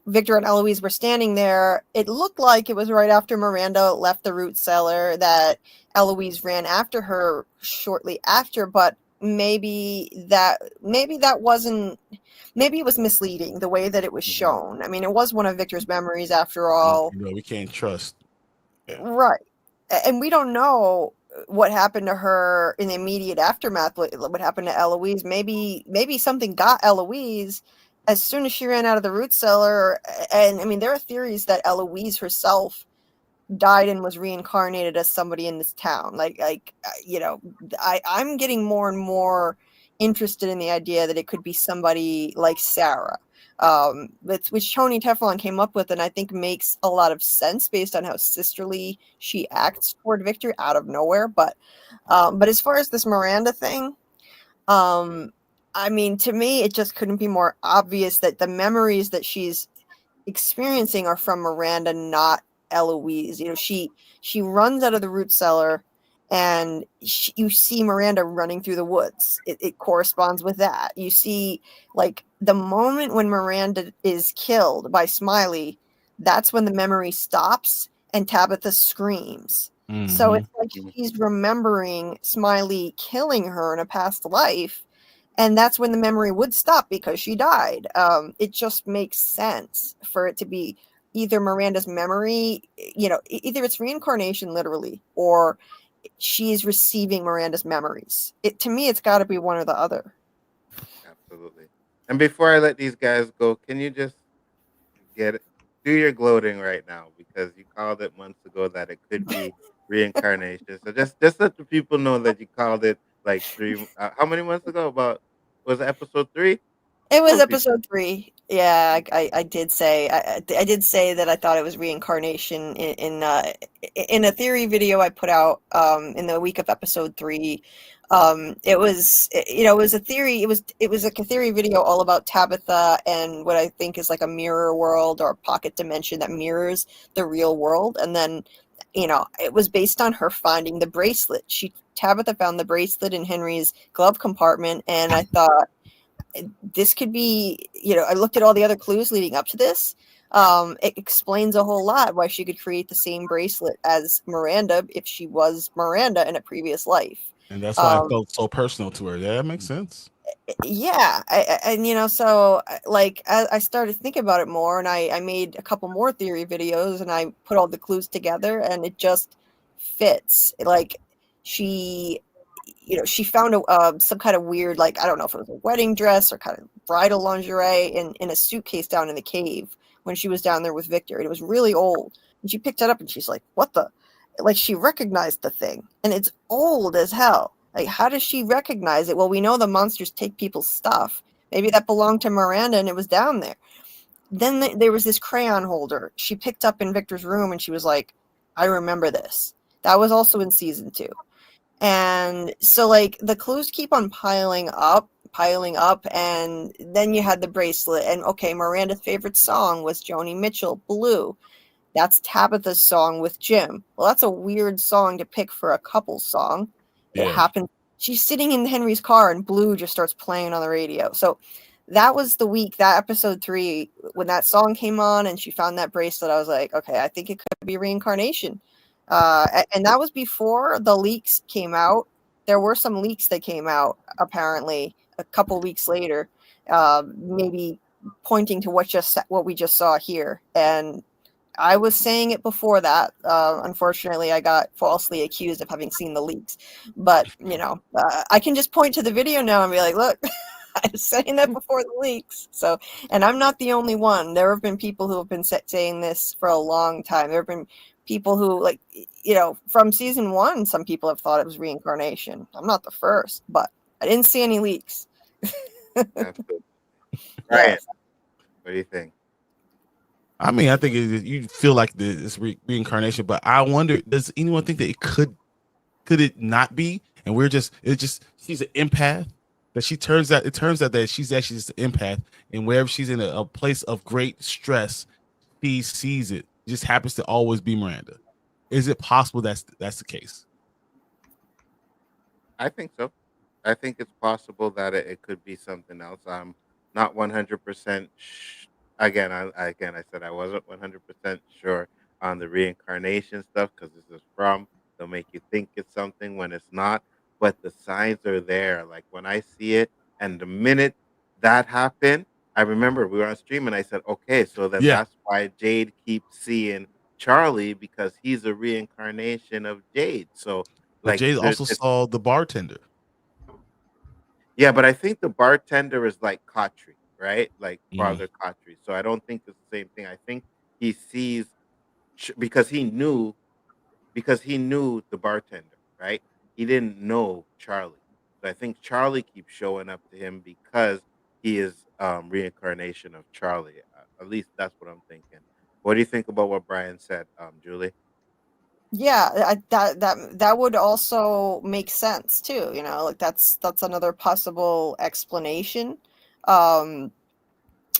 Victor and Eloise were standing there, it looked like it was right after Miranda left the root cellar that Eloise ran after her shortly after, but maybe that wasn't, maybe it was misleading the way that it was shown. I mean, it was one of Victor's memories after all. You know, we can't trust. Yeah. Right. And we don't know what happened to her in the immediate aftermath, what happened to Eloise. Maybe something got Eloise as soon as she ran out of the root cellar. And I mean, there are theories that Eloise herself died and was reincarnated as somebody in this town. You know, I'm getting more and more interested in the idea that it could be somebody like Sarah, which Tony Teflon came up with, and I think makes a lot of sense based on how sisterly she acts toward Victor out of nowhere. But as far as this Miranda thing, I mean, to me, it just couldn't be more obvious that the memories that she's experiencing are from Miranda, not Eloise. You know, she runs out of the root cellar, and you see Miranda running through the woods. It corresponds with that. You see, like, the moment when Miranda is killed by Smiley, that's when the memory stops and Tabitha screams. So it's like she's remembering Smiley killing her in a past life, and that's when the memory would stop because she died. It just makes sense for it to be either Miranda's memory, you know, either it's reincarnation literally, or she's receiving Miranda's memories. To me, it's got to be one or the other. Absolutely. And before I let these guys go, can you just do your gloating right now, because you called it months ago that it could be reincarnation. So just let the people know that you called it like how many months ago? Was it episode 3? It was episode 3. Yeah, I did say I did say that I thought it was reincarnation in a theory video I put out in the week of episode 3. It was it was a theory. It was like a theory video all about Tabitha and what I think is like a mirror world or a pocket dimension that mirrors the real world. And then it was based on her finding the bracelet. Tabitha found the bracelet in Henry's glove compartment, and I thought, this could be, I looked at all the other clues leading up to this. It explains a whole lot why she could create the same bracelet as Miranda if she was Miranda in a previous life. And that's why I felt so personal to her. Yeah, that makes sense. Yeah, and you know, so like I started thinking about it more, and I made a couple more theory videos, and I put all the clues together, and it just fits. Like she, you know, she found some kind of weird, like I don't know if it was a wedding dress or kind of bridal lingerie in a suitcase down in the cave when she was down there with Victor, and it was really old. And she picked it up, and she's like, "What the?" Like she recognized the thing, and it's old as hell. Like, how does she recognize it? Well, we know the monsters take people's stuff. Maybe that belonged to Miranda and it was down there. Then there was this crayon holder she picked up in Victor's room, and she was like, I remember this. That was also in season 2. And so, like, the clues keep on piling up. And then you had the bracelet. And, okay, Miranda's favorite song was Joni Mitchell, Blue. That's Tabitha's song with Jim. Well, that's a weird song to pick for a couple's song. It happened. She's sitting in Henry's car and Blue just starts playing on the radio. So that was the week, that episode 3, when that song came on and she found that bracelet. I was like, okay, I think it could be reincarnation. And that was before the leaks came out. There were some leaks that came out apparently a couple weeks later, maybe pointing to what we just saw here. And I was saying it before that. Unfortunately, I got falsely accused of having seen the leaks. But, you know, I can just point to the video now and be like, look, I was saying that before the leaks. So, and I'm not the only one. There have been people who have been saying this for a long time. There have been people who, like, you know, from season 1, some people have thought it was reincarnation. I'm not the first, but I didn't see any leaks. Absolutely. Ryan, what do you think? I mean, I think you feel like it's reincarnation, but I wonder, does anyone think that it could it not be? And she's an empath. That it turns out that she's actually just an empath, and wherever she's in a place of great stress, she sees it. It just happens to always be Miranda. Is it possible that's the case? I think so. I think it's possible that it could be something else. I'm not 100% again, I said I wasn't 100% sure on the reincarnation stuff because this is they'll make you think it's something when it's not, but the signs are there. Like when I see it, and the minute that happened, I remember we were on stream and I said, okay, so then that's why Jade keeps seeing Charlie, because he's a reincarnation of Jade. So But like Jade also saw the bartender. Yeah, but I think the bartender is like Khatri, right? Like Father Khatri. So I don't think it's the same thing. I think he sees because he knew the bartender, right? He didn't know Charlie. So I think Charlie keeps showing up to him because he is reincarnation of Charlie. At least that's what I'm thinking. What do you think about what Brian said, Julie? Yeah, that would also make sense too. You know, like that's another possible explanation.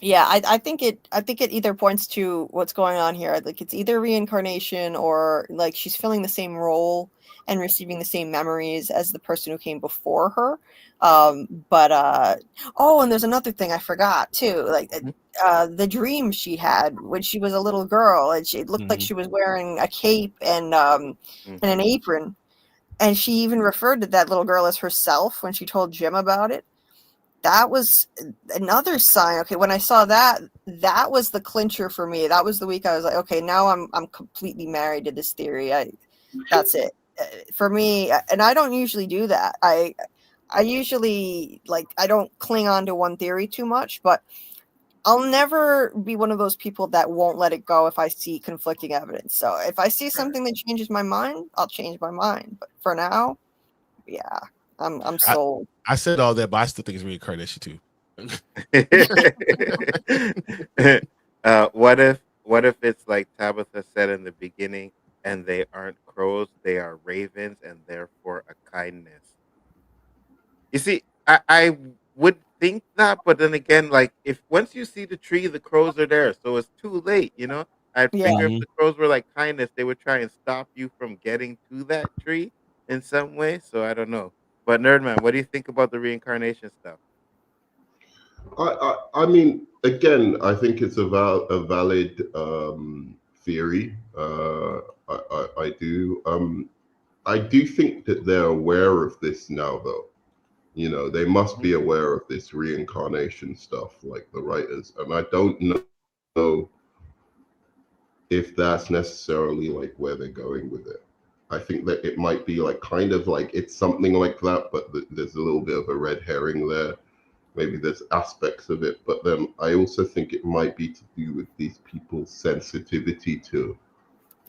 Yeah, I think it either points to what's going on here. Like it's either reincarnation or like she's filling the same role and receiving the same memories as the person who came before her. Oh, and there's another thing I forgot too. Like the dream she had when she was a little girl, and it looked like she was wearing a cape and an apron, and she even referred to that little girl as herself when she told Jim about it. That was another sign. Okay, when I saw that was the clincher for me. That was the week I was like, okay, now I'm completely married to this theory. That's it for me. And I don't usually do that. I usually, like, I don't cling on to one theory too much, but I'll never be one of those people that won't let it go if I see conflicting evidence. So if I see something that changes my mind, I'll change my mind. But for now, yeah, I'm sold. I said all that, but I still think it's reincarnation too. What if it's like Tabitha said in the beginning, and they aren't crows, they are ravens, and therefore a kindness. You see, I would think that, but then again, like if once you see the tree, the crows are there, so it's too late. You know, I'd figure if the crows were like kindness, they would try and stop you from getting to that tree in some way. So I don't know. But Nerdman, what do you think about the reincarnation stuff? I mean, again, I think it's a valid theory. I do. I do think that they're aware of this now, though. You know, they must be aware of this reincarnation stuff, like the writers. And I don't know if that's necessarily like where they're going with it. I think that it might be like kind of like it's something like that, but there's a little bit of a red herring there. Maybe there's aspects of it, but then I also think it might be to do with these people's sensitivity to,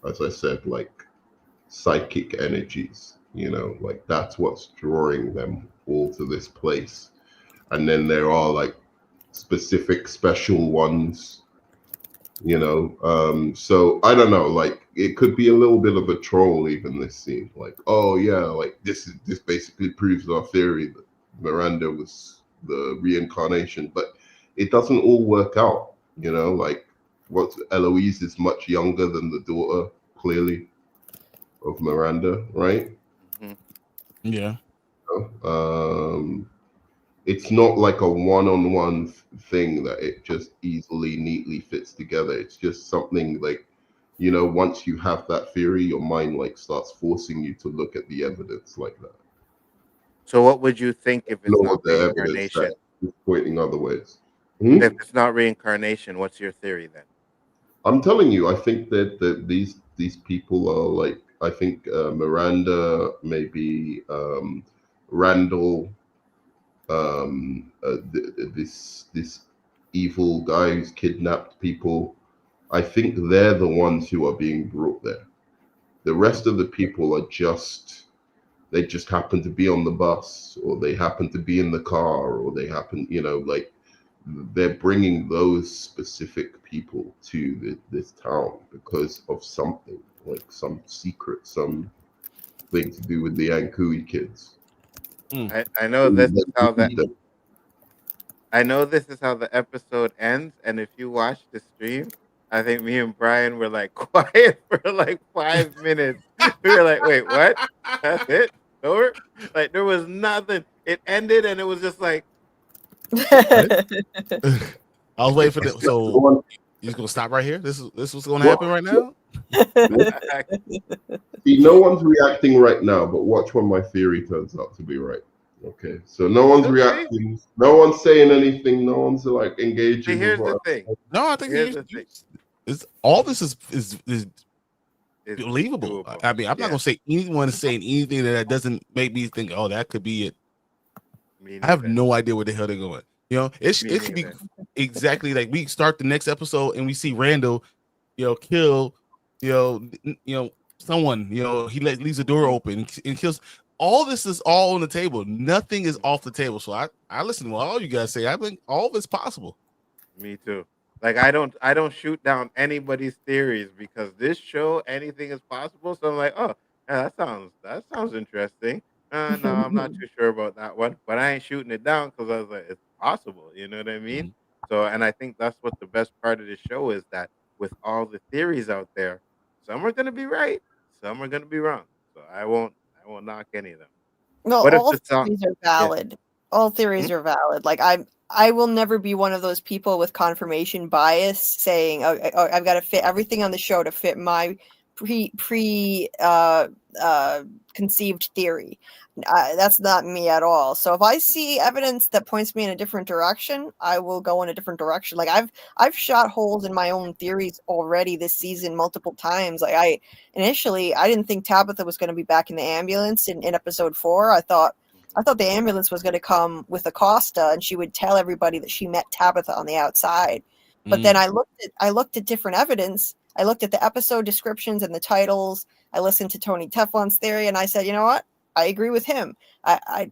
as I said, like psychic energies. You know, like that's what's drawing them all to this place. And then there are like specific special ones, you know. So I don't know, like it could be a little bit of a troll even this scene, like, oh yeah, like this basically proves our theory that Miranda was the reincarnation, but it doesn't all work out, you know. Like what, Eloise is much younger than the daughter, clearly, of Miranda, right? Yeah. It's not like a one-on-one thing that it just easily, neatly fits together. It's just something like, you know, once you have that theory, your mind like starts forcing you to look at the evidence like that. So what would you think if it's Know not the evidence reincarnation? that is pointing other ways. If it's not reincarnation, what's your theory then? I'm telling you, I think that these people are like, I think Miranda, maybe Randall, this evil guy who's kidnapped people. I think they're the ones who are being brought there. The rest of the people are they just happen to be on the bus, or they happen to be in the car, or they happen, you know, like they're bringing those specific people to this town because of something, like some secret, some thing to do with the Ankui kids. I know this is how the episode ends, and if you watch the stream, I think me and Brian were like quiet for like 5 minutes. We were like, "Wait, what? That's it? Over?" Like there was nothing. It ended, and it was just like. I was waiting for this. So you're just gonna stop right here? This is what's gonna happen right now? See, no one's reacting right now, but watch when my theory turns out to be right. Okay, so no one's reacting, no one's saying anything, no one's like engaging. See, here's the thing. No, I think all this is believable. I mean, I'm not gonna say anyone is saying anything that doesn't make me think, oh, that could be it. I have no idea where the hell they're going. You know, it could be exactly like we start the next episode and we see Randall, you know, kill, you know, someone, you know, he leaves the door open and kills. All this is all on the table. Nothing is off the table. So I listen to what all you guys say. I think all of it's possible. Me too. Like I don't shoot down anybody's theories because this show anything is possible. So I'm like, oh, yeah, that sounds interesting. No, I'm not too sure about that one, but I ain't shooting it down because I was like, it's possible. You know what I mean? So, and I think that's what the best part of the show is, that with all the theories out there, some are going to be right, some are going to be wrong. So I won't knock any of them. No, What if all the song- theories are valid. All theories are valid. Like I will never be one of those people with confirmation bias saying, oh, I've got to fit everything on the show to fit my conceived theory. That's not me at all. So if I see evidence that points me in a different direction, I will go in a different direction. Like I've shot holes in my own theories already this season multiple times. Like I didn't think Tabitha was going to be back in the ambulance in episode 4. I thought the ambulance was going to come with Acosta and she would tell everybody that she met Tabitha on the outside. But then I looked at different evidence. I looked at the episode descriptions and the titles. I listened to Tony Teflon's theory and I said, you know what? I agree with him. I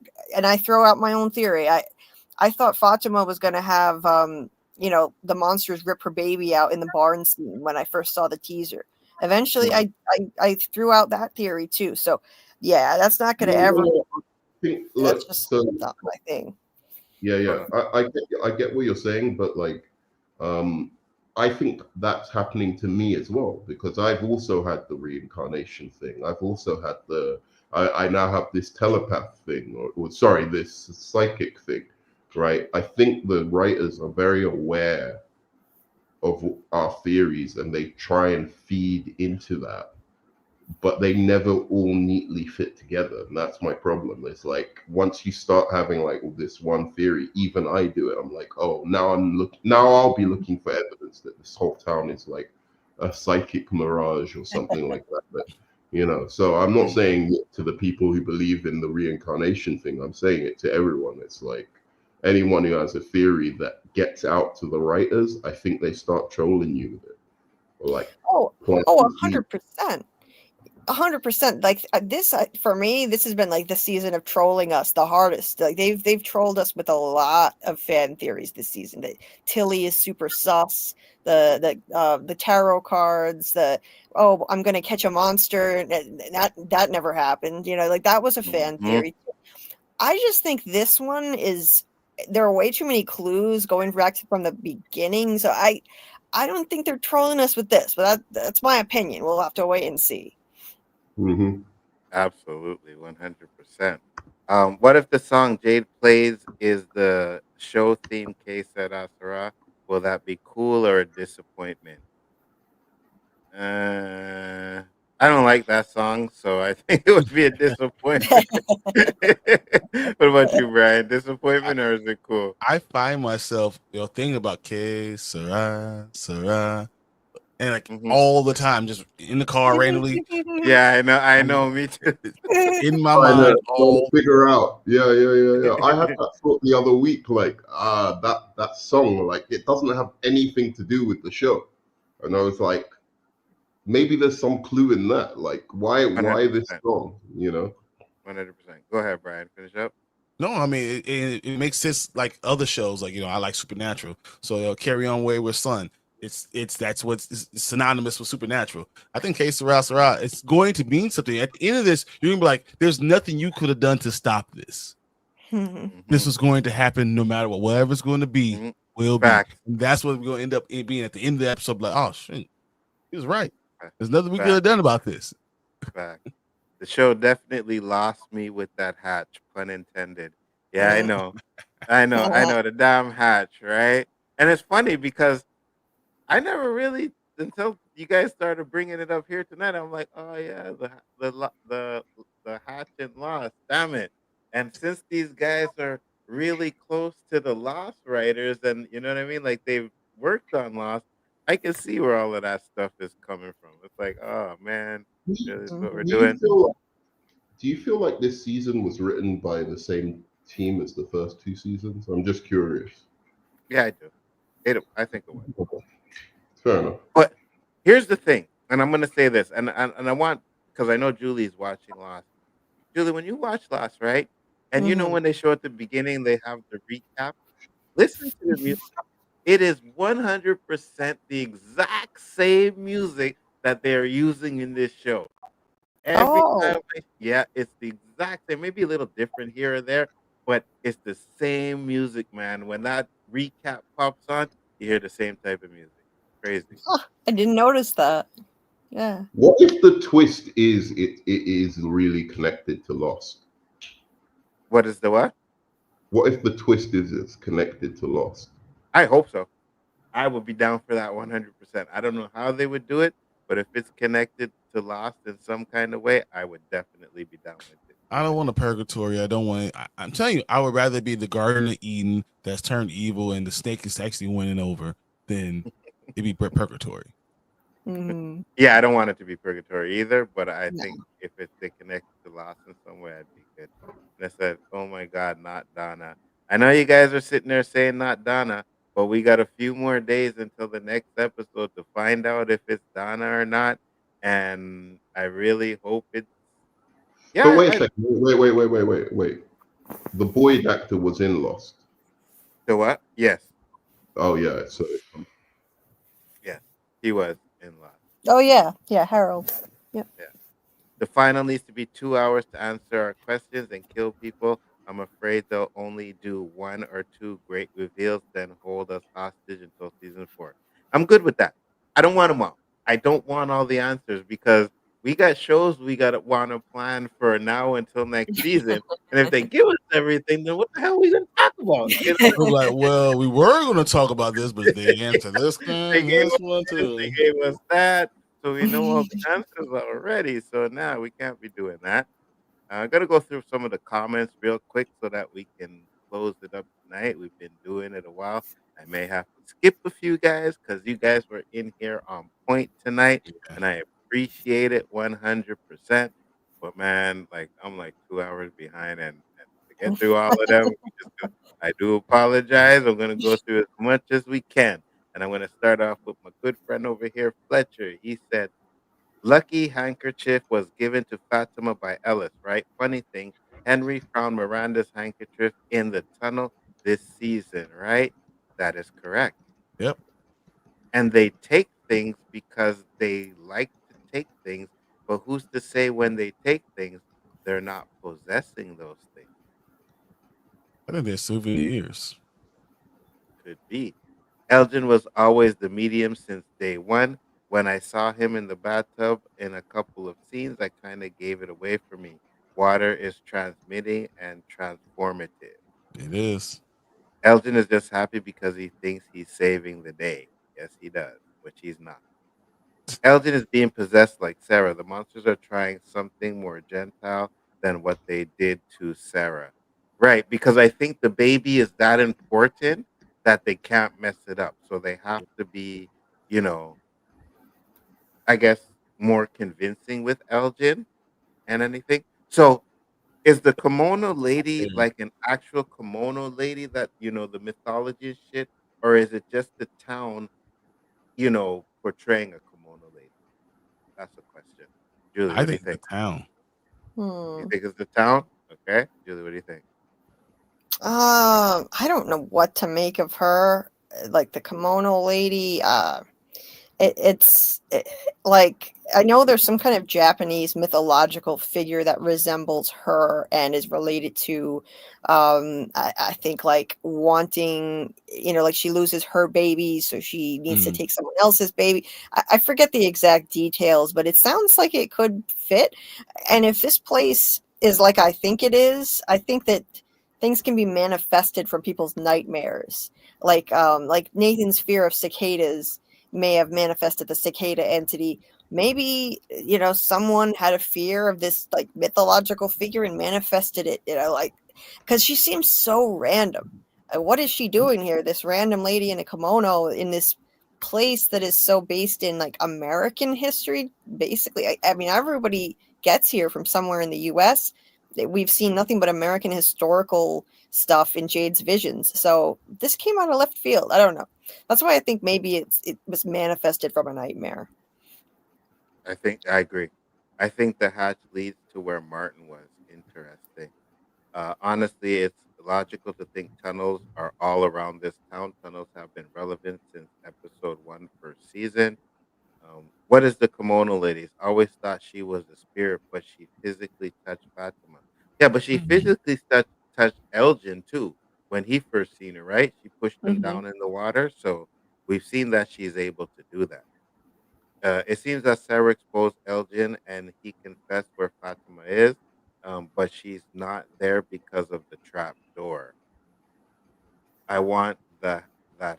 throw out my own theory. I thought Fatima was going to have, the monsters rip her baby out in the barn scene when I first saw the teaser. Eventually, I threw out that theory too. So, yeah, that's not going to ever. That's just not my thing. Yeah. I get what you're saying, but like, I think that's happening to me as well, because I've also had the reincarnation thing. I've also had I now have this telepath thing, or sorry, this psychic thing, right? I think the writers are very aware of our theories and they try and feed into that. but they never all neatly fit together. And that's my problem. It's like once you start having like this one theory, even I do it. I'm like, oh, now I'll be looking for evidence that this whole town is like a psychic mirage or something like that. But so I'm not saying it to the people who believe in the reincarnation thing. I'm saying it to everyone. It's like anyone who has a theory that gets out to the writers, I think they start trolling you with it. Or like, 100%. 100%. Like this for me, this has been like the season of trolling us the hardest. Like they've trolled us with a lot of fan theories this season. That Tilly is super sus. The tarot cards. I'm gonna catch a monster. That never happened. Like that was a fan theory. I just think this one is. There are way too many clues going back from the beginning. So I don't think they're trolling us with this. But that's my opinion. We'll have to wait and see. Mm-hmm. Absolutely, 100%. What if the song Jade plays is the show theme K Sera Sera? Will that be cool or a disappointment? I don't like that song, so I think it would be a disappointment. What about you, Brian? Disappointment or is it cool? I find myself, thinking about K Sera Sera, and like all the time, just in the car randomly. Yeah, I know, me too. In my mind, all figure out. Yeah. I had that thought the other week, like that song, like it doesn't have anything to do with the show, and I was like, maybe there's some clue in that. Like, why 100%. this song? 100%. Go ahead, Brian. Finish up. No, I mean it makes sense. Like other shows, like I like Supernatural, so Carry On Wayward Son. That's what's synonymous with Supernatural. I think K Sera Sera, it's going to mean something. At the end of this, you're gonna be like, there's nothing you could have done to stop this. This was going to happen no matter what. Whatever's going to be will be. And that's what we're going to end up being at the end of the episode. Like, oh shit, he was right. There's nothing we could have done about this. Fact. The show definitely lost me with that hatch, pun intended. Yeah, I know. The damn hatch, right? And it's funny because I never really, until you guys started bringing it up here tonight, I'm like, oh yeah, the hatch and Lost, damn it. And since these guys are really close to the Lost writers, and you know what I mean, like they've worked on Lost, I can see where all of that stuff is coming from. It's like, oh man, this is what we're doing. Do you feel like this season was written by the same team as the first two seasons? I'm just curious. Yeah, I do. I think it was. Okay. Fair enough. But here's the thing, and I'm going to say this, and I want, because I know Julie's watching Lost. Julie, when you watch Lost, right, and you know when they show at the beginning, they have the recap. Listen to the recap. It is 100% the exact same music that they're using in this show. Every time, it's the exact same. Maybe a little different here or there, but it's the same music, man. When that recap pops on, you hear the same type of music. Crazy. I didn't notice that. Yeah. What if the twist is it is really connected to Lost? What is the what? What if the twist is it's connected to Lost? I hope so. I would be down for that 100%. I don't know how they would do it, but if it's connected to Lost in some kind of way, I would definitely be down with it. I don't want a purgatory. I don't want. I'm telling you, I would rather be the Garden of Eden that's turned evil and the snake is actually winning over than it be purgatory. Yeah, I don't want it to be purgatory either, but I think if they connect to Lost in some way, I'd be good. And I said, oh my God, not Donna. I know you guys are sitting there saying not Donna, but we got a few more days until the next episode to find out if it's Donna or not. And I really hope it's. Yeah. But wait a second. Wait. The Boyd actor was in Lost. The what? Yes. Oh yeah. So. Yeah, he was in Lost. Oh yeah, Harold. Yep. Yeah. The final needs to be 2 hours to answer our questions and kill people. I'm afraid they'll only do 1 or 2 great reveals, then hold us hostage until season 4. I'm good with that. I don't want them all. I don't want all the answers because we got shows we got to want to plan for now until next season. And if they give us everything, then what the hell are we going to talk about? You know? We're like, well, we were going to talk about this, but they answered this one, they gave this one too. They gave us that. So we know all the answers already. So now we can't be doing that. I'm gonna go through some of the comments real quick so that we can close it up tonight. We've been doing it a while. I may have to skip a few guys because you guys were in here on point tonight, Yeah. and I appreciate it 100%. But man, like I'm like 2 hours behind, and to get through all of them, I do apologize. I'm gonna go through as much as we can, and I'm gonna start off with my good friend over here, Fletcher. He said. Lucky handkerchief was given to Fatima by Ellis, right? Funny thing, Henry found Miranda's handkerchief in the tunnel this season, right? That is correct. Yep. And they take things because they like to take things, but who's to say when they take things, they're not possessing those things? I think they're souvenirs. Could be. Elgin was always the medium since day one. When I saw him in the bathtub in a couple of scenes, I kind of gave it away for me. Water is transmitting and transformative. It is. Elgin is just happy because he thinks he's saving the day. Yes, he does, which he's not. Elgin is being possessed like Sarah. The monsters are trying something more gentile than what they did to Sarah. Right, because I think the baby is that important that they can't mess it up. So they have to be, you know, I guess more convincing with Elgin and anything. So is the kimono lady Yeah. like an actual kimono lady that, the mythology and shit? Or is it just the town, portraying a kimono lady? That's a question. Julie, I what do you think the think? town. You Hmm. think it's the town? Okay. Julie, what do you think? I don't know what to make of her. Like the kimono lady. Like I know there's some kind of Japanese mythological figure that resembles her and is related to I think like wanting, like she loses her baby, so she needs to Mm. take someone else's baby. I forget the exact details, but it sounds like it could fit. And if this place is like I think it is, I think that things can be manifested from people's nightmares. Like Nathan's fear of cicadas may have manifested the cicada entity. Maybe, someone had a fear of this like mythological figure and manifested it, like because she seems so random. What is she doing here? This random lady in a kimono in this place that is so based in like American history, basically. I mean, everybody gets here from somewhere in the US. We've seen nothing but American historical stuff in Jade's visions. So this came out of left field. I don't know. That's why I think maybe it was manifested from a nightmare. I think I agree. I think the hatch leads to where Martin was. Interesting. Honestly, it's logical to think tunnels are all around this town. Tunnels have been relevant since episode one first season. What is the kimono ladies? Always thought she was a spirit, but she physically touched Fatima. Yeah, but she Mhm. physically touched Elgin too when he first seen her, right? She pushed him Mm-hmm. down in the water. So we've seen that she's able to do that. It seems that Sarah exposed Elgin and he confessed where Fatima is, but she's not there because of the trap door. I want that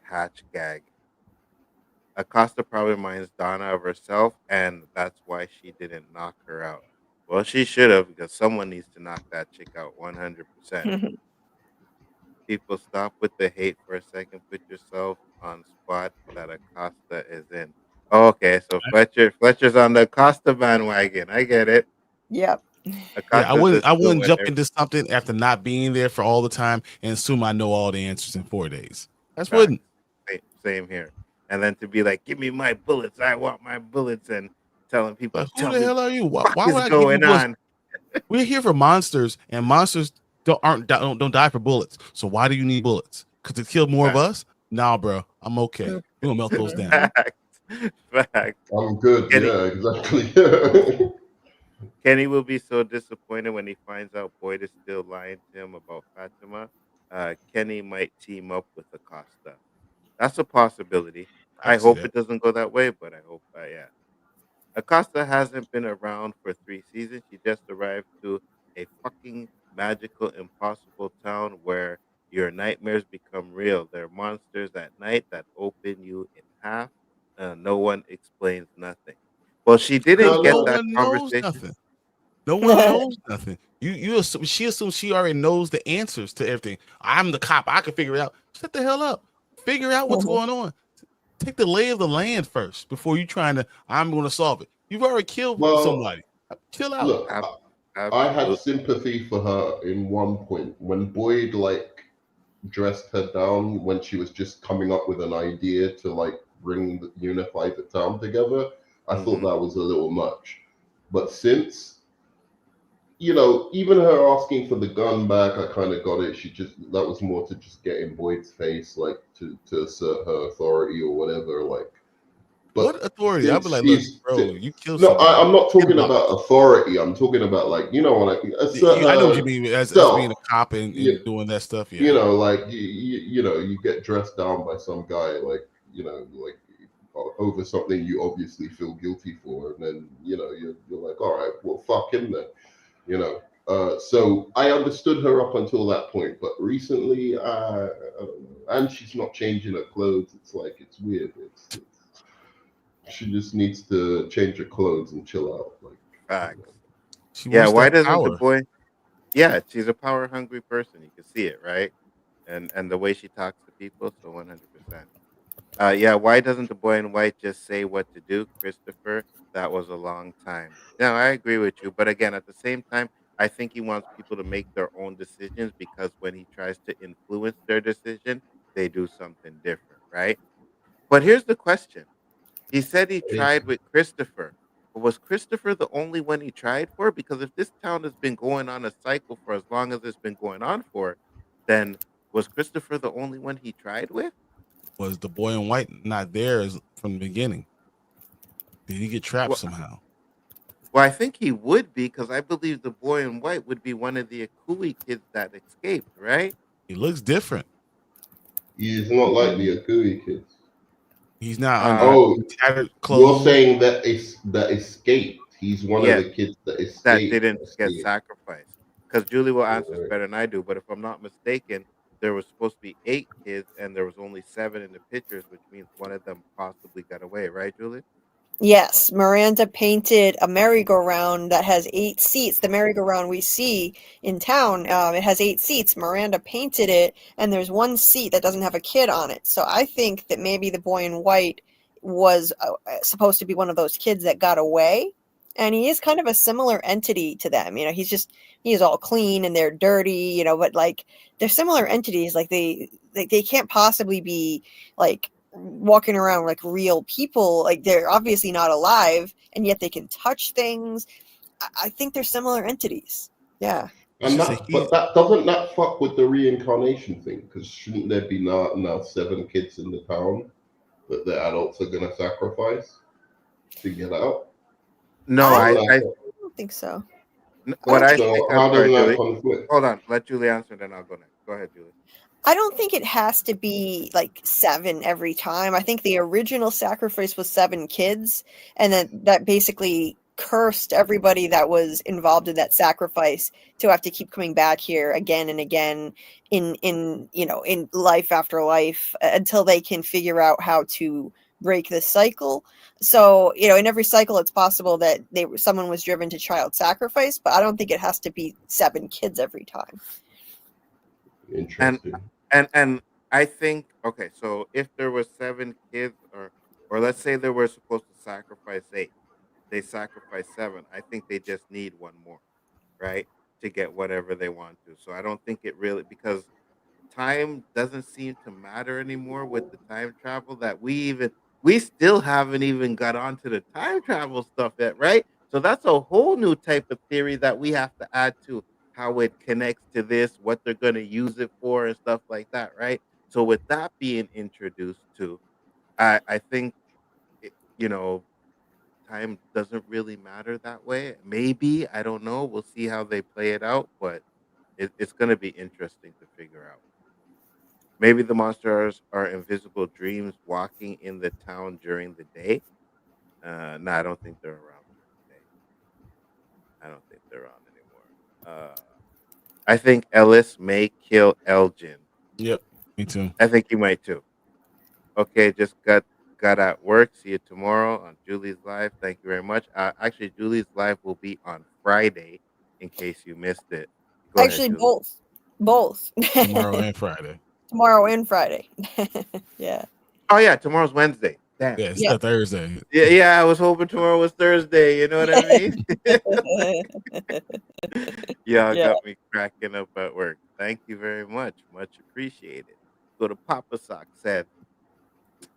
hatch gag. Acosta probably reminds Donna of herself, and that's why she didn't knock her out. Well, she should have because someone needs to knock that chick out 100%. People stop with the hate for a second. Put yourself on spot that Acosta is in. Okay, so Fletcher's on the Acosta bandwagon. I get it. Yep. Yeah, I Acosta's wouldn't just I doing wouldn't what jump into something after not being there for all the time and assume I know all the answers in 4 days. I just facts. wouldn't. Same here. And then to be like, give me my bullets. I want my bullets. And telling people, Like, who tell the me what hell are you? the fuck Why is would I give you going bullets? on. We're here for monsters, and monsters don't die for bullets. So why do you need bullets? Because to kill more of Facts. us? Nah, bro, I'm okay. We're gonna melt those down. Facts. Facts. I'm good. Kenny, Yeah, exactly. Kenny will be so disappointed when he finds out Boyd is still lying to him about Fatima. Kenny might team up with Acosta. That's a possibility. I I can see hope that. it doesn't go that way, but I hope, yeah. Acosta hasn't been around for 3 seasons. She just arrived to a fucking magical, impossible town where your nightmares become real. There are monsters at night that open you in half. No one explains nothing. Well, she didn't No, get No no. that one knows conversation. nothing. No one knows nothing. You assume, she assumes she already knows the answers to everything. I'm the cop. I can figure it out. Shut the hell up. Figure out what's going on. Take the lay of the land first before you trying to. I'm going to solve it. You've already killed Well, somebody. Chill out. look, I had Absolutely. sympathy for her in one point when Boyd like dressed her down when she was just coming up with an idea to like unify the town together. I thought Mhm. that was a little much. But since even her asking for the gun back, I kind of got it. That was more to just get in Boyd's face, like to assert her authority or whatever. Like, What but authority? I'll be since like, look, she's bro, you killed no, somebody. I'm not Get talking about lost. authority. I'm talking about like like assert I know what you her mean as being a self. cop and doing that stuff. Yeah. Like you get dressed down by some guy, like like over something you obviously feel guilty for, and then you're like, all right, well, fuck him then, you know. So I understood her up until that point, but recently, I don't know. And she's not changing her clothes. It's like it's weird. She just needs to change her clothes and chill out. Like, Facts. She Yeah, wants why that doesn't the power. boy? Yeah, she's a power hungry person. You can see it, right? And the way she talks to people, so 100%. Yeah, why doesn't the boy in white just say what to do, Christopher? That was a long time. No, I agree with you, but again, at the same time, I think he wants people to make their own decisions because when he tries to influence their decision, they do something different, right? But here's the question. He said he tried with Christopher. But was Christopher the only one he tried for? Because if this town has been going on a cycle for as long as it's been going on for, then was Christopher the only one he tried with? Was the boy in white not there from the beginning? Did he get trapped Well, somehow? well, I think he would be because I believe the boy in white would be one of the Akui kids that escaped, right? He looks different. he's not like the Akui kids. He's not under Uh, Oh, tattered you're clothes. saying that escaped. He's one of yes, the kids that that escaped. didn't get sacrificed. Because Julie will answer this Right. better than I do. But if I'm not mistaken, there was supposed to be 8 kids and there was only 7 in the pictures, which means one of them possibly got away, right, Julie? Yes, Miranda painted a merry-go-round that has 8 seats. The merry-go-round we see in town, it has 8 seats. Miranda painted it, and there's one seat that doesn't have a kid on it. So I think that maybe the boy in white was supposed to be one of those kids that got away. And he is kind of a similar entity to them. He is all clean and they're dirty, but like they're similar entities. Like they can't possibly be like walking around like real people. Like they're obviously not alive, and yet they can touch things. I think they're similar entities. Yeah. And but that doesn't that fuck with the reincarnation thing? Because shouldn't there be now 7 kids in the town that the adults are gonna sacrifice to get out? No, How does I I that, don't think so. what I so think. I'm how does sorry, that Julie. conflict? Hold on, let Julie answer, then I'll go next. Go ahead, Julie. I don't think it has to be like 7 every time. I think the original sacrifice was 7 kids, and then that basically cursed everybody that was involved in that sacrifice to have to keep coming back here again and again in life after life until they can figure out how to break this cycle. So, in every cycle it's possible that someone was driven to child sacrifice, but I don't think it has to be 7 kids every time. And Interesting. and I think, okay, so if there were 7 kids, or let's say they were supposed to sacrifice 8, they sacrifice 7. I think they just need one more, right, to get whatever they want to. So I don't think it really, because time doesn't seem to matter anymore with the time travel, that we still haven't even got onto the time travel stuff yet, right? So that's a whole new type of theory that we have to add to how it connects to this, what they're going to use it for and stuff like that, right? So with that being introduced to, I think it, time doesn't really matter that way. Maybe, I don't know, we'll see how they play it out, but it's going to be interesting to figure out. Maybe the monsters are invisible dreams walking in the town during the day. No, I don't think they're around during the day. I don't think they're around anymore. I think Ellis may kill Elgin. Yep, me too. I think he might too. Okay, just got got at work. See you tomorrow on Julie's Live. Thank you very much. Actually, Julie's Live will be on Friday in case you missed it. Go ahead, Actually, Julie. both. Tomorrow and Friday. Tomorrow and Friday. Yeah. Oh, yeah. Tomorrow's Wednesday. Damn. Yeah, it's Yeah. Thursday. Yeah. I was hoping tomorrow was Thursday. You know what I mean? Y'all Yeah. got me cracking up at work. Thank you very much. Much appreciated. Go to Papa Sock said,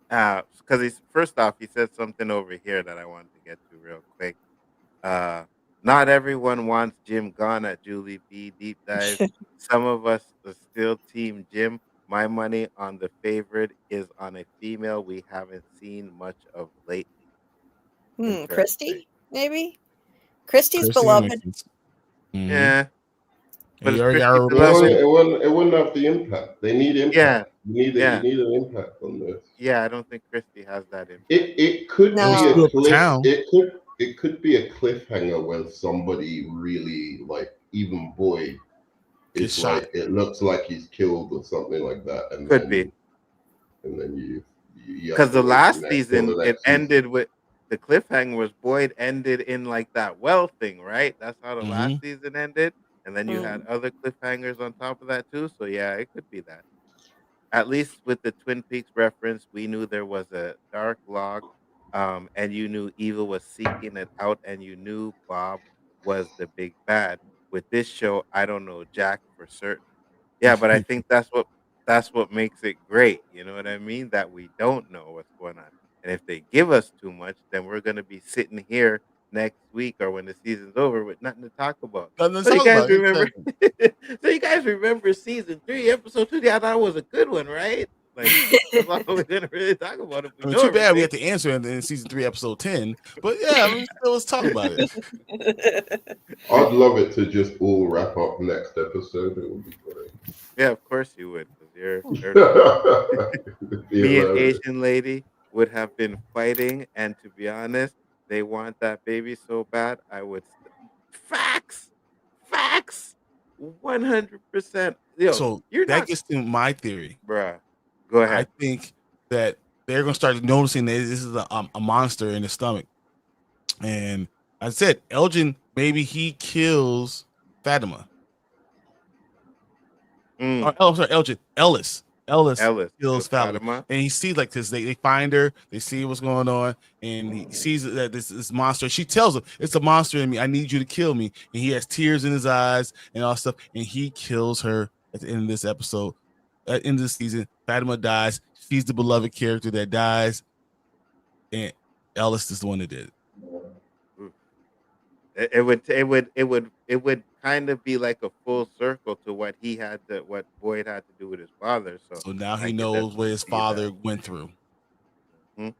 because he's first off, he said something over here that I wanted to get to real quick. Not everyone wants Jim gone at Julie B. Deep dive. Some of us are still Team Jim. My money on the favorite is on a female we haven't seen much of lately. Interesting. Christy, maybe? Christy's Christy beloved. Yeah. But You it's already Christy got a beloved. It wouldn't have the impact. They need impact. Yeah. You need an impact on this. Yeah, I don't think Christy has that impact. It could No. be Screw a up the cliff. town. It could be a cliffhanger when somebody really, like, even Boyd Gets is shot. like, it looks like he's killed or something like that, and Could then, be. and then you because the last season till the it next season. ended with the cliffhanger was Boyd ended in like that well thing, right? That's how the last season ended, and then you had other cliffhangers on top of that too. So yeah, it could be that. At least with the Twin Peaks reference, we knew there was a dark log, and you knew evil was seeking it out, and you knew Bob was the big bad. With this show, I don't know Jack for certain. Yeah, but I think that's what makes it great. You know what I mean? That we don't know what's going on. And if they give us too much, then we're gonna be sitting here next week or when the season's over with nothing to talk about. Nothing to So you talk guys about, remember? exactly. So you guys remember season 3, episode 2? I thought it was a good one, right? Like that's all we're gonna really talk about if we I mean, know too bad we everything. had to answer in season 3, episode 10. But yeah, I mean, still, let's talk about it. I'd love it to just all wrap up next episode. It would be great. Yeah, of course you would, because you're Be me and hilarious. Asian lady would have been fighting, and to be honest, they want that baby so bad. I would facts, 100%. Yo, So you're that not, gets to my theory. bruh. Go I ahead. think that they're gonna start noticing that this is a monster in the stomach. And I said, Elgin, maybe he kills Fatima. Sorry, Elgin. Ellis kills Fatima. And he sees like this. They find her. They see what's going on, and he sees that this monster. She tells him, "It's a monster in me. I need you to kill me." And he has tears in his eyes and all stuff. And he kills her at the end of this episode. At the end of the season, Fatima dies. She's the beloved character that dies, and Ellis is the one that did it. It would kind of be like a full circle to what Boyd had to do with his father. So now he knows what his father went through. I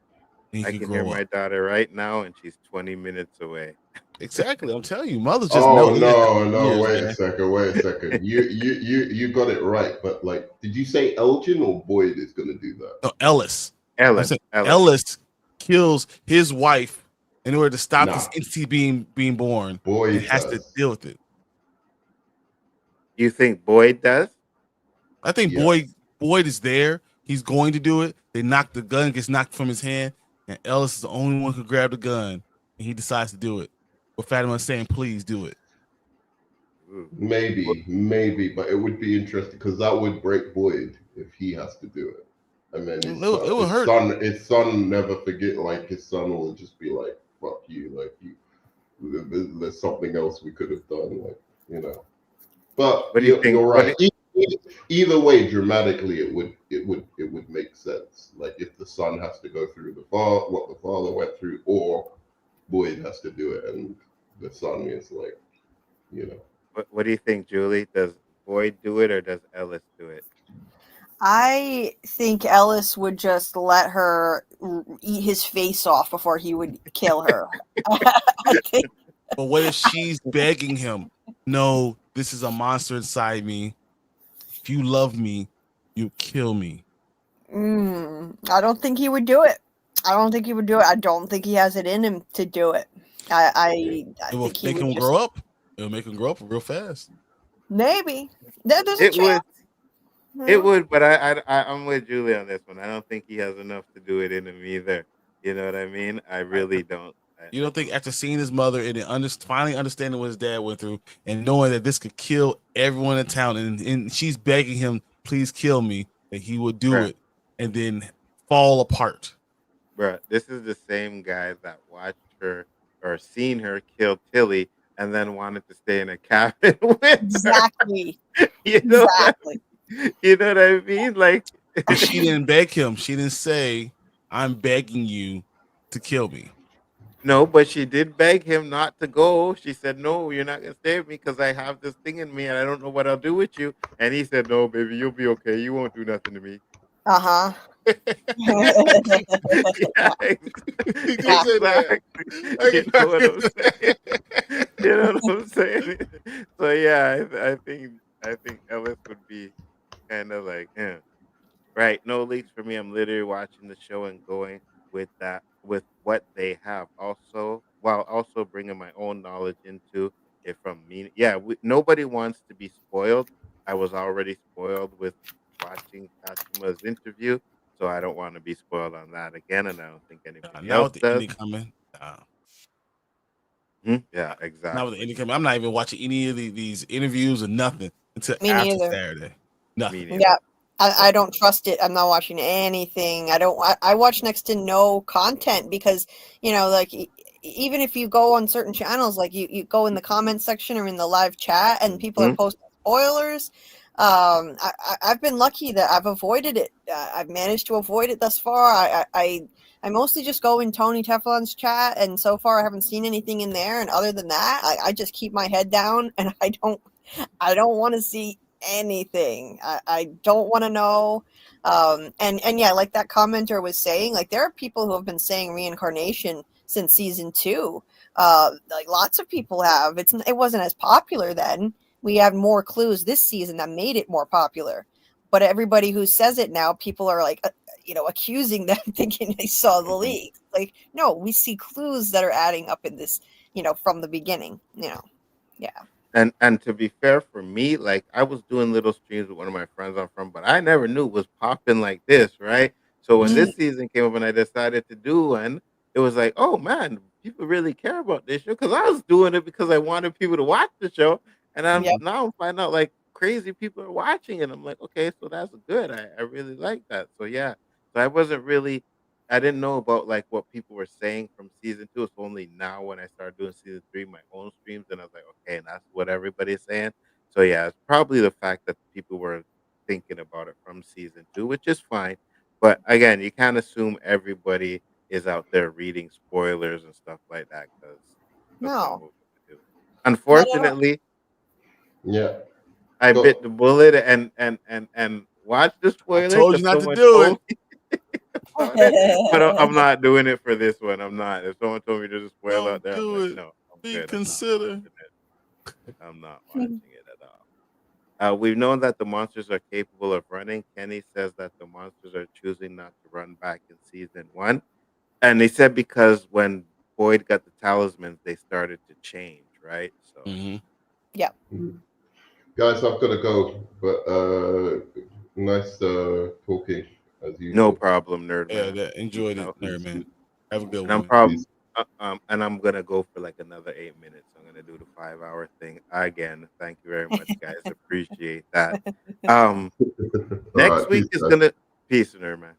He can can hear grow my up. daughter right now, and she's 20 minutes away. Exactly, I'm telling you, mothers just Oh know. no! Wait a second. You got it right. But like, did you say Elgin or Boyd is going to do that? No, Ellis. Ellis Kills his wife in order to stop this entity being born. Boyd has to deal with it. You think Boyd does? I think Boyd is there. He's going to do it. They knock the gun, gets knocked from his hand, and Ellis is the only one who can grab the gun, and he decides to do it. But Fatima's saying, "Please do it." Maybe, but it would be interesting because that would break Boyd if he has to do it. And then it would hurt. His son never forget. Like his son will just be like, "Fuck you!" Like there's something else we could have done. Like But you're right. Either way, dramatically, it would make sense. Like if the son has to go through what the father went through, or Boyd has to do it, and the son is like, What do you think, Julie? Does Boyd do it or does Ellis do it? I think Ellis would just let her eat his face off before he would kill her. I think. But what if she's begging him? No, this is a monster inside me. If you love me, you kill me. I don't think he would do it. I don't think he has it in him to do it. I will think he make would him just... grow up. It'll make him grow up real fast. Maybe. There's a chance. It would, but I'm with Julie on this one. I don't think he has enough to do it in him either. You know what I mean? I really don't. You don't think after seeing his mother and then finally understanding what his dad went through and knowing that this could kill everyone in town and she's begging him, please kill me, that he would do Bruh. it and then fall apart? Bruh, this is the same guy that watched her or seen her kill Tilly and then wanted to stay in a cabin with her. Exactly. You know Exactly. you know what I mean? Like And she didn't beg him. She didn't say, I'm begging you to kill me. No, but she did beg him not to go. She said, "No, you're not gonna stay with me because I have this thing in me and I don't know what I'll do with you." And he said, "No, baby, you'll be okay. You won't do nothing to me." Uh-huh. Yeah, exactly. You know what I'm saying? You know what I'm saying? So yeah, I think Ellis would be kind of like, eh. Right. No leaks for me. I'm literally watching the show and going with what they have also, while also bringing my own knowledge into it from me. Yeah, nobody wants to be spoiled. I was already spoiled with watching Kachima's interview, so I don't want to be spoiled on that again, and I don't think anybody Now else with the does. ending coming. Yeah, Now with the exactly. ending coming. I'm not even watching any of these interviews or nothing until Me after neither. Saturday. Nothing. Me neither. Yeah. I don't trust it. I'm not watching anything. I watch next to no content because, like even if you go on certain channels, like you go in the comment section or in the live chat and people are posting spoilers. I've been lucky that I've avoided it. I've managed to avoid it thus far. I mostly just go in Tony Teflon's chat, and so far I haven't seen anything in there. And other than that, I just keep my head down and I don't want to see anything. I don't want to know. And yeah, like that commenter was saying, like there are people who have been saying reincarnation since season 2. Like lots of people have. It wasn't as popular then. We had more clues this season that made it more popular. But everybody who says it now, people are like, accusing them, thinking they saw the leak. Like, no, we see clues that are adding up in this, from the beginning. Yeah. And to be fair for me, like I was doing little streams with one of my friends I'm from, but I never knew it was popping like this, right? So when this season came up and I decided to do one, it was like, oh man, people really care about this show because I was doing it because I wanted people to watch the show, and I'm finding out like crazy people are watching it. I'm like, okay, so that's good. I really like that. So yeah, so I didn't know about like what people were saying from season 2. It's only now when I started doing season 3, my own streams, and I was like, okay, and that's what everybody's saying. So yeah, it's probably the fact that people were thinking about it from season 2, which is fine. But again, you can't assume everybody is out there reading spoilers and stuff like that because that's not No. what we do. Unfortunately, Yeah. I bit the bullet and watched the I spoiler told you because not to someone do told it. me about it, but I'm not doing it for this one. I'm not. If someone told me there's a spoiler out Don't there, I'm do like, it. no, I'm Be good. considered. I'm not watching it at all. We've known that the monsters are capable of running. Kenny says that the monsters are choosing not to run back in season 1, and they said because when Boyd got the talismans, they started to change, right? So yeah. Guys, I've got to go, but nice talking as usual. no problem, nerd man. Yeah, enjoyed it, nerd man. Have a good And I'm one. probably and I'm gonna go for like another 8 minutes. I'm gonna do the 5-hour thing again. Thank you very much, guys. Appreciate that. Next week is gonna peace, nerd man.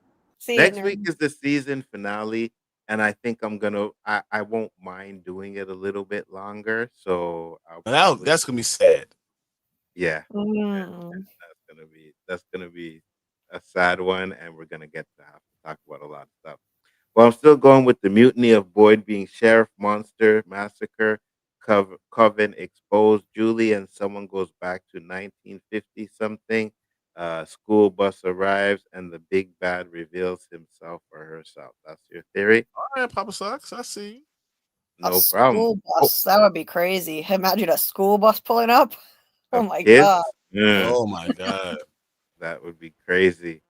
Next week is the season finale, and I think I won't mind doing it a little bit longer. So That's gonna be sad. Yeah, that's gonna be a sad one, and we're gonna have to talk about a lot of stuff. Well, I'm still going with the mutiny of Boyd being sheriff, monster, massacre, coven exposed, Julie, and someone goes back to 1950 something. School bus arrives, and the big bad reveals himself or herself. That's your theory? All right, Papa Socks, I see you. No problem. School bus. That would be crazy. Imagine a school bus pulling up. Oh my Kids? god. Oh my god. That would be crazy.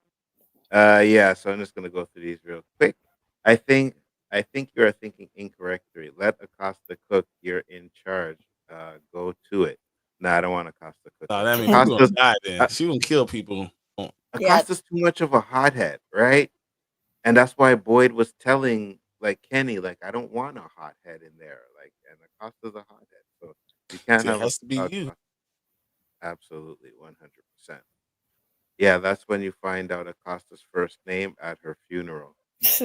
Yeah, so I'm just gonna go through these real quick. I think you are thinking incorrectly. Let Acosta cook. You're in charge. Go to it. No, I don't want Acosta cook. No, that means she gonna die then. She gonna kill people Yeah. Acosta's too much of a hothead, right? And that's why Boyd was telling like Kenny, like, I don't want a hothead in there. Like, and Acosta's a hothead. So you can't It have has to be a you. absolutely 100%. Yeah, that's when you find out Acosta's first name at her funeral.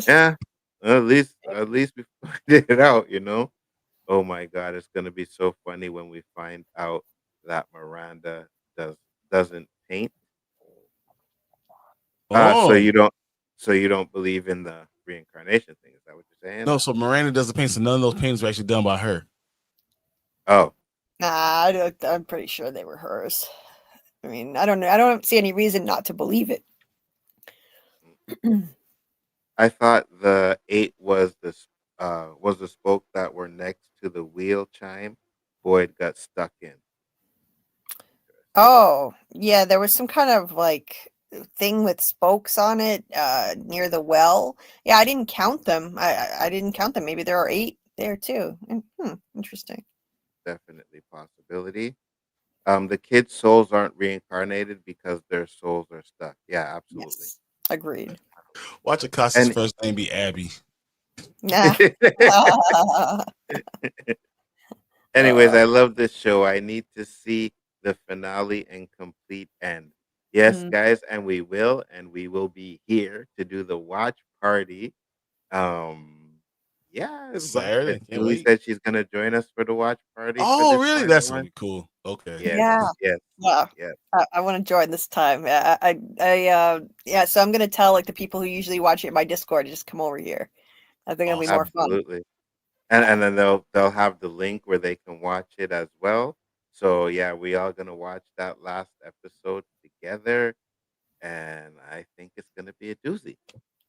Yeah. At least we find it out, you know? Oh my god, it's gonna be so funny when we find out that Miranda does doesn't paint. So Oh you don't believe in the reincarnation thing? Is that what you're saying? no, so Miranda does the paint, so none of those paintings were actually done by her. Oh, Nah, I'm pretty sure they were hers. I mean, I don't know. I don't see any reason not to believe it. I thought the 8 was the spoke that were next to the wheel chime Boyd got stuck in. Oh, yeah, there was some kind of like thing with spokes on it near the well. Yeah, I didn't count them. I didn't count them. Maybe there are 8 there too. Interesting. Definitely possibility. The kids' souls aren't reincarnated because their souls are stuck. Yeah, absolutely. Yes, agreed. Watch Acosta's And first name be Abby. Nah. anyways, I love this show. I need to see the finale and complete end. Yes, Mm. guys, and we will be here to do the watch party. Yeah, Saturday. Can't Julie wait. said she's gonna join us for the watch party for Oh, this really? final That's gonna one. be cool. Okay. Yes, Yeah. yes, Yeah. yes. I want to join this time. Yeah, so I'm gonna tell like the people who usually watch it in my Discord to just come over here. I think it'll be more fun. Absolutely. And then they'll have the link where they can watch it as well. So yeah, we all gonna watch that last episode together, and I think it's gonna be a doozy.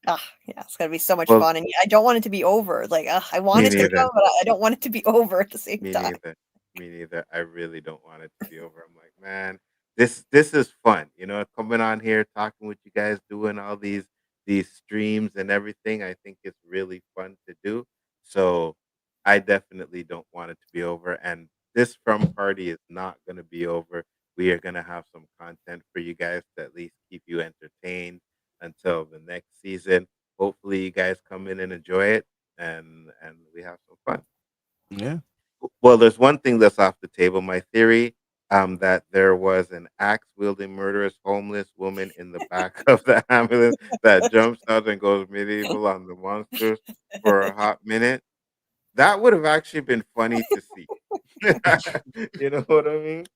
Ah, yeah, it's gonna be so much Well, fun, and I don't want it to be over. Like, I want me it to neither. go, but I don't want it to be over at the same Me time. neither. Me neither. I really don't want it to be over. I'm like, man, this is fun. You know, coming on here, talking with you guys, doing all these streams and everything. I think it's really fun to do. So I definitely don't want it to be over. And this from party is not gonna be over. We are gonna have some content for you guys to at least keep you entertained until the next season. Hopefully you guys come in and enjoy it and we have some fun. Yeah. Well, there's one thing that's off the table. My theory, that there was an axe-wielding, murderous, homeless woman in the back of the ambulance that jumps out and goes medieval on the monsters for a hot minute. That would have actually been funny to see. You know what I mean?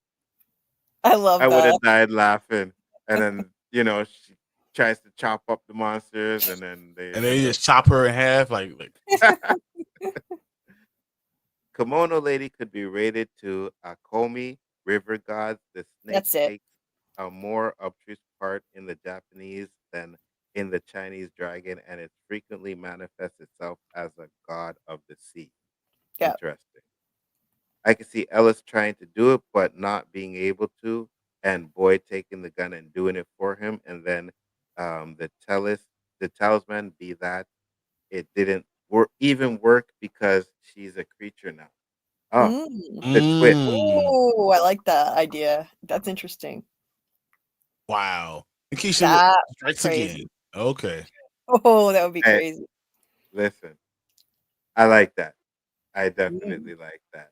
I love I would that. have died laughing, and then she tries to chop up the monsters, and then they And then end you up. just chop her in half, like Kimono Lady could be rated to Akomi, River Gods. The snake That's it. takes a more obtuse part in the Japanese than in the Chinese dragon, and it frequently manifests itself as a god of the sea. Yeah. Interesting. I can see Ellis trying to do it, but not being able to, and Boyd taking the gun and doing it for him, and then the talisman be that it didn't even work because she's a creature now. Oh, the twist. Oh, I like that idea. That's interesting. wow. And Keisha That's strikes crazy. again. Okay. Oh, that would be Hey, crazy. listen, I like that. I Mm. definitely like that.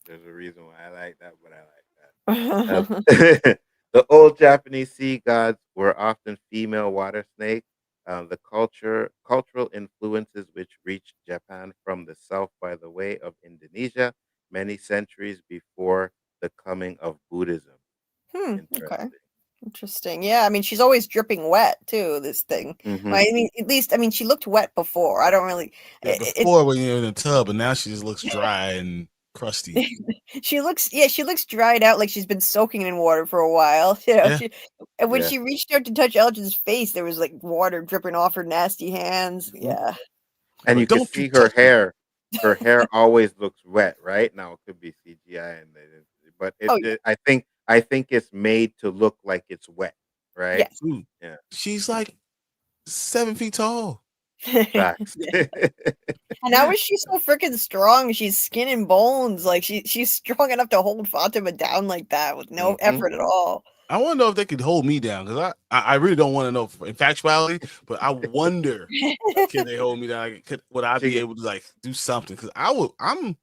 There's a reason why I like that, but I like that. The old Japanese sea gods were often female water snakes. The cultural influences which reached Japan from the south by the way of Indonesia many centuries before the coming of Buddhism. Okay. Interesting. Interesting. Yeah, I mean, she's always dripping wet too, this thing. Hmm. I mean, at least, I mean, she looked wet before. I don't really. Yeah, before when you're in the tub, but now she just looks dry and crusty. She looks dried out, like she's been soaking in water for a while. You know, Yeah. and when Yeah. she reached out to touch Elgin's face, there was like water dripping off her nasty hands. Yeah. And But you can don't see you her touch me. hair. Her hair always looks wet, right? Now it could be CGI, but Oh yeah. I think it's made to look like it's wet, right? Yes. Dude, Yeah, she's like 7 feet tall. facts. Yeah. And how is she so freaking strong? She's skin and bones. Like she's strong enough to hold Fatima down like that with no Hmm. effort at all. I want to know if they could hold me down because I really don't want to know in factuality, but I wonder can they hold me down? Like, would I be able to like do something? Because I'm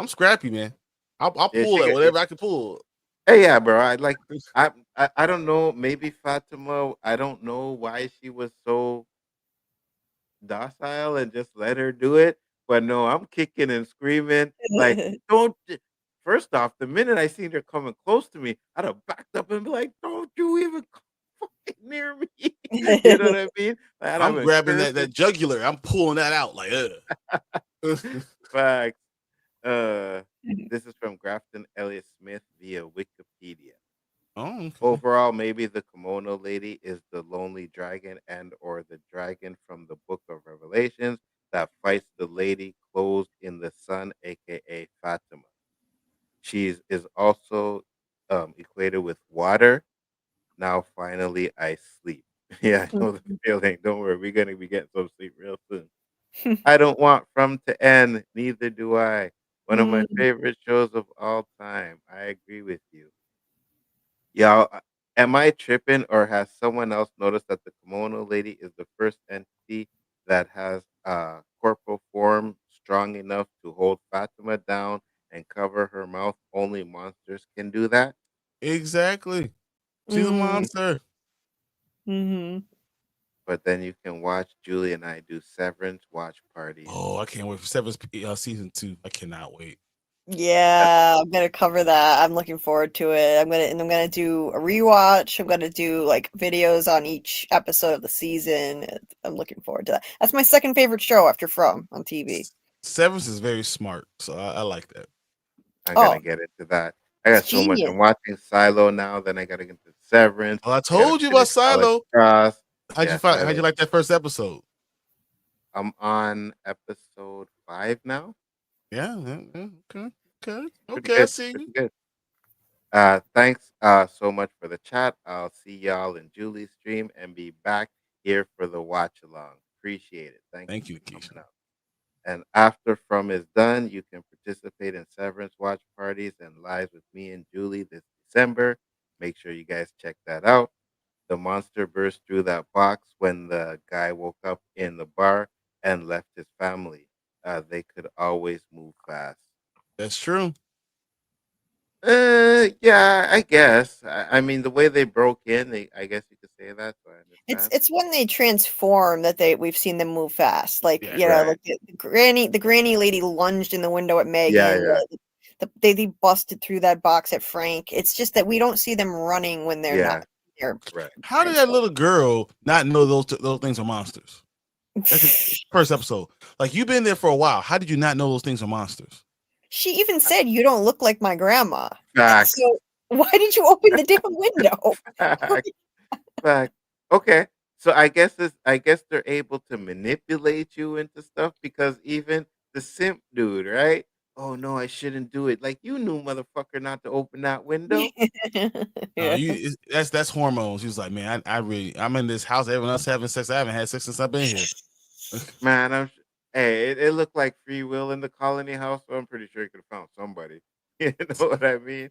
scrappy, man. I'll Yeah, pull at whatever I can pull. Hey, yeah, bro. I don't know. Maybe Fatima. I don't know why she was so docile and just let her do it. But no, I'm kicking and screaming. Like, don't. First off, the minute I seen her coming close to me, I'd have backed up and be like, "Don't you even come fucking near me!" You know what I mean? Like, I'd have I'm been grabbing that cursing. jugular. I'm pulling that out like, Facts. This is from Grafton Elliott Smith via Wikipedia. Oh, okay. Overall, maybe the kimono lady is the lonely dragon and or the dragon from the book of Revelations that fights the lady clothed in the sun, aka Fatima. She is also equated with water. Now finally I sleep. Yeah, I know the feeling. Don't worry, we're gonna be getting some sleep real soon. I don't want From to end, neither do I. One of my favorite shows of all time. I agree with you. Y'all, am I tripping or has someone else noticed that the kimono lady is the first entity that has corporal form strong enough to hold Fatima down and cover her mouth? Only monsters can do that. Exactly. She's a monster. But then you can watch Julie and I do Severance watch parties. Oh, I can't wait for Severance season 2. I cannot wait. Yeah, I'm gonna cover that. I'm looking forward to it. I'm gonna do a rewatch. I'm gonna do like videos on each episode of the season. I'm looking forward to that. That's my second favorite show after From on TV. Severance is very smart, so I like that. I'm gonna get into that. I got it's so much. genius. I'm watching Silo now. Then I gotta get into Severance. Well, I I gotta told you about finish Alex Silo. Cross. How'd Yeah, you find? How'd Silo. you like that first episode? I'm on episode 5 now. Yeah. Okay. Pretty Okay. I good. see Pretty you. good. Thanks so much for the chat. I'll see y'all in Julie's stream and be back here for the watch along. Appreciate it. Thank you, for Keisha. coming out. And after From is done, you can participate in Severance watch parties and lives with me and Julie this December. Make sure you guys check that out. The monster burst through that box when the guy woke up in the bar and left his family. They could always move fast. That's true. Yeah, I guess. I mean, the way they broke in, I guess you could say that. So I understand. It's when they transform that we've seen them move fast. Like Yeah. you know, Right. like the granny lady lunged in the window at Yeah, Megan. yeah. They busted through that box at Frank. It's just that we don't see them running when they're Yeah. not. They're Right. How did that little girl not know those things are monsters? That's the first episode. Like you've been there for a while. How did you not know those things are monsters? She even said, "You don't look like my grandma." Facts. So why did you open the damn window? Fact. Okay. So I guess they're able to manipulate you into stuff because even the simp dude, right? Oh no, I shouldn't do it. Like you knew, motherfucker, not to open that window. Yeah. That's hormones. He was like, man, I'm in this house. Everyone else having sex. I haven't had sex since I've been here. Man, hey, it looked like free will in the colony house, so I'm pretty sure he could have found somebody. You know what I mean?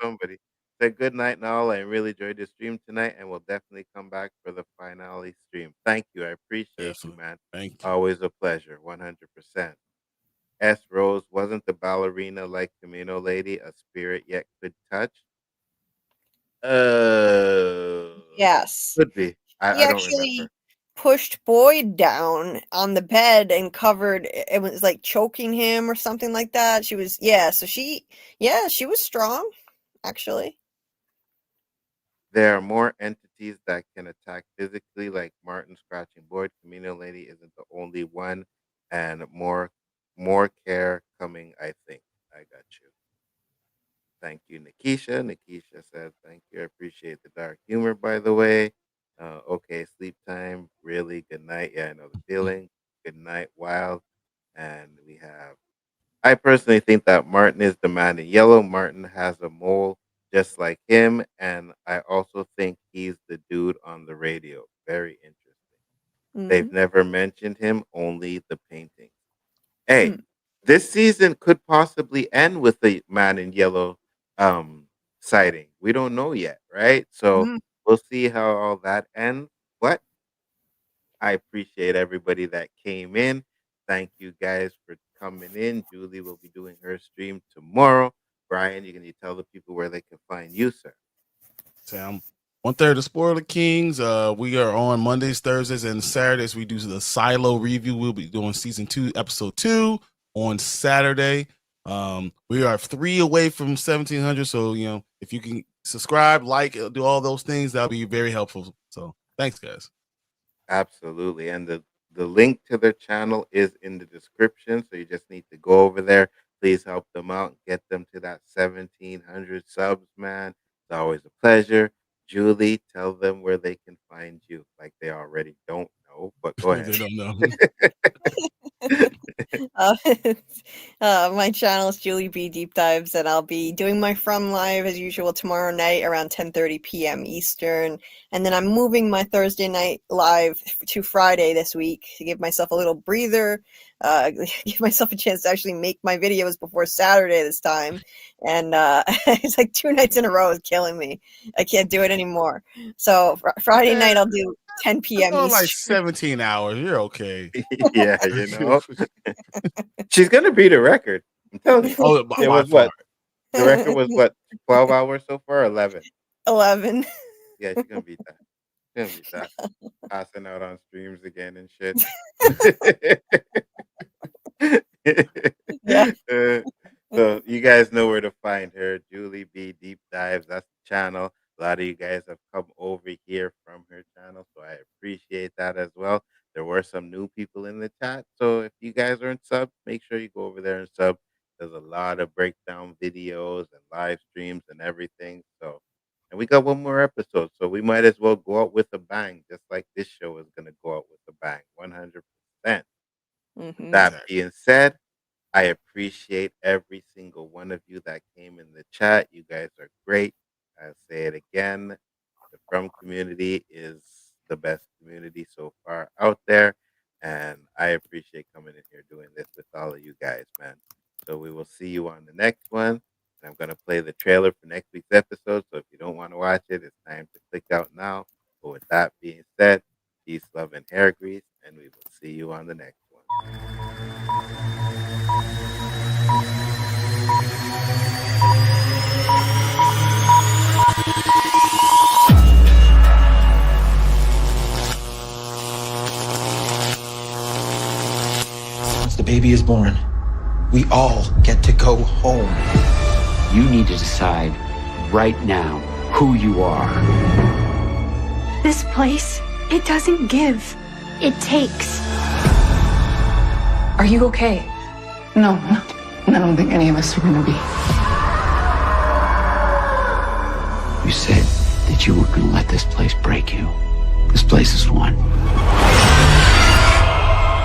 Somebody. Said good night and all. I really enjoyed the stream tonight and will definitely come back for the finale stream. Thank you. I appreciate you, man. Thank you. Always a pleasure. 100%. S. Rose, wasn't the ballerina like Camino lady a spirit yet could touch? Yes. Could be. He I don't actually remember. pushed Boyd down on the bed and covered it was like choking him or something like that. She was she was strong, actually. There are more entities that can attack physically, like Martin scratching Boyd. Camino lady isn't the only one, and more care coming. I think I got you. Thank you, Nikisha. Nikisha said, "Thank you. I appreciate the dark humor." By the way, okay, sleep time. Really, good night. Yeah, I know the feeling. Good night, Wild. And we have. I personally think that Martin is the man in yellow. Martin has a mole just like him, and I also think he's the dude on the radio. Very interesting. They've never mentioned him, only the painting. Hey, this season could possibly end with the man in yellow sighting. We don't know yet, right? So Mhm. we'll see how all that ends. But I appreciate everybody that came in. Thank you guys for coming in. Julie will be doing her stream tomorrow. Brian, you can tell the people where they can find you, sir. Sam, 1/3 of Spoiler Kings. We are on Mondays, Thursdays, and Saturdays. We do the Silo review. We'll be doing season 2, episode 2 on Saturday. We are 3 away from 1,700. So, if you can subscribe, like, do all those things, that'll be very helpful. So thanks, guys. Absolutely. And the link to their channel is in the description. So you just need to go over there. Please help them out and get them to that 1,700 subs, man. It's always a pleasure. Julie, tell them where they can find you. Like they already don't know, but go ahead. They don't know. My channel is Julie B Deep Dives, and I'll be doing my From Live as usual tomorrow night around 10:30 p.m. Eastern. And then I'm moving my Thursday night live to Friday this week to give myself a little breather, give myself a chance to actually make my videos before Saturday this time. And it's like 2 nights in a row is killing me. I can't do it anymore. So Friday night I'll do 10 p.m. Oh, Eastern. like 17 hours. You're okay. Yeah, she's gonna beat a record. I'm telling you. Oh, it was what? The record was what? 12 hours so far, 11. 11. Yeah, she's gonna beat that. She's gonna beat that. Passing out on streams again and shit. Yeah. So you guys know where to find her, Julie B Deep Dives. That's the channel. A lot of you guys have come over here from her channel, so I appreciate that as well. There were some new people in the chat, so if you guys aren't subbed, make sure you go over there and sub. There's a lot of breakdown videos and live streams and everything. So, and we got one more episode, so we might as well go out with a bang, just like this show is gonna go out with a bang, 100%. Mhm. That being said, I appreciate every single one of you that came in the chat. You guys are great. I'll say it again. The From community is the best community so far out there. And I appreciate coming in here doing this with all of you guys, man. So we will see you on the next one. And I'm going to play the trailer for next week's episode. So if you don't want to watch it, it's time to click out now. But with that being said, peace, love, and hair grease. And we will see you on the next one. Once the baby is born, we all get to go home. You need to decide right now who you are. This place, it doesn't give, it takes. Are you okay? No, I don't think any of us are gonna be. You said that you weren't gonna let this place break you. This place is one.